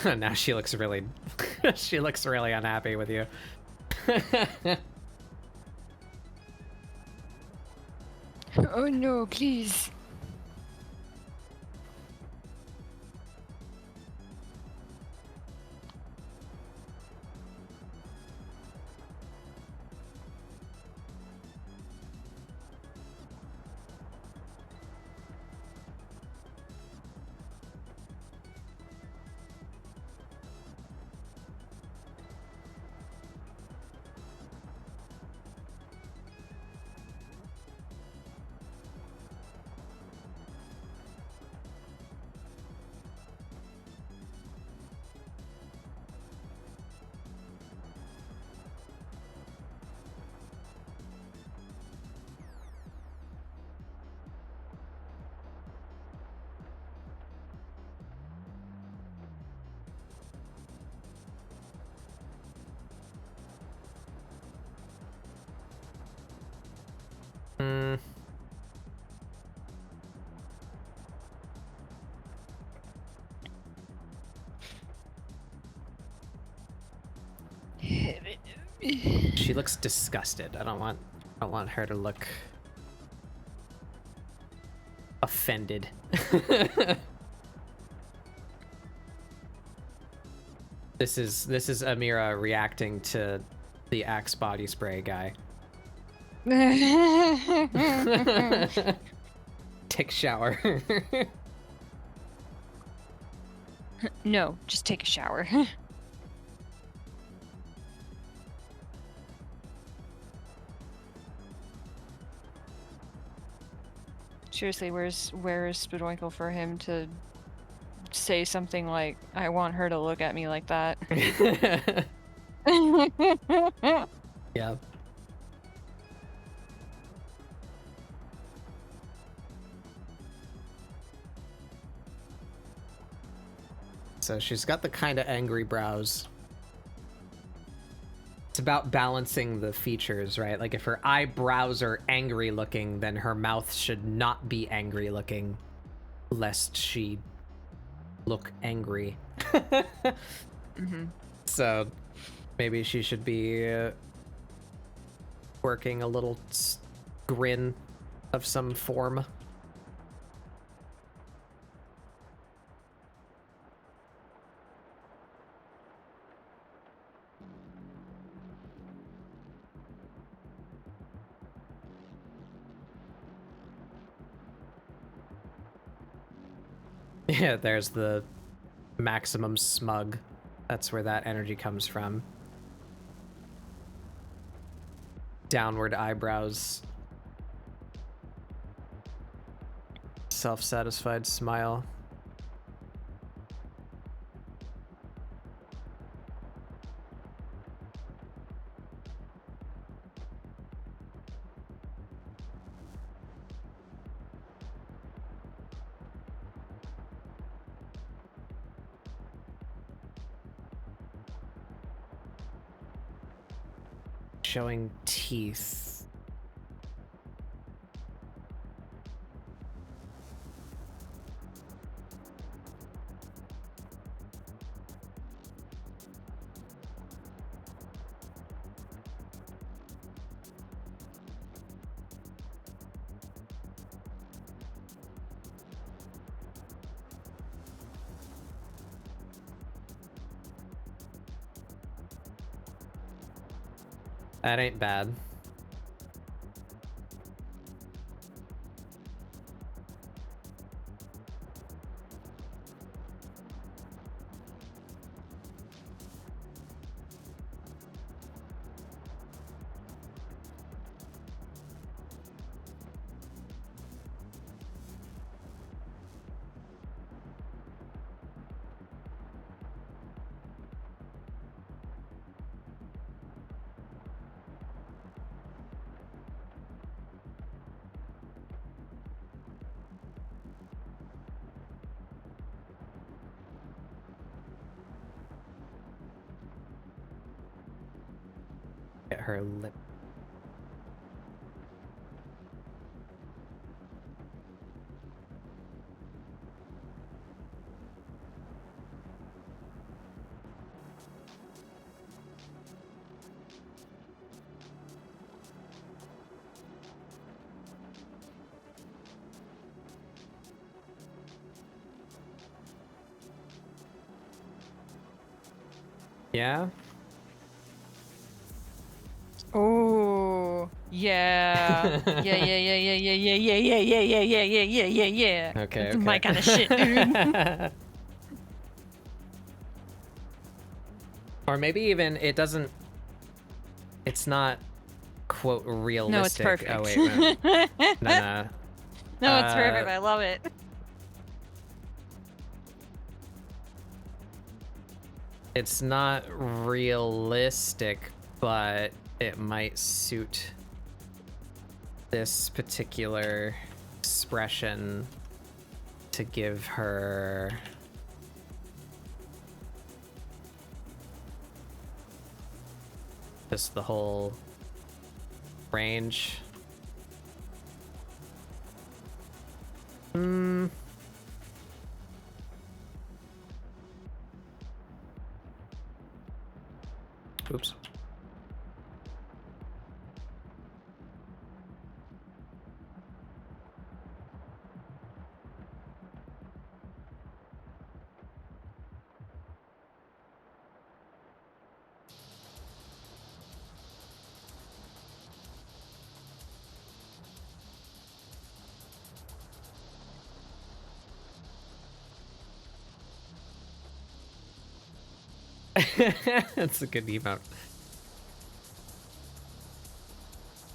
Now she looks really she looks really unhappy with you. Oh no, please. Hmm. She looks disgusted. I don't want her to look offended. This is Amirah reacting to the Axe body spray guy. Take shower. No, just take a shower. Seriously, where is Spidwinkle for him to say something like, I want her to look at me like that? Yeah. So she's got the kind of angry brows. It's about balancing the features, right? Like if her eyebrows are angry looking, then her mouth should not be angry looking, lest she look angry. Mm-hmm. So maybe she should be working a little grin of some form. Yeah, there's the maximum smug. That's where that energy comes from. Downward eyebrows. Self-satisfied smile. Showing teeth. That ain't bad. Get her lip. Yeah? Oh, yeah. Yeah, yeah, yeah, yeah, yeah, yeah, yeah, yeah, yeah, yeah, yeah, yeah, yeah, yeah, yeah. Okay, That's okay. my kind of shit, dude. Or maybe even it doesn't... It's not, quote, realistic. No, it's perfect. Oh, wait, no. No. No, it's perfect. I love it. It's not realistic, but it might suit this particular expression to give her just the whole range. Oops. That's a good emote.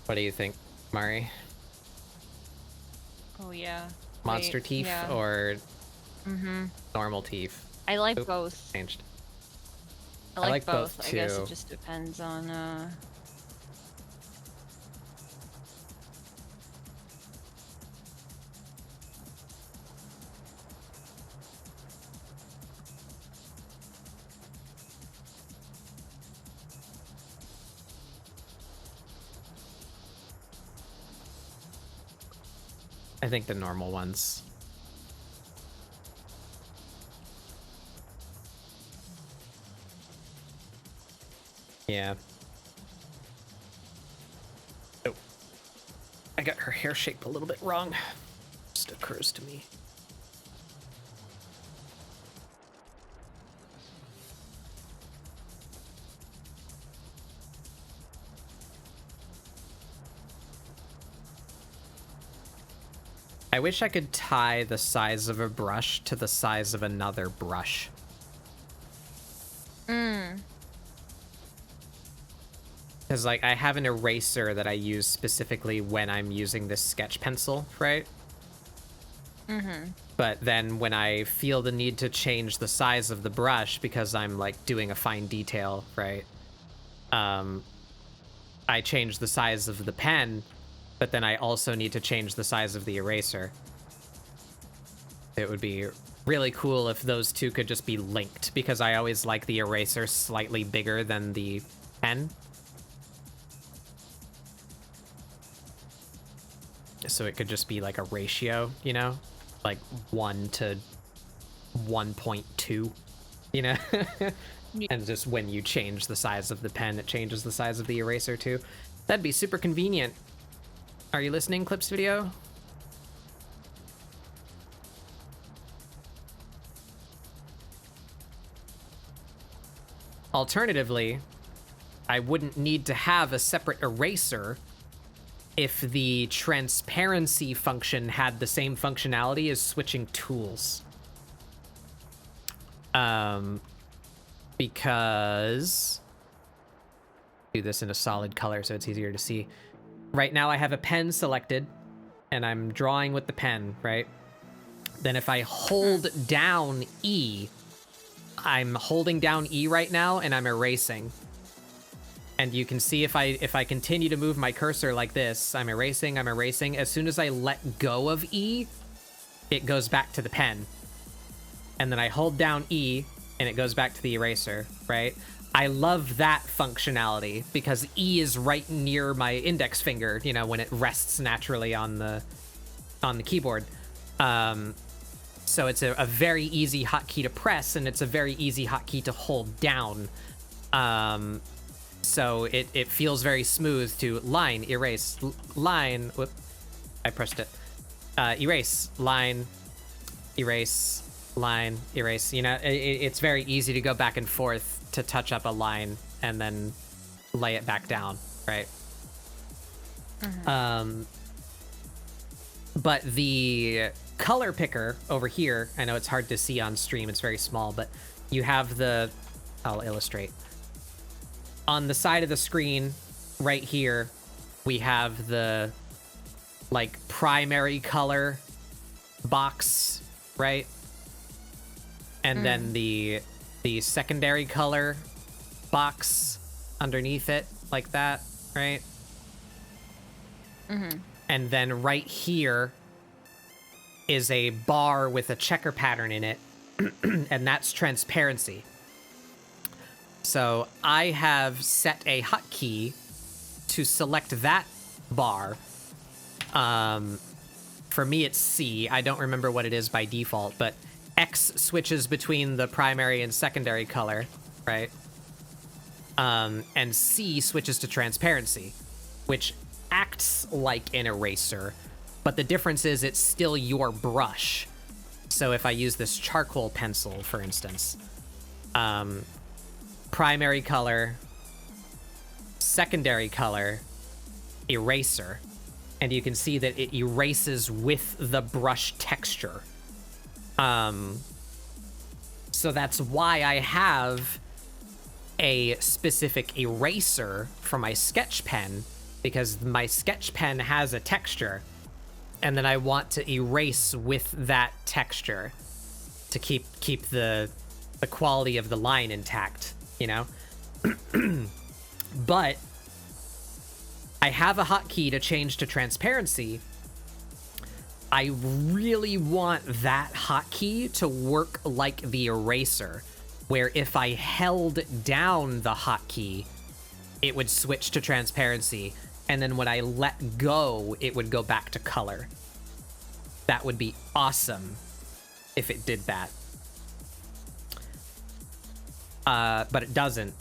What do you think, Mari? Oh, yeah. Monster Wait, teeth yeah. or normal teeth? I like Oop, both. Changed. I like like both, both. I guess too. it just depends on, I think the normal ones. Yeah. Oh. I got her hair shape a little bit wrong. Just occurs to me. I wish I could tie the size of a brush to the size of another brush. Because, like, I have an eraser that I use specifically when I'm using this sketch pencil, right? But then when I feel the need to change the size of the brush because I'm, like, doing a fine detail, right? I change the size of the pen, but then I also need to change the size of the eraser. It would be really cool if those two could just be linked, because I always like the eraser slightly bigger than the pen. So it could just be like a ratio, you know? Like 1 to 1.2, you know? And just when you change the size of the pen, it changes the size of the eraser too. That'd be super convenient. Are you listening, Clips Video? Alternatively, I wouldn't need to have a separate eraser if the transparency function had the same functionality as switching tools. Because do this in a solid color so it's easier to see. Right now I have a pen selected and I'm drawing with the pen, right? Then if I hold down E, I'm holding down E right now and I'm erasing. And you can see if I continue to move my cursor like this, I'm erasing. As soon as I let go of E, it goes back to the pen. And then I hold down E and it goes back to the eraser, right? I love that functionality because E is right near my index finger, you know, when it rests naturally on the keyboard. So it's a very easy hotkey to press, and it's a very easy hotkey to hold down. So it feels very smooth to line, erase, line. Whoop, I pressed it. Erase, line, erase, line, erase. You know, it's very easy to go back and forth to touch up a line and then lay it back down, right? But the color picker over here, I know it's hard to see on stream, it's very small, but you have the, I'll illustrate. On the side of the screen, right here, we have the, like, primary color box, right? And then the secondary color box underneath it, like that, right? And then right here is a bar with a checker pattern in it, and that's transparency. So I have set a hotkey to select that bar. For me, it's C. I don't remember what it is by default, but X switches between the primary and secondary color, right? And C switches to transparency, which acts like an eraser, but the difference is it's still your brush. So if I use this charcoal pencil, for instance, primary color, secondary color, eraser, and you can see that it erases with the brush texture. So that's why I have a specific eraser for my sketch pen, because my sketch pen has a texture, and then I want to erase with that texture to keep the quality of the line intact, you know? But I have a hotkey to change to transparency. I really want that hotkey to work like the eraser, where if I held down the hotkey, it would switch to transparency, and then when I let go, it would go back to color. That would be awesome if it did that. But it doesn't,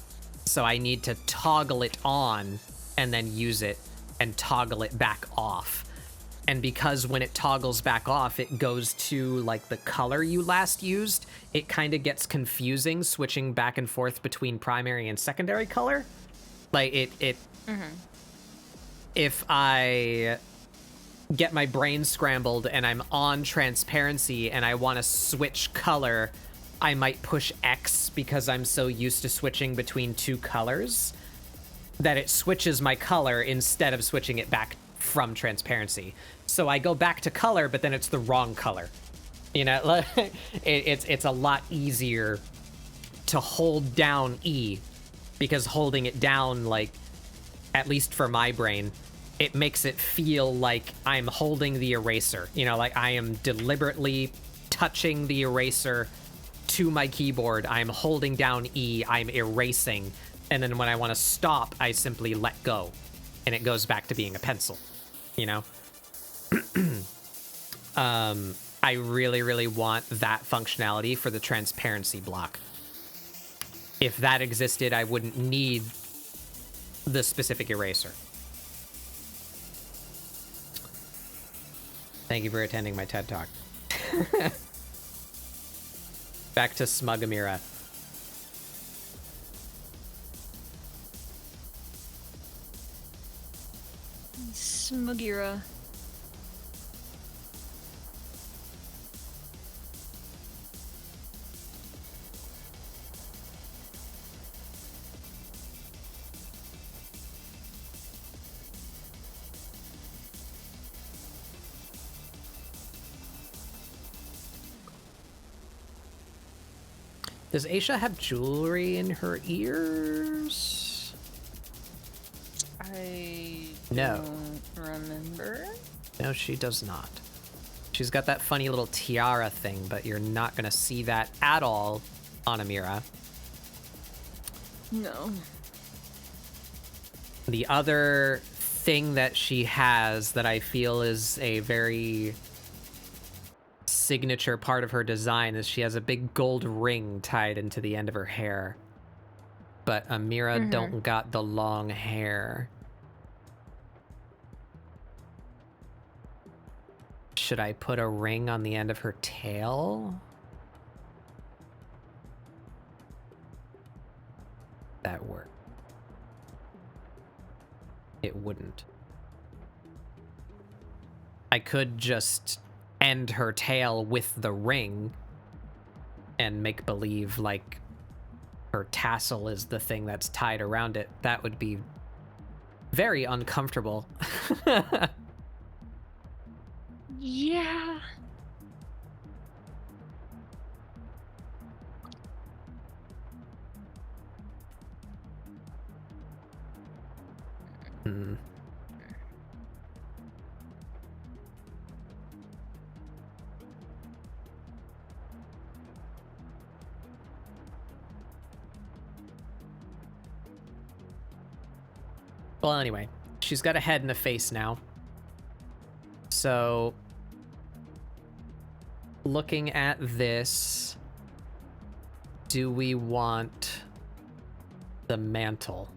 so I need to toggle it on and then use it and toggle it back off. And because when it toggles back off, it goes to like the color you last used, it kind of gets confusing switching back and forth between primary and secondary color. Like if I get my brain scrambled and I'm on transparency and I want to switch color, I might push X because I'm so used to switching between two colors that it switches my color instead of switching it back from transparency. So I go back to color, but then it's the wrong color. You know, it's a lot easier to hold down E, because holding it down, like, at least for my brain, it makes it feel like I'm holding the eraser. You know, like I am deliberately touching the eraser to my keyboard. I'm holding down E, I'm erasing, and then when I want to stop, I simply let go, and it goes back to being a pencil, you know? I really, really want that functionality for the transparency block. If that existed, I wouldn't need the specific eraser. Thank you for attending my TED Talk. Back to smug Amirah. some Magira. Does Aisha have jewelry in her ears? I No. don't remember. No, she does not. She's got that funny little tiara thing, but you're not going to see that at all on Amirah. No. The other thing that she has that I feel is a very signature part of her design is she has a big gold ring tied into the end of her hair. But Amirah don't got the long hair. Should I put a ring on the end of her tail? That work. It wouldn't. I could just end her tail with the ring and make believe like her tassel is the thing that's tied around it. That would be very uncomfortable. Yeah. Hmm. Well, anyway, she's got a head and a face now. So, looking at this, do we want the mantle?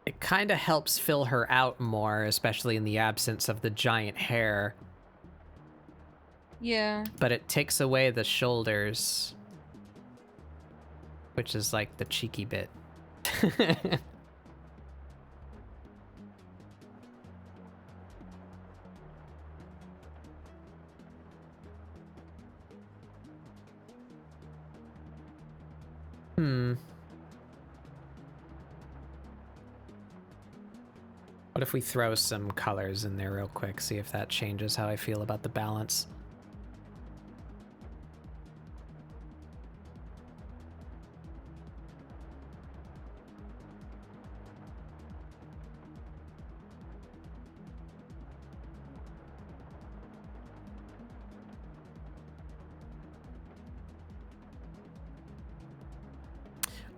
It kind of helps fill her out more, especially in the absence of the giant hair. Yeah. But it takes away the shoulders, which is like the cheeky bit. What if we throw some colors in there real quick, see if that changes how I feel about the balance?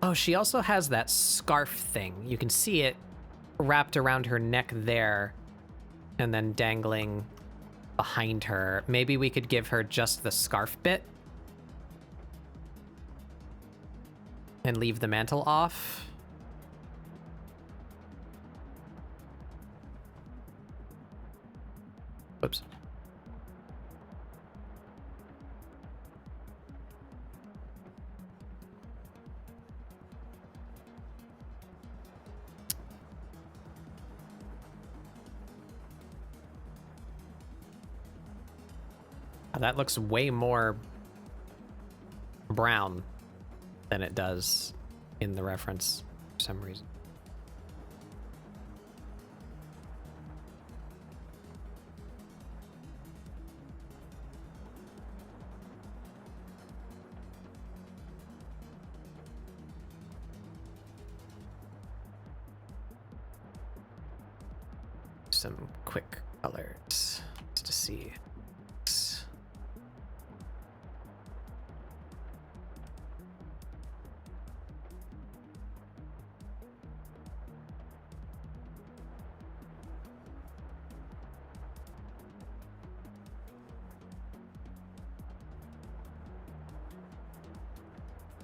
Oh, she also has that scarf thing. You can see it wrapped around her neck there and then dangling behind her. Maybe we could give her just the scarf bit and leave the mantle off. Whoops. That looks way more brown than it does in the reference for some reason. Some quick colors just to see.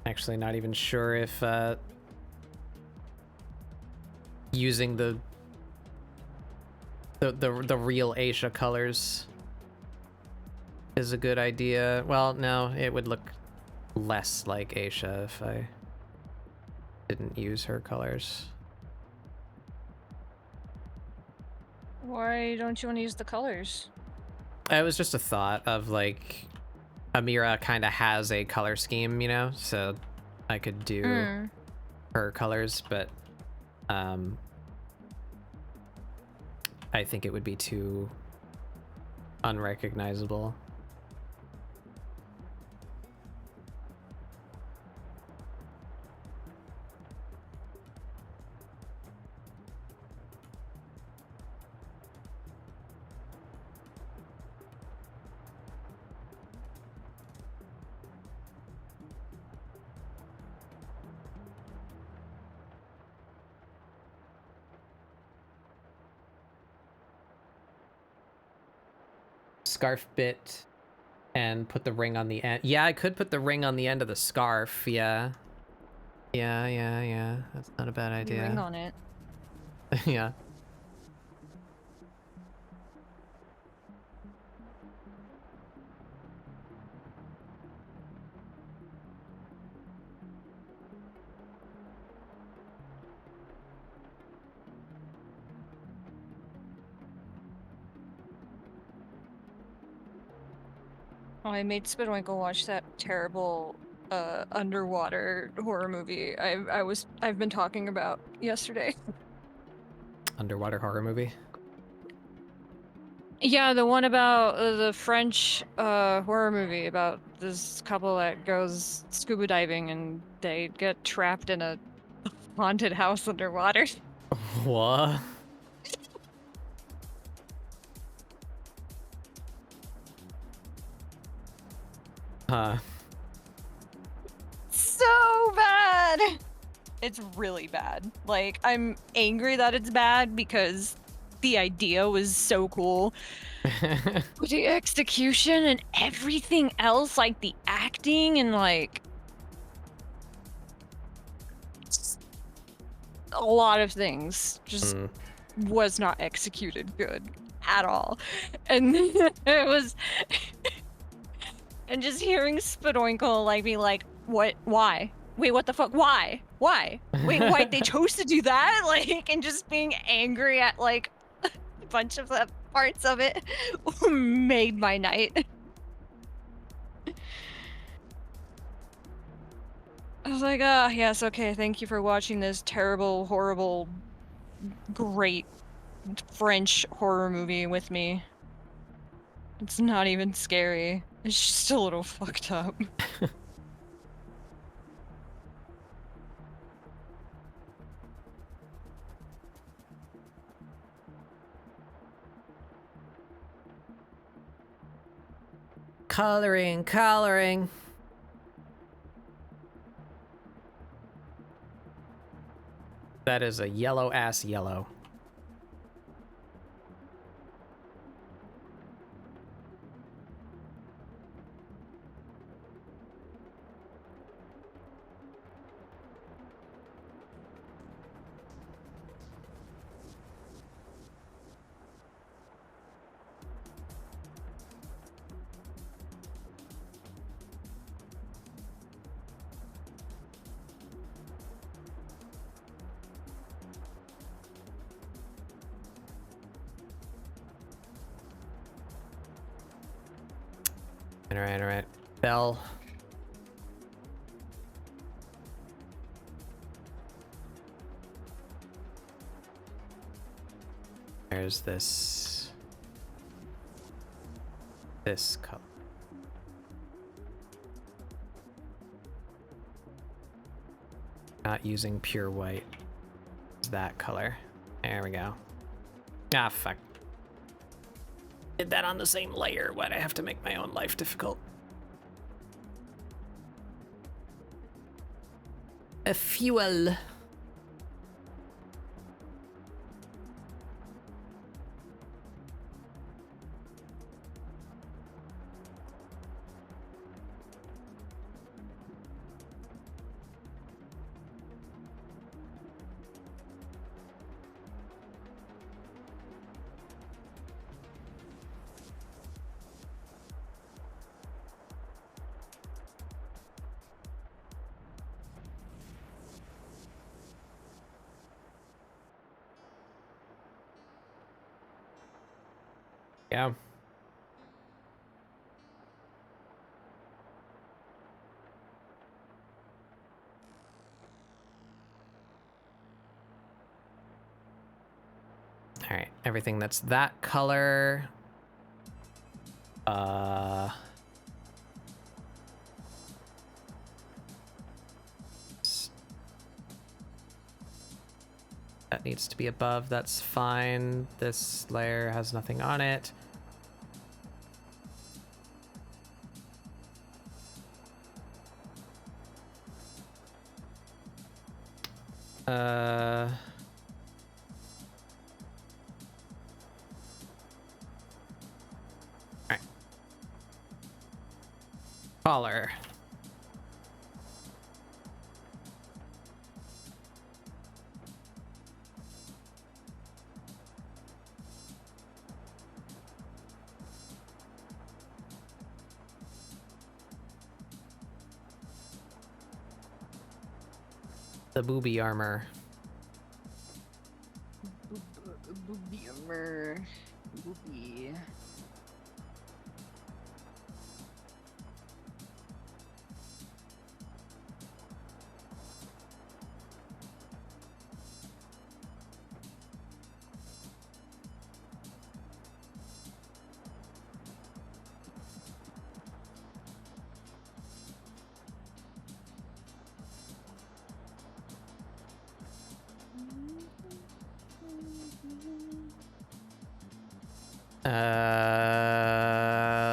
Actually, not even sure if using the the real Asia colors is a good idea. Well, no, it would look less like Asia if I didn't use her colors. Why don't you want to use the colors? It was just a thought of like Amirah kind of has a color scheme, you know, so I could do her colors, but I think it would be too unrecognizable. Scarf bit and put the ring on the end. Yeah, I could put the ring on the end of the scarf. Yeah. Yeah. That's not a bad idea. Ring on it. Yeah. Oh, I made Spidwinkle watch that terrible underwater horror movie I've been talking about yesterday. Underwater horror movie. Yeah, the one about the French horror movie about this couple that goes scuba diving and they get trapped in a haunted house underwater. What? So bad! It's really bad. Like, I'm angry that it's bad because the idea was so cool. But the execution and everything else, like the acting and like a lot of things just was not executed good at all. And it was and just hearing Spadoinkle like be like, what, why? Wait, what the fuck? Why? Wait, why they chose to do that? Like, and just being angry at like a bunch of the parts of it made my night. I was like, ah, yes, okay, thank you for watching this terrible, horrible, great French horror movie with me. It's not even scary. It's just a little fucked up. Coloring. That is a yellow ass yellow. All right. Bell. There's this color. Not using pure white. It's that color. There we go. Ah, fuck. Did that on the same layer. Why'd I have to make my own life difficult? A fuel. Yeah. All right, everything that's that color. That needs to be above, that's fine. This layer has nothing on it. Alright. Collar. The booby armor. Booby armor. Booby.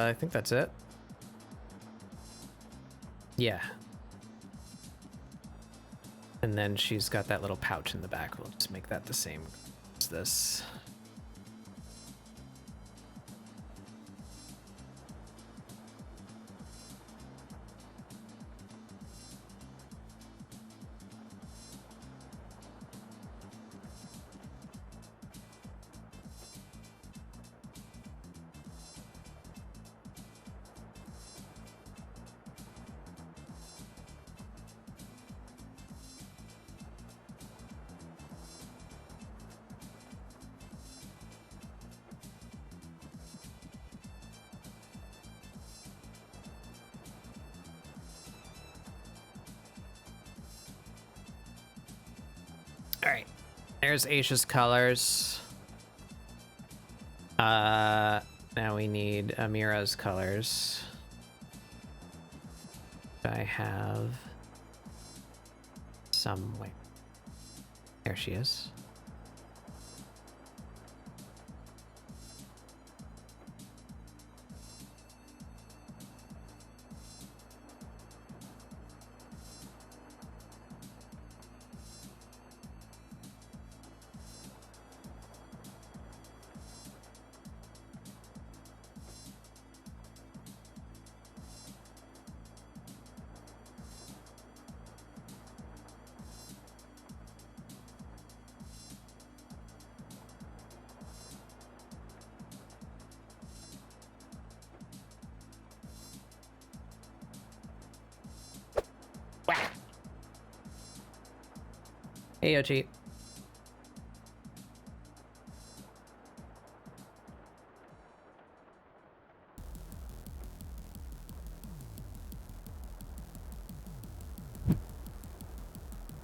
I think that's it. Yeah. And then she's got that little pouch in the back. We'll just make that the same as this. All right, there's Aisha's colors. Now we need Amirah's colors. I have somewhere. There she is. Hey, Ochi.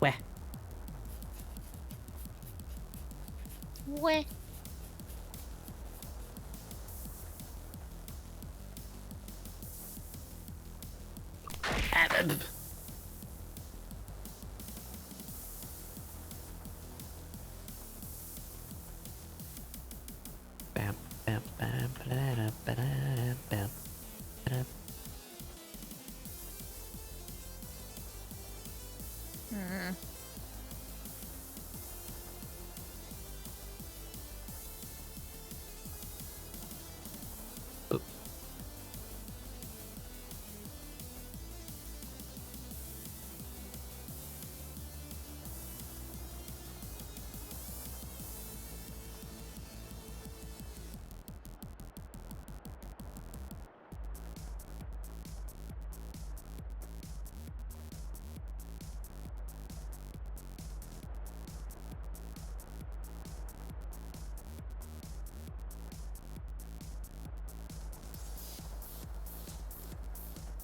Weh. What? Bam, bam, bam, ba-da-da, ba-da-da, bam, ba-da. Oop.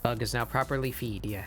Bug is now properly feed. Yeah.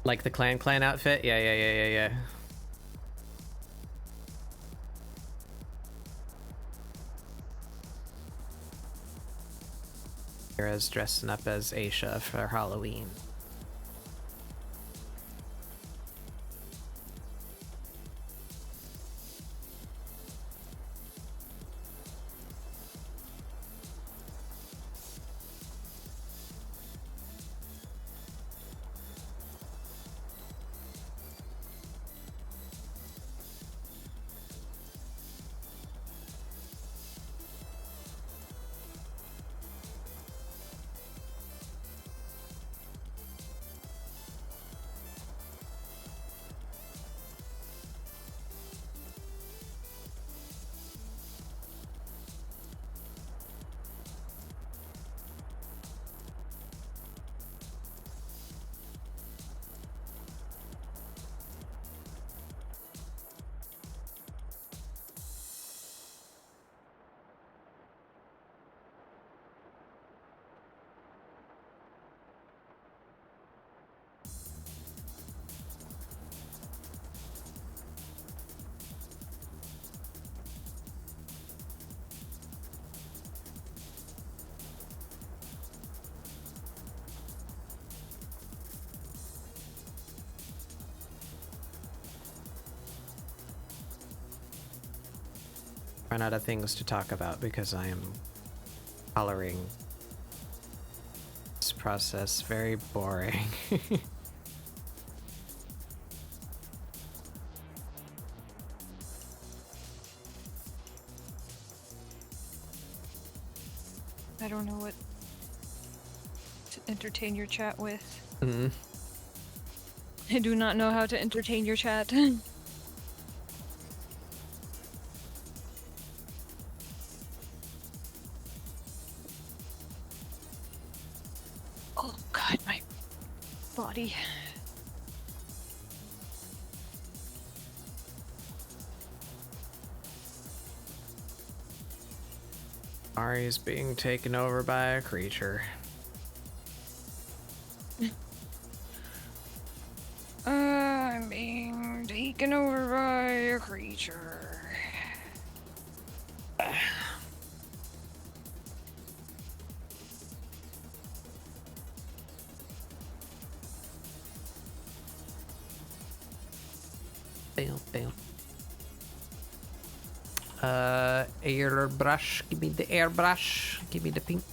Like the clan outfit? Yeah. Amirah's dressing up as Aisha for Halloween. Run out of things to talk about because I am coloring this process very boring. I don't know what to entertain your chat with. Mm. I do not know how to entertain your chat. Oh god, my body. Ari's being taken over by a creature. I'm being taken over by a creature. Bam. Airbrush. Give me the airbrush. Give me the pink.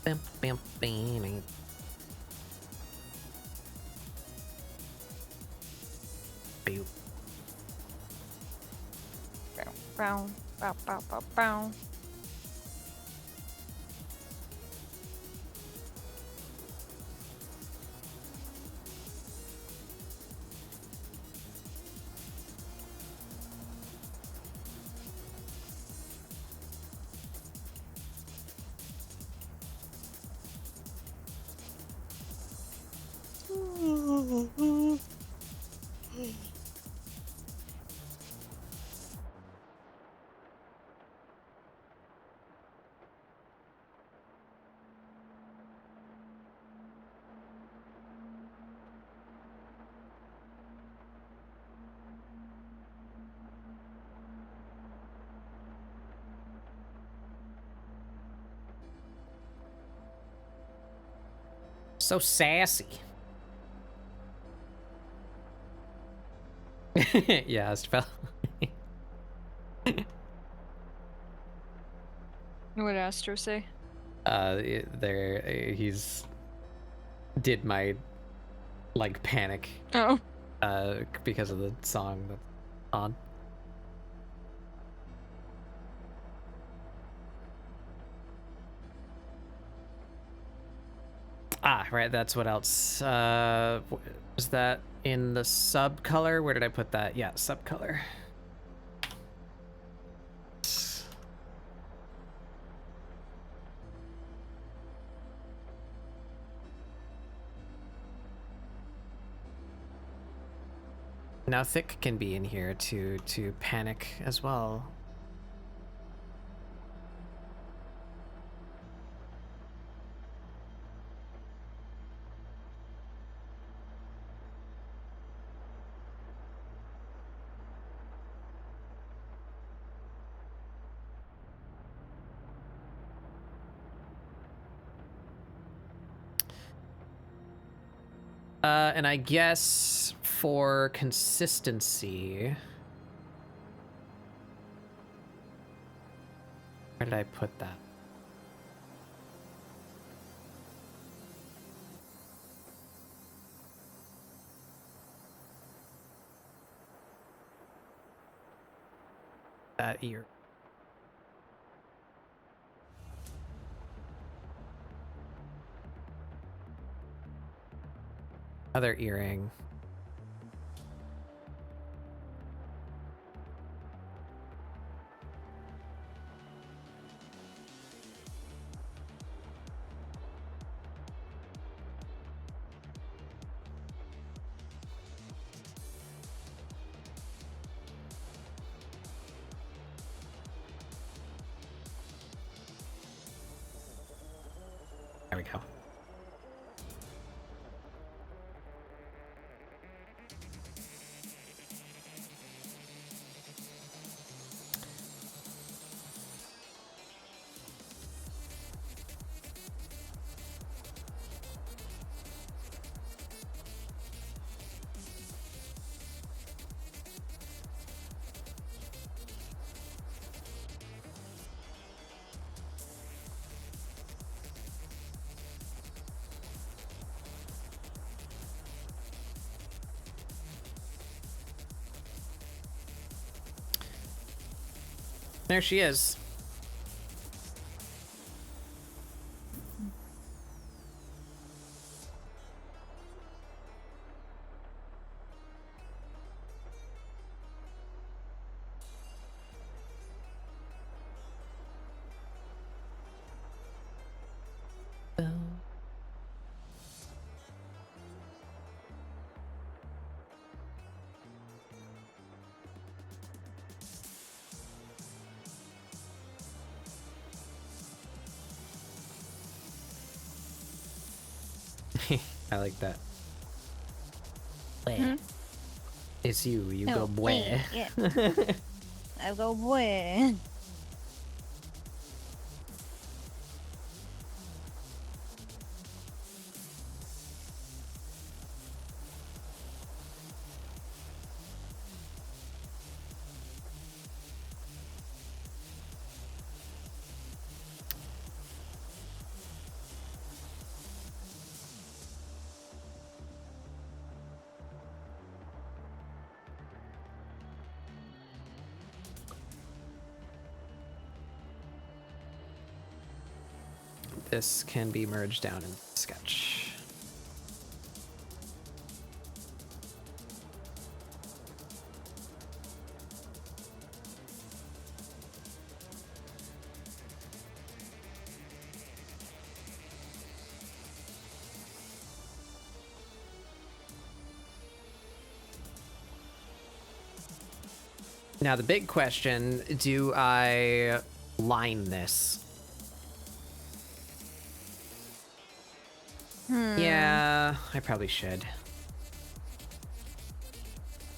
Bam. Boop. Bow, bow, bow, bow, bow. So sassy. Yeah, Astral. What did Astro say? He's did my like panic Oh. because of the song that's on. Ah, right, that's what else. Was that in the sub color? Where did I put that? Yeah, sub color. Now thick can be in here to panic as well. And I guess for consistency, where did I put that? That ear. Other earring. There we go. There she is. I like that. Hmm? It's you. You No, go boy. yeah. I go boy. This can be merged down in Sketch. Now the big question, do I line this? Yeah, I probably should.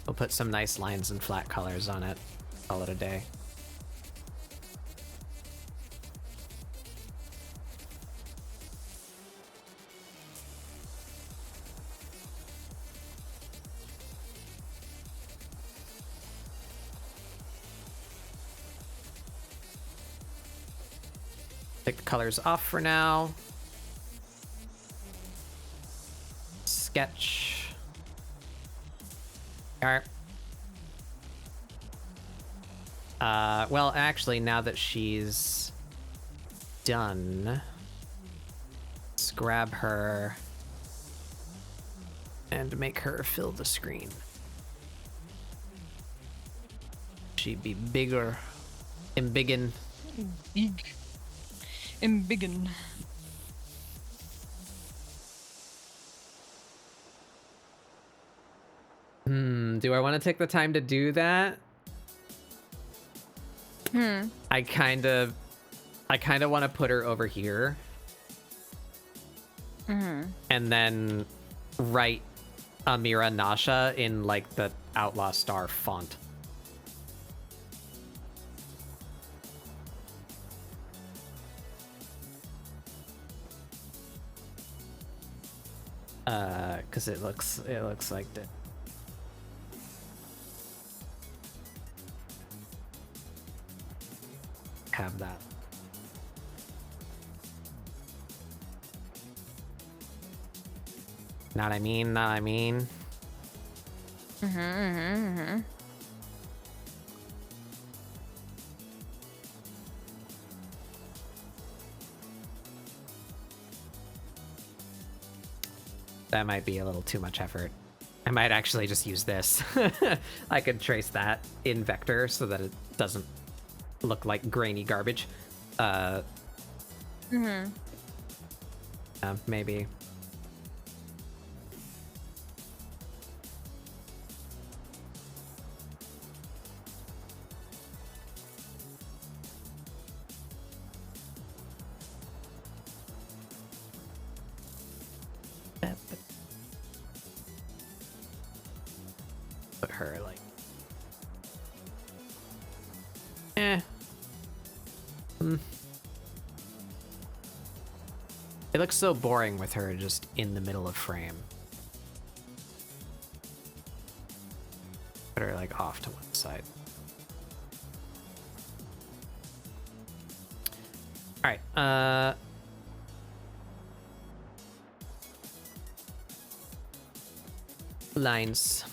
We'll put some nice lines and flat colors on it. Call it a day. Take the colors off for now. Sketch. Alright. Well, actually, now that she's done, let's grab her and make her fill the screen. She'd be bigger and biggin'. Big. Embiggen. Do I want to take the time to do that? I kind of want to put her over here. And then write Amirah Nasha in like the Outlaw Star font. Cause it looks like that. Have that. Know what I mean? Know what I mean? That might be a little too much effort. I might actually just use this. I could trace that in vector so that it doesn't look like grainy garbage. Maybe. Put her like It looks so boring with her just in the middle of frame. Put her like off to one side. All right. Lines.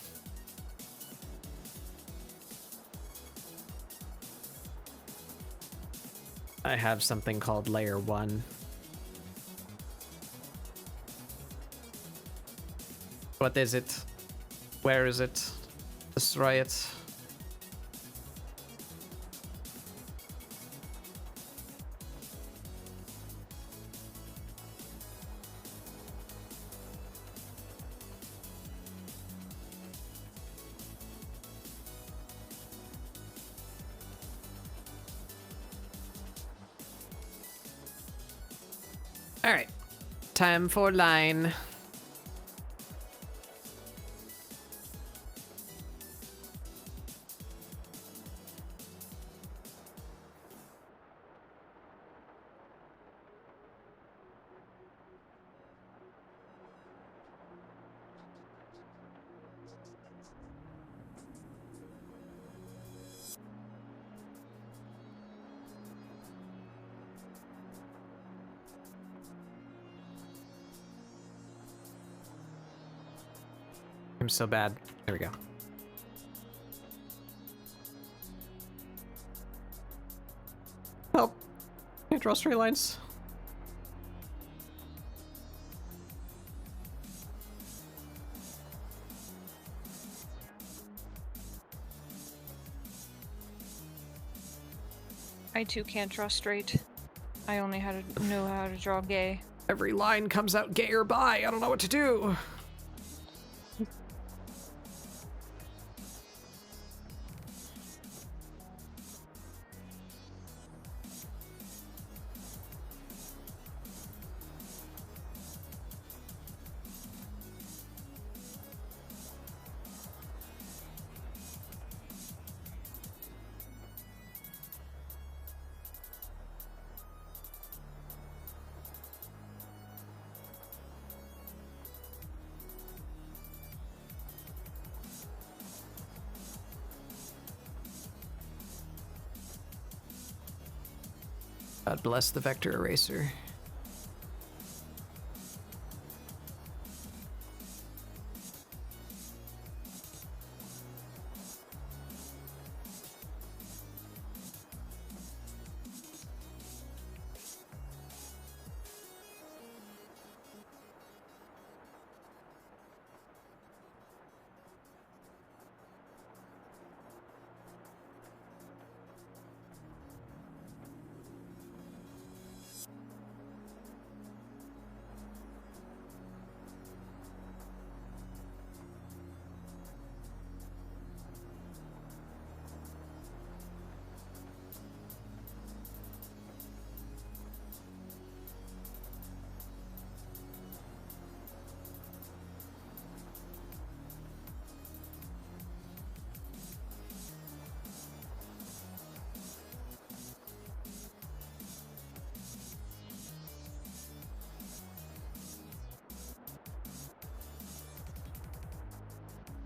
I have something called layer 1. What is it? Where is it? Destroy it. All right, time for line. I'm so bad. There we go. Help. Can't draw straight lines. I too can't draw straight. I only know how to draw gay. Every line comes out gay or bi. I don't know what to do. God bless the vector eraser.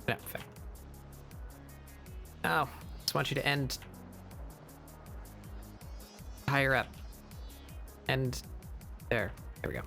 Yeah, fair. Oh, just want you to end higher up. And there. There we go.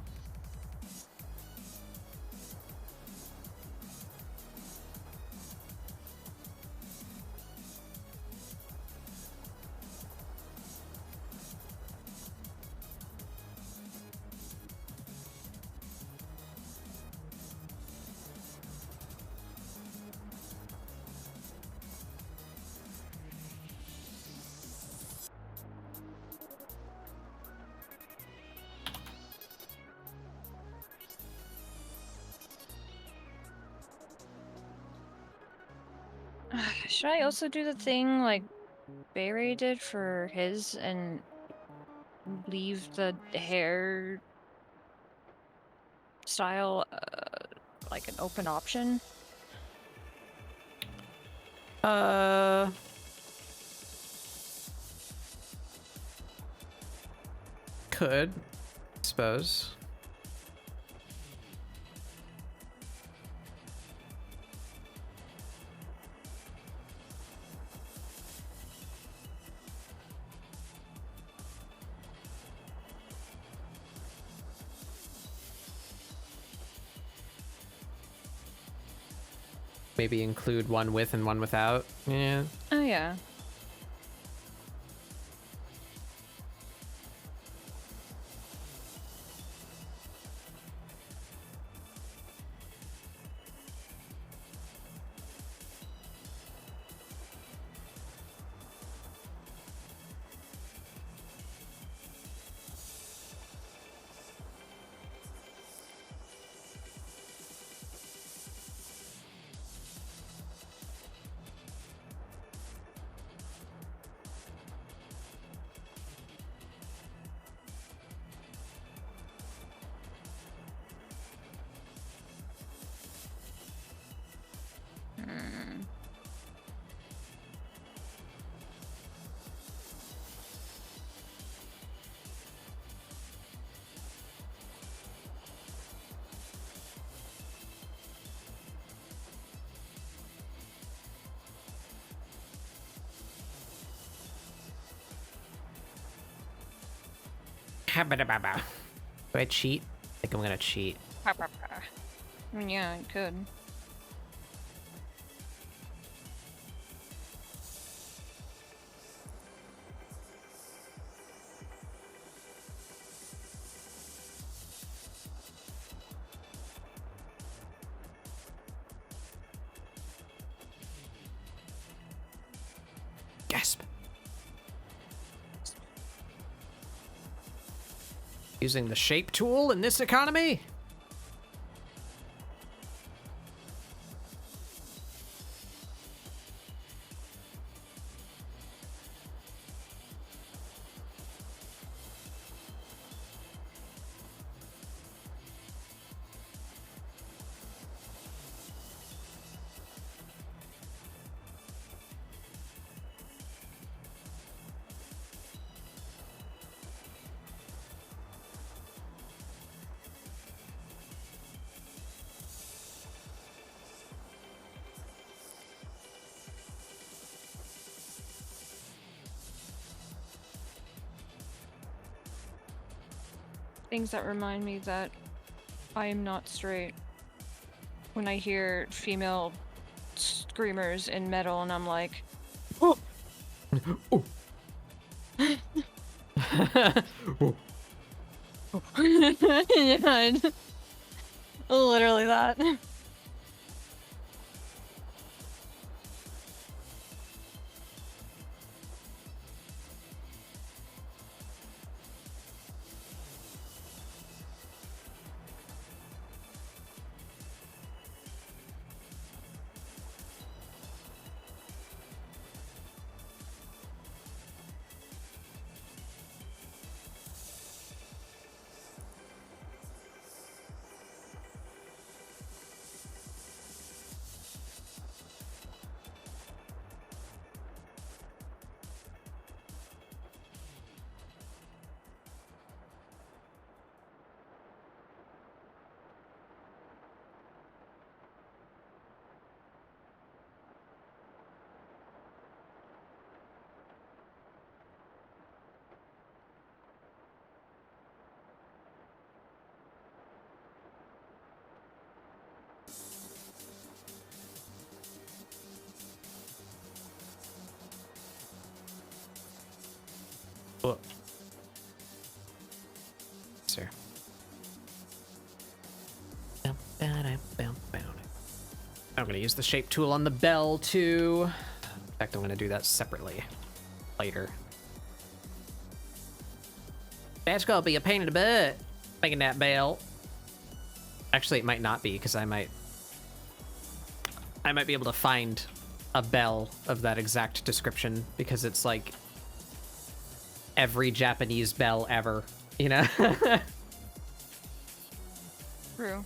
Should I also do the thing like Barry did for his and leave the hair style like an open option? Could, suppose. Maybe include one with and one without. Yeah. Oh yeah. Do I cheat? I think I'm gonna cheat. Yeah, it could. Gasp. Using the shape tool in this economy? things that remind me that I am not straight. When I hear female screamers in metal, and I'm like, Oh. Oh. yeah, literally that. Oh. Sir. I'm gonna use the shape tool on the bell too. In fact, I'm gonna do that separately later. That's gonna be a pain in the butt making that bell. Actually, it might not be, because I might be able to find a bell of that exact description, because it's like every Japanese bell ever, you know? True.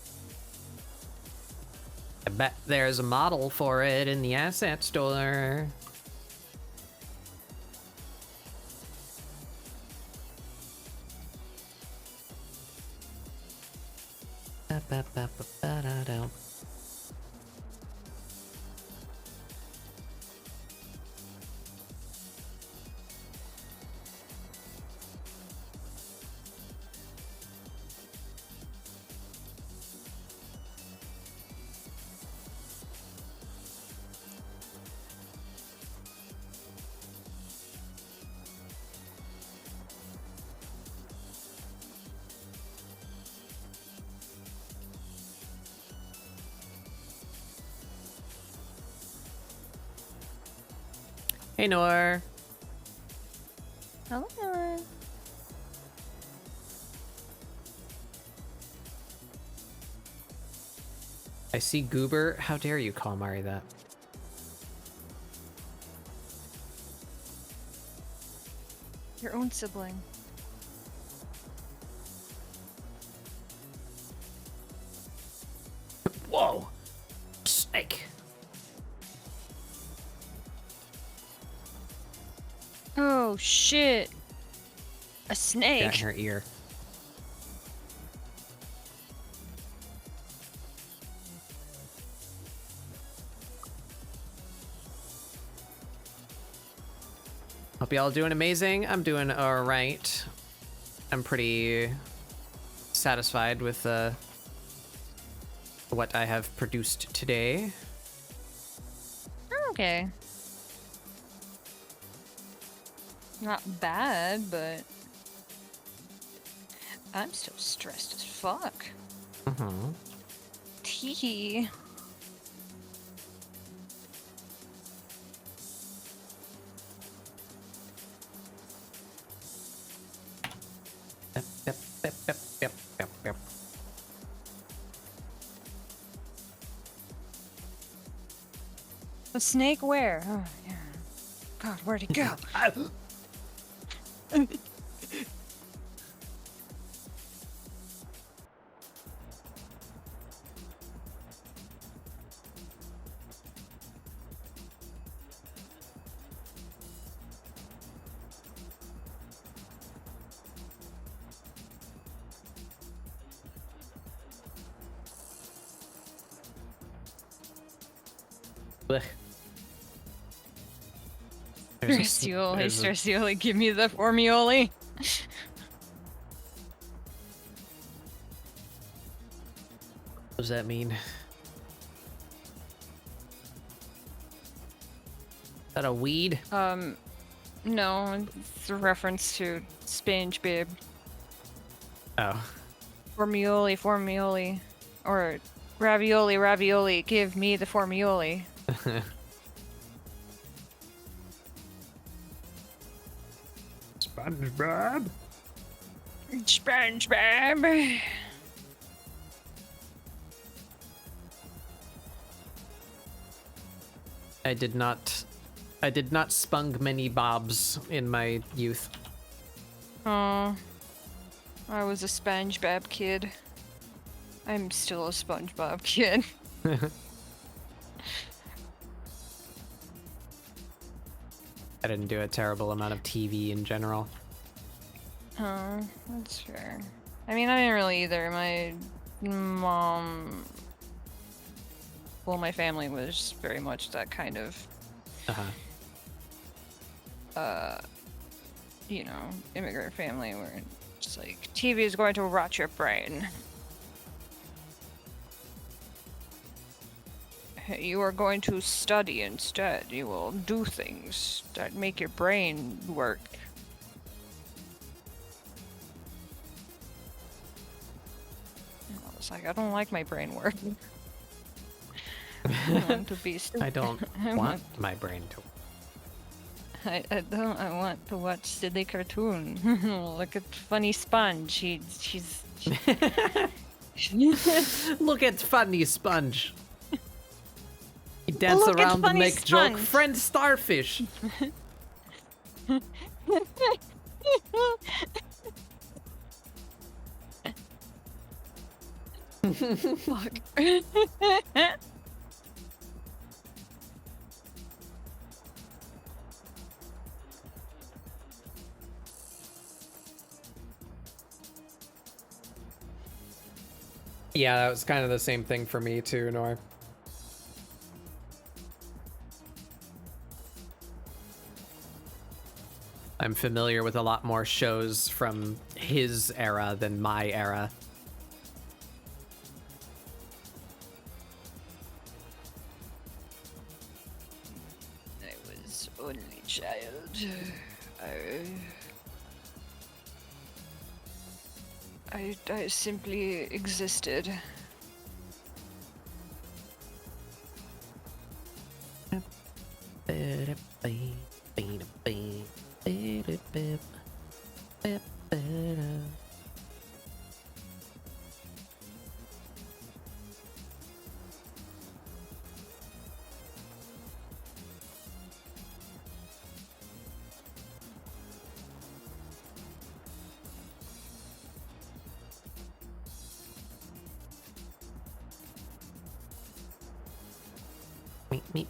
I bet there's a model for it in the asset store. Ba-ba-ba-ba-ba-da-da. Hey, Nor. Hello. I see Goober. How dare you call Mari that? Your own sibling. Whoa! Snake. Oh shit! A snake. Got in her ear. Hope y'all doing amazing. I'm doing all right. I'm pretty satisfied with what I have produced today. Okay. Not bad, but I'm still stressed as fuck. Mm-hmm. Tee. Yep, yep, yep, yep, yep, yep, yep. A snake where? Oh, yeah. God, where'd he go? Blech. There's a s- Stressioli, there's a- Stressioli, give me the formioli. What does that mean? Is that a weed? No, it's a reference to SpongeBob. Oh. Formioli, formioli. Or ravioli, ravioli, give me the formioli. SpongeBob? SpongeBob! I did not spong many bobs in my youth. Oh, I was a SpongeBob kid. I'm still a SpongeBob kid. I didn't do a terrible amount of TV in general. Oh, that's fair. I mean, I didn't really either. My mom... Well, my family was very much that kind of, you know, immigrant family where it's like, TV is going to rot your brain. You are going to study instead. You will do things that make your brain work. I was like, I don't like my brain work. I want to be stupid. I don't want my brain to. I don't. I want to watch silly cartoon. Look at funny Sponge. She's. Look at funny Sponge. He dance Look at around and funny make joke. Sponge. Friend Starfish. Fuck. Yeah, that was kind of the same thing for me too, Noy. I'm familiar with a lot more shows from his era than my era. I was only child. I simply existed.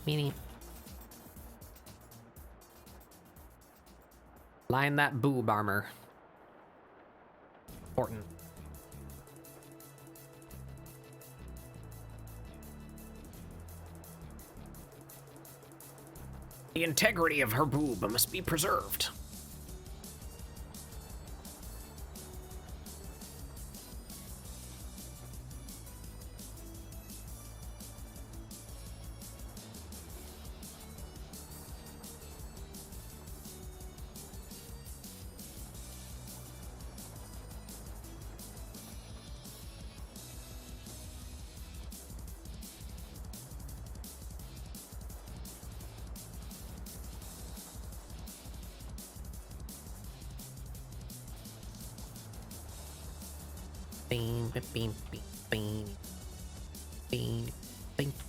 Meanie. Line that boob armor. Important. The integrity of her boob must be preserved.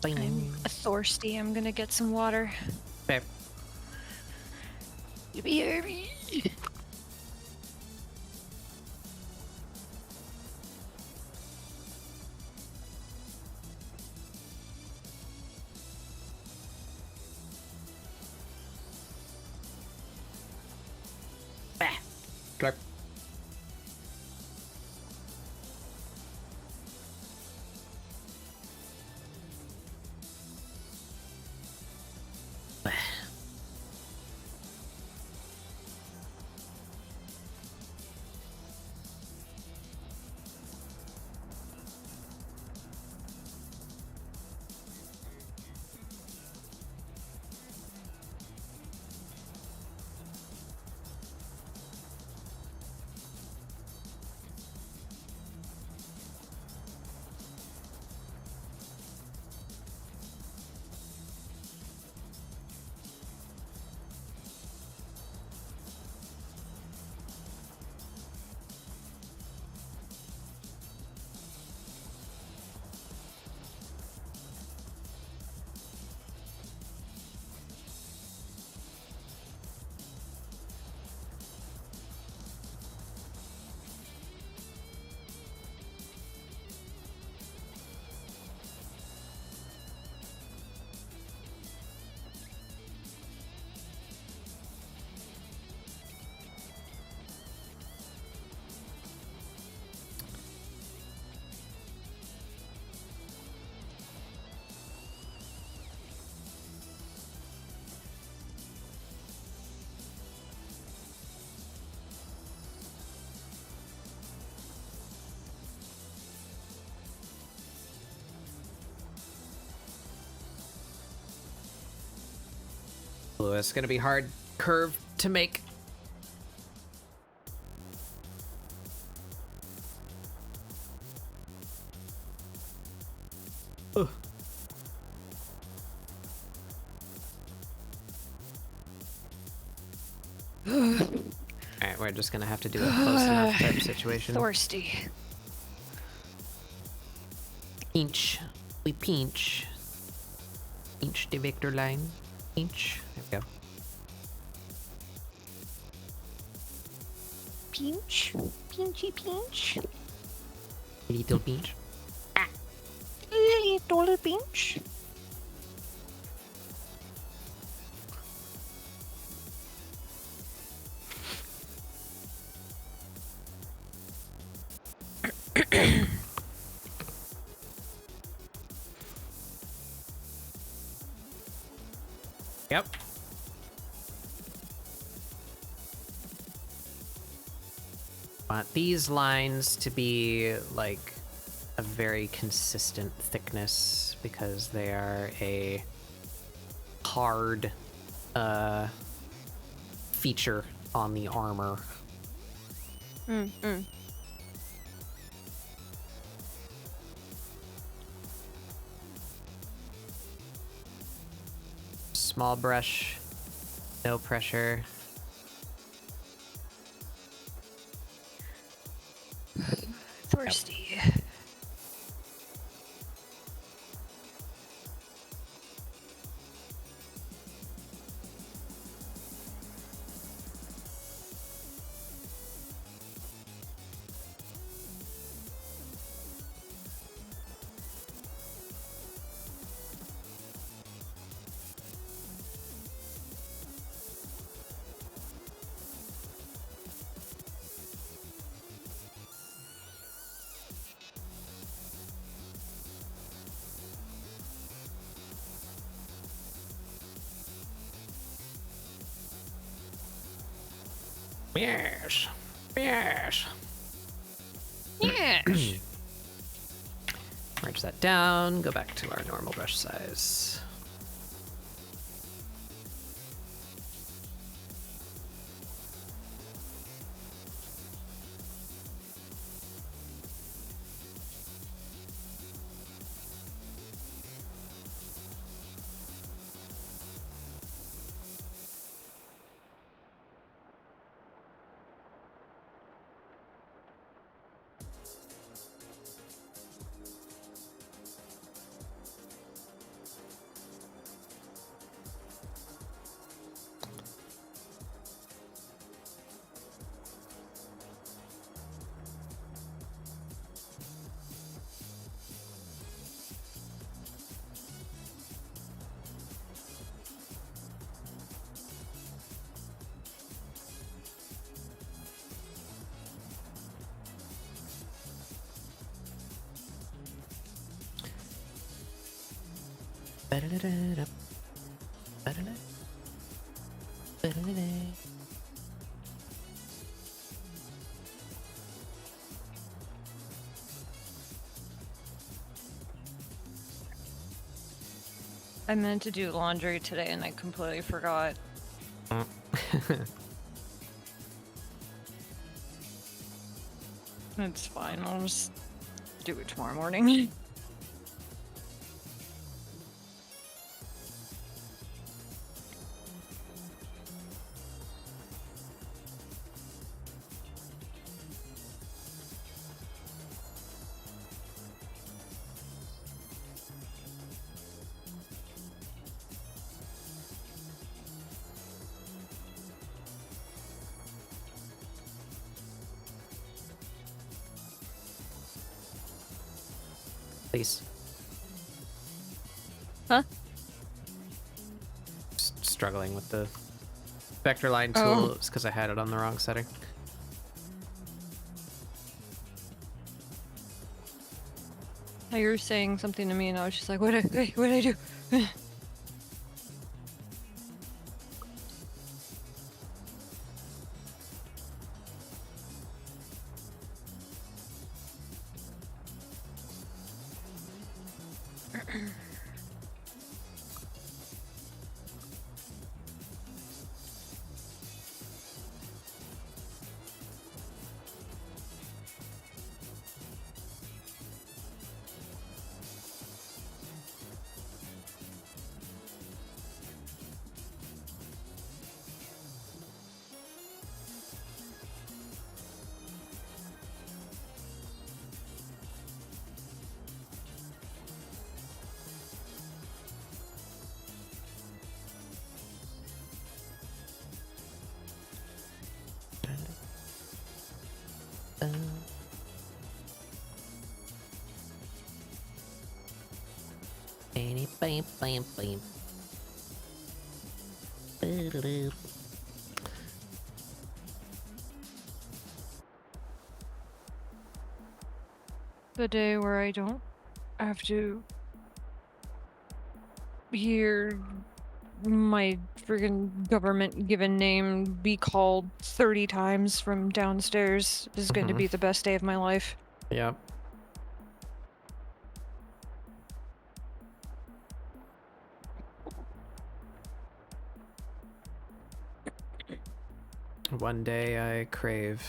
I'm thirsty. I'm gonna get some water. Okay. Yippee. Okay. Ooh, it's gonna be hard curve to make. Ugh. Alright, we're just gonna have to do a close enough type situation. Thirsty. Pinch. We pinch. Pinch the vector line. Pinch. There we go. Pinch. Pinchy pinch. Little pinch. Little pinch. Yep. Want these lines to be like a very consistent thickness because they are a hard feature on the armor. Small brush, no pressure. Thirsty. Yes. Yes. Yes. Merge that down, go back to our normal brush size. I meant to do laundry today and I completely forgot. It's fine. I'll just do it tomorrow morning. Please. Huh? Just struggling with the vector line tool. Oh. It's because I had it on the wrong setting. You were saying something to me and I was just like, what'd I do? The day where I don't have to hear my friggin' government given name be called 30 times from downstairs is going to be the best day of my life. Yep. One day I crave.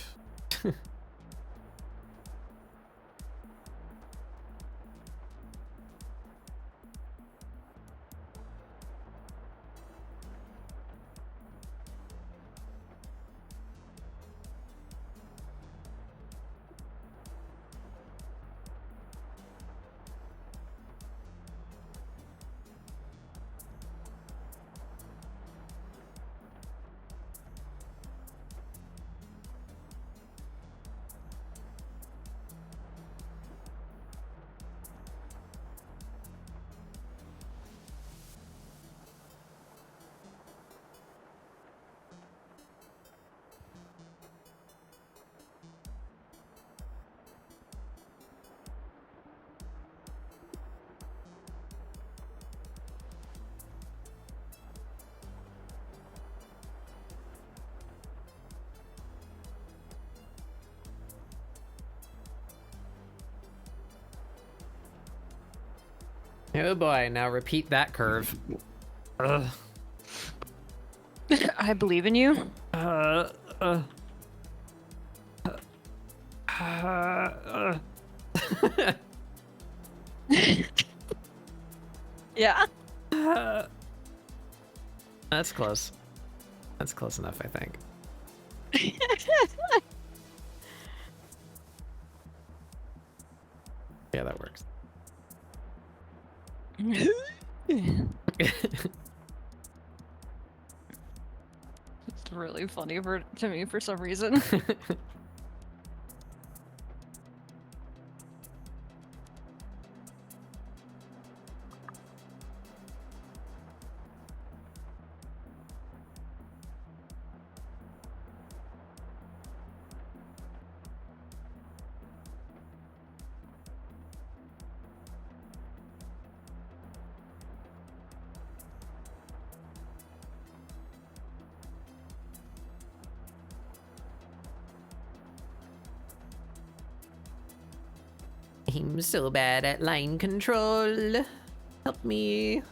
Oh boy, now repeat that curve. Ugh. I believe in you. Yeah. That's close. That's close enough, I think. Yeah, that works. It's really funny to me for some reason. I'm so bad at line control. Help me.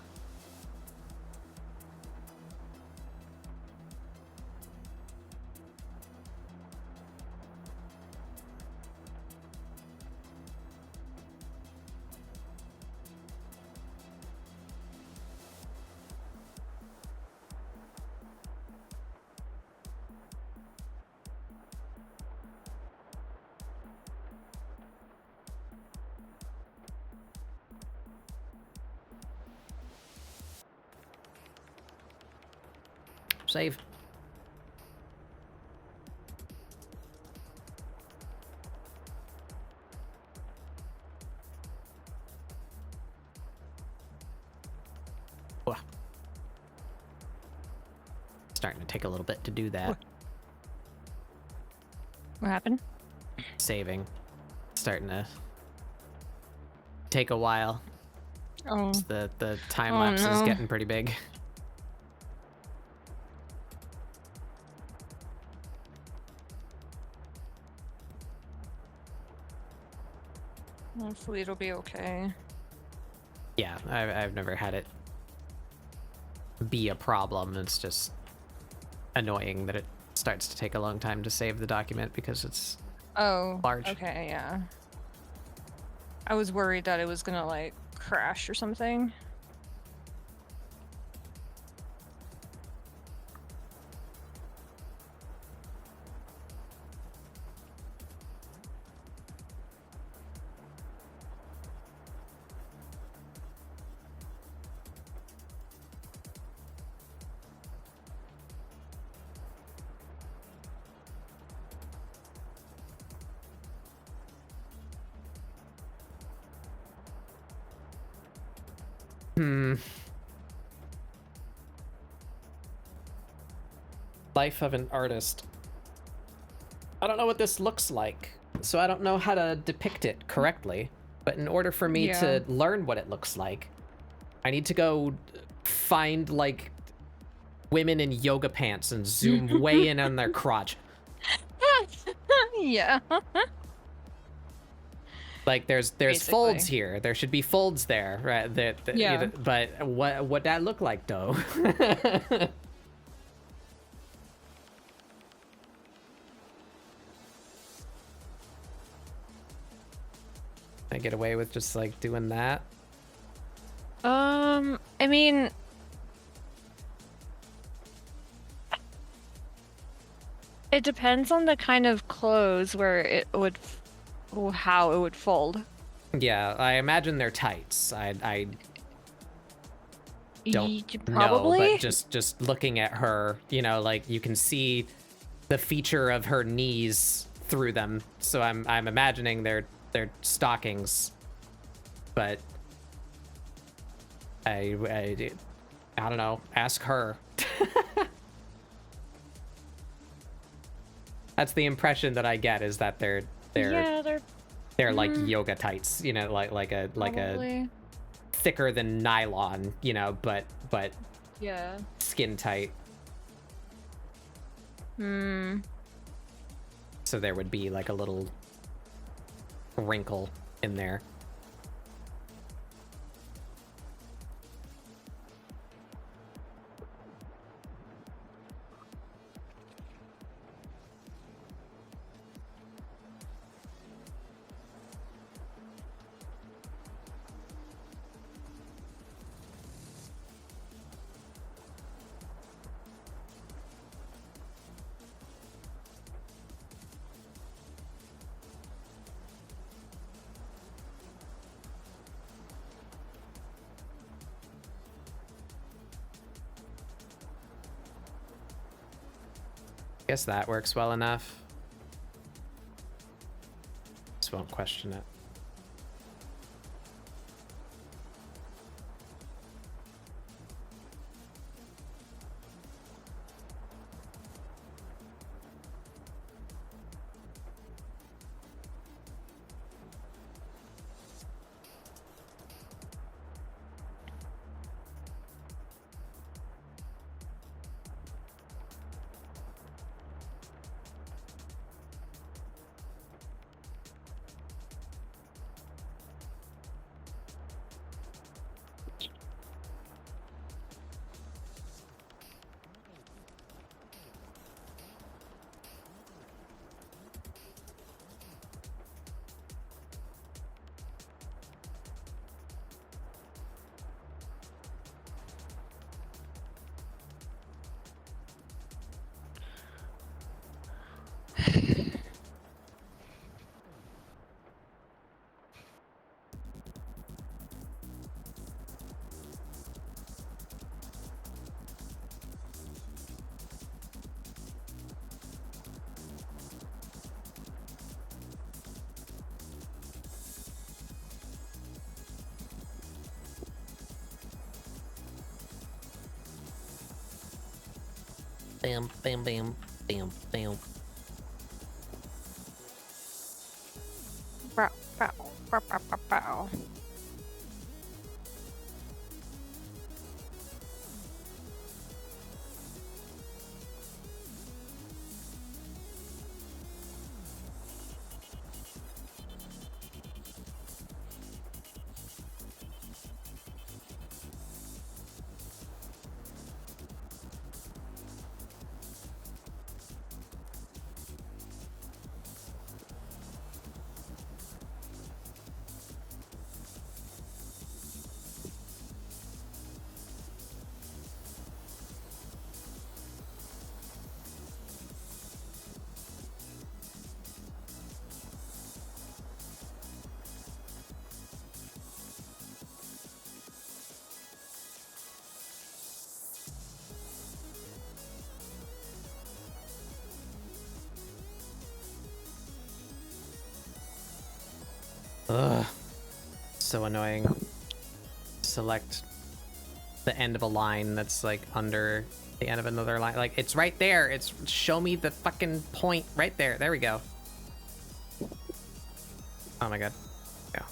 Save. Whoa. Starting to take a little bit to do that. What happened? Saving. Starting to take a while. Oh. The time Oh, lapse is no. getting pretty big. Hopefully it'll be okay. Yeah, I've never had it be a problem. It's just annoying that it starts to take a long time to save the document because it's Oh. large. Okay, yeah. I was worried that it was gonna like crash or something. Life of an artist. I don't know what this looks like, so I don't know how to depict it correctly. But in order for me to learn what it looks like, I need to go find, like, women in yoga pants and zoom way in on their crotch. Yeah. Like, there's Basically. folds here. There should be folds there, right? Yeah. But what that look like, though? I get away with just, like, doing that? I mean, it depends on the kind of clothes where it would, how it would fold. Yeah, I imagine they're tights. I don't Probably. know, but just looking at her, you know, like, you can see the feature of her knees through them. So I'm imagining they're stockings, but I don't know. Ask her. That's the impression that I get, is that they're like yoga tights, you know, like a thicker than nylon, you know, but yeah, skin tight. So there would be like a little wrinkle in there. Guess that works well enough. Just won't question it. Bam, bam, bam, bam, bam. Bow, bow, bow, bow, bow, bow. Ugh. So annoying. Select the end of a line that's like under the end of another line. Like it's right there. It's show me the fucking point right there. There we go. Oh my god. Yeah.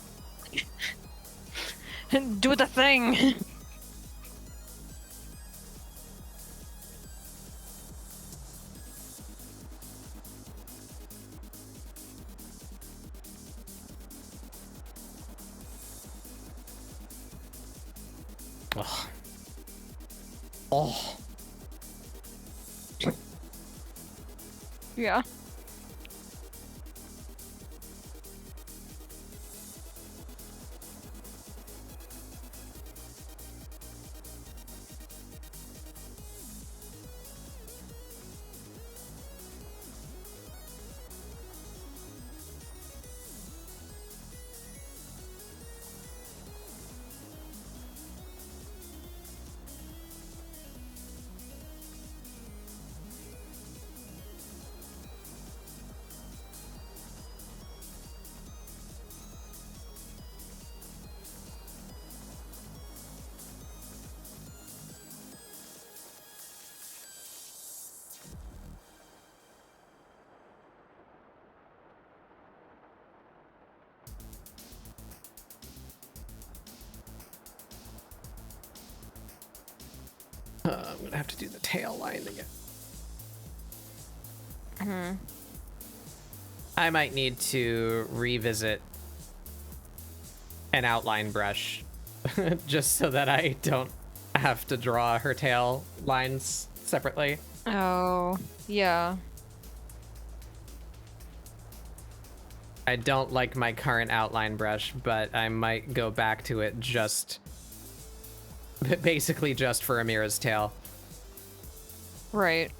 Do the thing. Oh. Oh. Yeah. I'm gonna have to do the tail line again. I might need to revisit an outline brush just so that I don't have to draw her tail lines separately. Oh, yeah. I don't like my current outline brush, but I might go back to it just basically just for Amirah's tail. Right.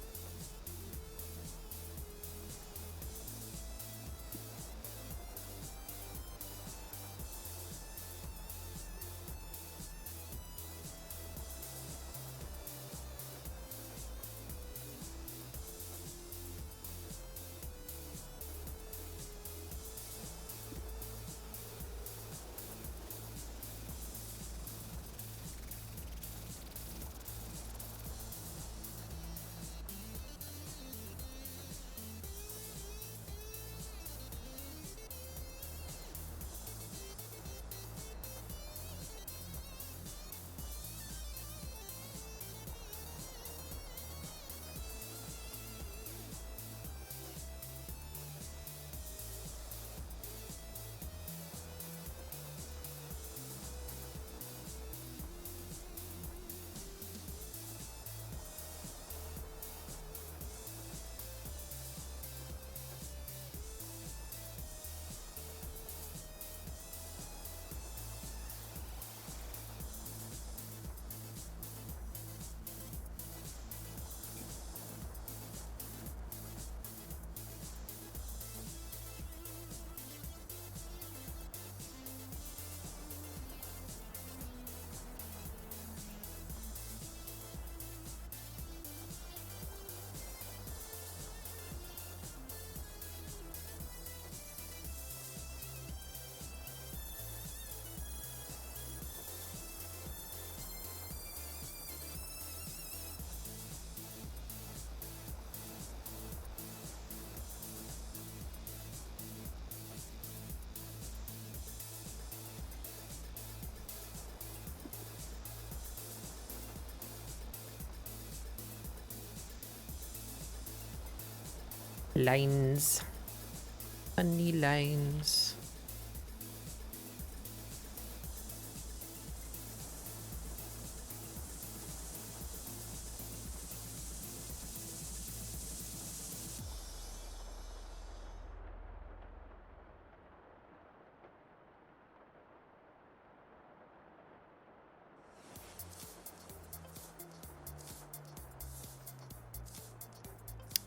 Lines. Funny lines.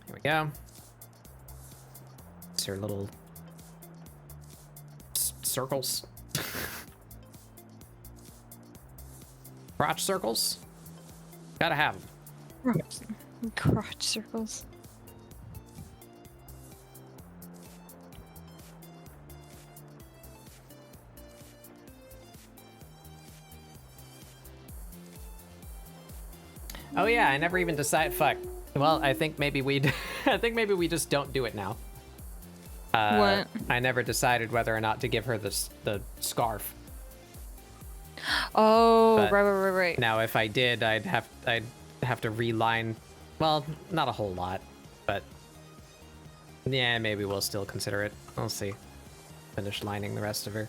Here we go. It's her little circles. Crotch circles. Gotta have them. Crotch circles. Oh yeah, I never even decided. Fuck. Well, I think maybe I think maybe we just don't do it now. What? I never decided whether or not to give her the scarf. Oh, But right. Now, if I did, I'd have to reline. Well, not a whole lot, but yeah, maybe we'll still consider it. We'll see. Finish lining the rest of her.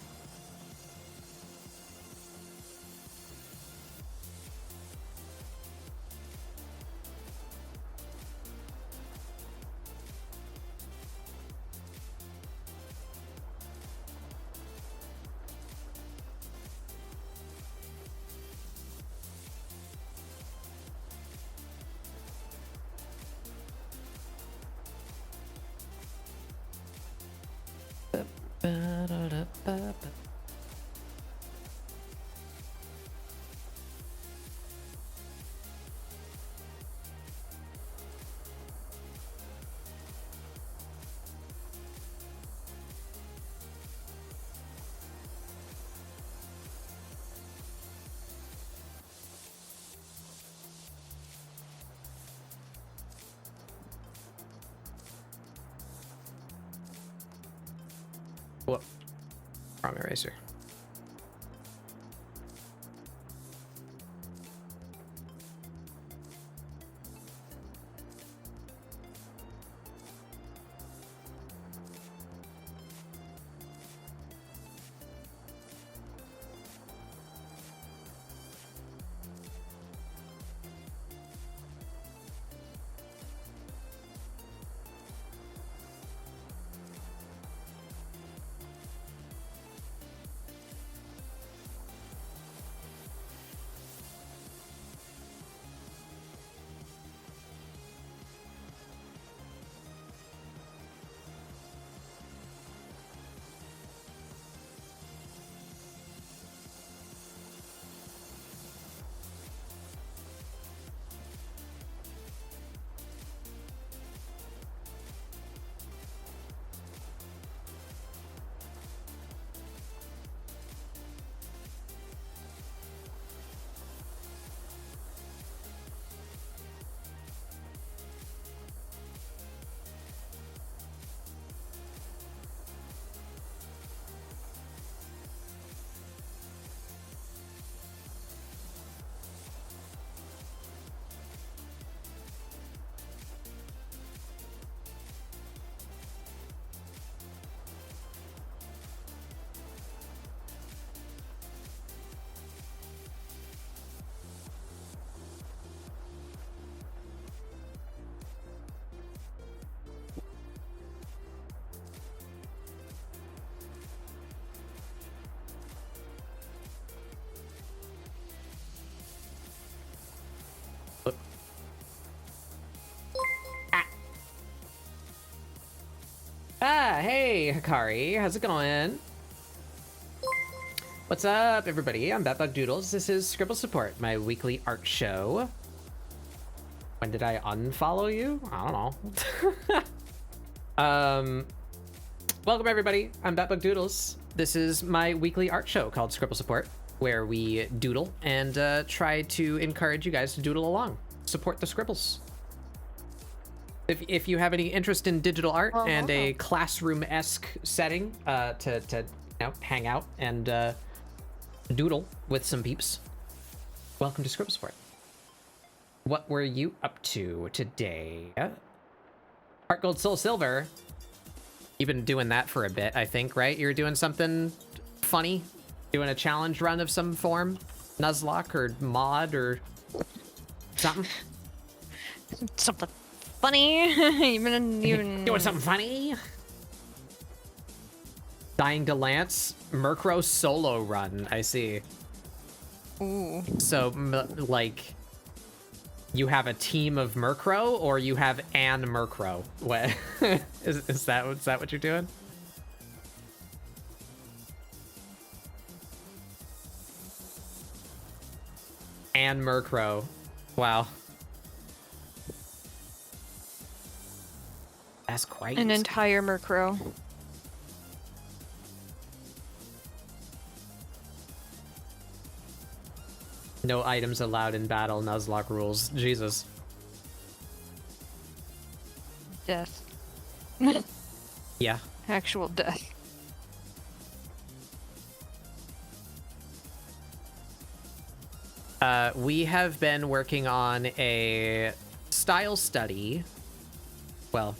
Whoop. Wrong eraser. Ah, hey, Hikari. How's it going? What's up, everybody? I'm Batbug Doodles. This is ScribbleSupport, my weekly art show. When did I unfollow you? I don't know. Welcome, everybody. I'm Batbug Doodles. This is my weekly art show called ScribbleSupport, where we doodle and try to encourage you guys to doodle along. Support the scribbles. If you have any interest in digital art and a classroom-esque setting to you know, hang out and doodle with some peeps, welcome to ScribbleSupport. What were you up to today? Heart Gold Soul Silver. You've been doing that for a bit, I think, right? You're doing something funny? Doing a challenge run of some form? Nuzlocke or mod or something? Something funny. even Doing something funny? Dying to Lance, Murkrow solo run, I see. Ooh. So, like, you have a team of Murkrow, or you have an Murkrow? What is that what you're doing? And Murkrow. Wow. That's quite An entire Murkrow. No items allowed in battle, Nuzlocke rules. Jesus. Death. Yeah. Actual death. We have been working on a style study. Well,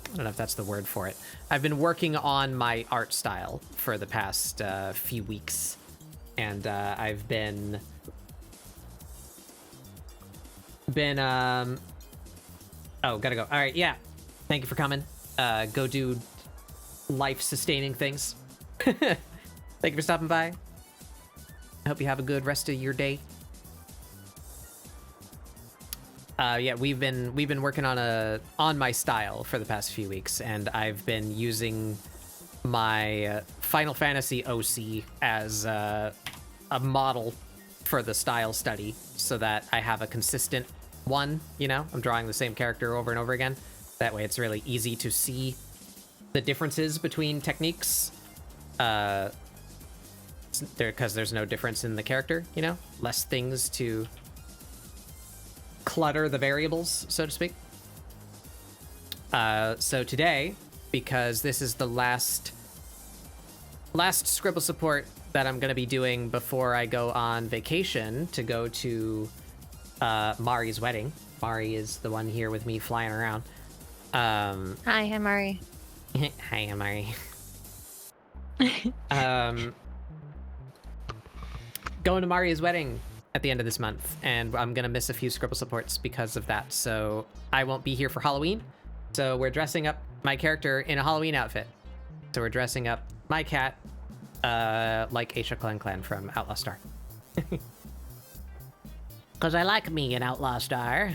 I don't know if that's the word for it. I've been working on my art style for the past few weeks. And I've been oh, gotta go. All right, yeah. Thank you for coming. Go do life-sustaining things. Thank you for stopping by. I hope you have a good rest of your day. Yeah, we've been working on my style for the past few weeks, and I've been using my Final Fantasy OC as a model for the style study, so that I have a consistent one. You know, I'm drawing the same character over and over again. That way, it's really easy to see the differences between techniques. Because there's no difference in the character, you know? Less things to clutter the variables, so to speak. So today, because this is the last ScribbleSupport that I'm going to be doing before I go on vacation to go to Mari's wedding. Mari is the one here with me flying around. Hi, I'm Mari. Hi, Mari. Going to Mari's wedding at the end of this month, and I'm gonna miss a few ScribbleSupports because of that, so I won't be here for Halloween. So we're dressing up my character in a Halloween outfit. So we're dressing up my cat like Aisha Clan from Outlaw Star. Because I like me in Outlaw Star.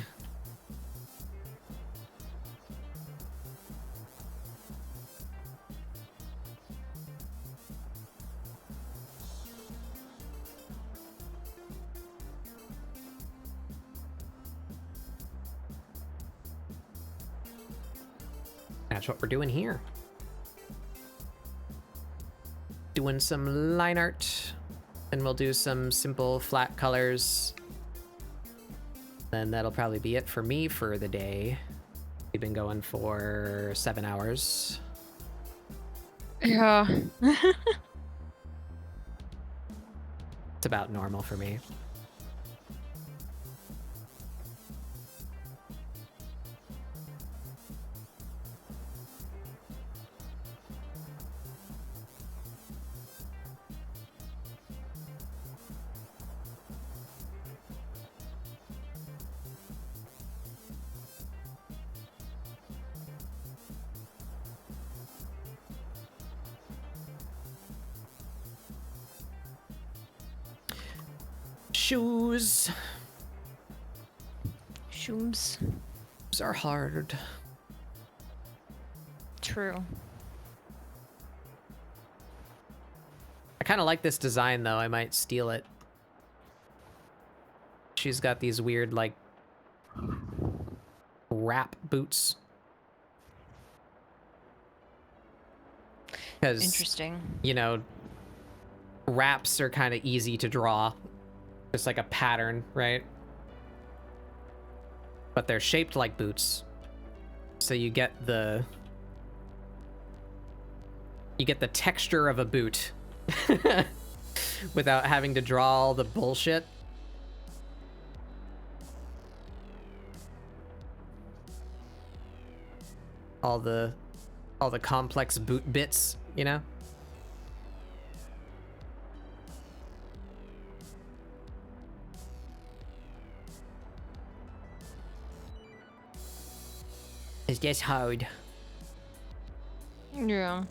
That's what we're doing here. Doing some line art, and we'll do some simple flat colors. Then that'll probably be it for me for the day. We've been going for 7 hours. Yeah. It's about normal for me. Shoes. Shoes. Shoes are hard. True. I kind of like this design, though. I might steal it. She's got these weird, like, wrap boots. Because, Interesting. you know, wraps are kind of easy to draw. Just like a pattern, right? But they're shaped like boots. So you get the texture of a boot without having to draw all the bullshit. All the complex boot bits, you know? It's just hard. Yeah.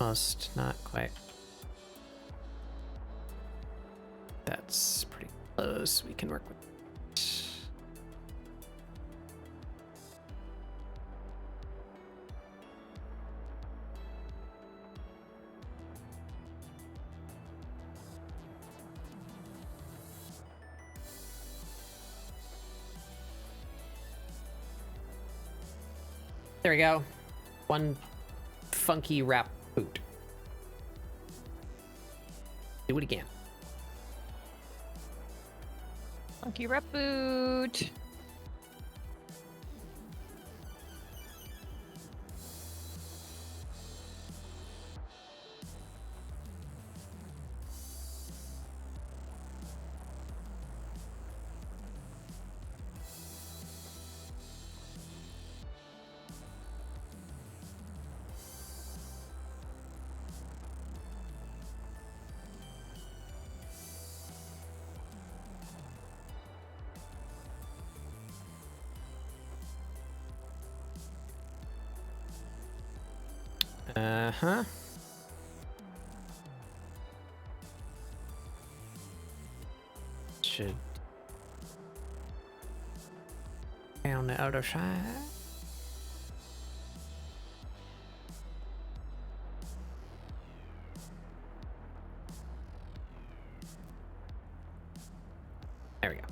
Almost, not quite. That's pretty close. We can work with it. There we go. One funky wrap boot. Do it again. Funky rep boot. Uh-huh. Should be on the other side. There we go.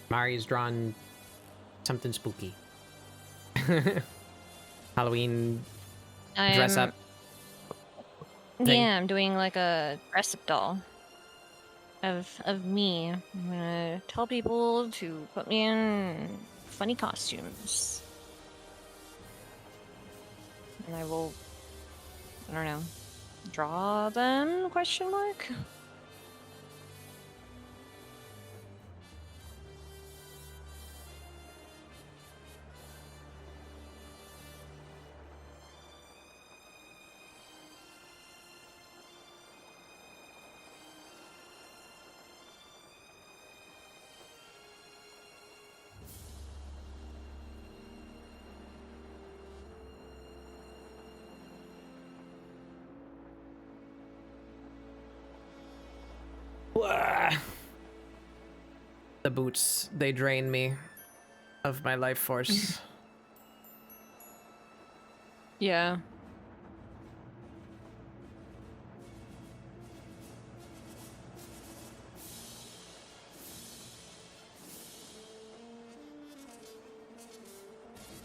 Mari's drawn something spooky. Halloween dress up. thing. Yeah, I'm doing like a dress up doll of me. I'm gonna tell people to put me in funny costumes. And I will, I don't know, draw them, question mark? Wah. The boots, they drain me of my life force. Yeah.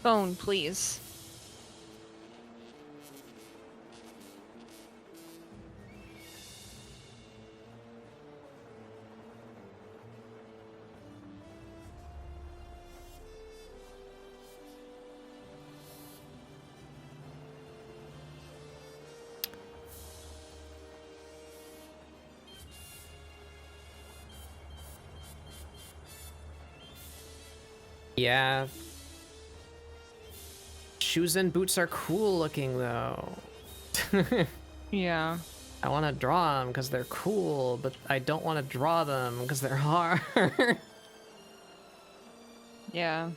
Phone, please. Yeah. Shoes and boots are cool looking though. Yeah. I want to draw them because they're cool, but I don't want to draw them because they're hard. Yeah.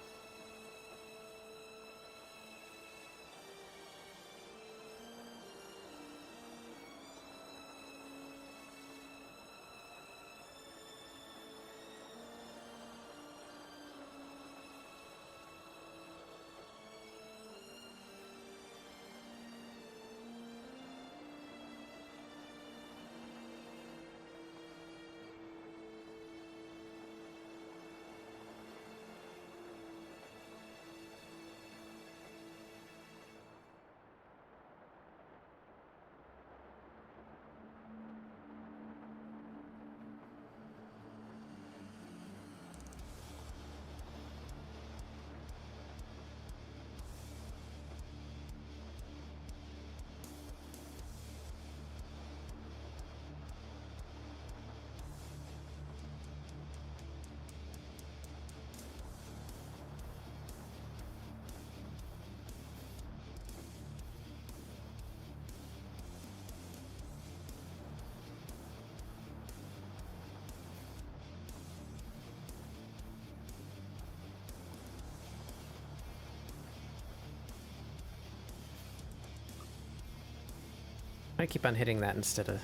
I keep on hitting that instead of...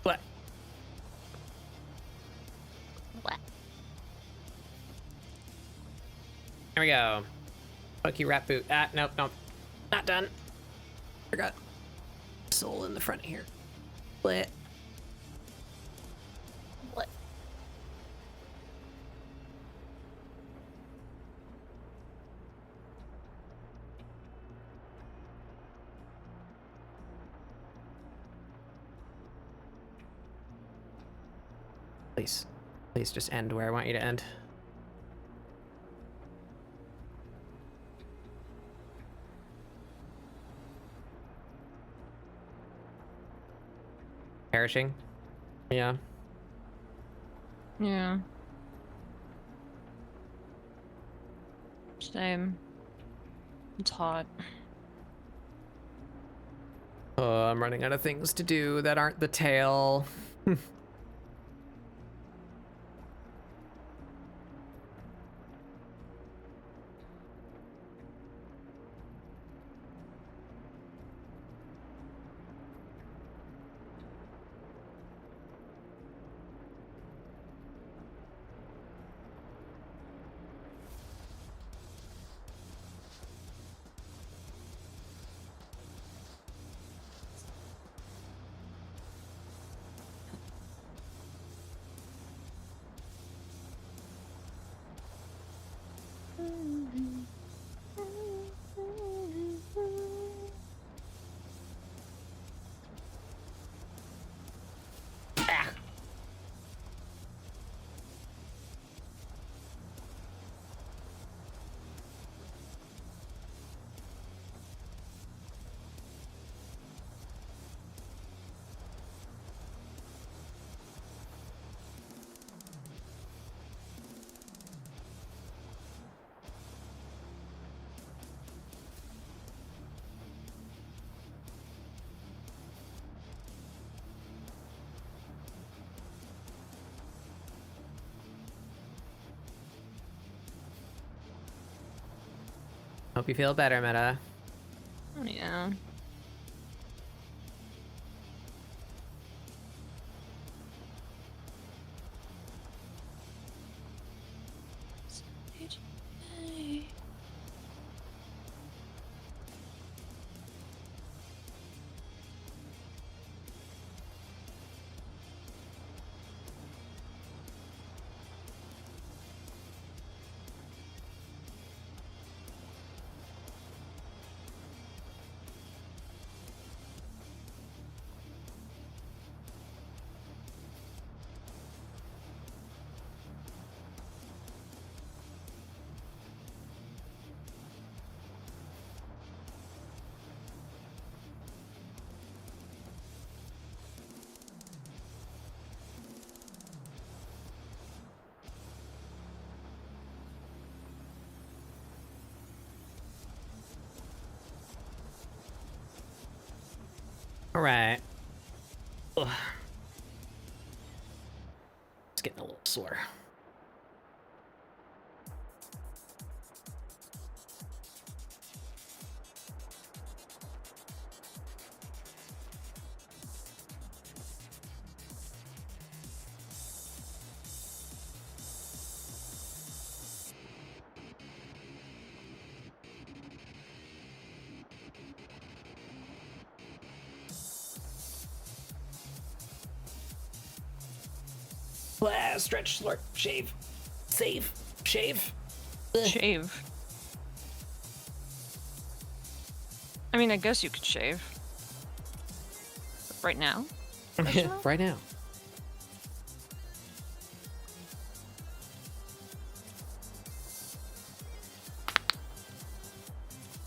What? What? Here we go. Pokey rat boot. Ah, nope, nope. Not done. Forgot. Soul in the front here. Split. What? Please. Please just end where I want you to end. Perishing? Yeah. Yeah. Same. It's hot. Oh, I'm running out of things to do that aren't the tail. Hope you feel better, Meta. Yeah. All right. Ugh. It's getting a little sore. Blah, stretch, slurp, shave, save, shave. Shave. I mean, I guess you could shave. Right now? Right now.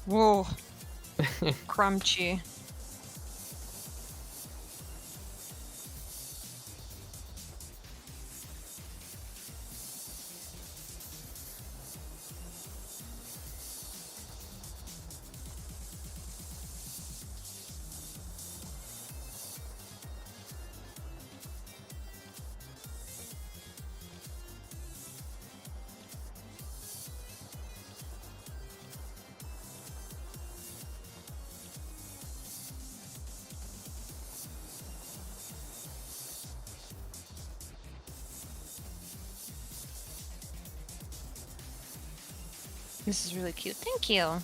Whoa. Crunchy. This is really cute. Thank you.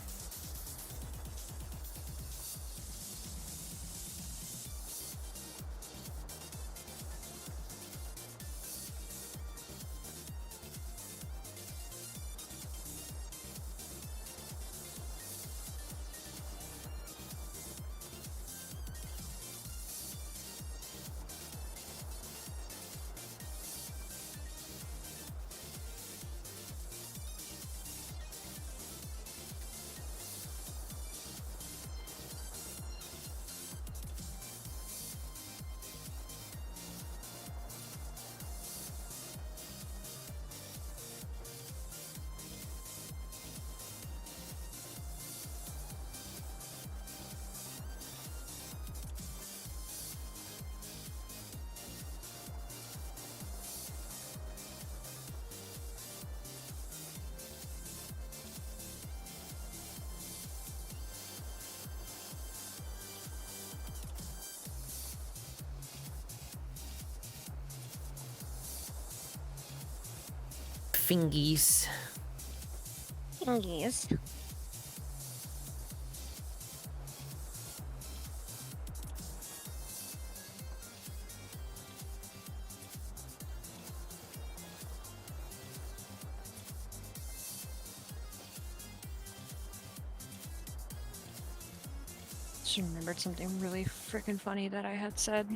Fingies. Yes. Just remembered something really freaking funny that I had said.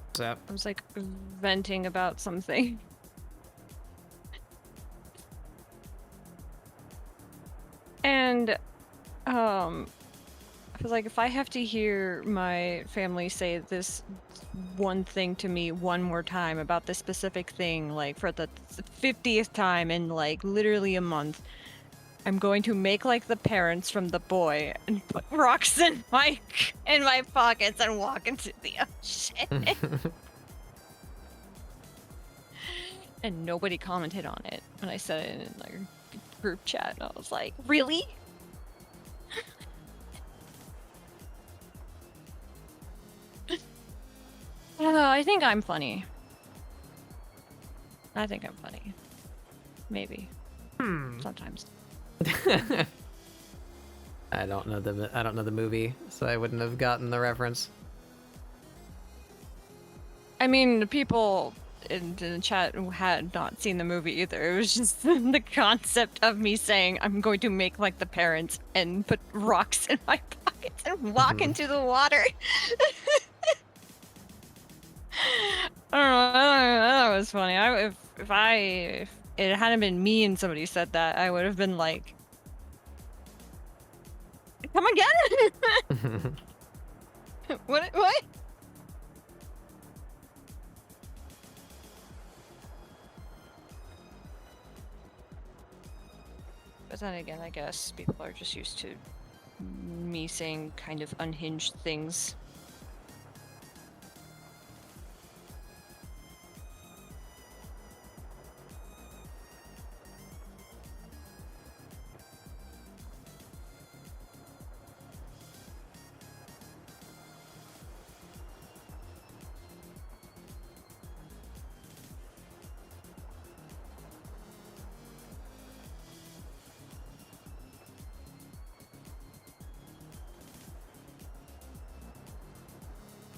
What's up? I was like venting about something. And I was like, if I have to hear my family say this one thing to me one more time about this specific thing, like for the 50th time in like literally a month, I'm going to make like the parents from the boy and put rocks in my pockets and walk into the ocean. And nobody commented on it when I said it in like group chat. I was like, really? I think I'm funny. I think I'm funny. Maybe. Sometimes. I don't know the movie, so I wouldn't have gotten the reference. I mean, the people in the chat had not seen the movie either. It was just the concept of me saying I'm going to make like the parents and put rocks in my pockets and walk into the water. I don't know. That was funny. If it hadn't been me and somebody said that, I would have been like, "Come again? What? What?" But then again, I guess people are just used to me saying kind of unhinged things.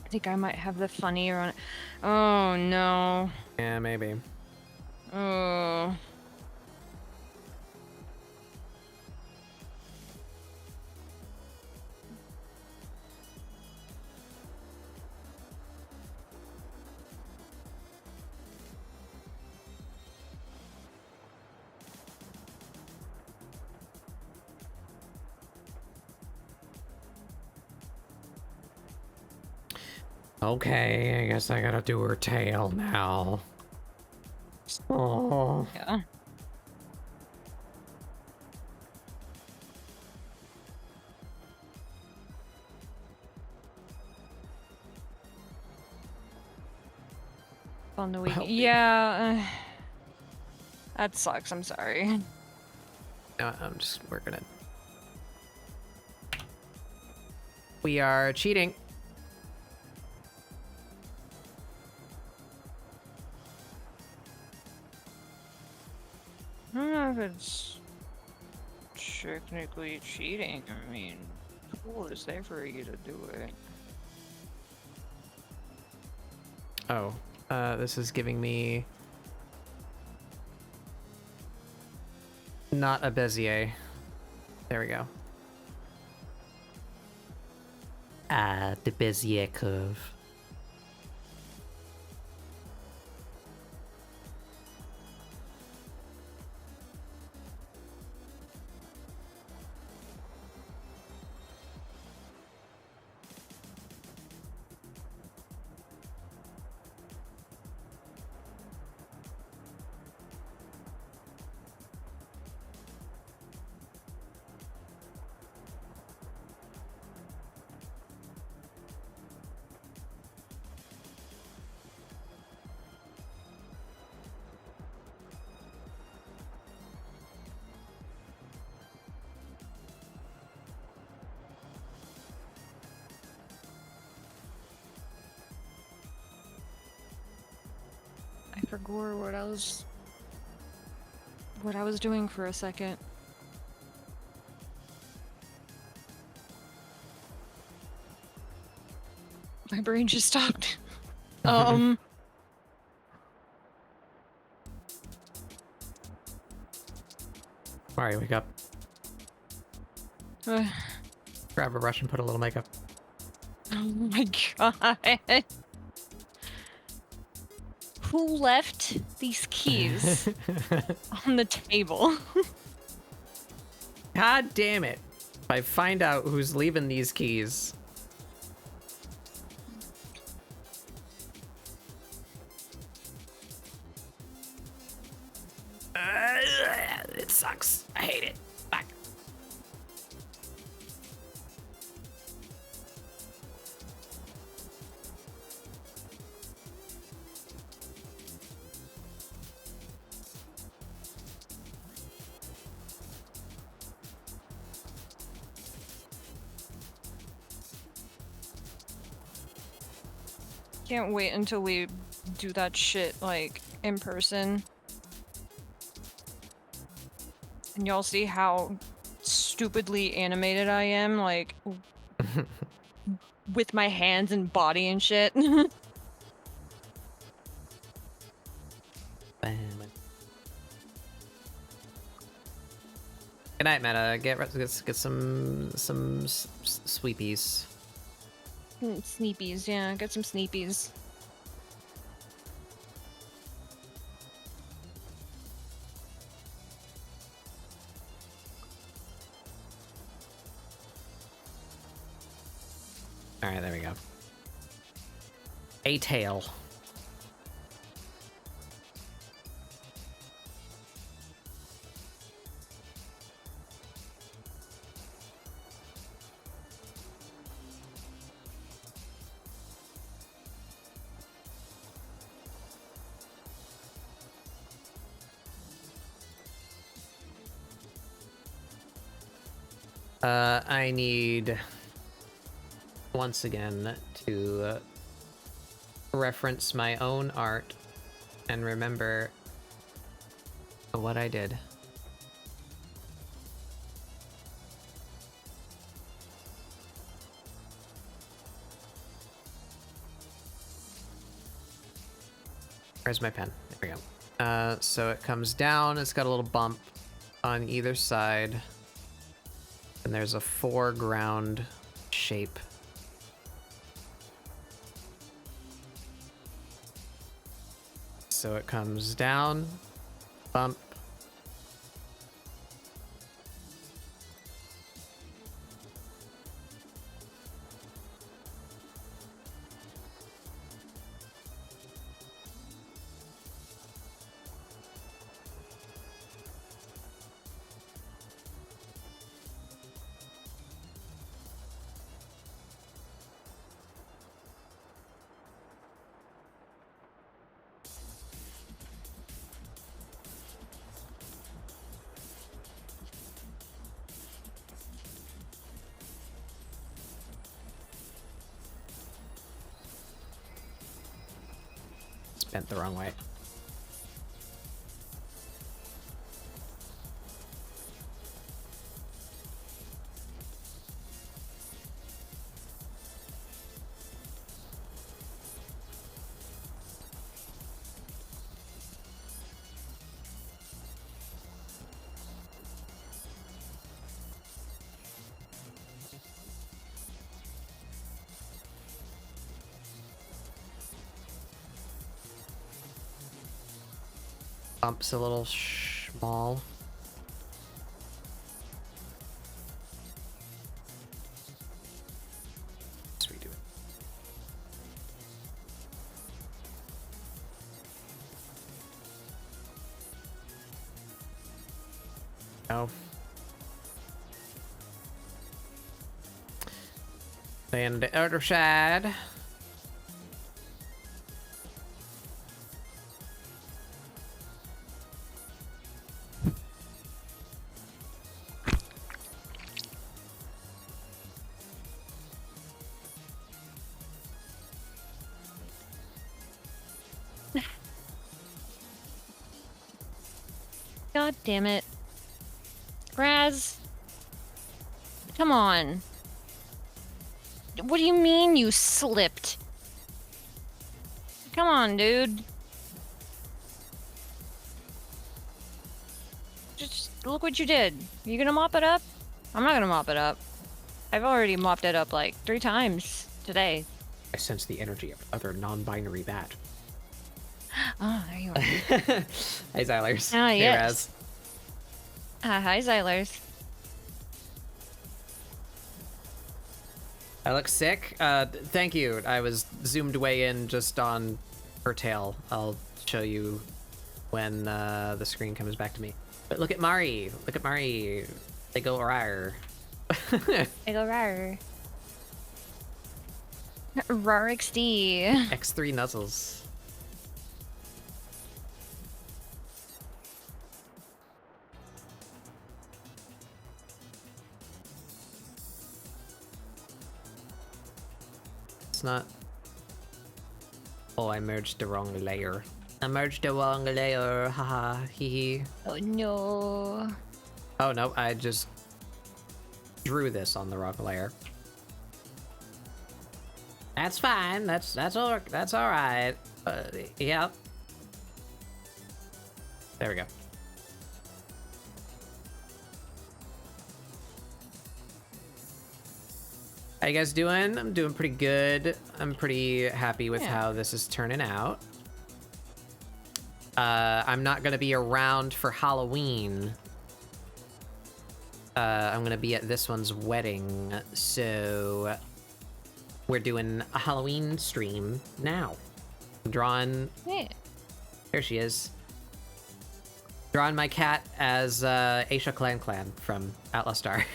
I think I might have the funnier on. Oh no. Yeah, maybe. Oh. Okay, I guess I gotta do her tail now. Oh. Yeah. On the week. Help me. Yeah. That sucks. I'm sorry. I'm just working it. We are cheating. know if it's technically cheating. I mean, tool is there for you to do it. Oh, this is giving me not a Bezier. There we go. The Bezier curve. I forgot what I was doing for a second. My brain just stopped. Alright, wake up. Oh Grab a brush and put a little makeup. my god. Who left these keys on the table? God damn it. If I find out who's leaving these keys. It sucks. I hate it. Fuck. Can't wait until we do that shit, like, in person. And y'all see how stupidly animated I am, like, with my hands and body and shit. Good night, Meta. Get some sweepies. Sneepies, yeah, get some sneepies. Alright, there we go. A tail. I need once again to reference my own art and remember what I did. Where's my pen? There we go. So it comes down, it's got a little bump on either side, and there's a foreground shape. So it comes down, bump, bent the wrong way. Bump's a little small. Let's redo it. Oh. Then the other side. God damn it. Raz. Come on. What do you mean you slipped? Come on, dude. Just look what you did. You gonna mop it up? I'm not gonna mop it up. I've already mopped it up like 3 times today. I sense the energy of other non-binary bat. Oh, there you are. Hey, Xylers. Ah, Hey, yes. Raz. Hi, Xylers. I look sick. Thank you. I was zoomed way in just on her tail. I'll show you when the screen comes back to me. But look at Mari. Look at Mari. They go rar. I go rar. Rar XD. X3 nuzzles. It's not. Oh, I merged the wrong layer. I merged the wrong layer. Haha. Hee hee. Oh no. Oh no, I just drew this on the wrong layer. That's fine. That's all right. Yep. There we go. How you guys doing? I'm doing pretty good. I'm pretty happy with how this is turning out. I'm not gonna be around for Halloween. I'm gonna be at this one's wedding, so we're doing a Halloween stream now. I'm drawing. Yeah. There she is. Drawing my cat as Aisha Clan from Outlaw Star.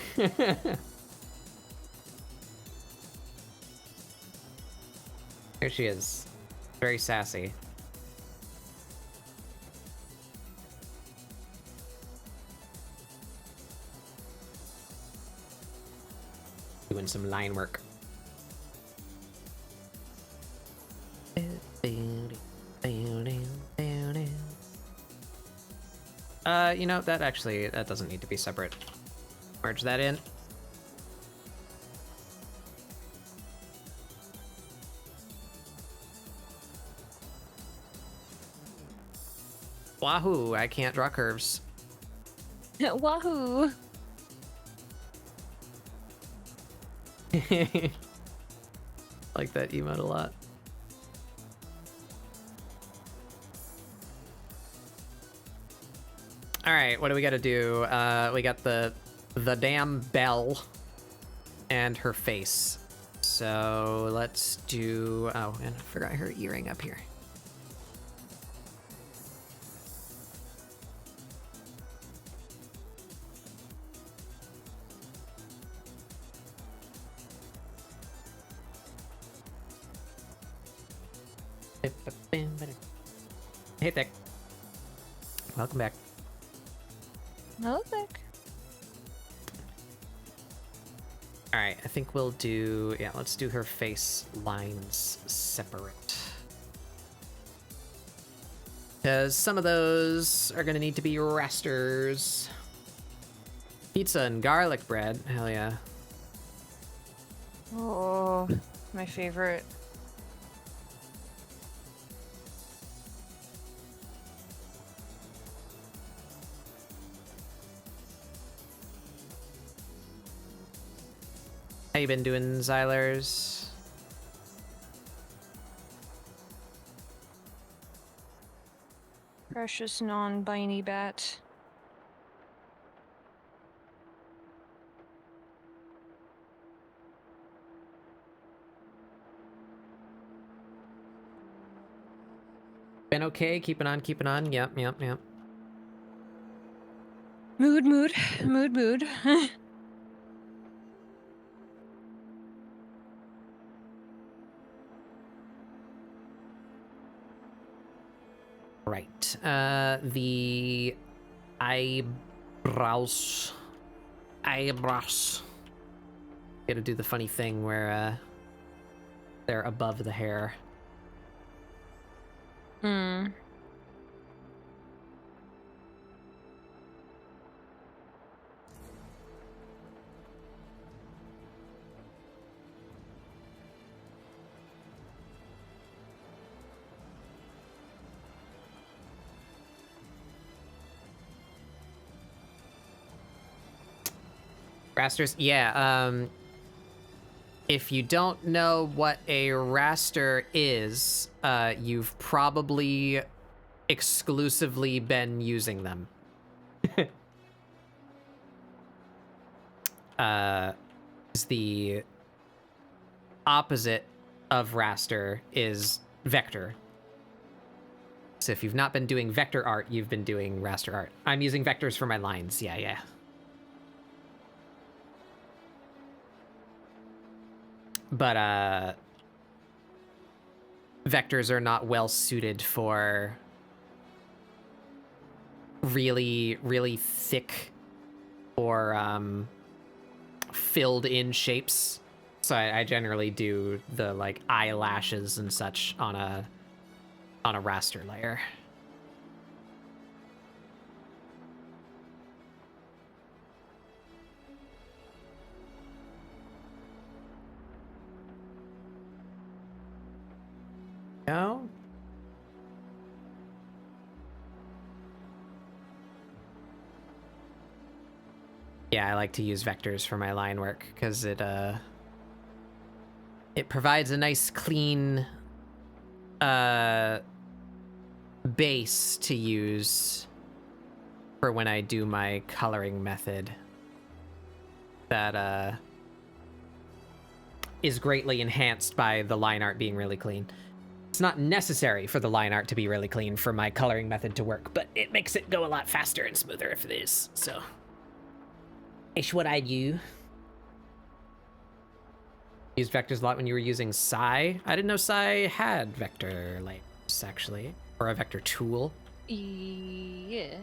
Here she is. Very sassy. Doing some line work. You know, that doesn't need to be separate. Merge that in. Wahoo, I can't draw curves. Wahoo. Like that emote a lot. All right, what do we got to do? We got the damn bell and her face. So let's do. Oh, and I forgot her earring up here. Hey, Thick. Welcome back. No, Vic. All right, I think we'll do, yeah, let's do her face lines separate. Because some of those are going to need to be rasters. Pizza and garlic bread, hell yeah. Oh, my favorite. How you been doing, Xylers? Precious non-binary bat. Been okay, keeping on, keeping on. Yep. Mood. Right. The eyebrows. Gotta do the funny thing where they're above the hair. Hmm. Rasters, yeah. If you don't know what a raster is, you've probably exclusively been using them. Is the opposite of raster is vector. So if you've not been doing vector art, you've been doing raster art. I'm using vectors for my lines. Yeah. But vectors are not well suited for really thick or filled in shapes. So I generally do the like eyelashes and such on a raster layer. No? Yeah, I like to use vectors for my line work because it provides a nice clean base to use for when I do my coloring method that is greatly enhanced by the line art being really clean. It's not necessary for the line art to be really clean for my coloring method to work, but it makes it go a lot faster and smoother if it is, so. It's what I do. Used vectors a lot when you were using Psy. I didn't know Psy had vector layers, actually. Or a vector tool. Yeah.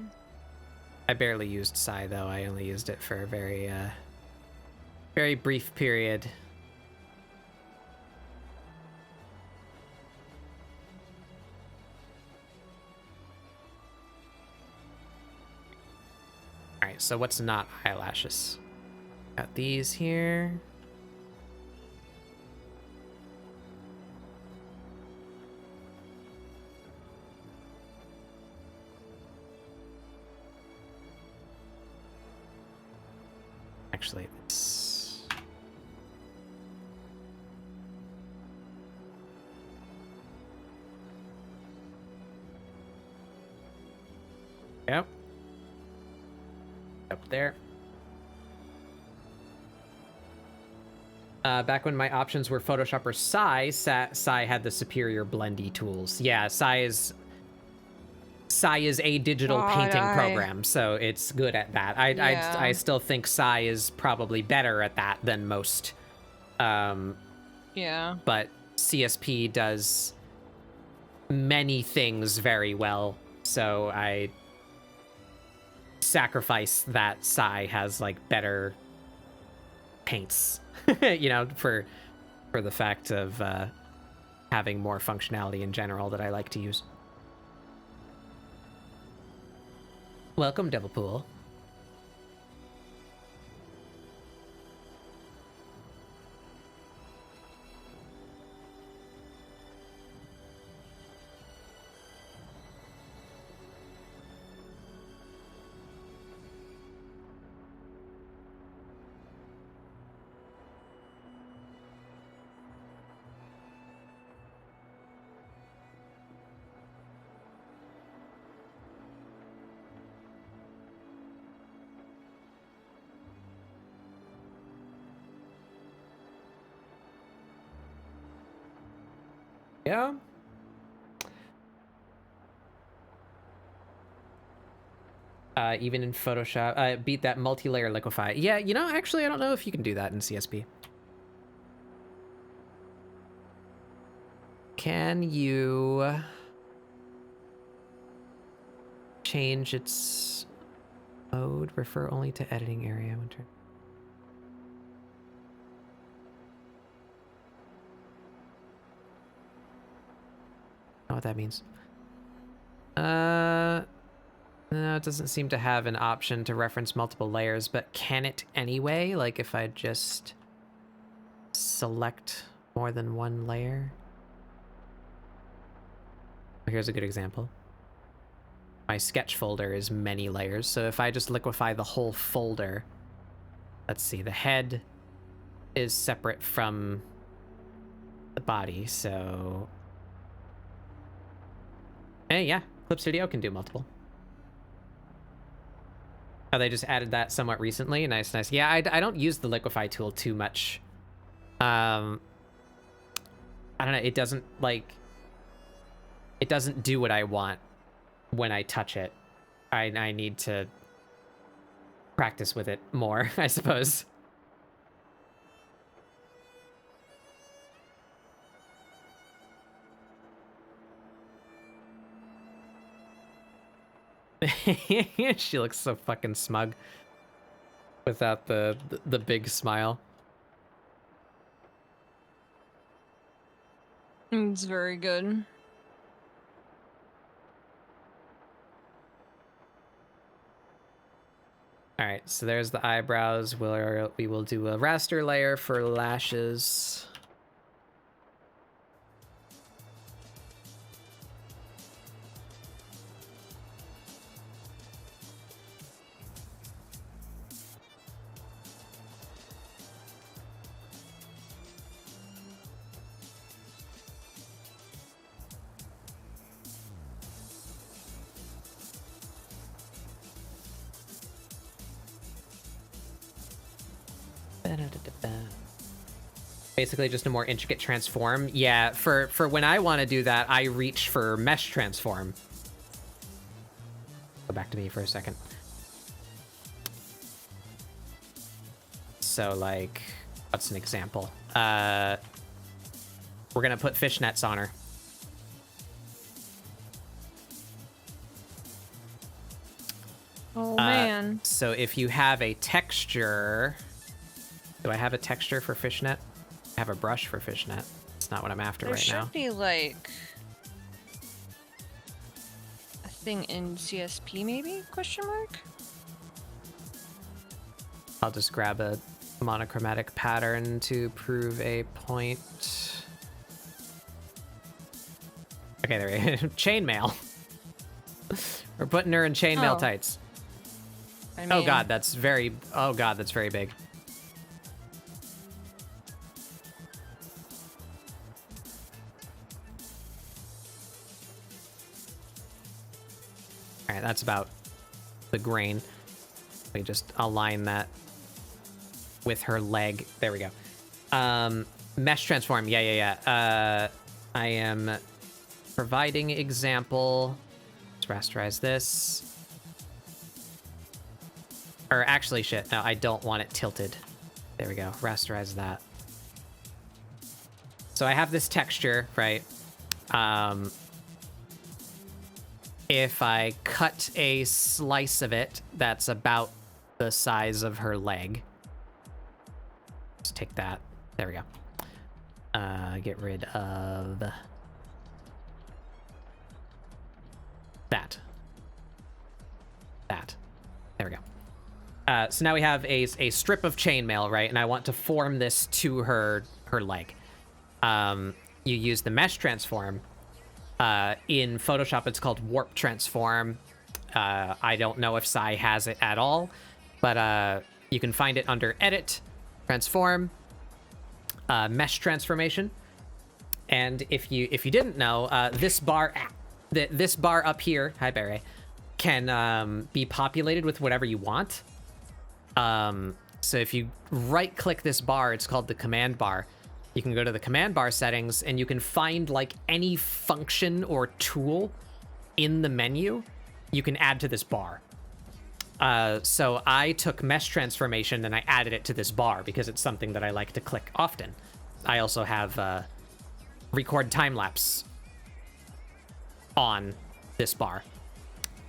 I barely used Psy, though. I only used it for a very brief period. Alright, so what's not eyelashes? Got these here. Actually, it's... Yep. Up there. Back when my options were Photoshop or Psy had the superior blendy tools. Yeah, Psy is a digital painting program, so it's good at that. I still think Psy is probably better at that than most. Yeah. But CSP does many things very well, so I sacrifice that Psy has like better paints, you know, for the fact of having more functionality in general that I like to use. Welcome, Devilpool. Yeah. Even in Photoshop, beat that multi-layer liquefy. Yeah, you know, actually, I don't know if you can do that in CSP. Can you change its mode? Refer only to editing area. Winter. Know what that means. No, it doesn't seem to have an option to reference multiple layers, but can it anyway? Like if I just select more than one layer? Here's a good example. My sketch folder is many layers, so if I just liquefy the whole folder, let's see, the head is separate from the body, so... Hey, yeah, Clip Studio can do multiple. Oh, they just added that somewhat recently. Nice, nice. Yeah, I don't use the liquefy tool too much. I don't know, it doesn't, like... It doesn't do what I want when I touch it. I need to practice with it more, I suppose. She looks so fucking smug without the big smile. It's very good. All right, so there's the eyebrows. We will do a raster layer for lashes. Basically just a more intricate transform. Yeah, for when I want to do that, I reach for mesh transform. Go back to me for a second. So like, what's an example? We're gonna put fishnets on her. Oh man. So if you have a texture, do I have a texture for fishnet? I have a brush for fishnet. It's not what I'm after There right now. should be like a thing in CSP maybe? Question mark? I'll just grab a monochromatic pattern to prove a point. Okay, there we go. Chainmail. We're putting her in chainmail Oh. tights. I mean, Oh god, that's very... Oh god, that's very big. Alright, that's about the grain. We just align that with her leg. There we go. Mesh transform. Yeah. I am providing example. Let's rasterize this. Or actually, shit. No, I don't want it tilted. There we go. Rasterize that. So I have this texture, right? If I cut a slice of it that's about the size of her leg. Let's take that. There we go. Get rid of that. There we go. So now we have a strip of chainmail, right? And I want to form this to her leg. You use the mesh transform. In Photoshop, it's called warp transform. I don't know if Sai has it at all, but you can find it under edit, transform, mesh transformation. And if you didn't know, this bar up here, hi Barry, can be populated with whatever you want. So if you right click this bar, it's called the command bar. you can go to the command bar settings and you can find like any function or tool in the menu you can add to this bar. So I took mesh transformation and I added it to this bar because it's something that I like to click often. I also have record time lapse on this bar,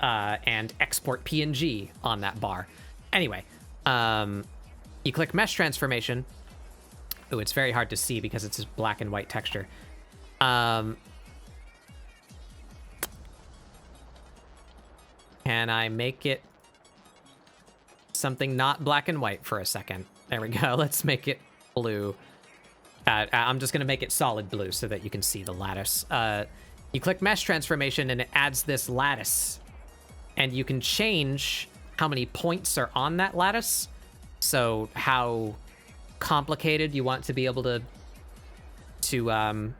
and export PNG on that bar. Anyway, you click mesh transformation. Ooh, it's very hard to see because it's just black and white texture. Can I make it something not black and white for a second? There we go. Let's make it blue. I'm just going to make it solid blue so that you can see the lattice. You click mesh transformation and it adds this lattice. And you can change how many points are on that lattice. So how complicated you want to be able to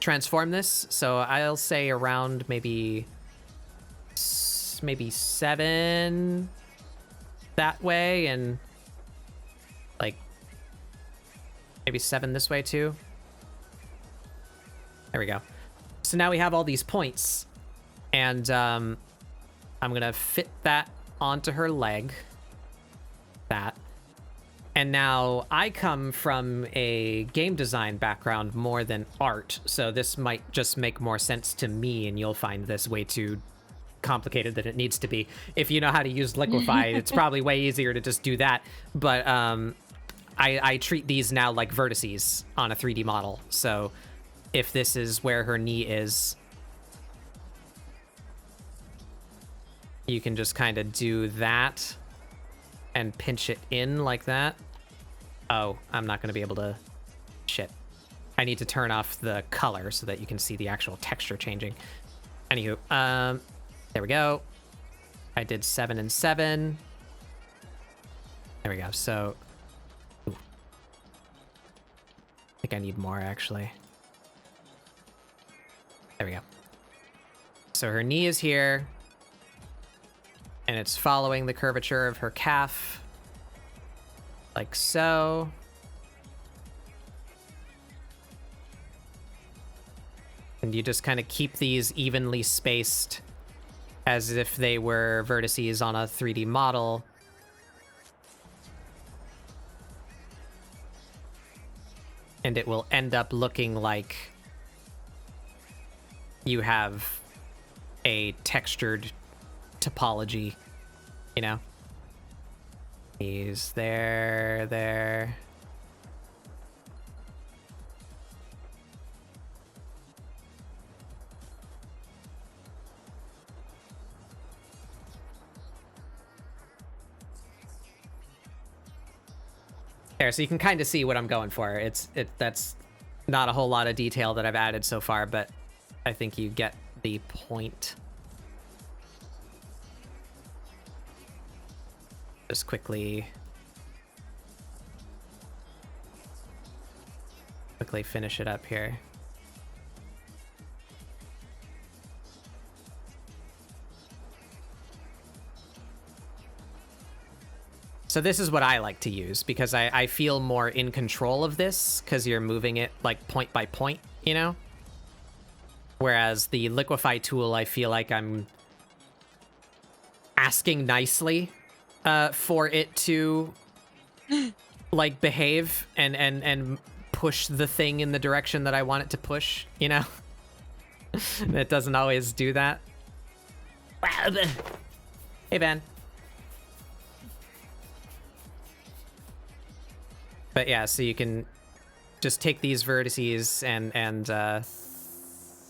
transform this. So I'll say around maybe 7 that way, and like maybe 7 this way too. There we go. So now we have all these points, and I'm gonna fit that onto her leg. That. And now I come from a game design background more than art, so this might just make more sense to me, and you'll find this way too complicated than it needs to be. If you know how to use Liquify, it's probably way easier to just do that. But I treat these now like vertices on a 3D model. So if this is where her knee is, you can just kind of do that and pinch it in like that. Oh, I'm not going to be able to... Shit. I need to turn off the color so that you can see the actual texture changing. Anywho, there we go. I did 7 and 7. There we go. So... Ooh. I think I need more, actually. There we go. So her knee is here. And it's following the curvature of her calf. Like so. And you just kind of keep these evenly spaced as if they were vertices on a 3D model. And it will end up looking like you have a textured topology, you know? He's there. There, so you can kind of see what I'm going for. That's not a whole lot of detail that I've added so far, but I think you get the point. Just quickly finish it up here. So this is what I like to use because I feel more in control of this because you're moving it like point by point, you know? Whereas the Liquify tool, I feel like I'm asking nicely for it to like behave and push the thing in the direction that I want it to push, you know? It doesn't always do that. Hey, Ben. But yeah, so you can just take these vertices and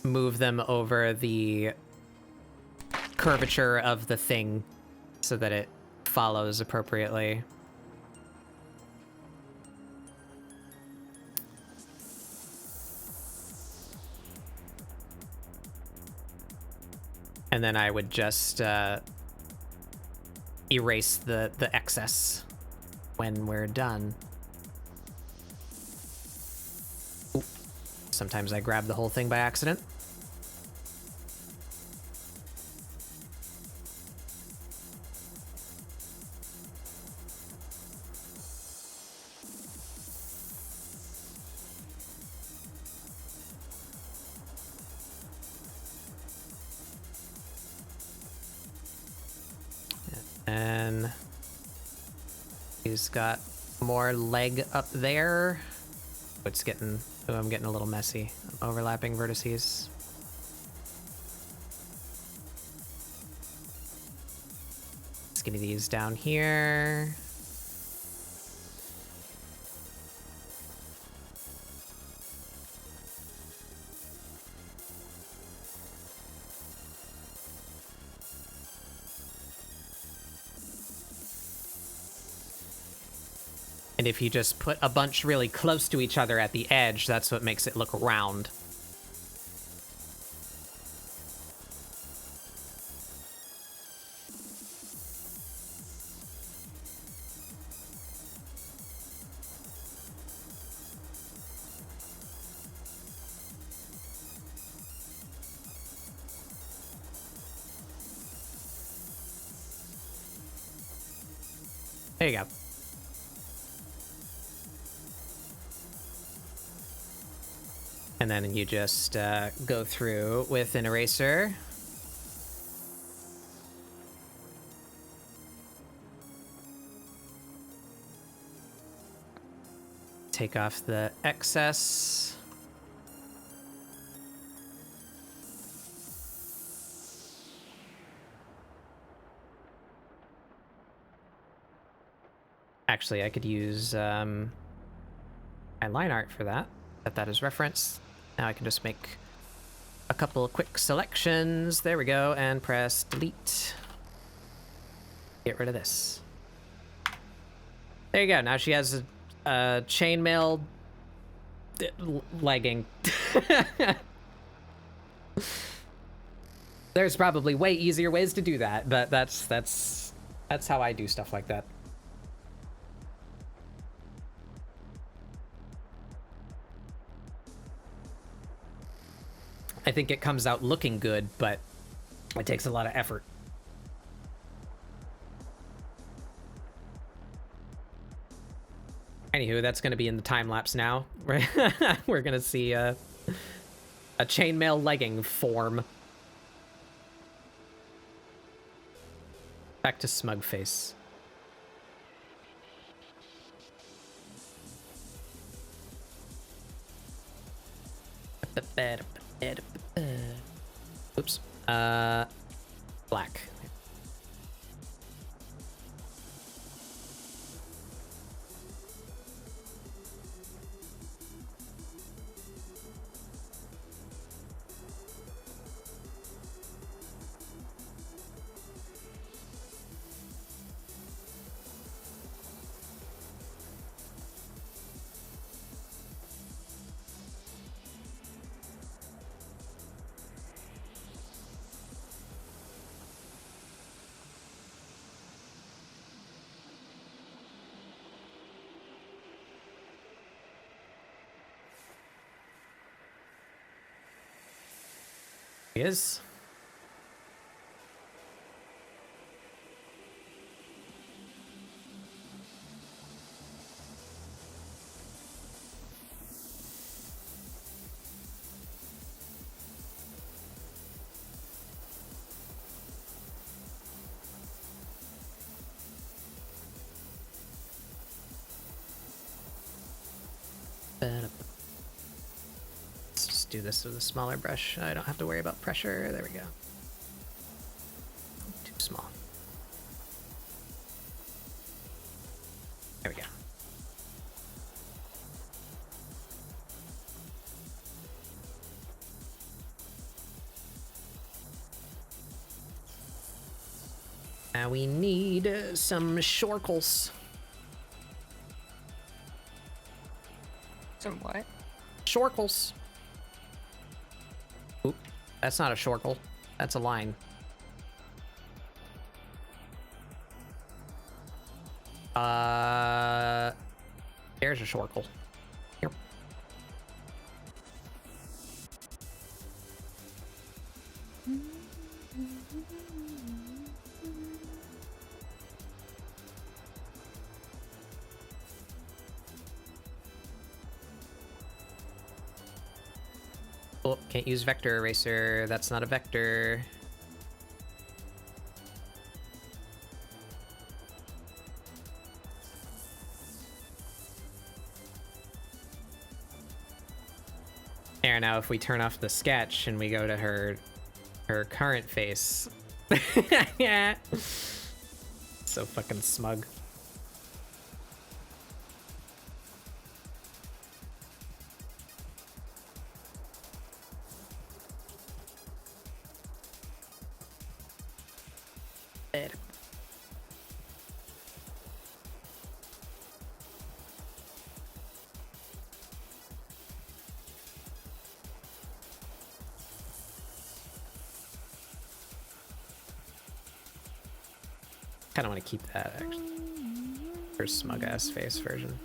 move them over the curvature of the thing so that it follows appropriately. And then I would just erase the excess when we're done. Ooh. Sometimes I grab the whole thing by accident. then he's got more leg up there. It's getting, oh, I'm getting a little messy. Overlapping vertices. Skinny these down here. And if you just put a bunch really close to each other at the edge, that's what makes it look round. There you go. And then you just go through with an eraser. Take off the excess. Actually, I could use my line art for that. Set that as reference. Now I can just make a couple of quick selections. There we go, and press delete. Get rid of this. There you go. Now she has a chainmail legging. There's probably way easier ways to do that, but that's how I do stuff like that. I think it comes out looking good, but it takes a lot of effort. Anywho, that's going to be in the time lapse now. We're going to see a chainmail legging form. Back to smug face. Oops. Black. Is do this with a smaller brush. I don't have to worry about pressure. There we go. Too small. There we go. Now we need some shorkles. Some what? Shorkles. Oop, that's not a shorkle. That's a line. There's a shorkle. Here. Oh, can't use vector eraser. That's not a vector. There, now if we turn off the sketch and we go to her current face. Yeah. So fucking smug. Kind of want to keep that, actually. Her smug ass face version.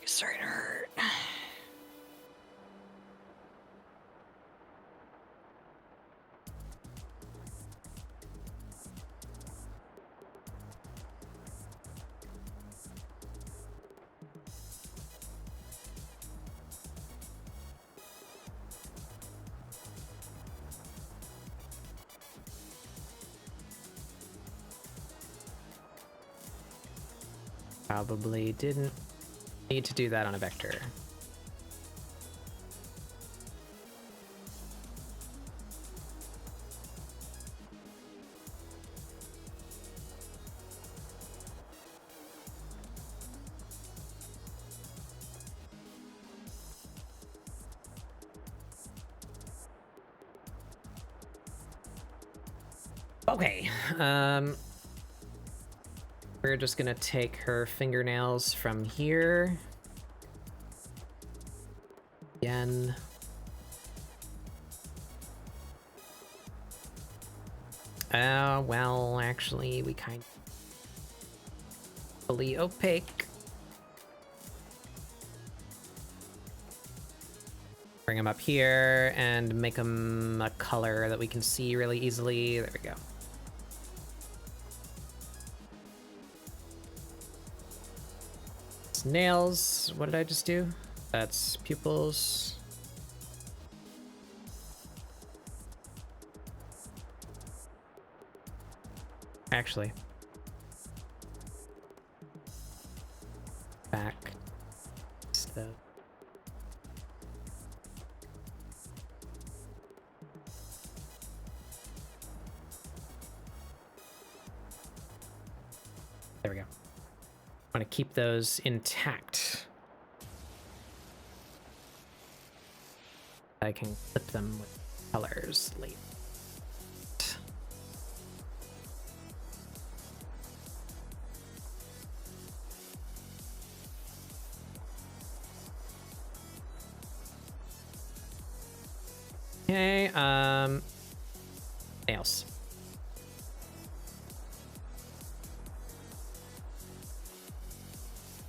It's starting to hurt. Probably didn't need to do that on a vector. Okay, we're just gonna take her fingernails from here. Again. Well, actually, we kind of fully opaque. Bring them up here and make them a color that we can see really easily. There we go. Nails. What did I just do? That's pupils. Actually. Back. So. There we go. I want to keep those intact. I can clip them with colors later. Okay, nails.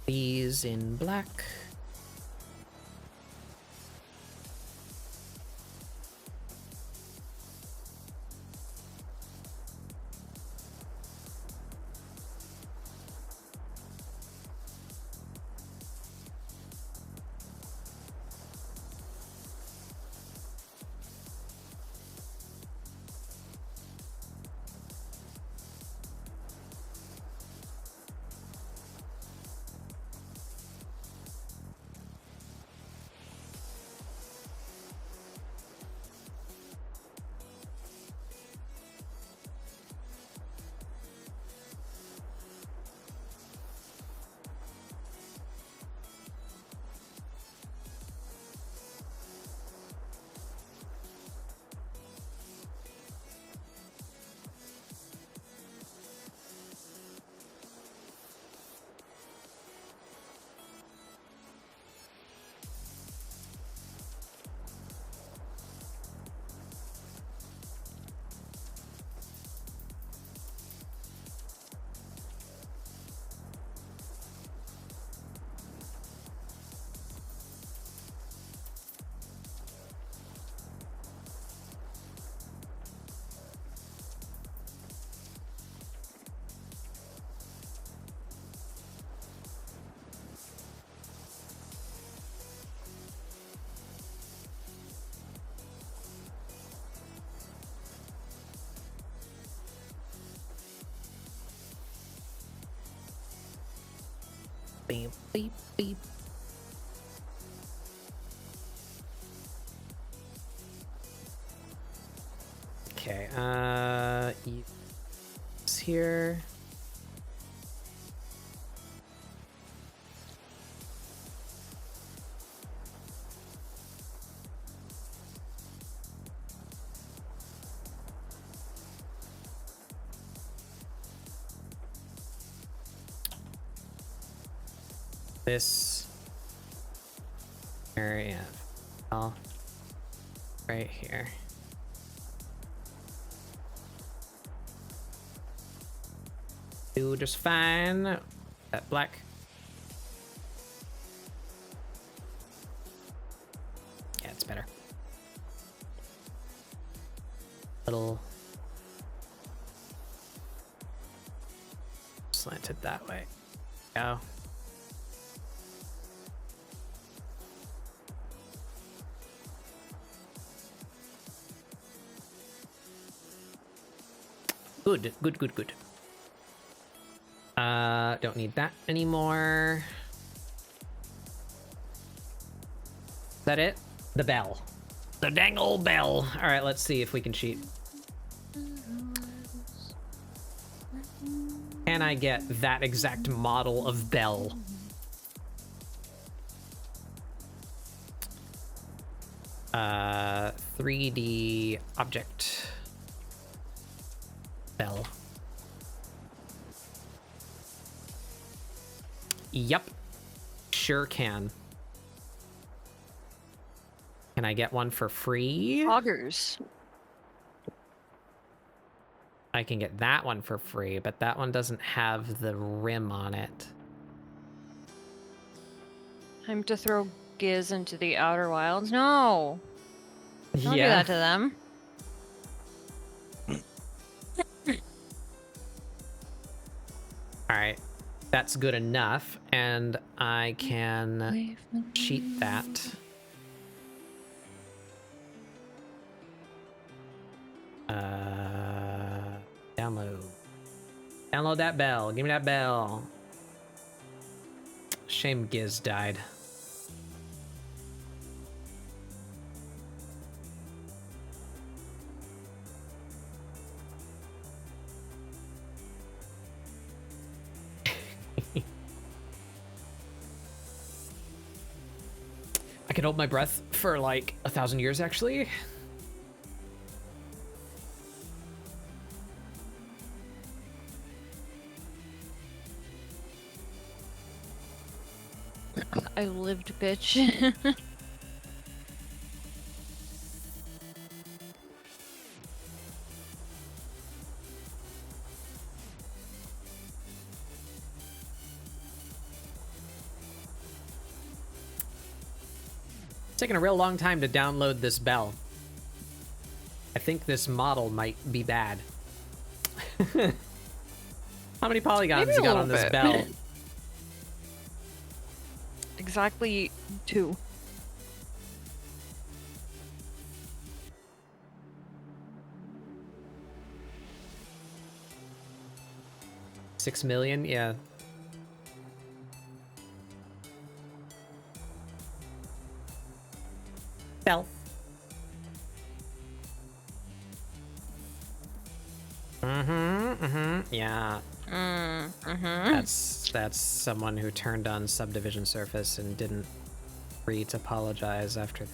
These in black. Beep, beep, beep. Okay, it's here. This area, oh, right here. Do just fine. That black. Yeah, it's better. Little slanted that way. Go. Good, good, good, good. Don't need that anymore. Is that it? The bell. The dang old bell. All right, let's see if we can cheat. Can I get that exact model of bell? Uh, 3D object. Bell. Yep. Sure can. Can I get one for free? Augers. I can get that one for free, but that one doesn't have the rim on it. Time to throw Giz into the Outer Wilds. No! Don't do that to them. All right. That's good enough, and I can cheat that. Download. Download that bell. Give me that bell. Shame Giz died. I could hold my breath for like 1,000 years, actually. I lived, bitch. It's taking a real long time to download this bell. I think this model might be bad. How many polygons Maybe you a got on little this bit. bell? Exactly 2. $6 million? Yeah. Bell. Yeah. That's someone who turned on subdivision surface and didn't agree to apologize after the...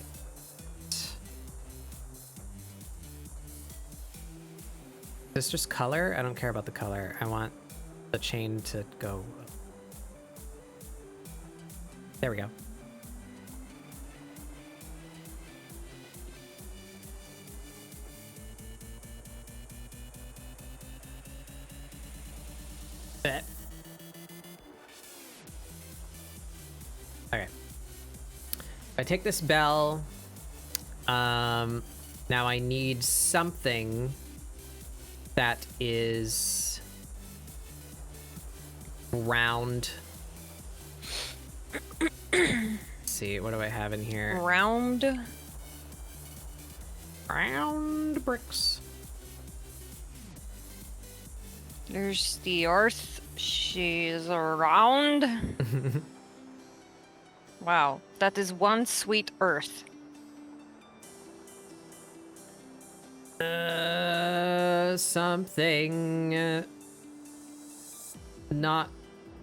Is this just color? I don't care about the color. I want the chain to go. There we go. Bet. Okay. If I take this bell, now I need something that is round. Let's see, what do I have in here? Round. Round bricks. There's the Earth She's around. Wow, that is one sweet earth. Something not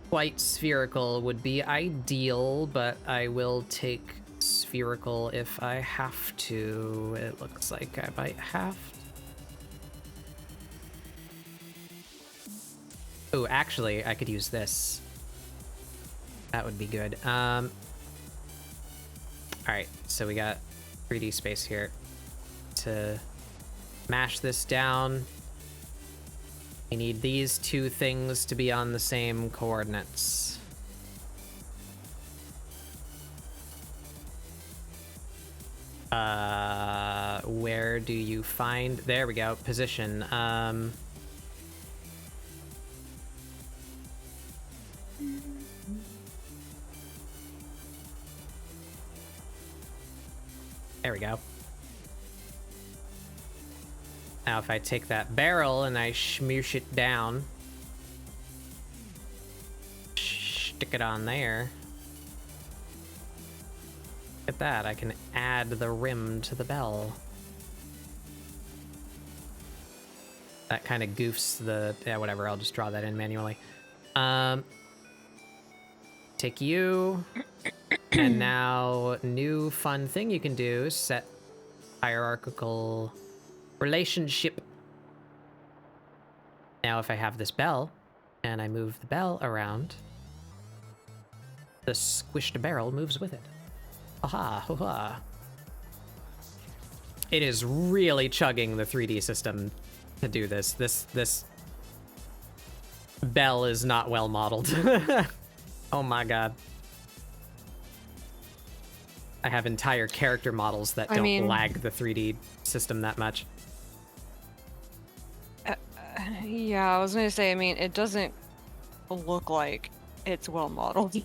quite spherical would be ideal, but I will take spherical if I have to. It looks like I might have. Oh, actually, I could use this. That would be good. All right, so we got 3D space here to mash this down. We need these two things to be on the same coordinates. Where do you find... There we go, position. There we go. Now if I take that barrel and I smoosh it down, stick it on there. Look at that, I can add the rim to the bell. That kind of goofs the... Yeah, whatever, I'll just draw that in manually. Take you. And now, new fun thing you can do, set hierarchical relationship. Now if I have this bell, and I move the bell around, the squished barrel moves with it. Aha, hoo-ha. It is really chugging the 3D system to do this. This bell is not well modeled. Oh my god. I have entire character models that don't lag the 3D system that much. Yeah, I was gonna say, I mean, it doesn't look like it's well modeled.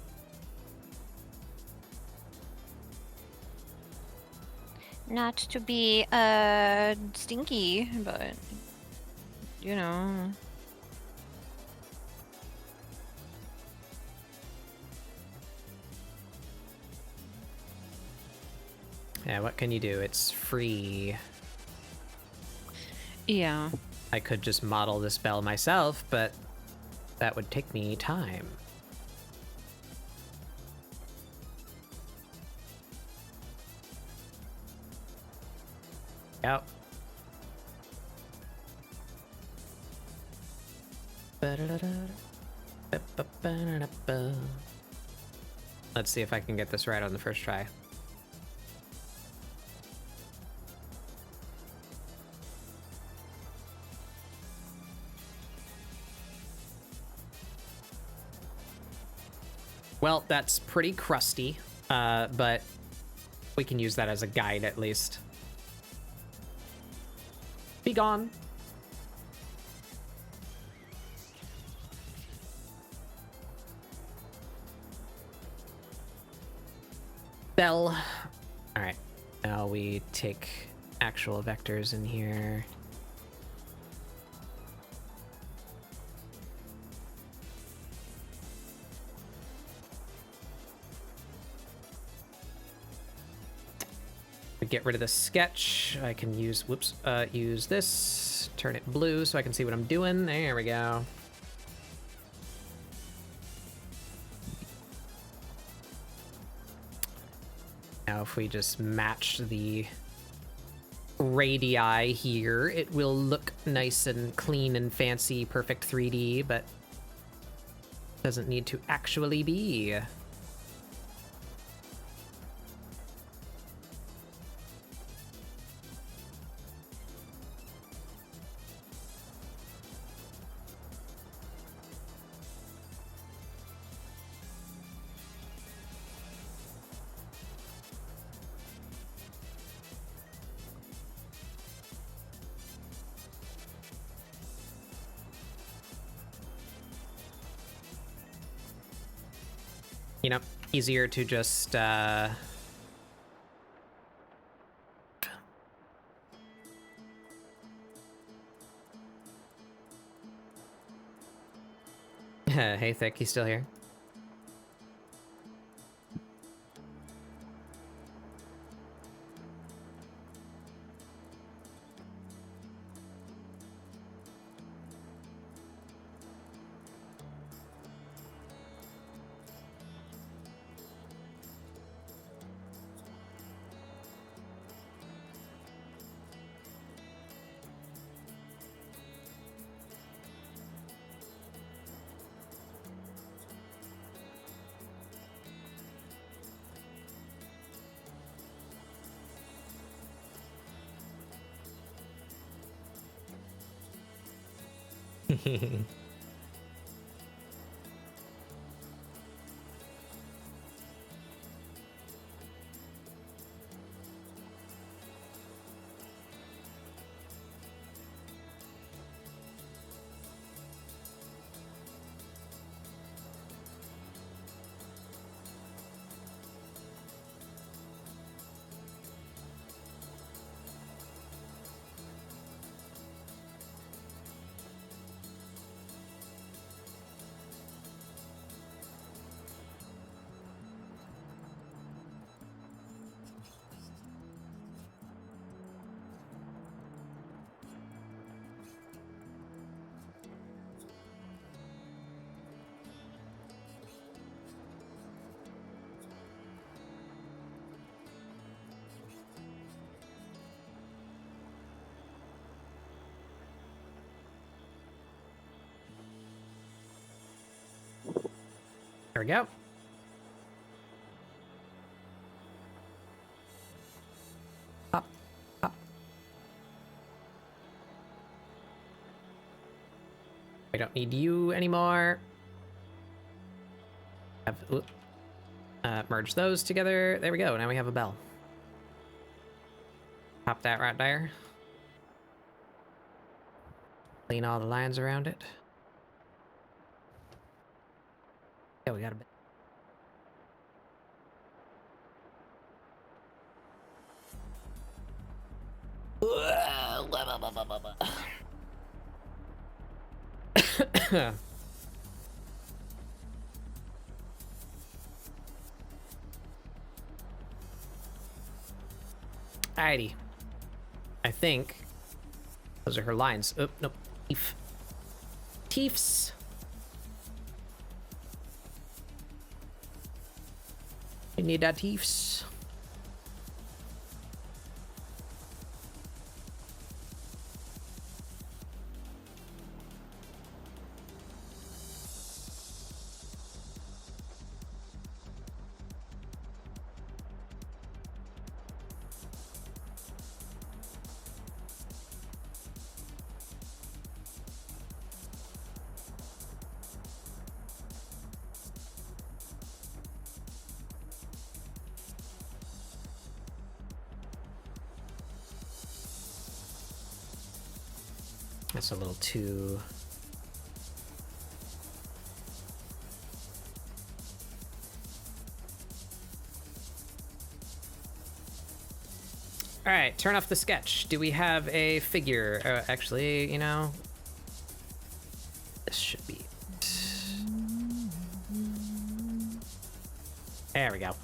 Not to be Stinky, but you know. Yeah, what can you do? It's free. Yeah. I could just model this bell myself, but that would take me time. Yep. Let's see if I can get this right on the first try. Well, that's pretty crusty, but we can use that as a guide at least. Be gone. Bell. All right, now we take actual vectors in here. Get rid of the sketch. I can use, use this, turn it blue so I can see what I'm doing. There we go. Now if we just match the radii here, it will look nice and clean and fancy, perfect 3D, but doesn't need to actually be. You know, easier to just, Hey, Thick, he's still here. There we go. Up, up. I don't need you anymore. Merge those together. There we go. Now we have a bell. Pop that right there. Clean all the lines around it. Yeah, we got a bit. Alrighty. I think those are her lines. Oh, nope. Teeth. Teefs. You need that teefs. That's a little too... All right, turn off the sketch. Do we have a figure? Actually, you know, this should be... There we go.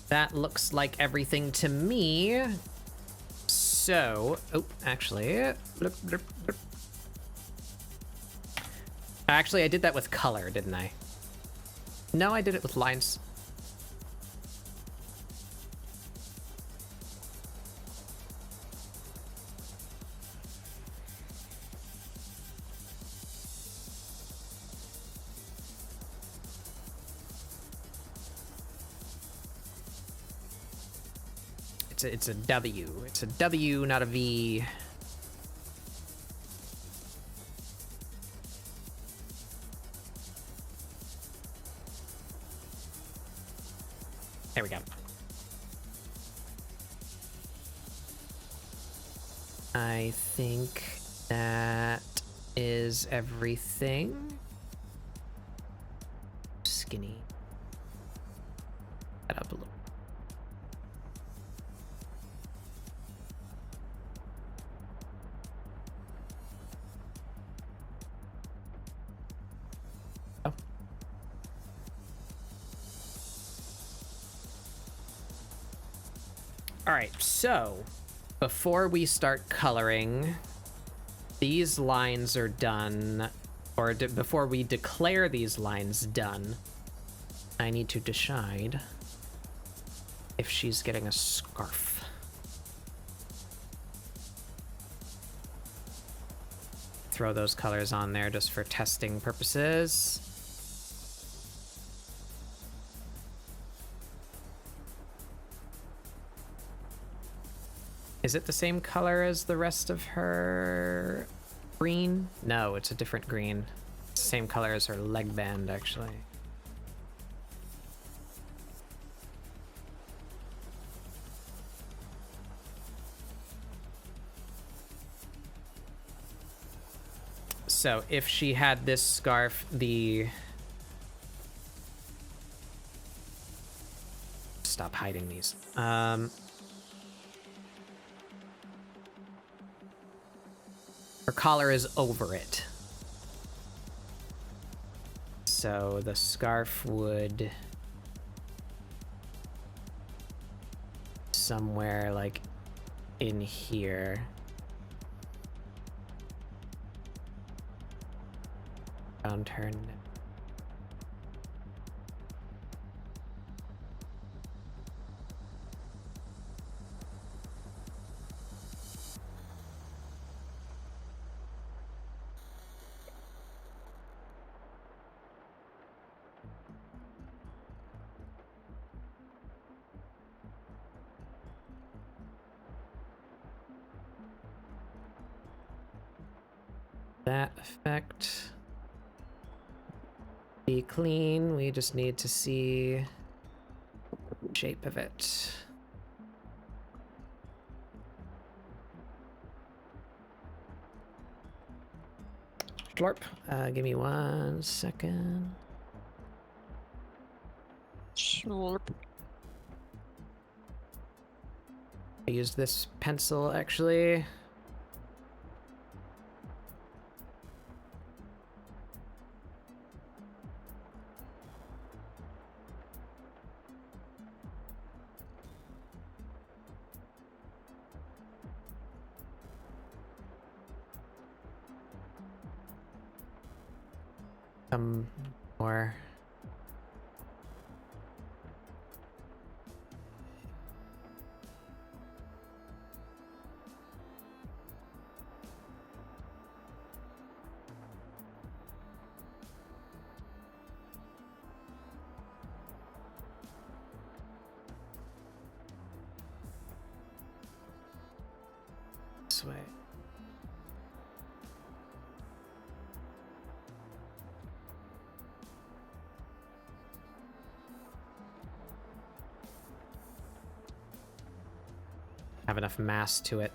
That looks like everything to me. So, oh, actually, actually, I did that with color, didn't I? No, I did it with lines. It's a W. It's a W, not a V. There we go. I think that is everything. Skinny. That up a little. All right, so before we start coloring, these lines are done, or before we declare these lines done, I need to decide if she's getting a scarf. Throw those colors on there just for testing purposes. Is it the same color as the rest of her green? No, it's a different green. It's the same color as her leg band, actually. So if she had this scarf, stop hiding these. Her collar is over it. So the scarf would somewhere like in here. Around her neck. That effect. Be clean. We just need to see shape of it. Slurp. Give me 1 second. Slurp. I used this pencil actually. More. This way. Have enough mass to it.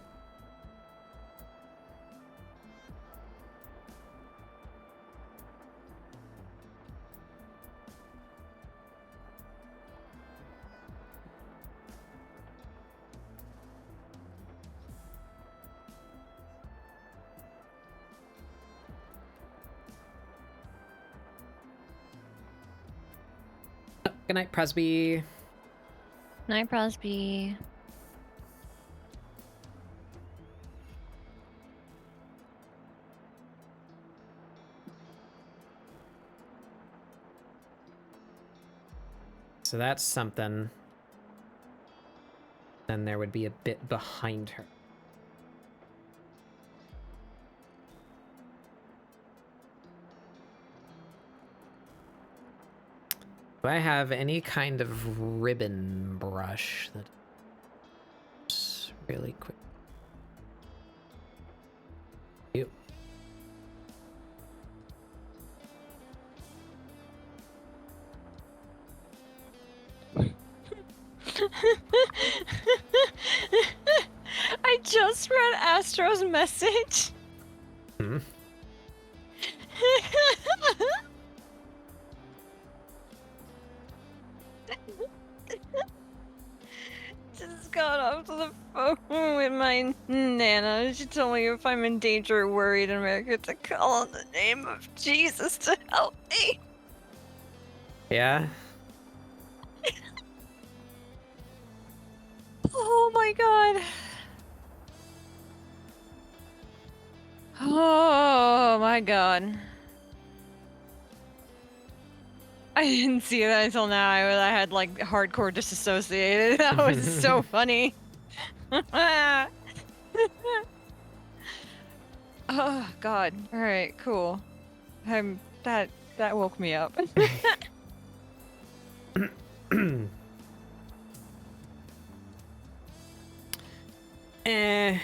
Good night, Presby. Night, Prosby. So that's something. Then there would be a bit behind her. Do I have any kind of ribbon brush that's really quick? You. I just read Astro's message. Hmm. Just got off the phone with my Nana. She told me if I'm in danger or worried in America to call on the name of Jesus to help me. Yeah. Oh my god. Oh my god. I didn't see that until now. I had like hardcore disassociated. That was so funny. Oh god. All right, cool. That woke me up. Eh.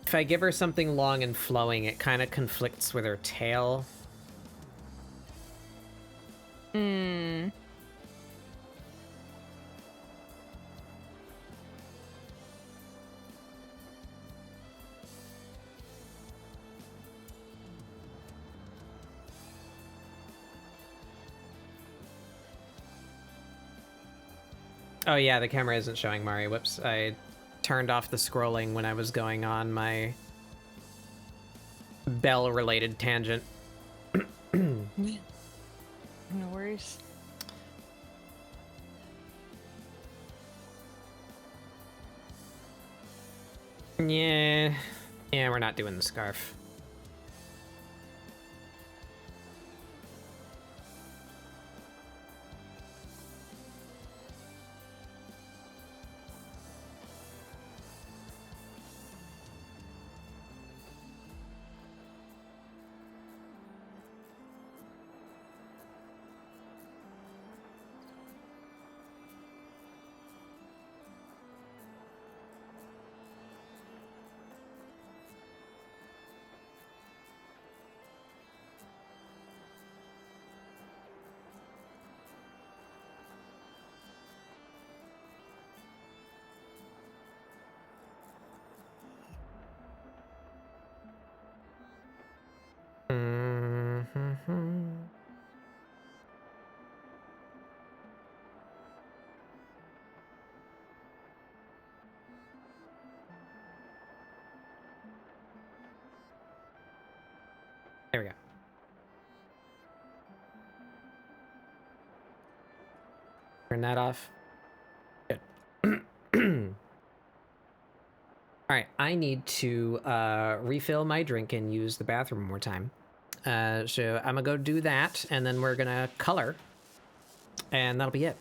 If I give her something long and flowing, it kind of conflicts with her tail. Hmm. Oh yeah, the camera isn't showing Mari. Whoops. I turned off the scrolling when I was going on my bell-related tangent. No worries. Yeah. Yeah, we're not doing the scarf. There we go. Turn that off. Good. All right, I need to refill my drink and use the bathroom one more time. So I'm gonna go do that, and then we're gonna color, and that'll be it.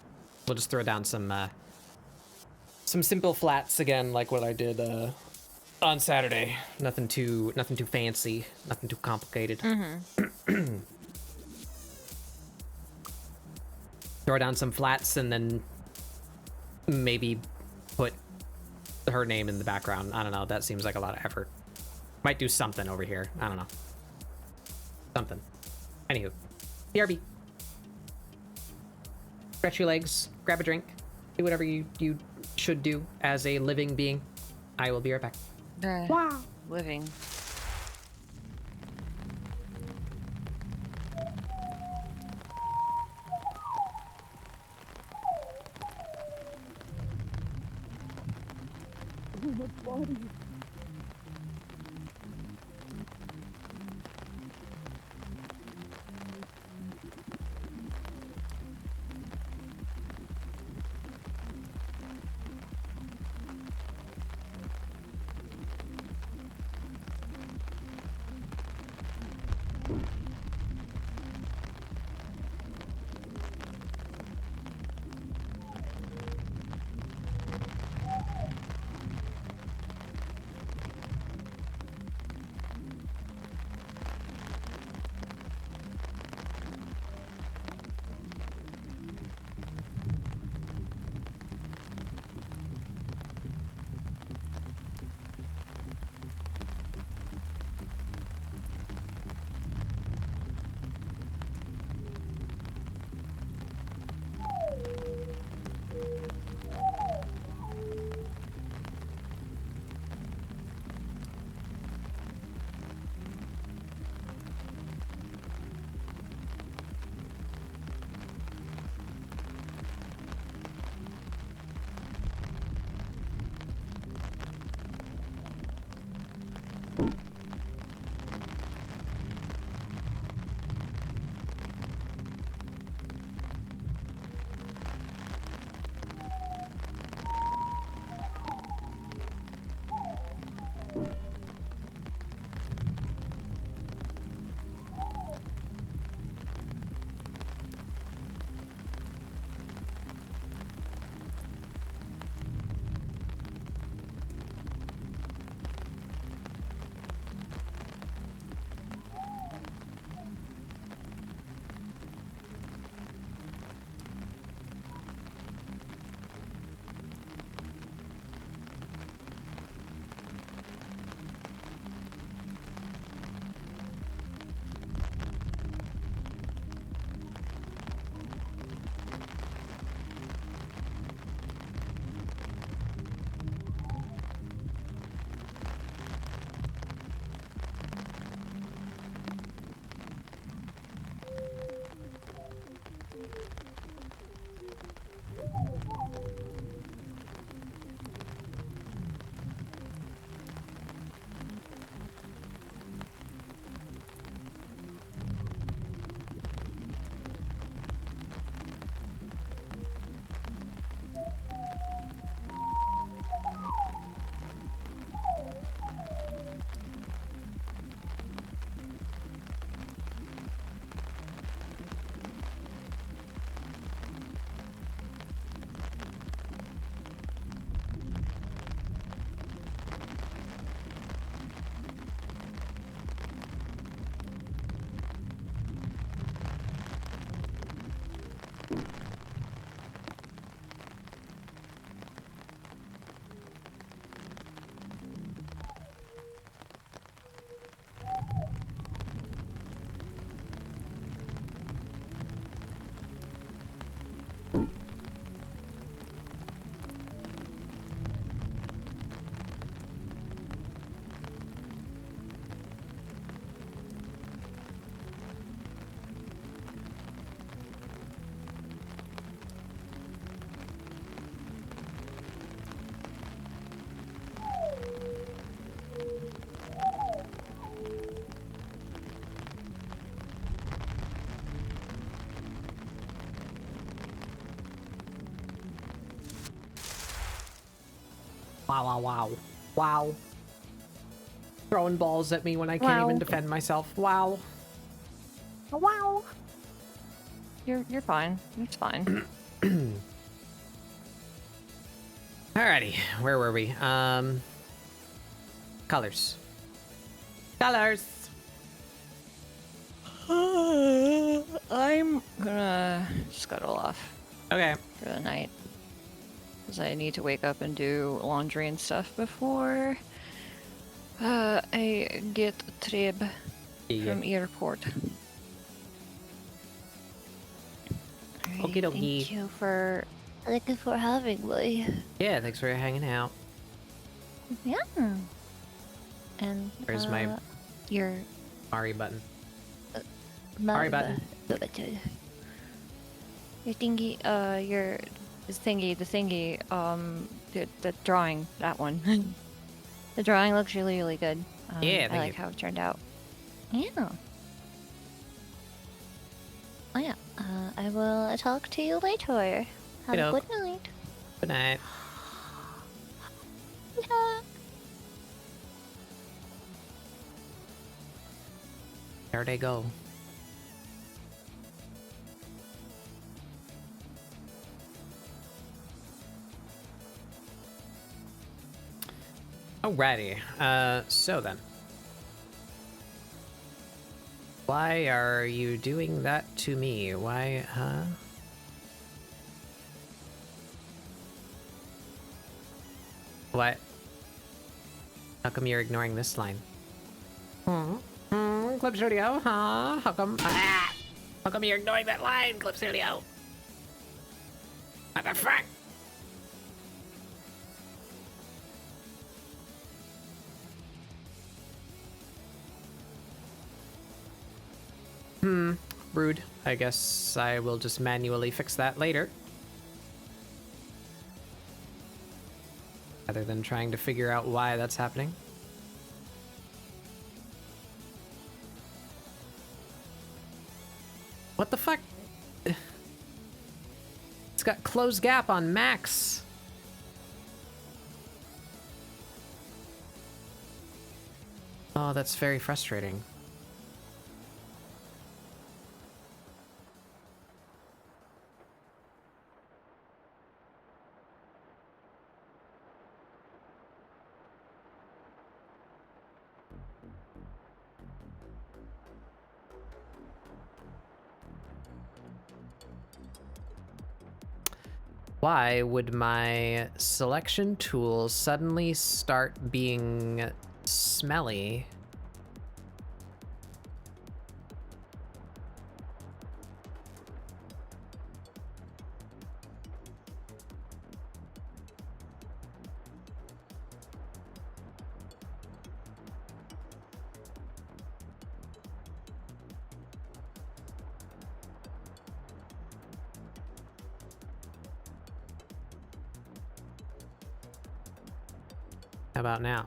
We'll just throw down some simple flats again, like what I did on Saturday. Nothing too fancy, nothing too complicated. Throw down some flats, and then maybe put her name in the background. I don't know. That seems like a lot of effort. Might do something over here. I don't know. Something. Anywho, BRB. Stretch your legs. Grab a drink. Do whatever you should do as a living being. I will be right back. Wow. Living. Wow, wow, wow. Wow. Throwing balls at me when I can't even defend myself. Wow. Wow. You're fine. It's fine. Alrighty, where were we? Colors. Colors. I'm gonna scuttle off Okay. for the night. Because I need to wake up and do laundry and stuff before I get trip from airport. Okie dokie. Thank you for having me. Yeah, thanks for hanging out. Yeah. And Where's my your Mari button? Mari button. Your thingy, the thingy, the drawing, that one. the drawing looks really, really good. Yeah, I thank like you. how it turned out. Yeah. Oh yeah. I will talk to you later. Have a Okey-doke. good night. Good night. Yeah. There they go. Alrighty. So then. Why are you doing that to me? Why, huh? What? How come you're ignoring this line? Clip Studio, huh? How come? How come you're ignoring that line, Clip Studio? What the fuck? Rude. I guess I will just manually fix that later. Rather than trying to figure out why that's happening. What the fuck? It's got closed gap on max. Oh, that's very frustrating. Why would my selection tool suddenly start being smelly? How about now?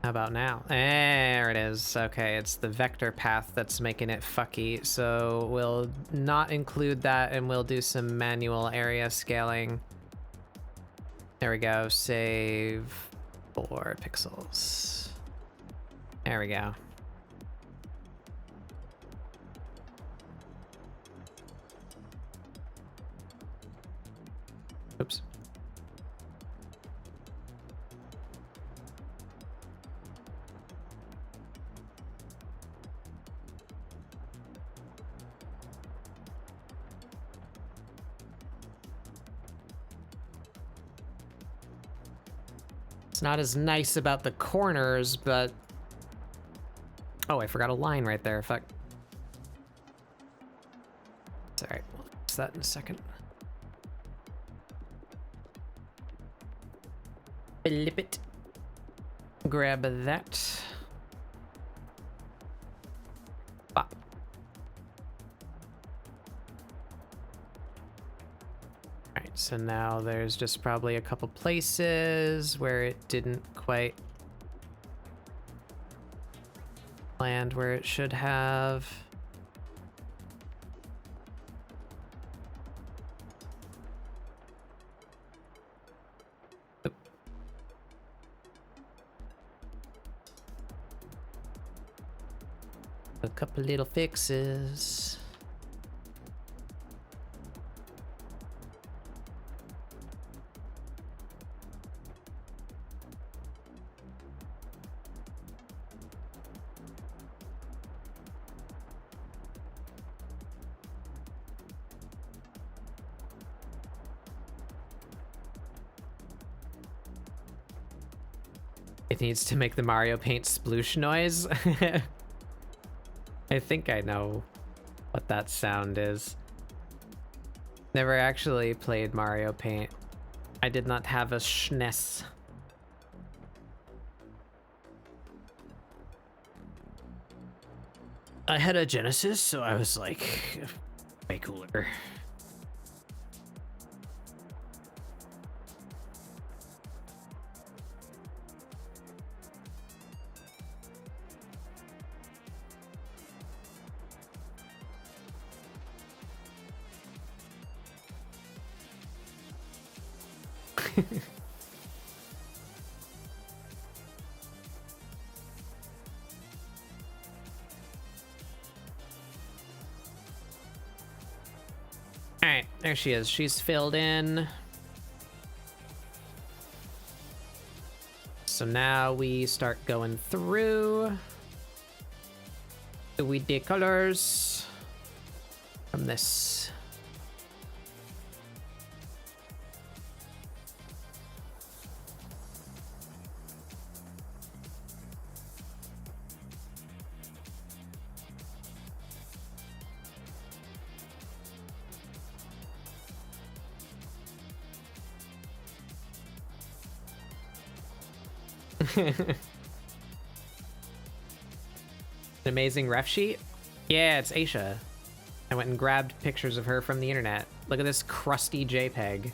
How about now? There it is. Okay, it's the vector path that's making it fucky. So we'll not include that and we'll do some manual area scaling. There we go. Save 4 pixels. There we go. Oops. It's not as nice about the corners, but... Oh, I forgot a line right there. Fuck. It's alright. We'll fix that in a second. Flip it. Grab that. Bop. Alright, so now there's just probably a couple places where it didn't quite land where it should have. A couple little fixes. It needs to make the Mario Paint sploosh noise. I think I know what that sound is. Never actually played Mario Paint. I did not have a SNES. I had a Genesis, so I was like, way cooler. Alright, there she is. She's filled in. So now we start going through with the colors from this. An amazing ref sheet? Yeah, it's Aisha. I went and grabbed pictures of her from the internet. Look at this crusty JPEG.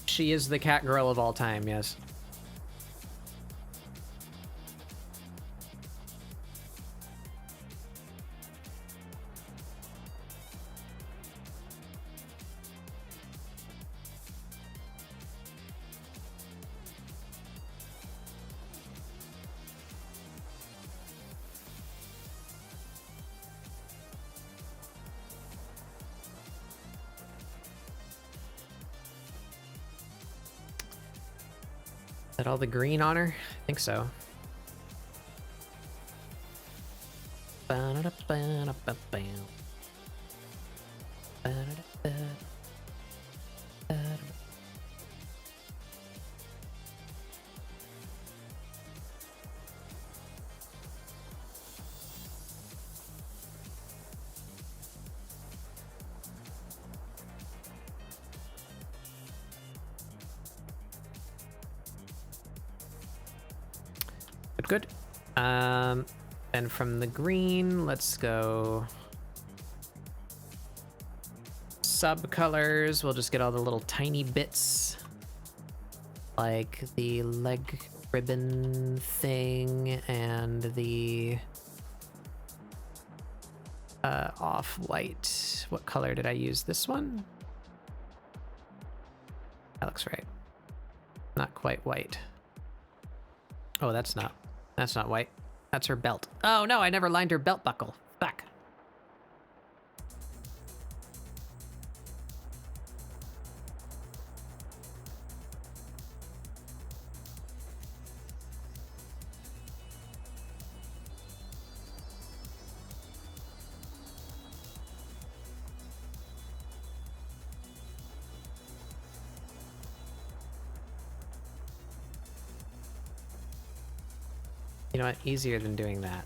She is the cat girl of all time, yes. Is that all the green on her? I think so. Good. And from the green, let's go sub-colors. We'll just get all the little tiny bits, like the leg ribbon thing and the off-white. What color did I use? This one? That looks right. Not quite white. Oh, that's not white. That's her belt. Oh no, I never lined her belt buckle. Fuck. You know what? Easier than doing that.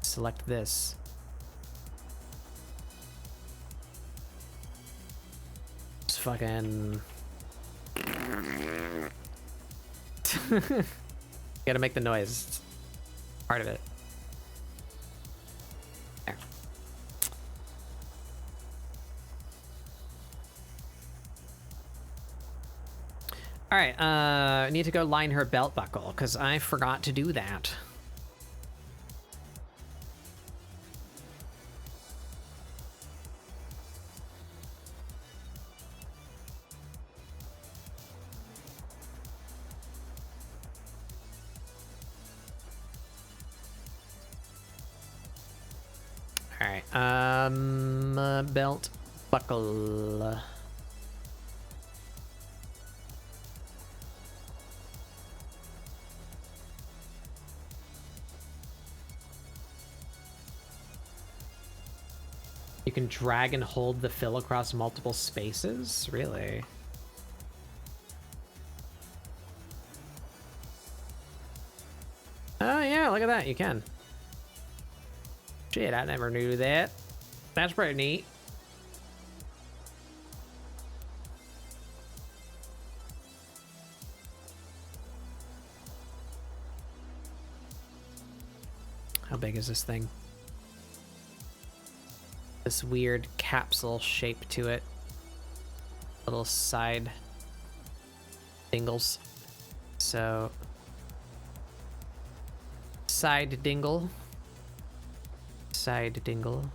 Select this. Just fucking... Gotta make the noise. It's part of it. There. All right, I need to go line her belt buckle because I forgot to do that. All right, belt buckle. You can drag and hold the fill across multiple spaces? Really? Oh yeah, look at that, you can. Shit, I never knew that. That's pretty neat. How big is this thing? This weird capsule shape to it. Little side dingles. So, side dingle. Side dingle.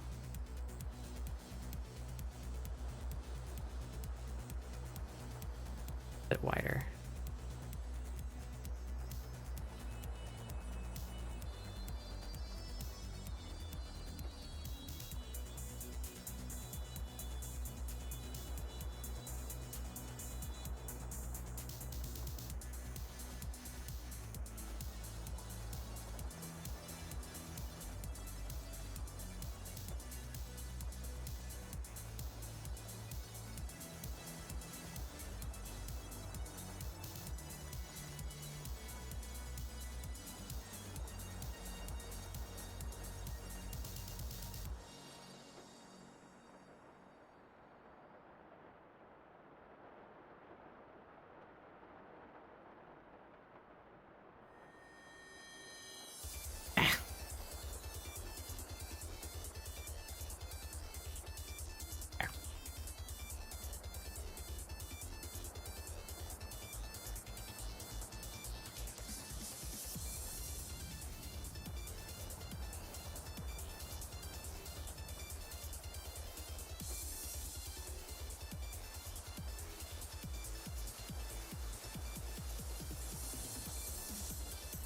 Bit wider.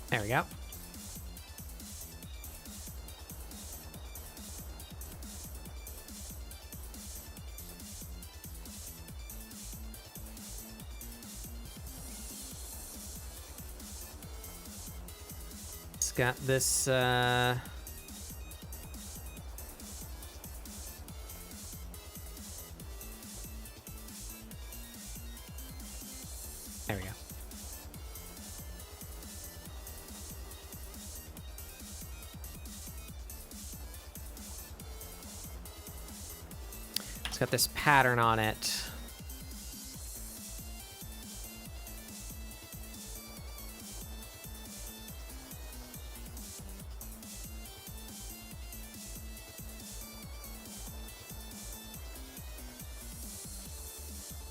There we go. It's got this, there we go. It's got this pattern on it.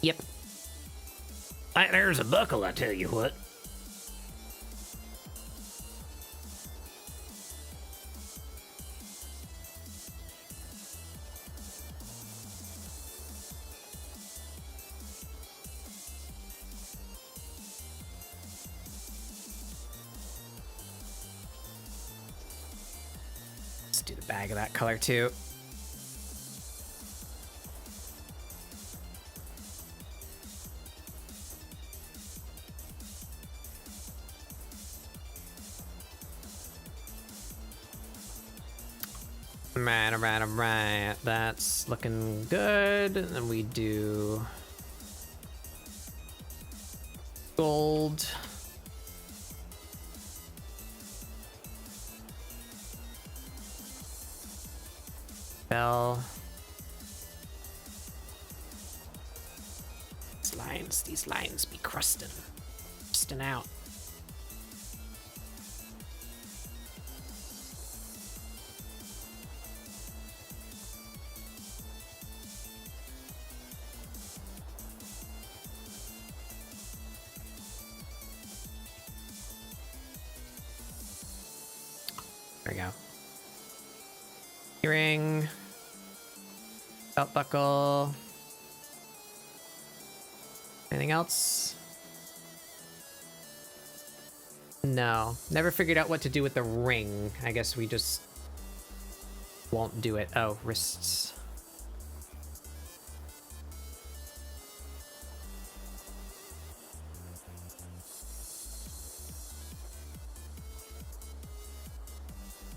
Yep. There's a buckle, I tell you what. Let's do the bag of that color too. Right. That's looking good. And then we do gold. Bell. These lines be crusting out. There we go. Earring. Belt buckle. Anything else? No. Never figured out what to do with the ring. I guess we just won't do it. Oh, wrists.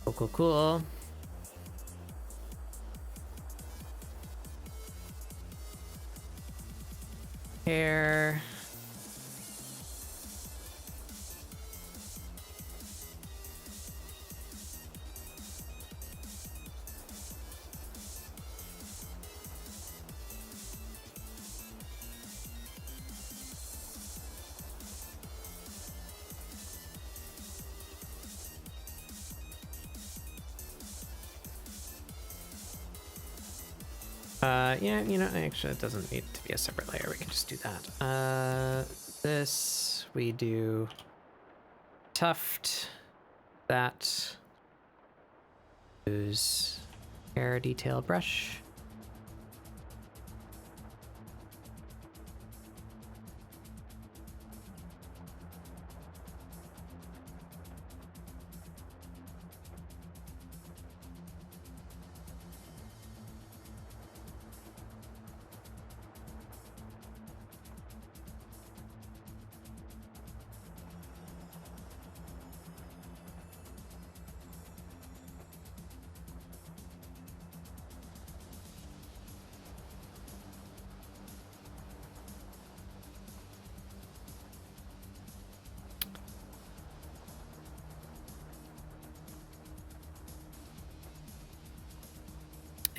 Cool, cool, cool. Hair. Yeah, you know, actually it doesn't need to be a separate layer. We can just do that. This we do tuft. That use hair detail brush.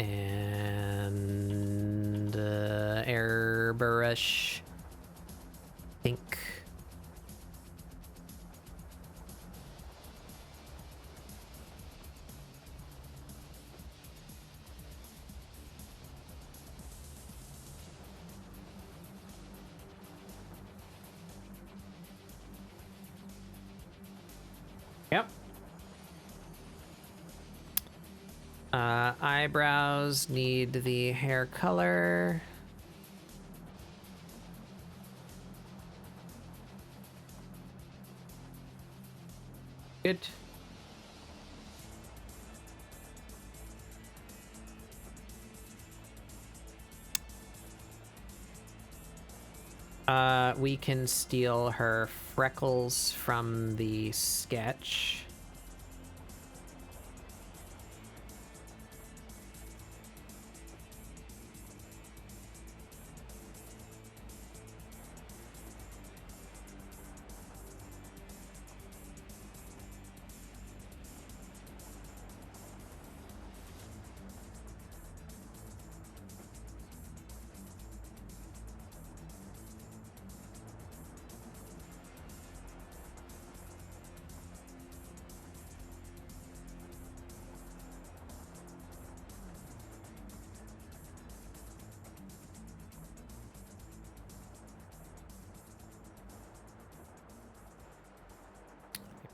And airbrush, pink. Yep. Eyebrows need the hair color. Good. We can steal her freckles from the sketch.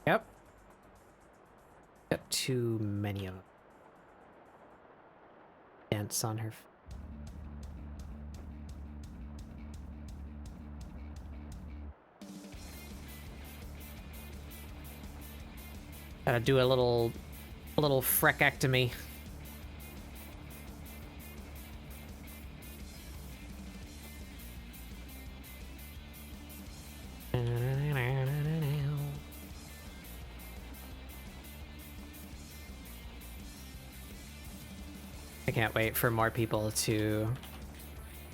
Yep. Got too many of them. Dance on her. Gotta do a little freckectomy. I can't wait for more people to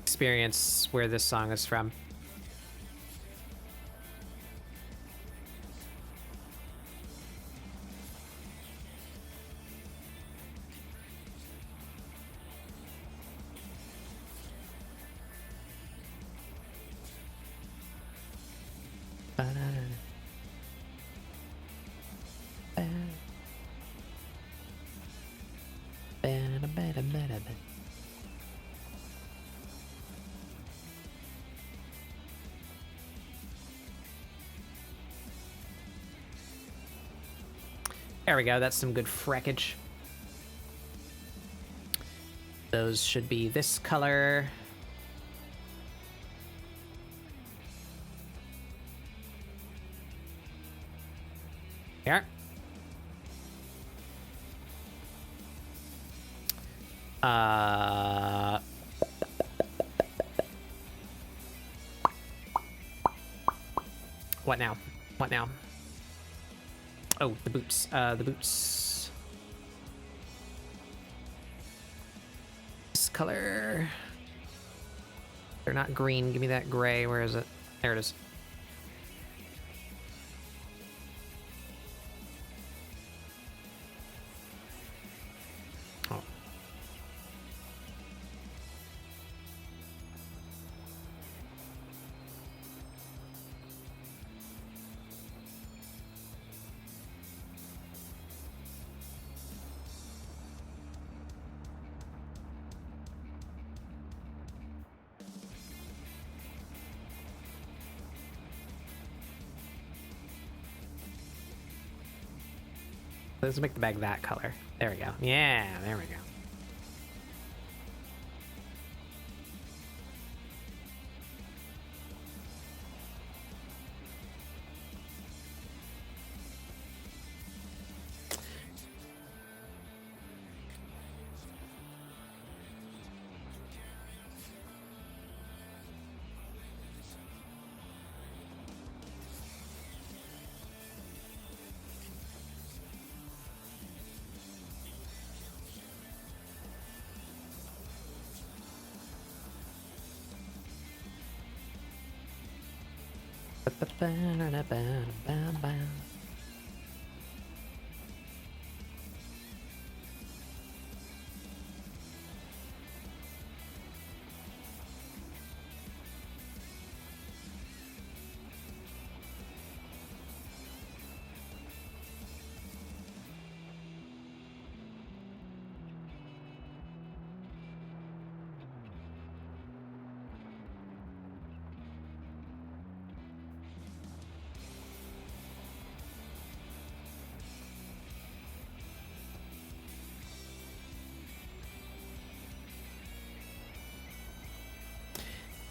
experience where this song is from. There we go. That's some good freckage. Those should be this color. Here. What now? What now? Oh, the boots. The boots. This color. They're not green. Give me that gray. Where is it? There it is. Oh. Let's make the bag that color. There we go. Yeah, there we go.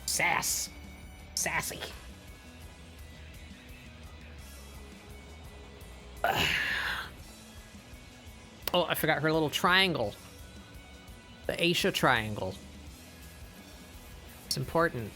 Sass. Sassy. Oh, I forgot her little triangle. The Aisha triangle. It's important.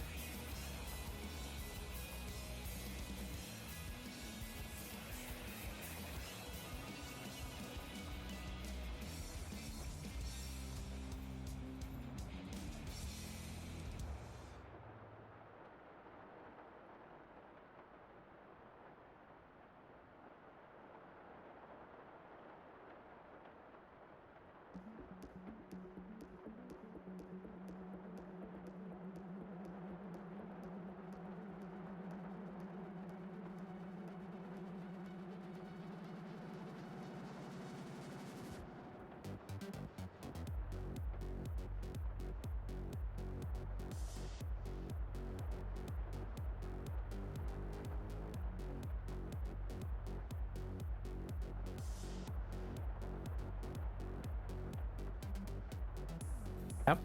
Yep.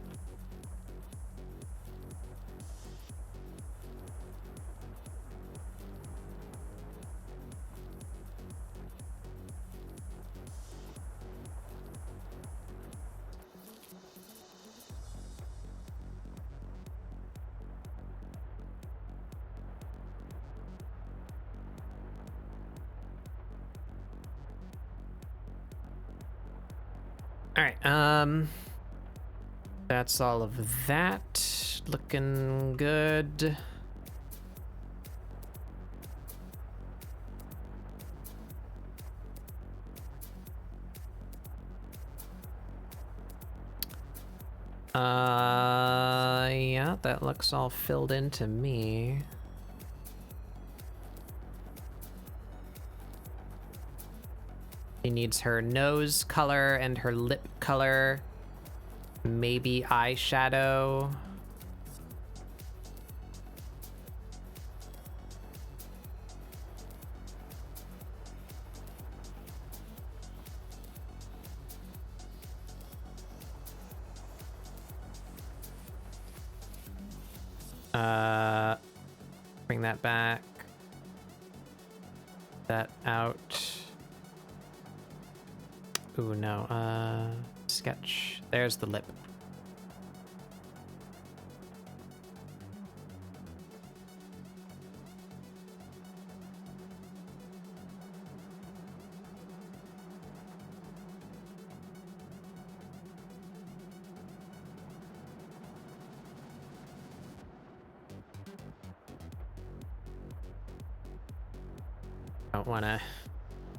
All right. That's all of that. Looking good. Yeah, that looks all filled in to me. She needs her nose color and her lip color. Maybe eyeshadow. Bring that back. That out. Ooh, no. Sketch. There's the lip. Don't want to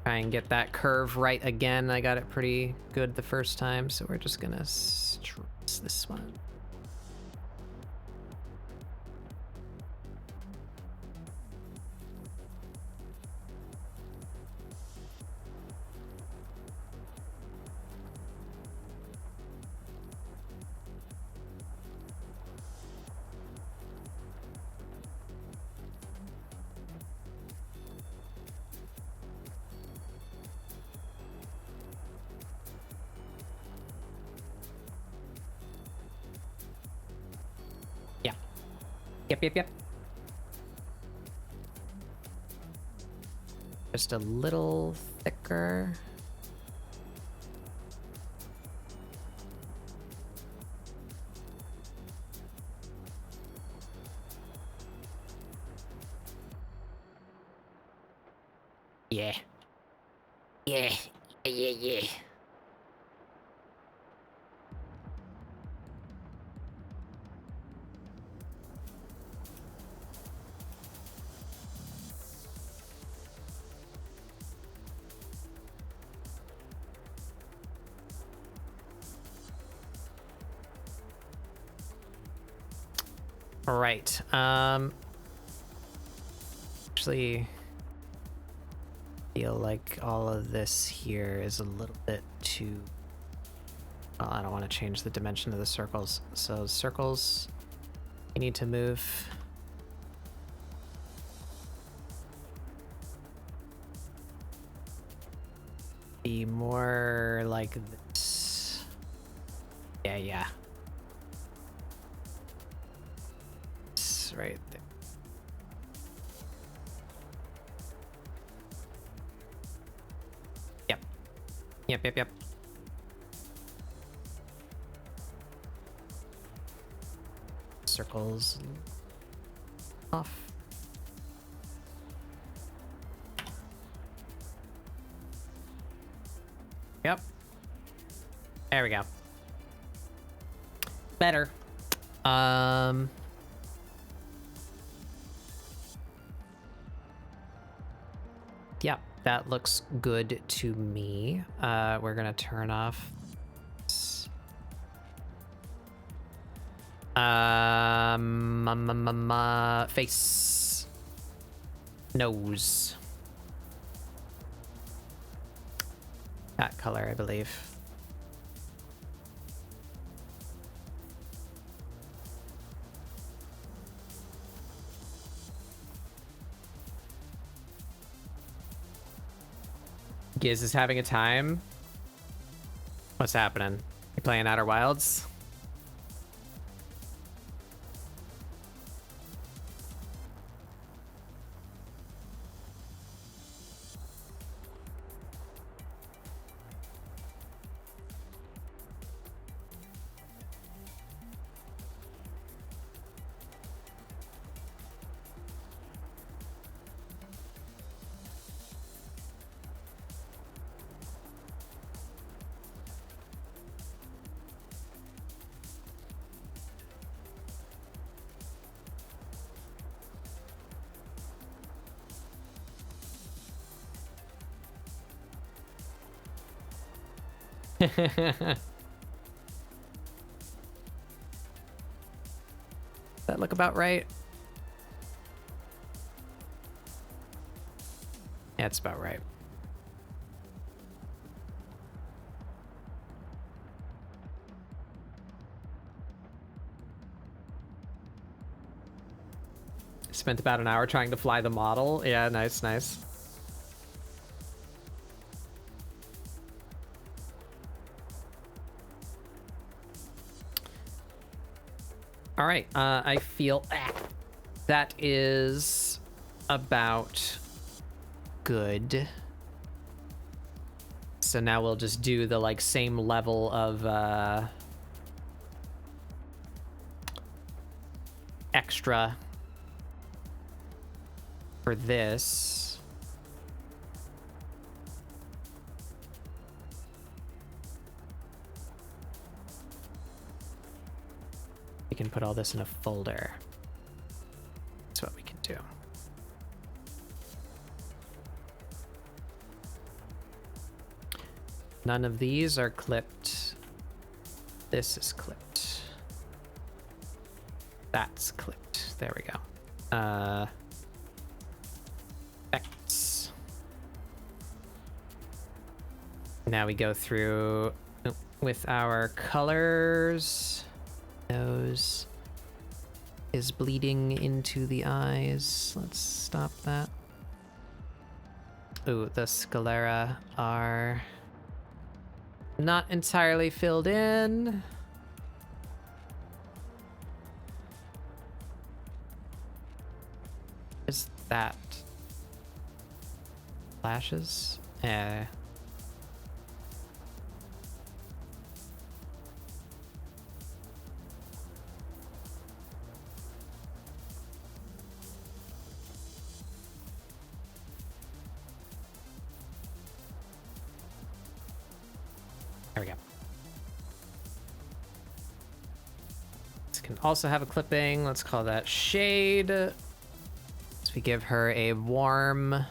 try and get that curve right again. I got it pretty good the first time, so we're just gonna stress this one. Yep. Just a little thicker. Yeah. Yeah. All right. Actually, feel like all of this here is a little bit too. Well, I don't want to change the dimension of the circles. So circles, you need to move. Be more like this. Yeah. It's right there. Yep. Circles off. Yep. There we go. Better. Yep, that looks good to me. We're gonna turn off face, nose, that color, I believe. Giz is having a time. What's happening? You playing Outer Wilds? That look about right? Yeah, it's about right. Spent about an hour trying to fly the model. Yeah, nice. All right, I feel That is about good. So now we'll just do the like same level of extra for this. We can put all this in a folder. That's what we can do. None of these are clipped. This is clipped. That's clipped. There we go. Effects. Now we go through with our colors. Nose is bleeding into the eyes. Let's stop that. Ooh, the sclera are not entirely filled in. Is that flashes? There we go. This can also have a clipping. Let's call that shade. So we give her a warm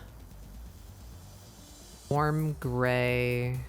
gray.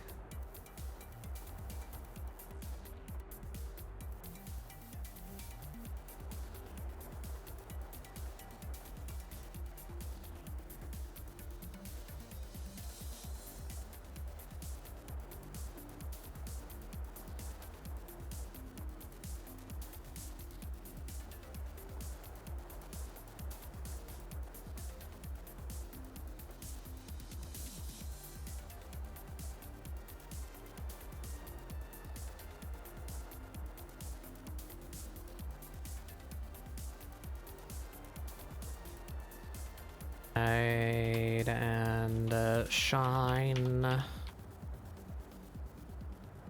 Hide and shine.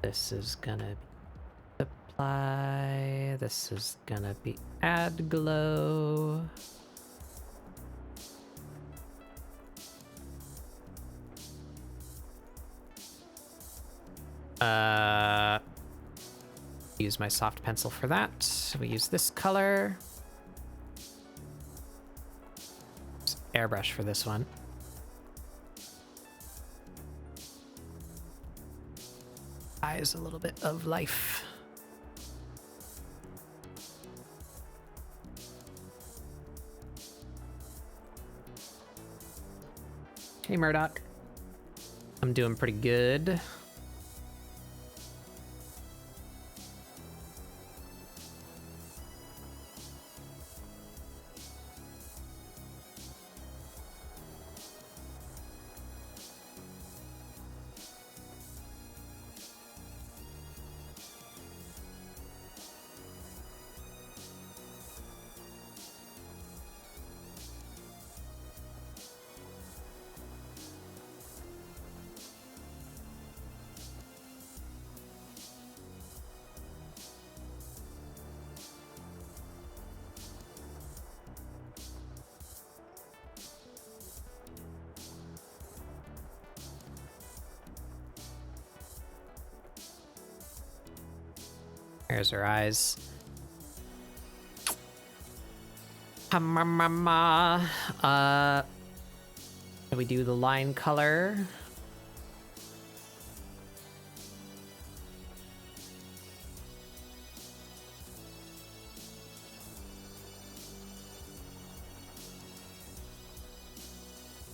This is gonna apply. This is gonna be add glow. Use my soft pencil for that. We use this color. Airbrush for this one. Eyes a little bit of life. Hey Murdoch. I'm doing pretty good. There's her eyes. We do the line color.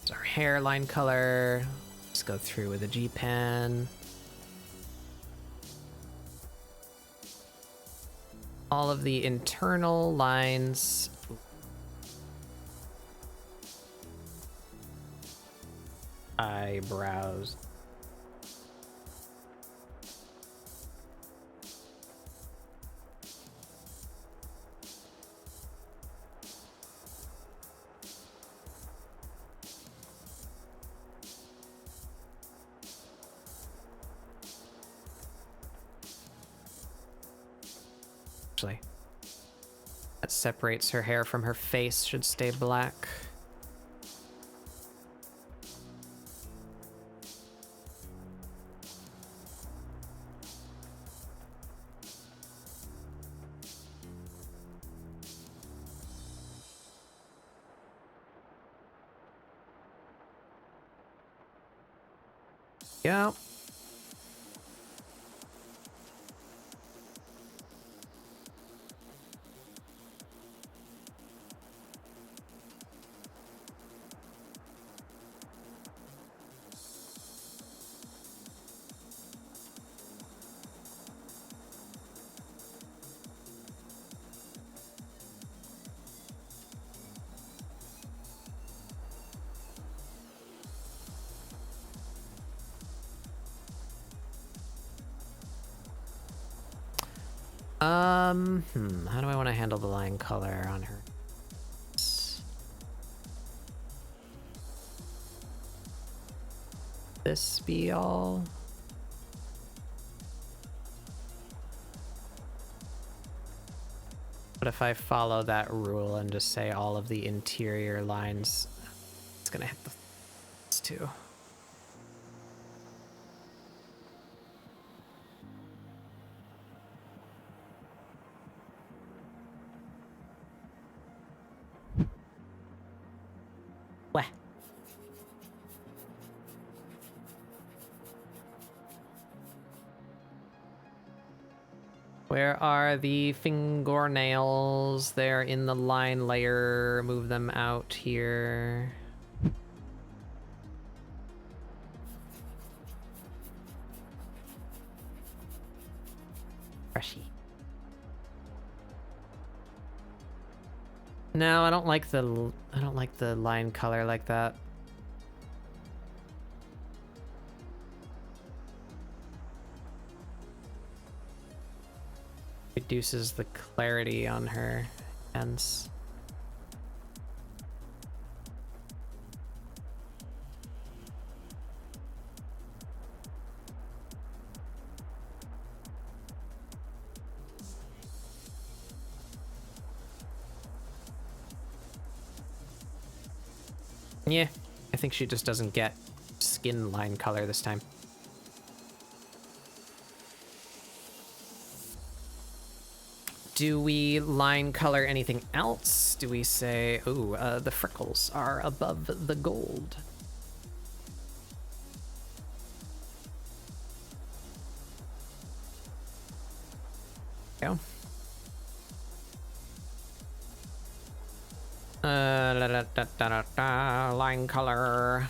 It's our hairline color. Let's go through with a G pen. All of the internal lines. Eyebrows. Actually, that separates her hair from her face should stay black. Yeah. How do I want to handle the line color on her? This be all? But if I follow that rule and just say all of the interior lines, it's gonna hit the too. Wah. Where are the fingernails? They're in the line layer. Move them out here. Brushy. No, I don't like the line color like that. Reduces the clarity on her hands. Yeah, I think she just doesn't get skin line color this time. Do we line color anything else? Do we say, oh, the freckles are above the gold? Go. Line color.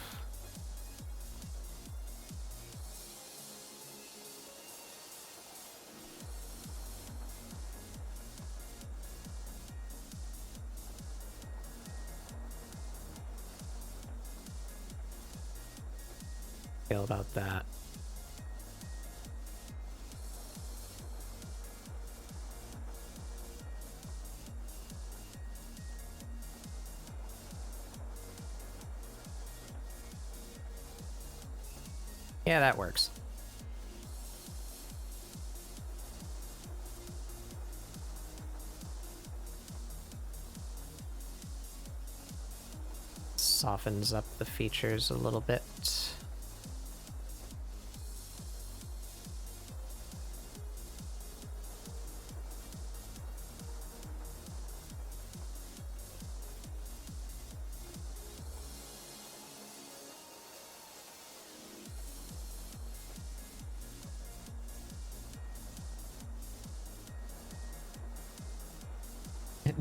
Feel about that. Yeah, that works. Softens up the features a little bit.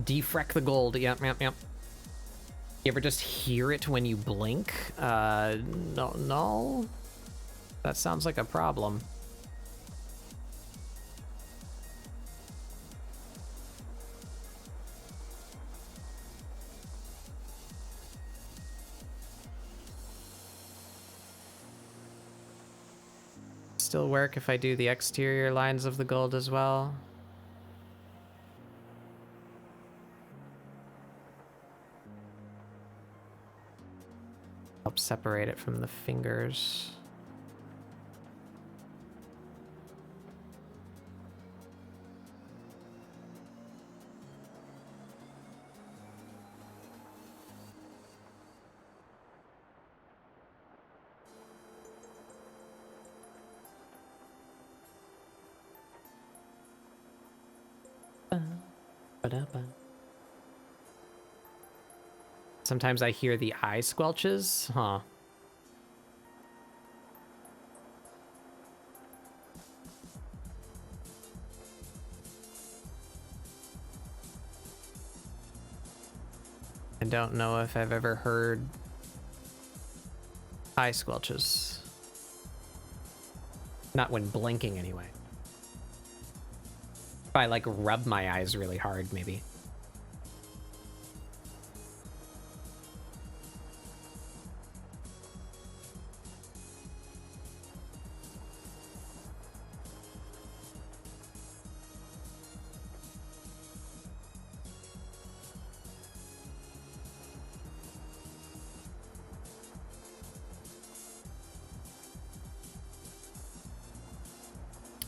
Defreck the gold. Yep. You ever just hear it when you blink? No. That sounds like a problem. Still work if I do the exterior lines of the gold as well. Help separate it from the fingers. Ba-da-ba. Sometimes I hear the eye squelches. Huh. I don't know if I've ever heard eye squelches. Not when blinking, anyway. If I, like, rub my eyes really hard, maybe.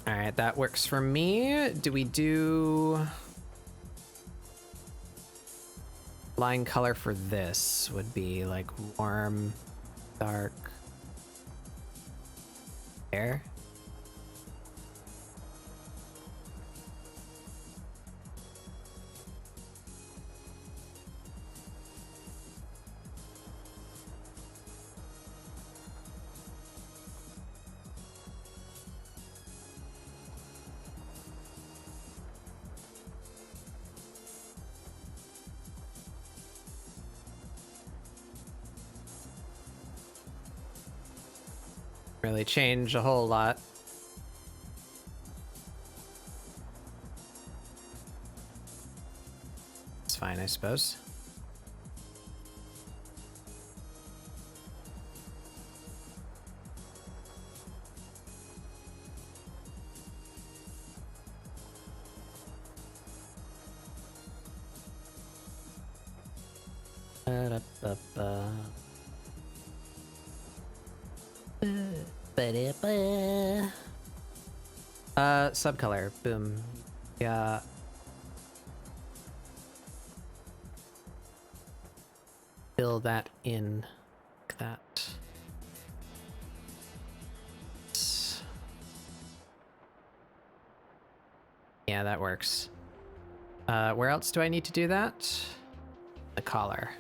All right, that works for me. Do we do line color for this? Would be like warm, dark, there. Really change a whole lot. It's fine, I suppose. Ba-da-ba-ba. Ba-da-ba. Subcolor. Boom. Yeah. Fill that in like that. Yeah, that works. Where else do I need to do that? The collar.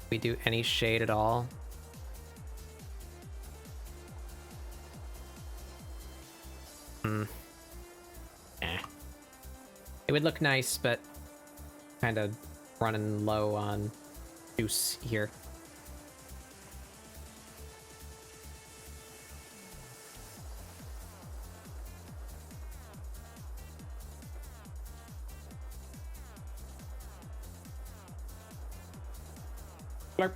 We do any shade at all? It would look nice, but kind of running low on juice here. Blurp.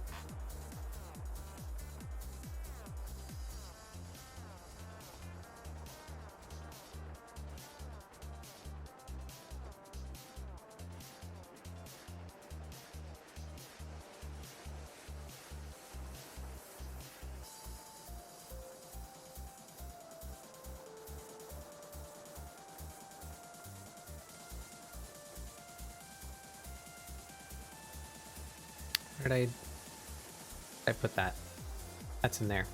Where did I put that? That's in there.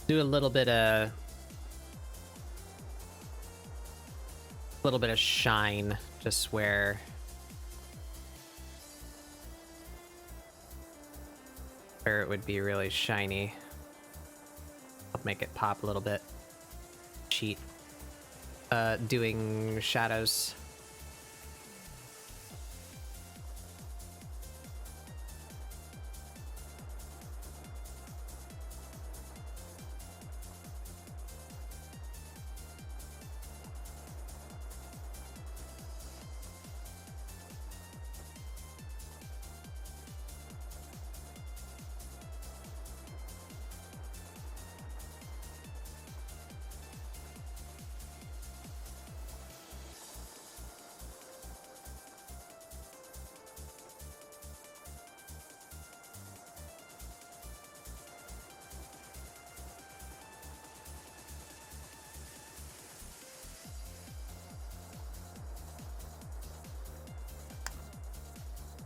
Do a little bit of shine just where it would be really shiny. I'll make it pop a little bit. Cheat. Doing shadows.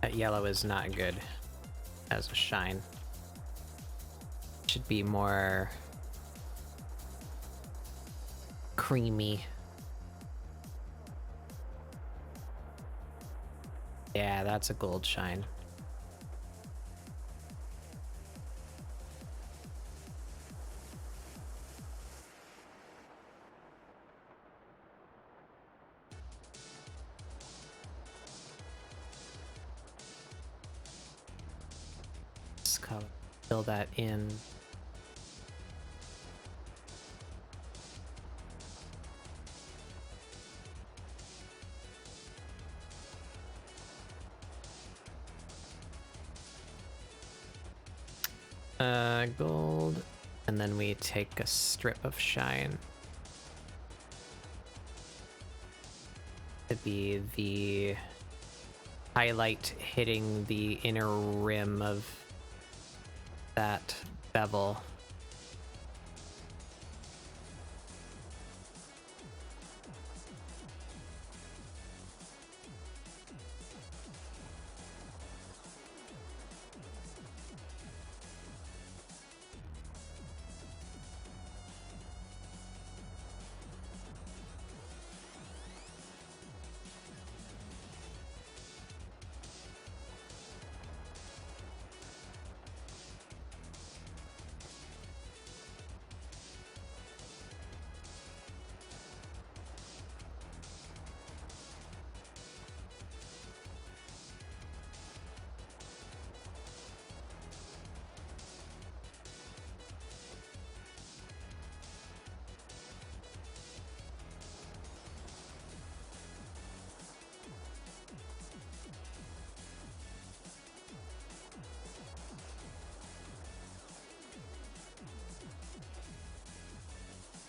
That yellow is not good as a shine. Should be more creamy. Yeah, that's a gold shine. Just fill that in. Gold, and then we take a strip of shine. To be the highlight hitting the inner rim of that bevel.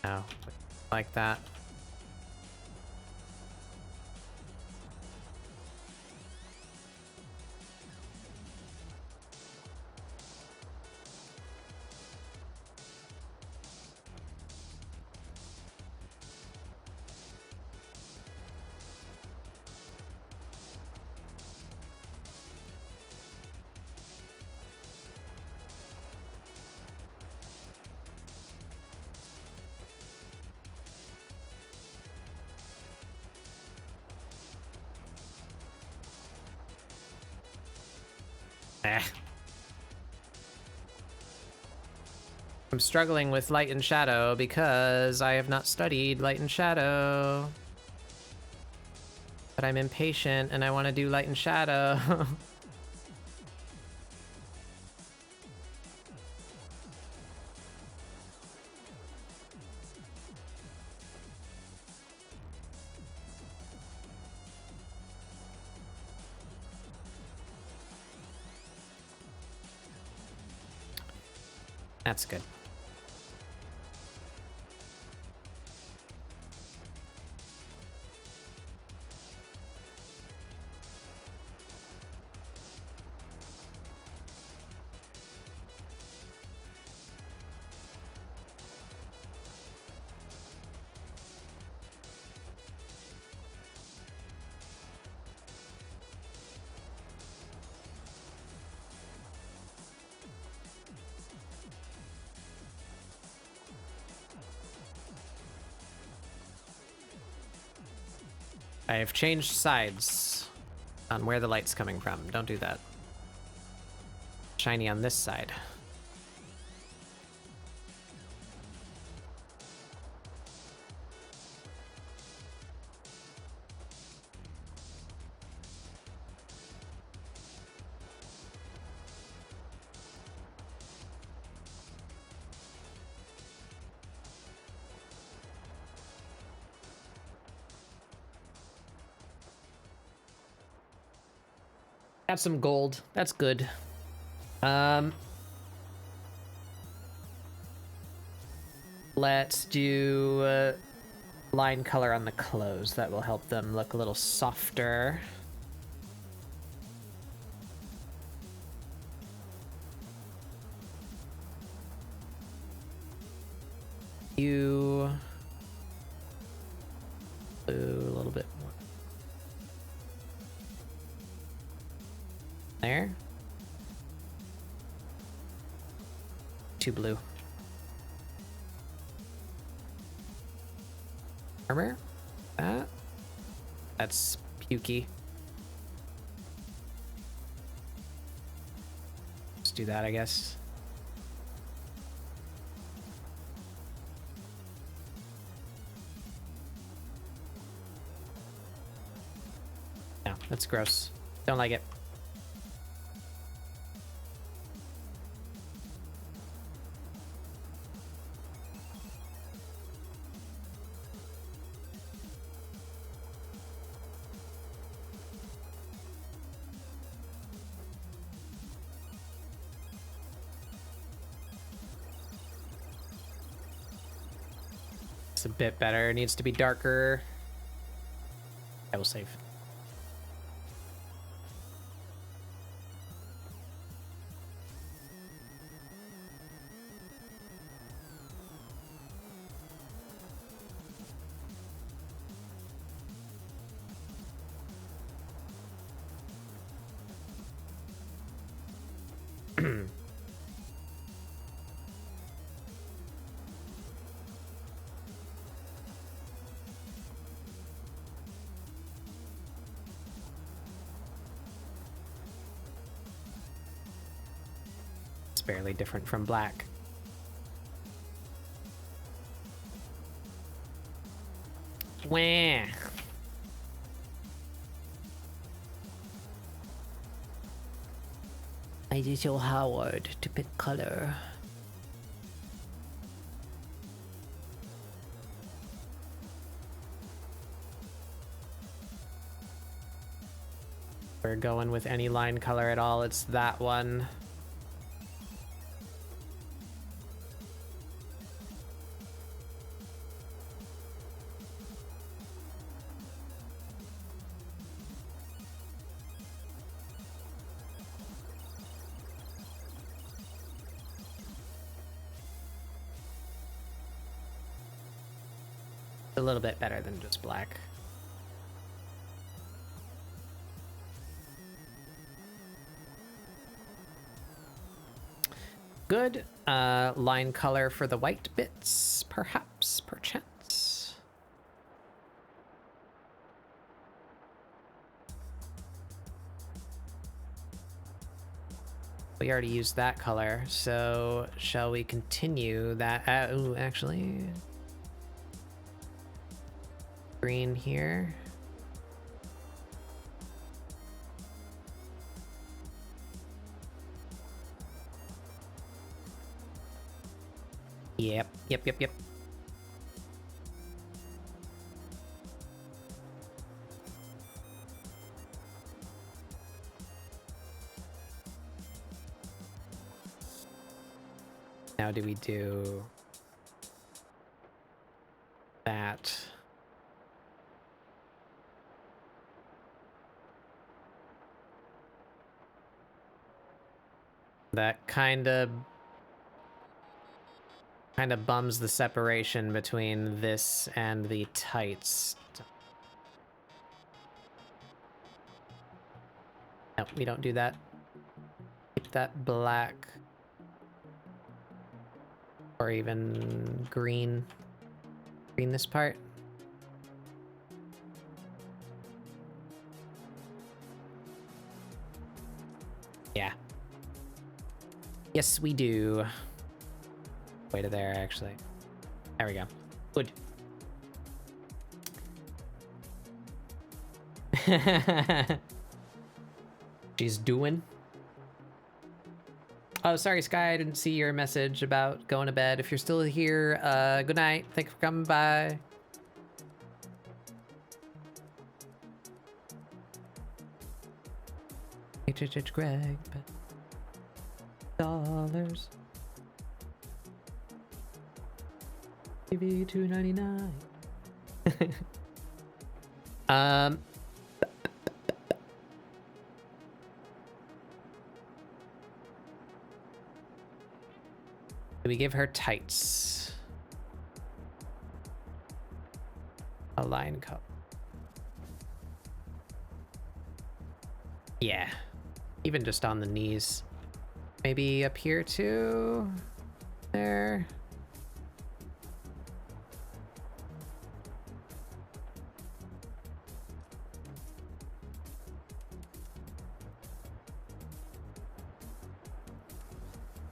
Oh, like that. I'm struggling with light and shadow because I have not studied light and shadow. But I'm impatient and I want to do light and shadow. That's good. I have changed sides on where the light's coming from. Don't do that. Shiny on this side. Got some gold. That's good. Let's do line color on the clothes. That will help them look a little softer. You blue a little bit more. There. Too blue. Armor. That's pukey. Let's do that, I guess. No, that's gross. Don't like it. It's a bit better. It needs to be darker. I will save. Barely different from black. Wah. I did so hard to pick color. We're going with any line color at all. It's that one. A little bit better than just black. Good. Line color for the white bits, perhaps, perchance. We already used that color, so shall we continue that? Ooh, actually. Green here. Yep. Now do we do that? That kind of bums the separation between this and the tights. No, we don't do that. Keep that black. Or even green. Green this part. Yeah. Yes, we do. Way to there, actually. There we go. Good. She's doing. Oh, sorry, Sky. I didn't see your message about going to bed. If you're still here, good night. Thanks for coming by. HHH Greg. Dollars. TV $2.99. Do we give her tights? A line cup. Yeah. Even just on the knees. Maybe up here too? There.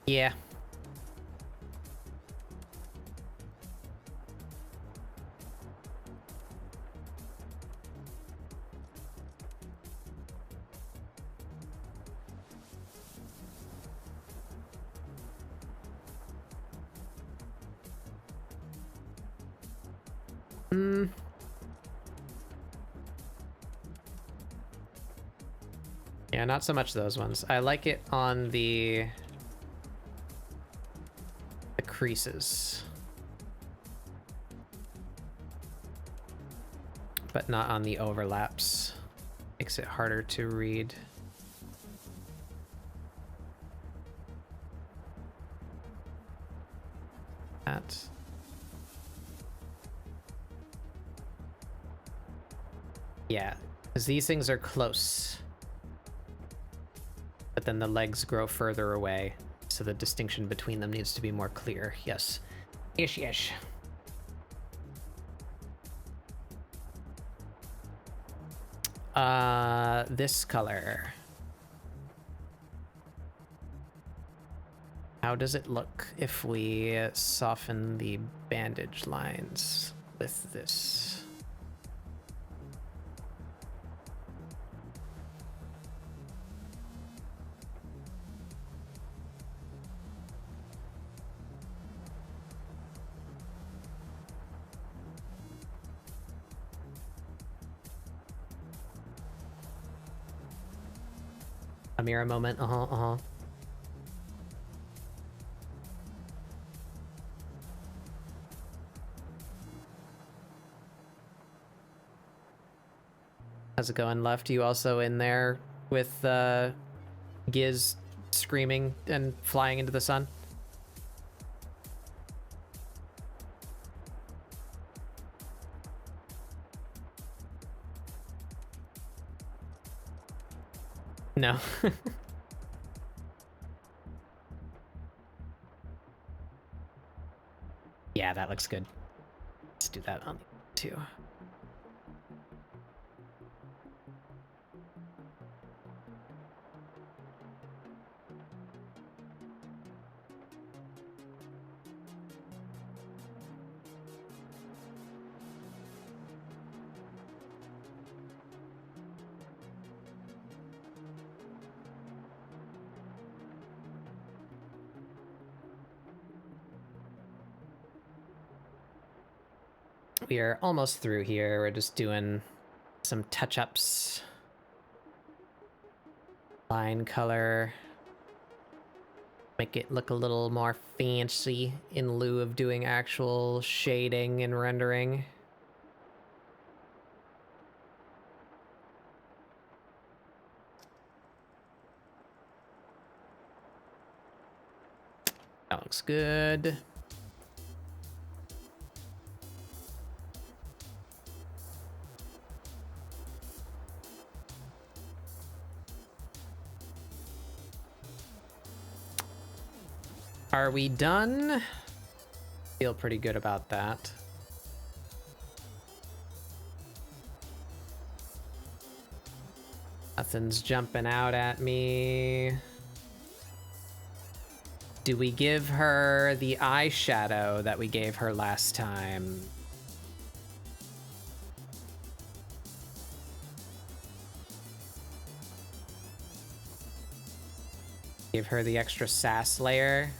Yeah. Yeah, not so much those ones. I like it on the creases, but not on the overlaps. Makes it harder to read. That. Yeah, because these things are close. But then the legs grow further away, so the distinction between them needs to be more clear. Yes. Ish, ish. This color. How does it look if we soften the bandage lines with this? Amirah moment. Uh-huh. How's it going, Left? You also in there with Giz screaming and flying into the sun? No. Yeah, that looks good. Let's do that on the two. We are almost through here. We're just doing some touch-ups. Line color. Make it look a little more fancy in lieu of doing actual shading and rendering. That looks good. Are we done? Feel pretty good about that. Nothing's jumping out at me. Do we give her the eyeshadow that we gave her last time? Give her the extra sass layer.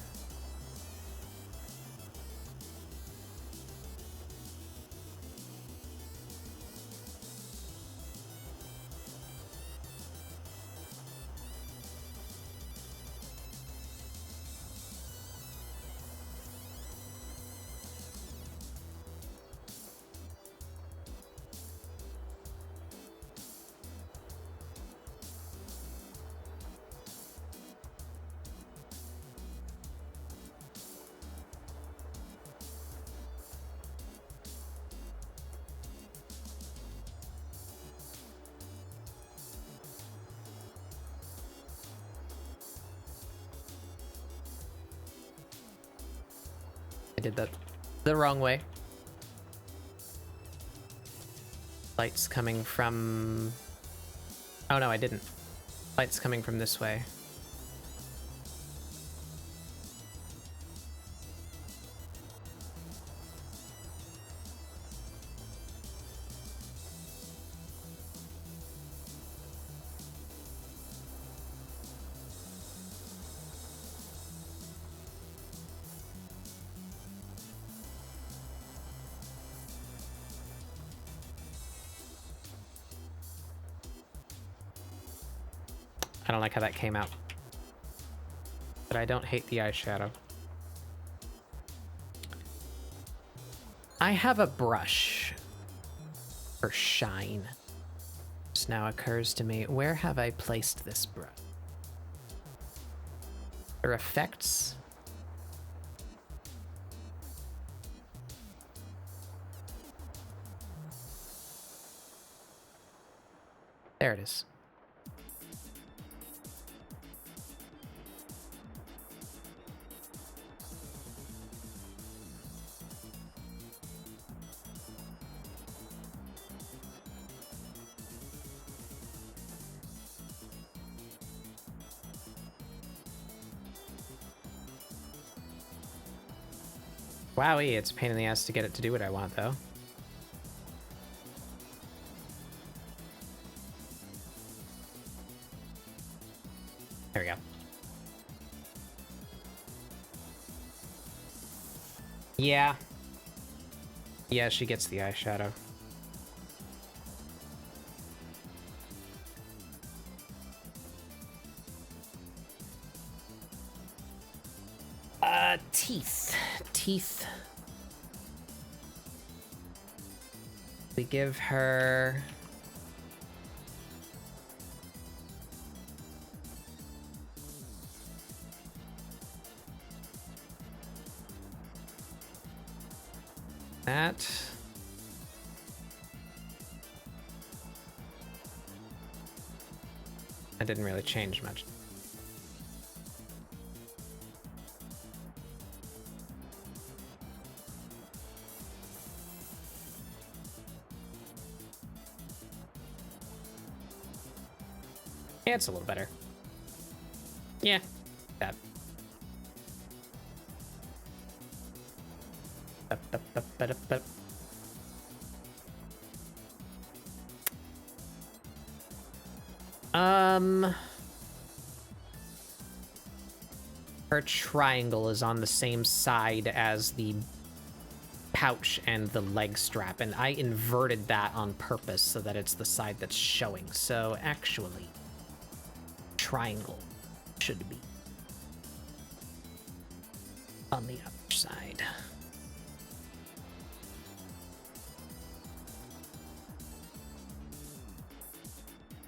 I did that the wrong way. Light's coming from... Oh no, I didn't. Light's coming from this way. I don't like how that came out. But I don't hate the eyeshadow. I have a brush for shine. Just now occurs to me, where have I placed this brush? Or effects? There it is. Wowie, it's a pain in the ass to get it to do what I want, though. There we go. Yeah. Yeah, she gets the eyeshadow. Teeth. Teeth. We give her... that. That didn't really change much. Yeah, it's a little better. Yeah, that. Her triangle is on the same side as the pouch and the leg strap, and I inverted that on purpose so that it's the side that's showing. So actually, triangle should be on the other side.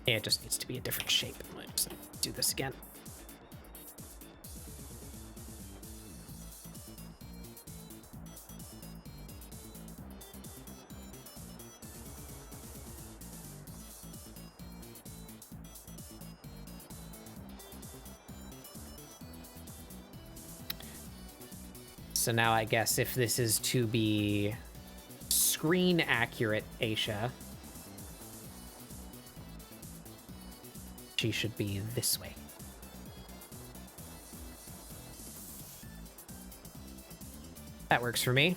Yeah, it just needs to be a different shape. Let's do this again. So now I guess if this is to be screen accurate Aisha, she should be this way. That works for me.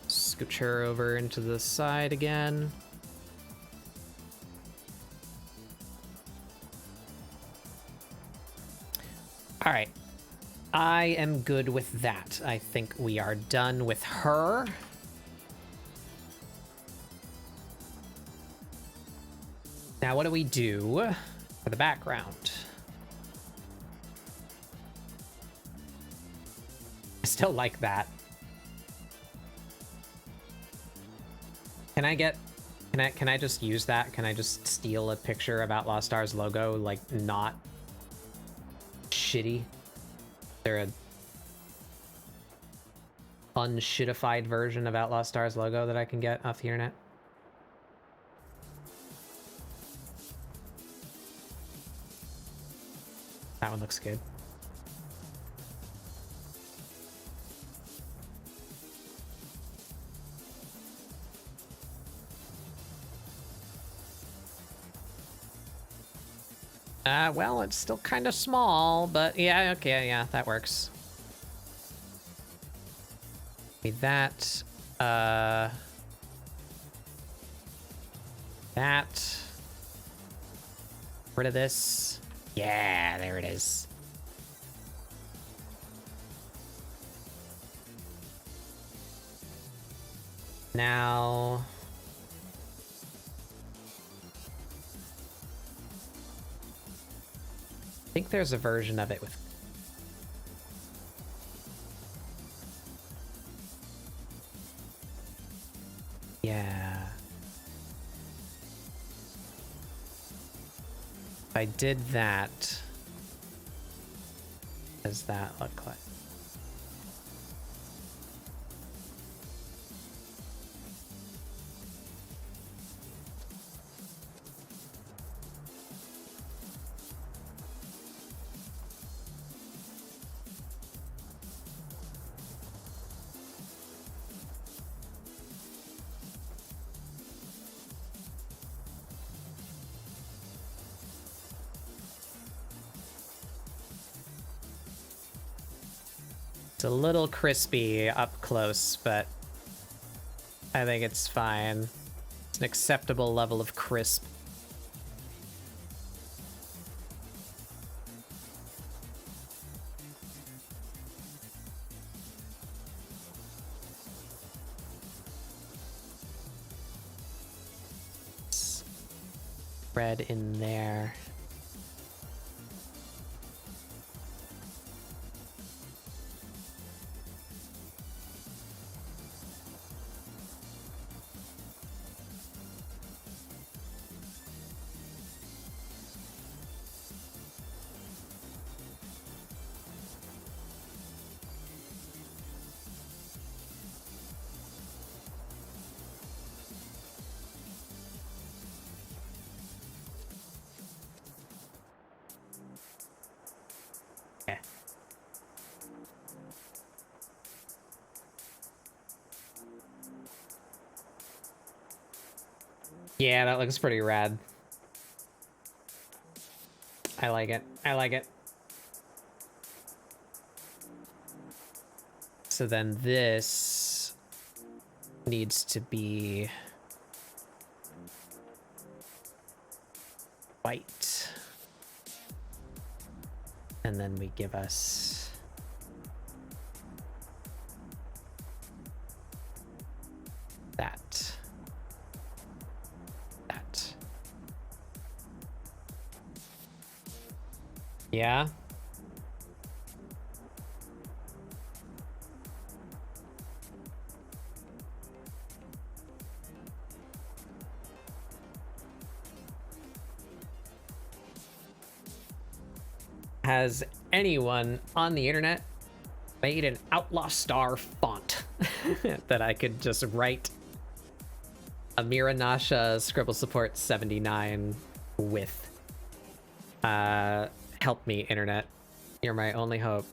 Scooch her over into the side again. All right. I am good with that. I think we are done with her. Now, what do we do for the background? I still like that. Can I just use that? Can I just steal a picture of Outlaw Stars logo, like, not shitty? There a unshittified version of Outlaw Stars logo that I can get off the internet? That one looks good. Well, it's still kind of small, but yeah, okay, yeah, that works. Need that. That. Rid of this. Yeah, there it is. Now... I think there's a version of it with... Yeah. If I did that, what does that look like? It's a little crispy up close, but I think it's fine. It's an acceptable level of crisp. Red in there. Okay. Yeah, that looks pretty rad. I like it. I like it. So then this needs to be white. And then we give us that. That. Yeah. Has anyone on the internet made an Outlaw Star font that I could just write Amirah Nasha ScribbleSupport 79 with? Help me, internet. You're my only hope.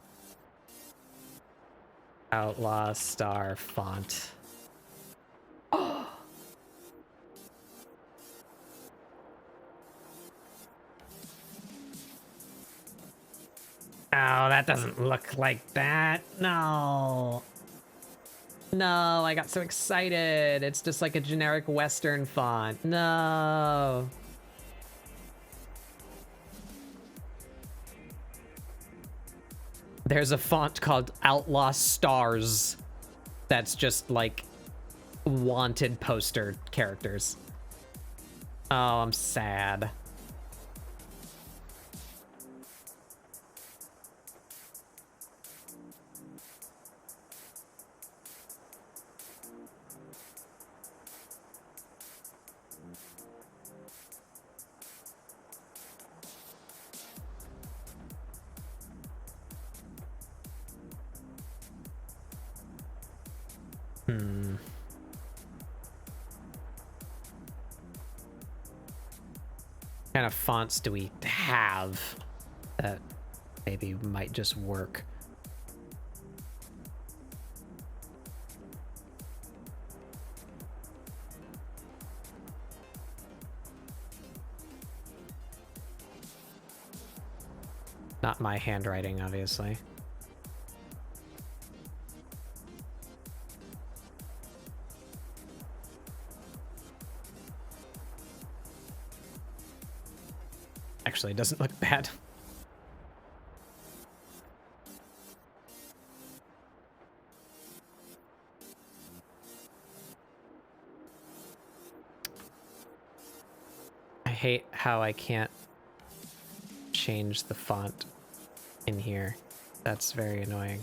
Outlaw Star font. Oh, that doesn't look like that. No. No, I got so excited. It's just like a generic Western font. No. There's a font called Outlaw Stars that's just like wanted poster characters. Oh, I'm sad. What kind of fonts do we have that maybe might just work? Not my handwriting, obviously. Actually, it doesn't look bad. I hate how I can't change the font in here. That's very annoying.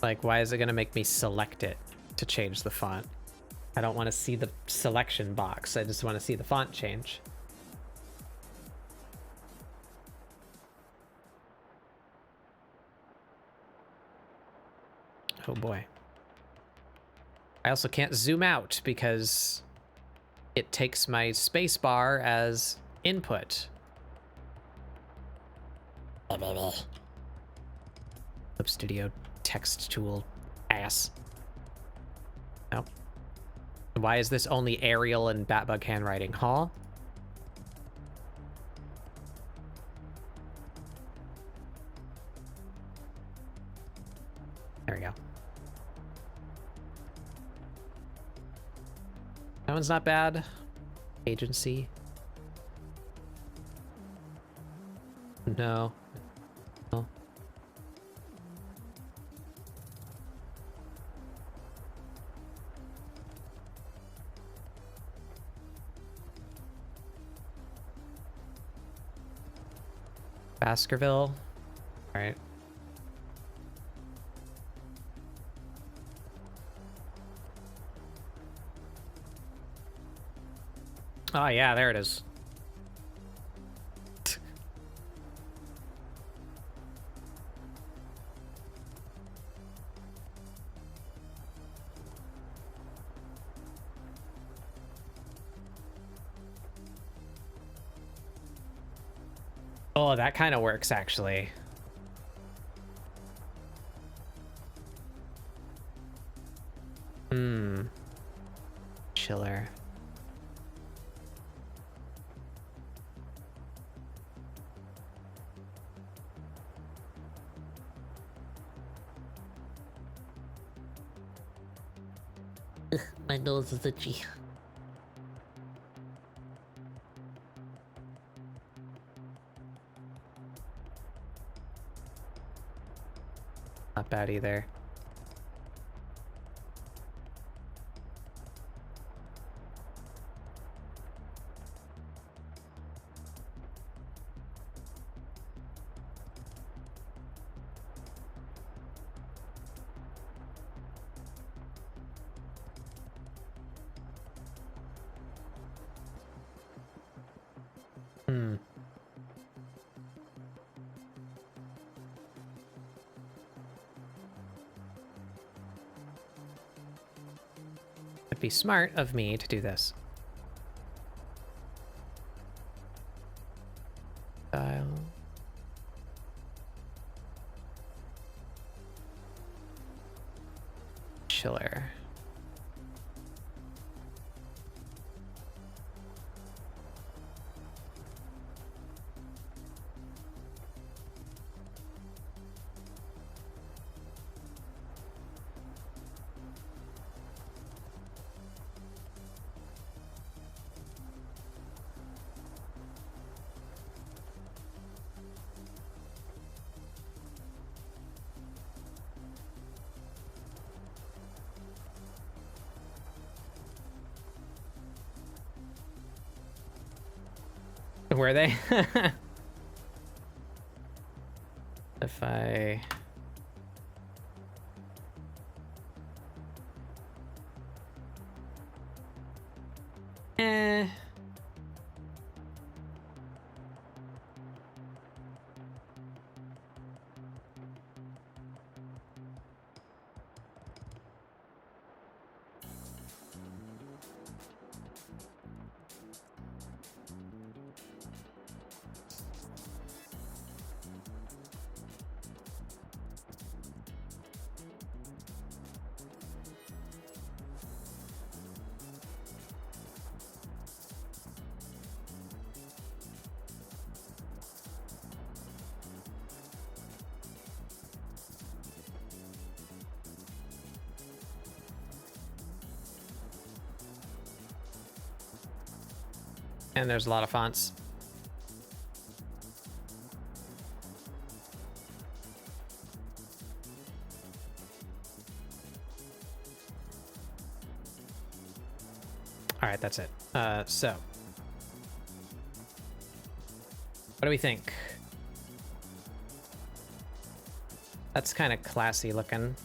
Like, why is it going to make me select it to change the font? I don't want to see the selection box. I just want to see the font change. Oh boy. I also can't zoom out because it takes my space bar as input. Clip Studio text tool ass. Oh. Why is this only Arial and Batbug handwriting, huh? There we go. That one's not bad. Agency. No. No. Baskerville. All right. Oh yeah, there it is. Oh, that kind of works, actually. Chiller. My nose is itchy. Not bad either. It'd be smart of me to do this. Style. Chiller. Were they? If I... And there's a lot of fonts. All right, that's it. So, what do we think? That's kind of classy looking.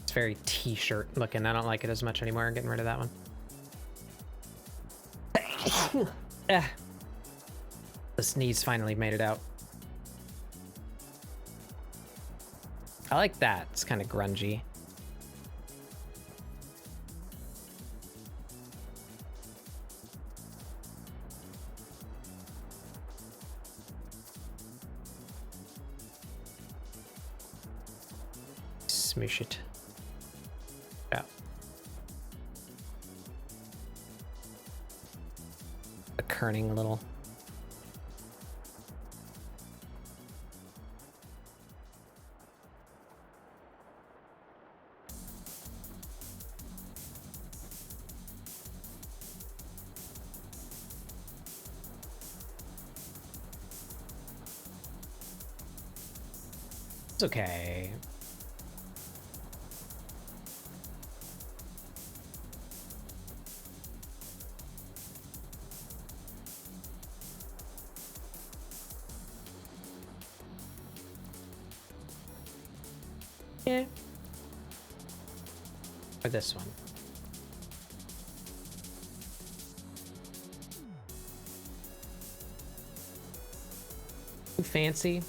It's very t-shirt looking. I don't like it as much anymore. Getting rid of that one. The sneeze finally made it out. I like that. It's kind of grungy. Smoosh it. Yeah. A kerning a little. It's okay. Yeah. Or this one. Too fancy.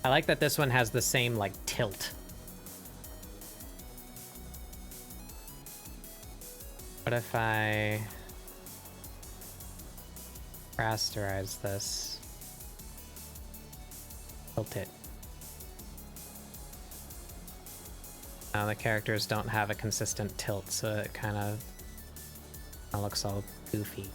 I like that this one has the same, like, tilt. What if I rasterize this? Tilt it. Now the characters don't have a consistent tilt, so it kind of looks all goofy.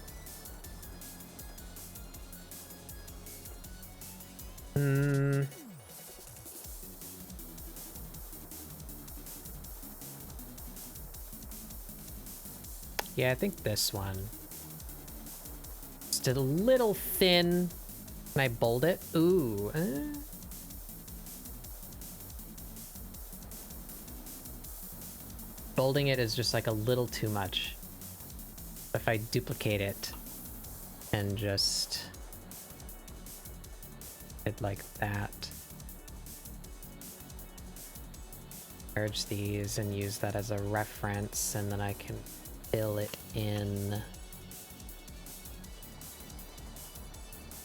Yeah, I think this one. Just a little thin. Can I bold it? Ooh. Bolding it is just like a little too much. If I duplicate it and just it like that. Merge these and use that as a reference, and then I can fill it in.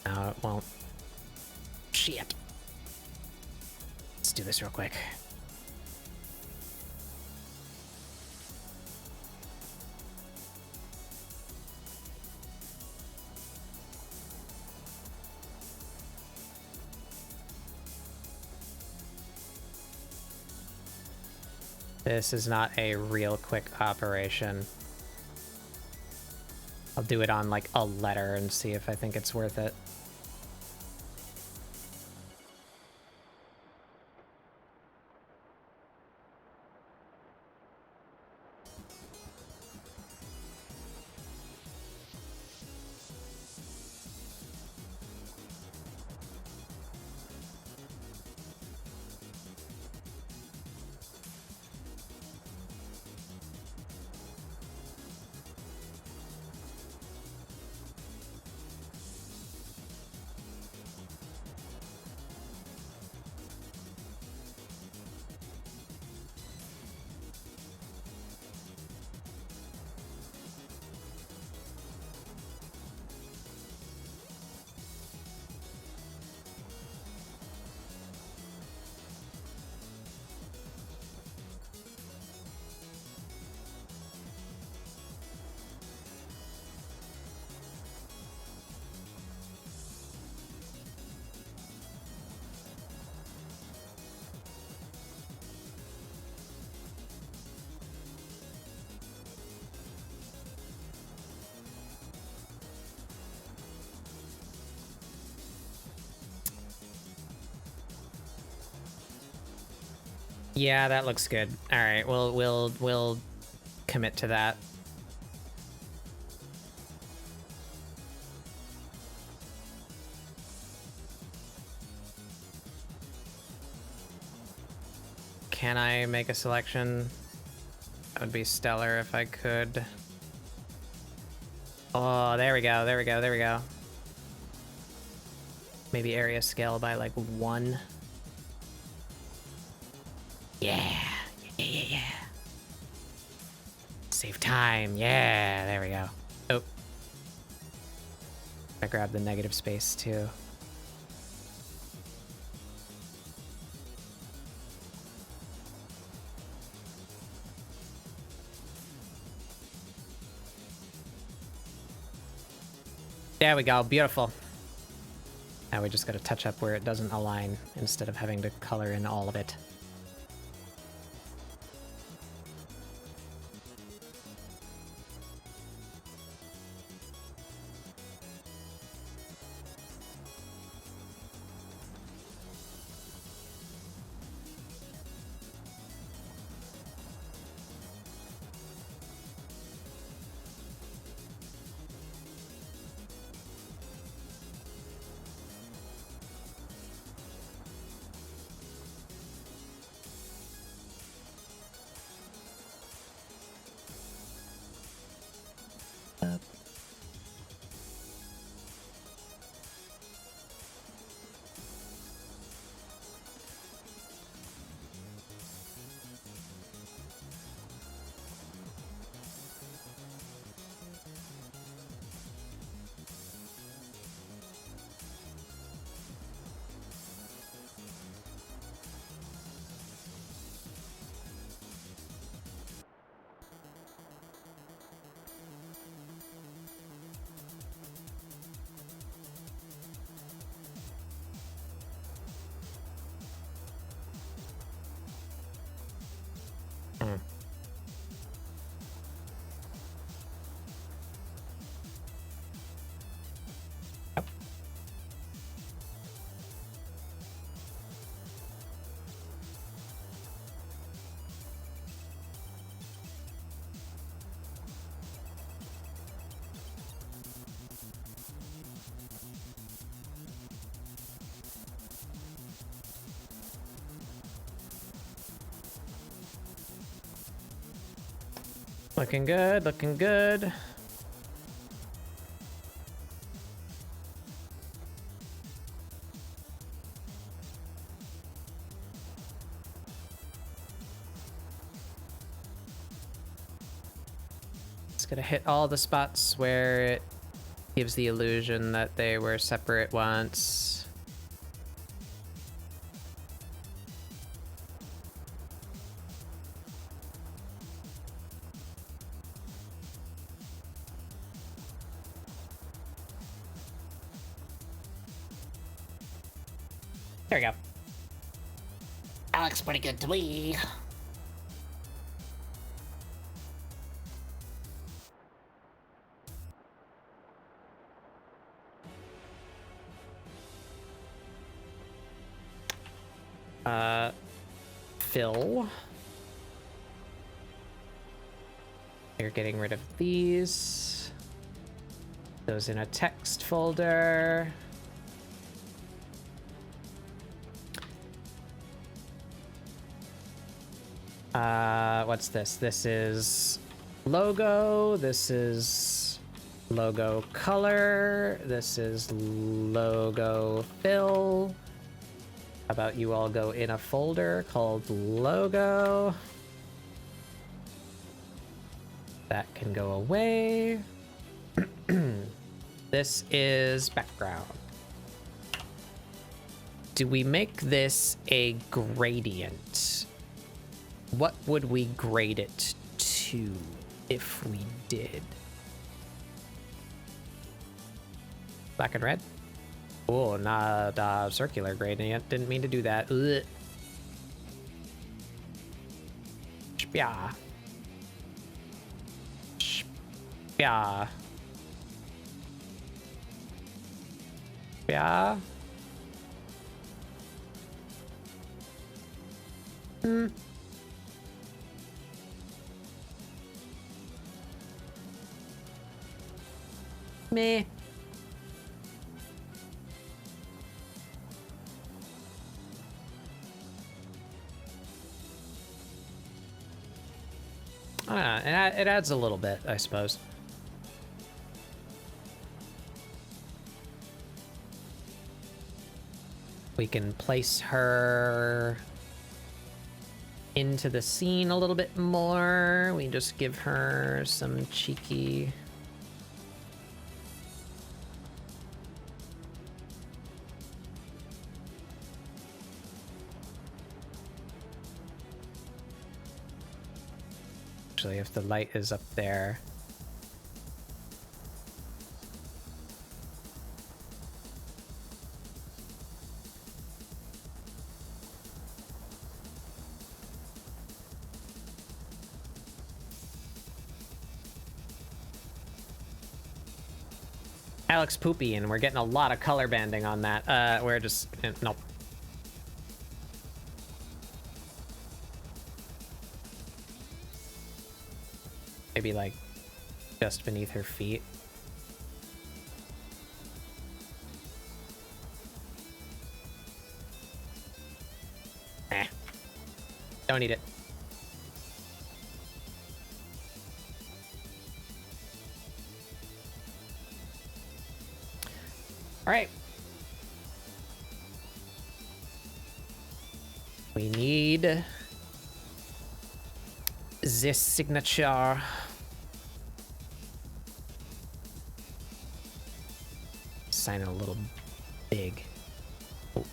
No, it won't. Shit. Let's do this real quick. This is not a real quick operation. I'll do it on like a letter and see if I think it's worth it. Yeah, that looks good. All right, we'll commit to that. Can I make a selection? That would be stellar if I could. Oh, there we go, there we go, there we go. Maybe area scale by like 1. Yeah, yeah. Save time, yeah, there we go. Oh. I grabbed the negative space too. There we go, beautiful. Now we just gotta touch up where it doesn't align instead of having to color in all of it. Looking good, looking good. It's gonna hit all the spots where it gives the illusion that they were separate once. There we go. That looks pretty good to me. Fill. You're getting rid of these. Those in a text folder. What's this? This is logo. This is logo color. This is logo fill. How about you all go in a folder called logo? That can go away. This is background. Do we make this a gradient? What would we grade it to if we did? Black and red? Oh, not a circular gradient. Didn't mean to do that. Ugh. Yeah. Yeah. Yeah. Meh. It adds a little bit, I suppose. We can place her into the scene a little bit more. We just give her some cheeky... Actually, if the light is up there... Alex Poopy, and we're getting a lot of color banding on that. We're just... nope. Maybe, like, just beneath her feet. Eh. Don't need it. All right. We need this signature. Sign it a little big. Oh.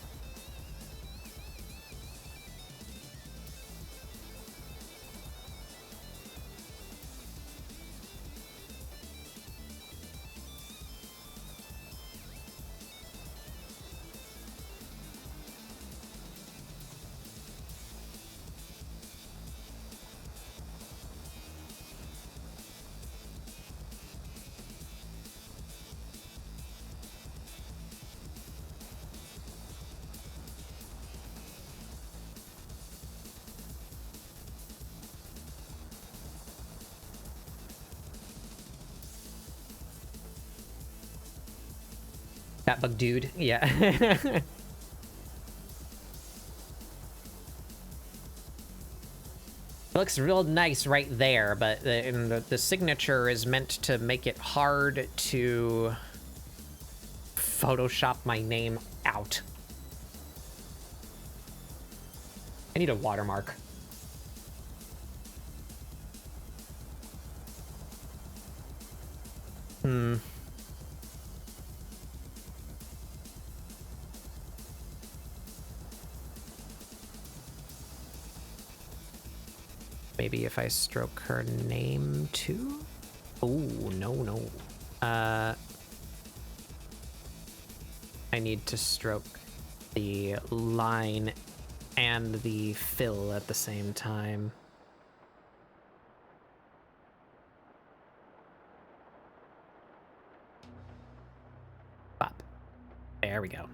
That bug dude, yeah. Looks real nice right there, but the signature is meant to make it hard to Photoshop my name out. I need a watermark. Maybe if I stroke her name too? Oh, no. I need to stroke the line and the fill at the same time. Bop. There we go.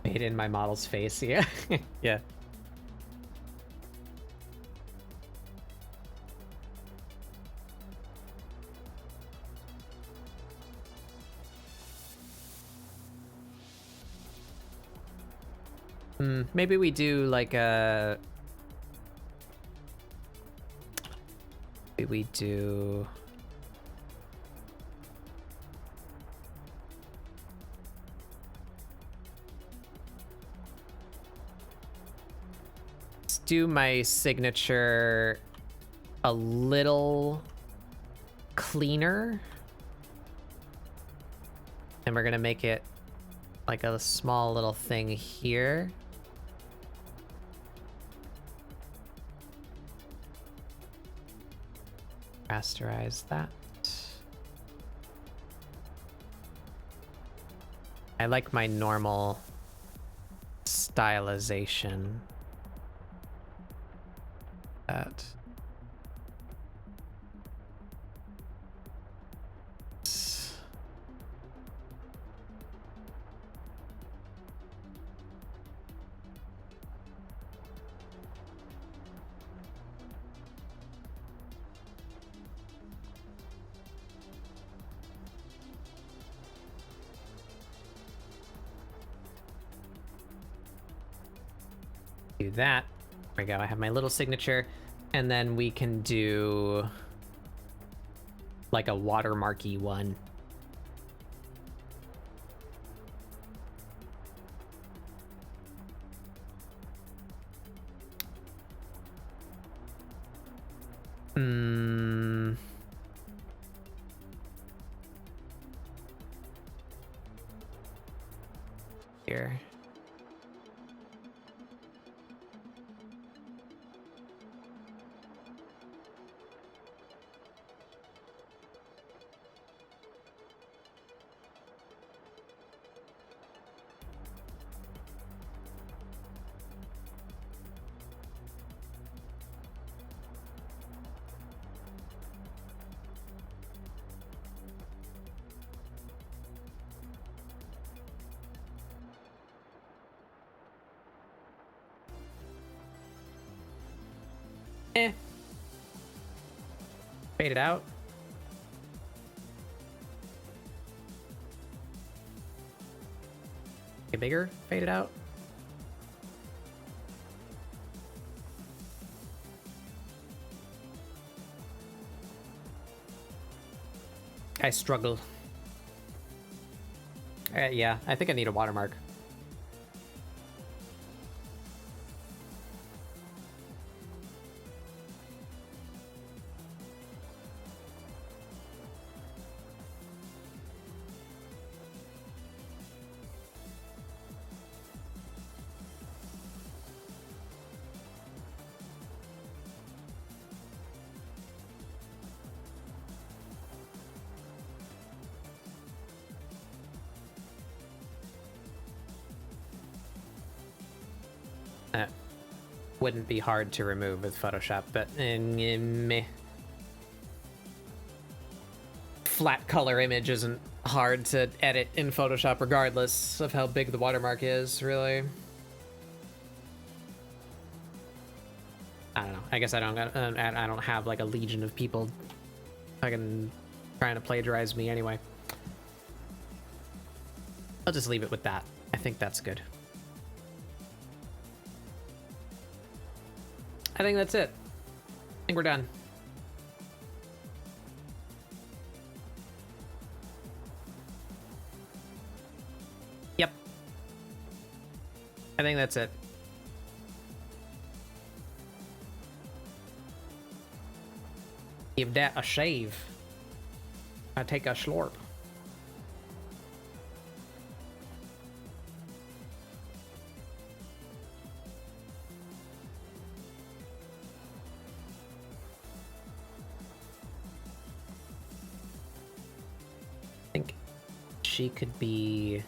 Made in my model's face, yeah. Yeah. Maybe we do like a... Maybe we do... Let's do my signature a little cleaner. And we're gonna make it like a small little thing here. Rasterize that. I like my normal stylization. That. do that. There we go. I have my little signature. And then we can do like a watermarky one. Here. Fade it out. Get bigger, fade it out. I struggle. Yeah, I think I need a watermark. Wouldn't be hard to remove with Photoshop, but meh. Flat color image isn't hard to edit in Photoshop regardless of how big the watermark is, really. I don't know. I guess I don't have like a legion of people fucking trying to plagiarize me anyway. I'll just leave it with that. I think that's good. I think that's it. I think we're done. Yep. I think that's it. Give that a shave. I take a slurp. She could be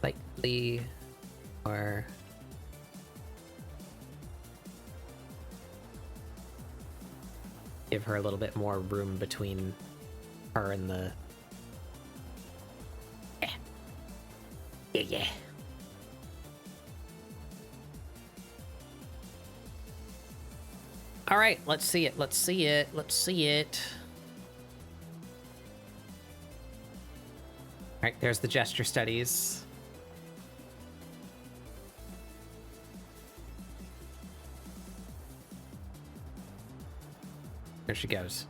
slightly or give her a little bit more room between her and the yeah. All right, let's see it. Let's see it. All right, there's the gesture studies. There she goes.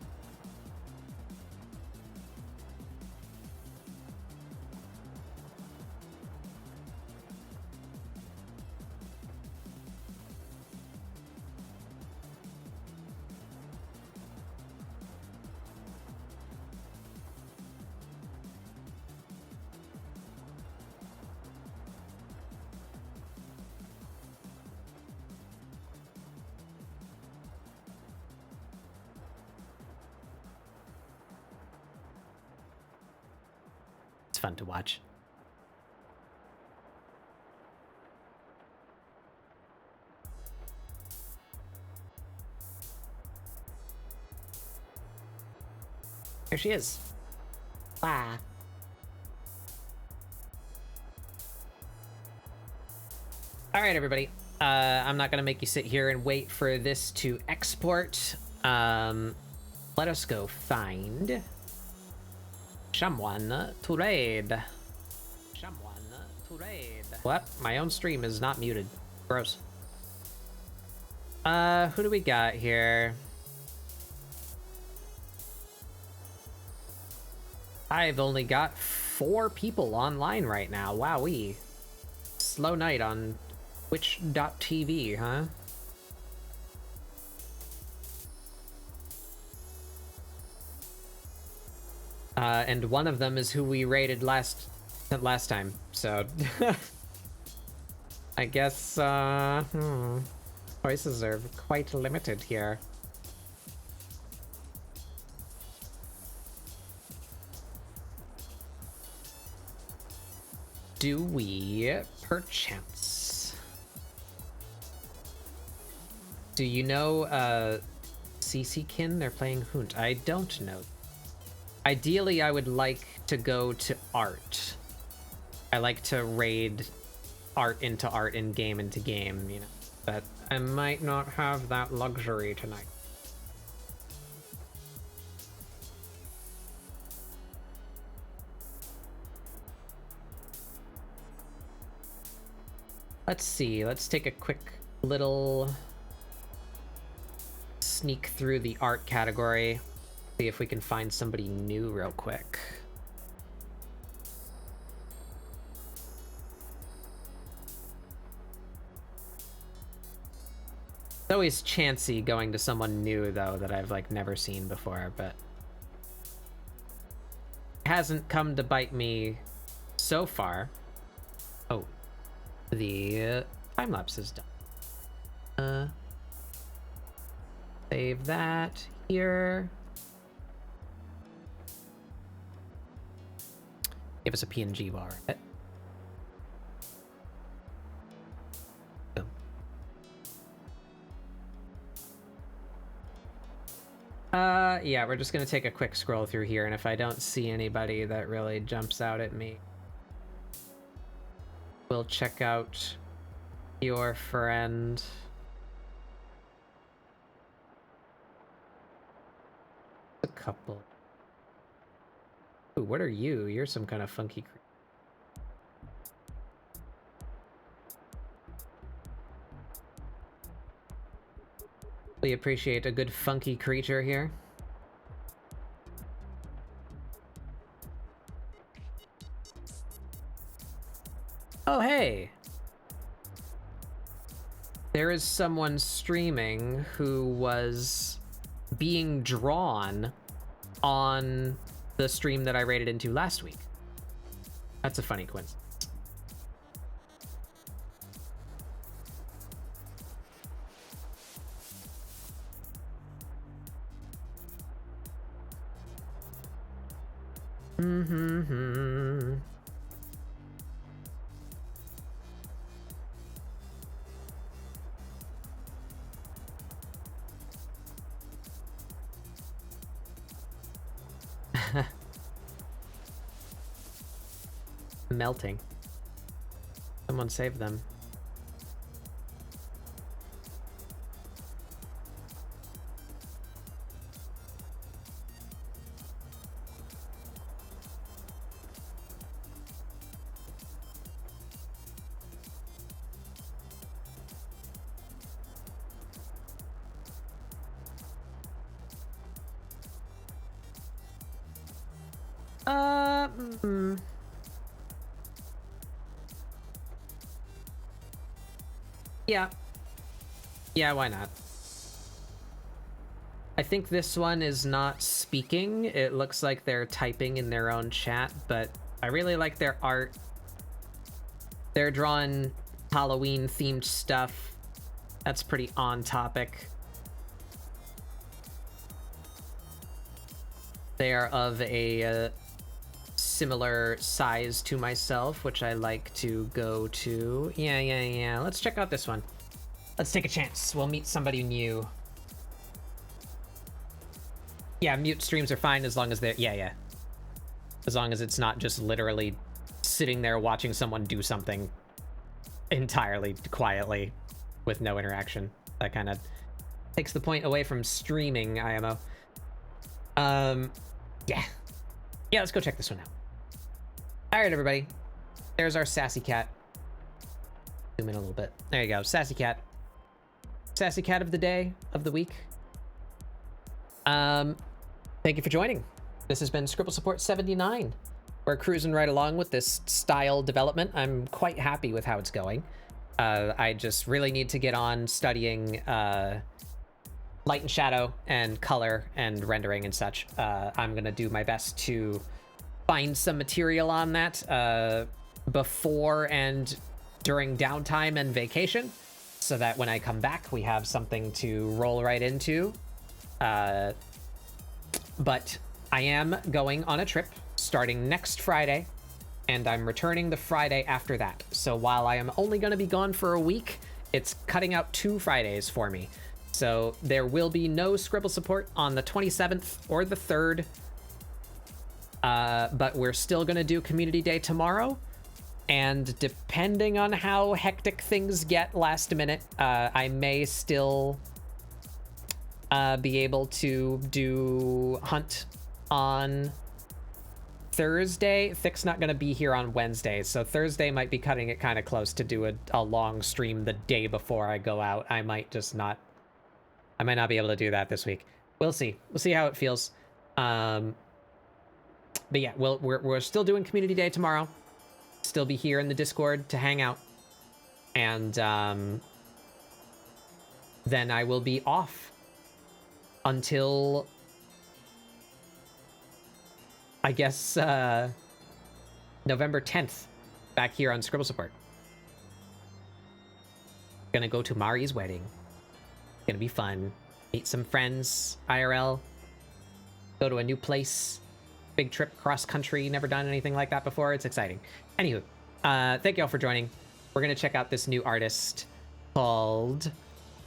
It's fun to watch. Here she is. Bye. All right, everybody. I'm not gonna make you sit here and wait for this to export. Let us go find someone to raid. Someone to raid. What? My own stream is not muted. Gross. Who do we got here? I've only got 4 people online right now. Wowee. Slow night on Twitch.tv, huh? And one of them is who we raided last time, so I guess choices are quite limited here. Do we perchance? Do you know CC-kin? They're playing Hunt. I don't know. Ideally, I would like to go to art. I like to raid art in game into game, you know. But I might not have that luxury tonight. Let's see. Let's take a quick little sneak through the art category. See if we can find somebody new real quick. It's always chancy going to someone new though that I've like never seen before, but it hasn't come to bite me so far. Oh, the time lapse is done. Save that here. Give us a PNG while we're at it. Yeah, we're just gonna take a quick scroll through here, and if I don't see anybody that really jumps out at me, we'll check out your friend. A couple. Ooh, what are you? You're some kind of funky creature. We appreciate a good funky creature here. Oh, hey! There is someone streaming who was being drawn on the stream that I raided into last week. That's a funny coincidence. Melting. Someone save them. Yeah. Yeah, why not? I think this one is not speaking. It looks like they're typing in their own chat, but I really like their art. They're drawing Halloween-themed stuff. That's pretty on topic. They are of a similar size to myself, which I like to go to. Yeah. Let's check out this one. Let's take a chance. We'll meet somebody new. Yeah, mute streams are fine as long as they're... Yeah. As long as it's not just literally sitting there watching someone do something entirely quietly with no interaction. That kind of takes the point away from streaming IMO. Yeah, let's go check this one out. All right, everybody. There's our sassy cat. Zoom in a little bit. There you go, sassy cat. Sassy cat of the day, of the week. Thank you for joining. This has been ScribbleSupport 79. We're cruising right along with this style development. I'm quite happy with how it's going. I just really need to get on studying light and shadow and color and rendering and such. I'm gonna do my best to find some material on that before and during downtime and vacation, so that when I come back, we have something to roll right into. But I am going on a trip starting next Friday, and I'm returning the Friday after that. So while I am only going to be gone for a week, it's cutting out 2 Fridays for me. So there will be no ScribbleSupport on the 27th or the 3rd. But we're still going to do Community Day tomorrow. And depending on how hectic things get last minute, I may still be able to do Hunt on Thursday. Thick's not going to be here on Wednesday, so Thursday might be cutting it kind of close to do a long stream the day before I go out. I might not be able to do that this week. We'll see. We'll see how it feels. But yeah, we're still doing Community Day tomorrow. Still be here in the Discord to hang out. And then I will be off until, I guess, November 10th, back here on ScribbleSupport. Gonna go to Mari's wedding. Gonna be fun. Meet some friends, IRL. Go to a new place. Big trip cross country. Never done anything like that before. It's exciting. Anywho, thank you all for joining. We're gonna check out this new artist called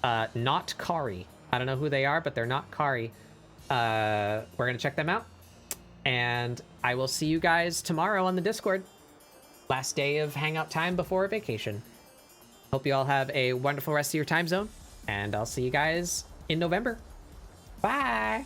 Not Kari. I don't know who they are, but they're Not Kari. We're gonna check them out. And I will see you guys tomorrow on the Discord. Last day of hangout time before vacation. Hope you all have a wonderful rest of your time zone. And I'll see you guys in November. Bye!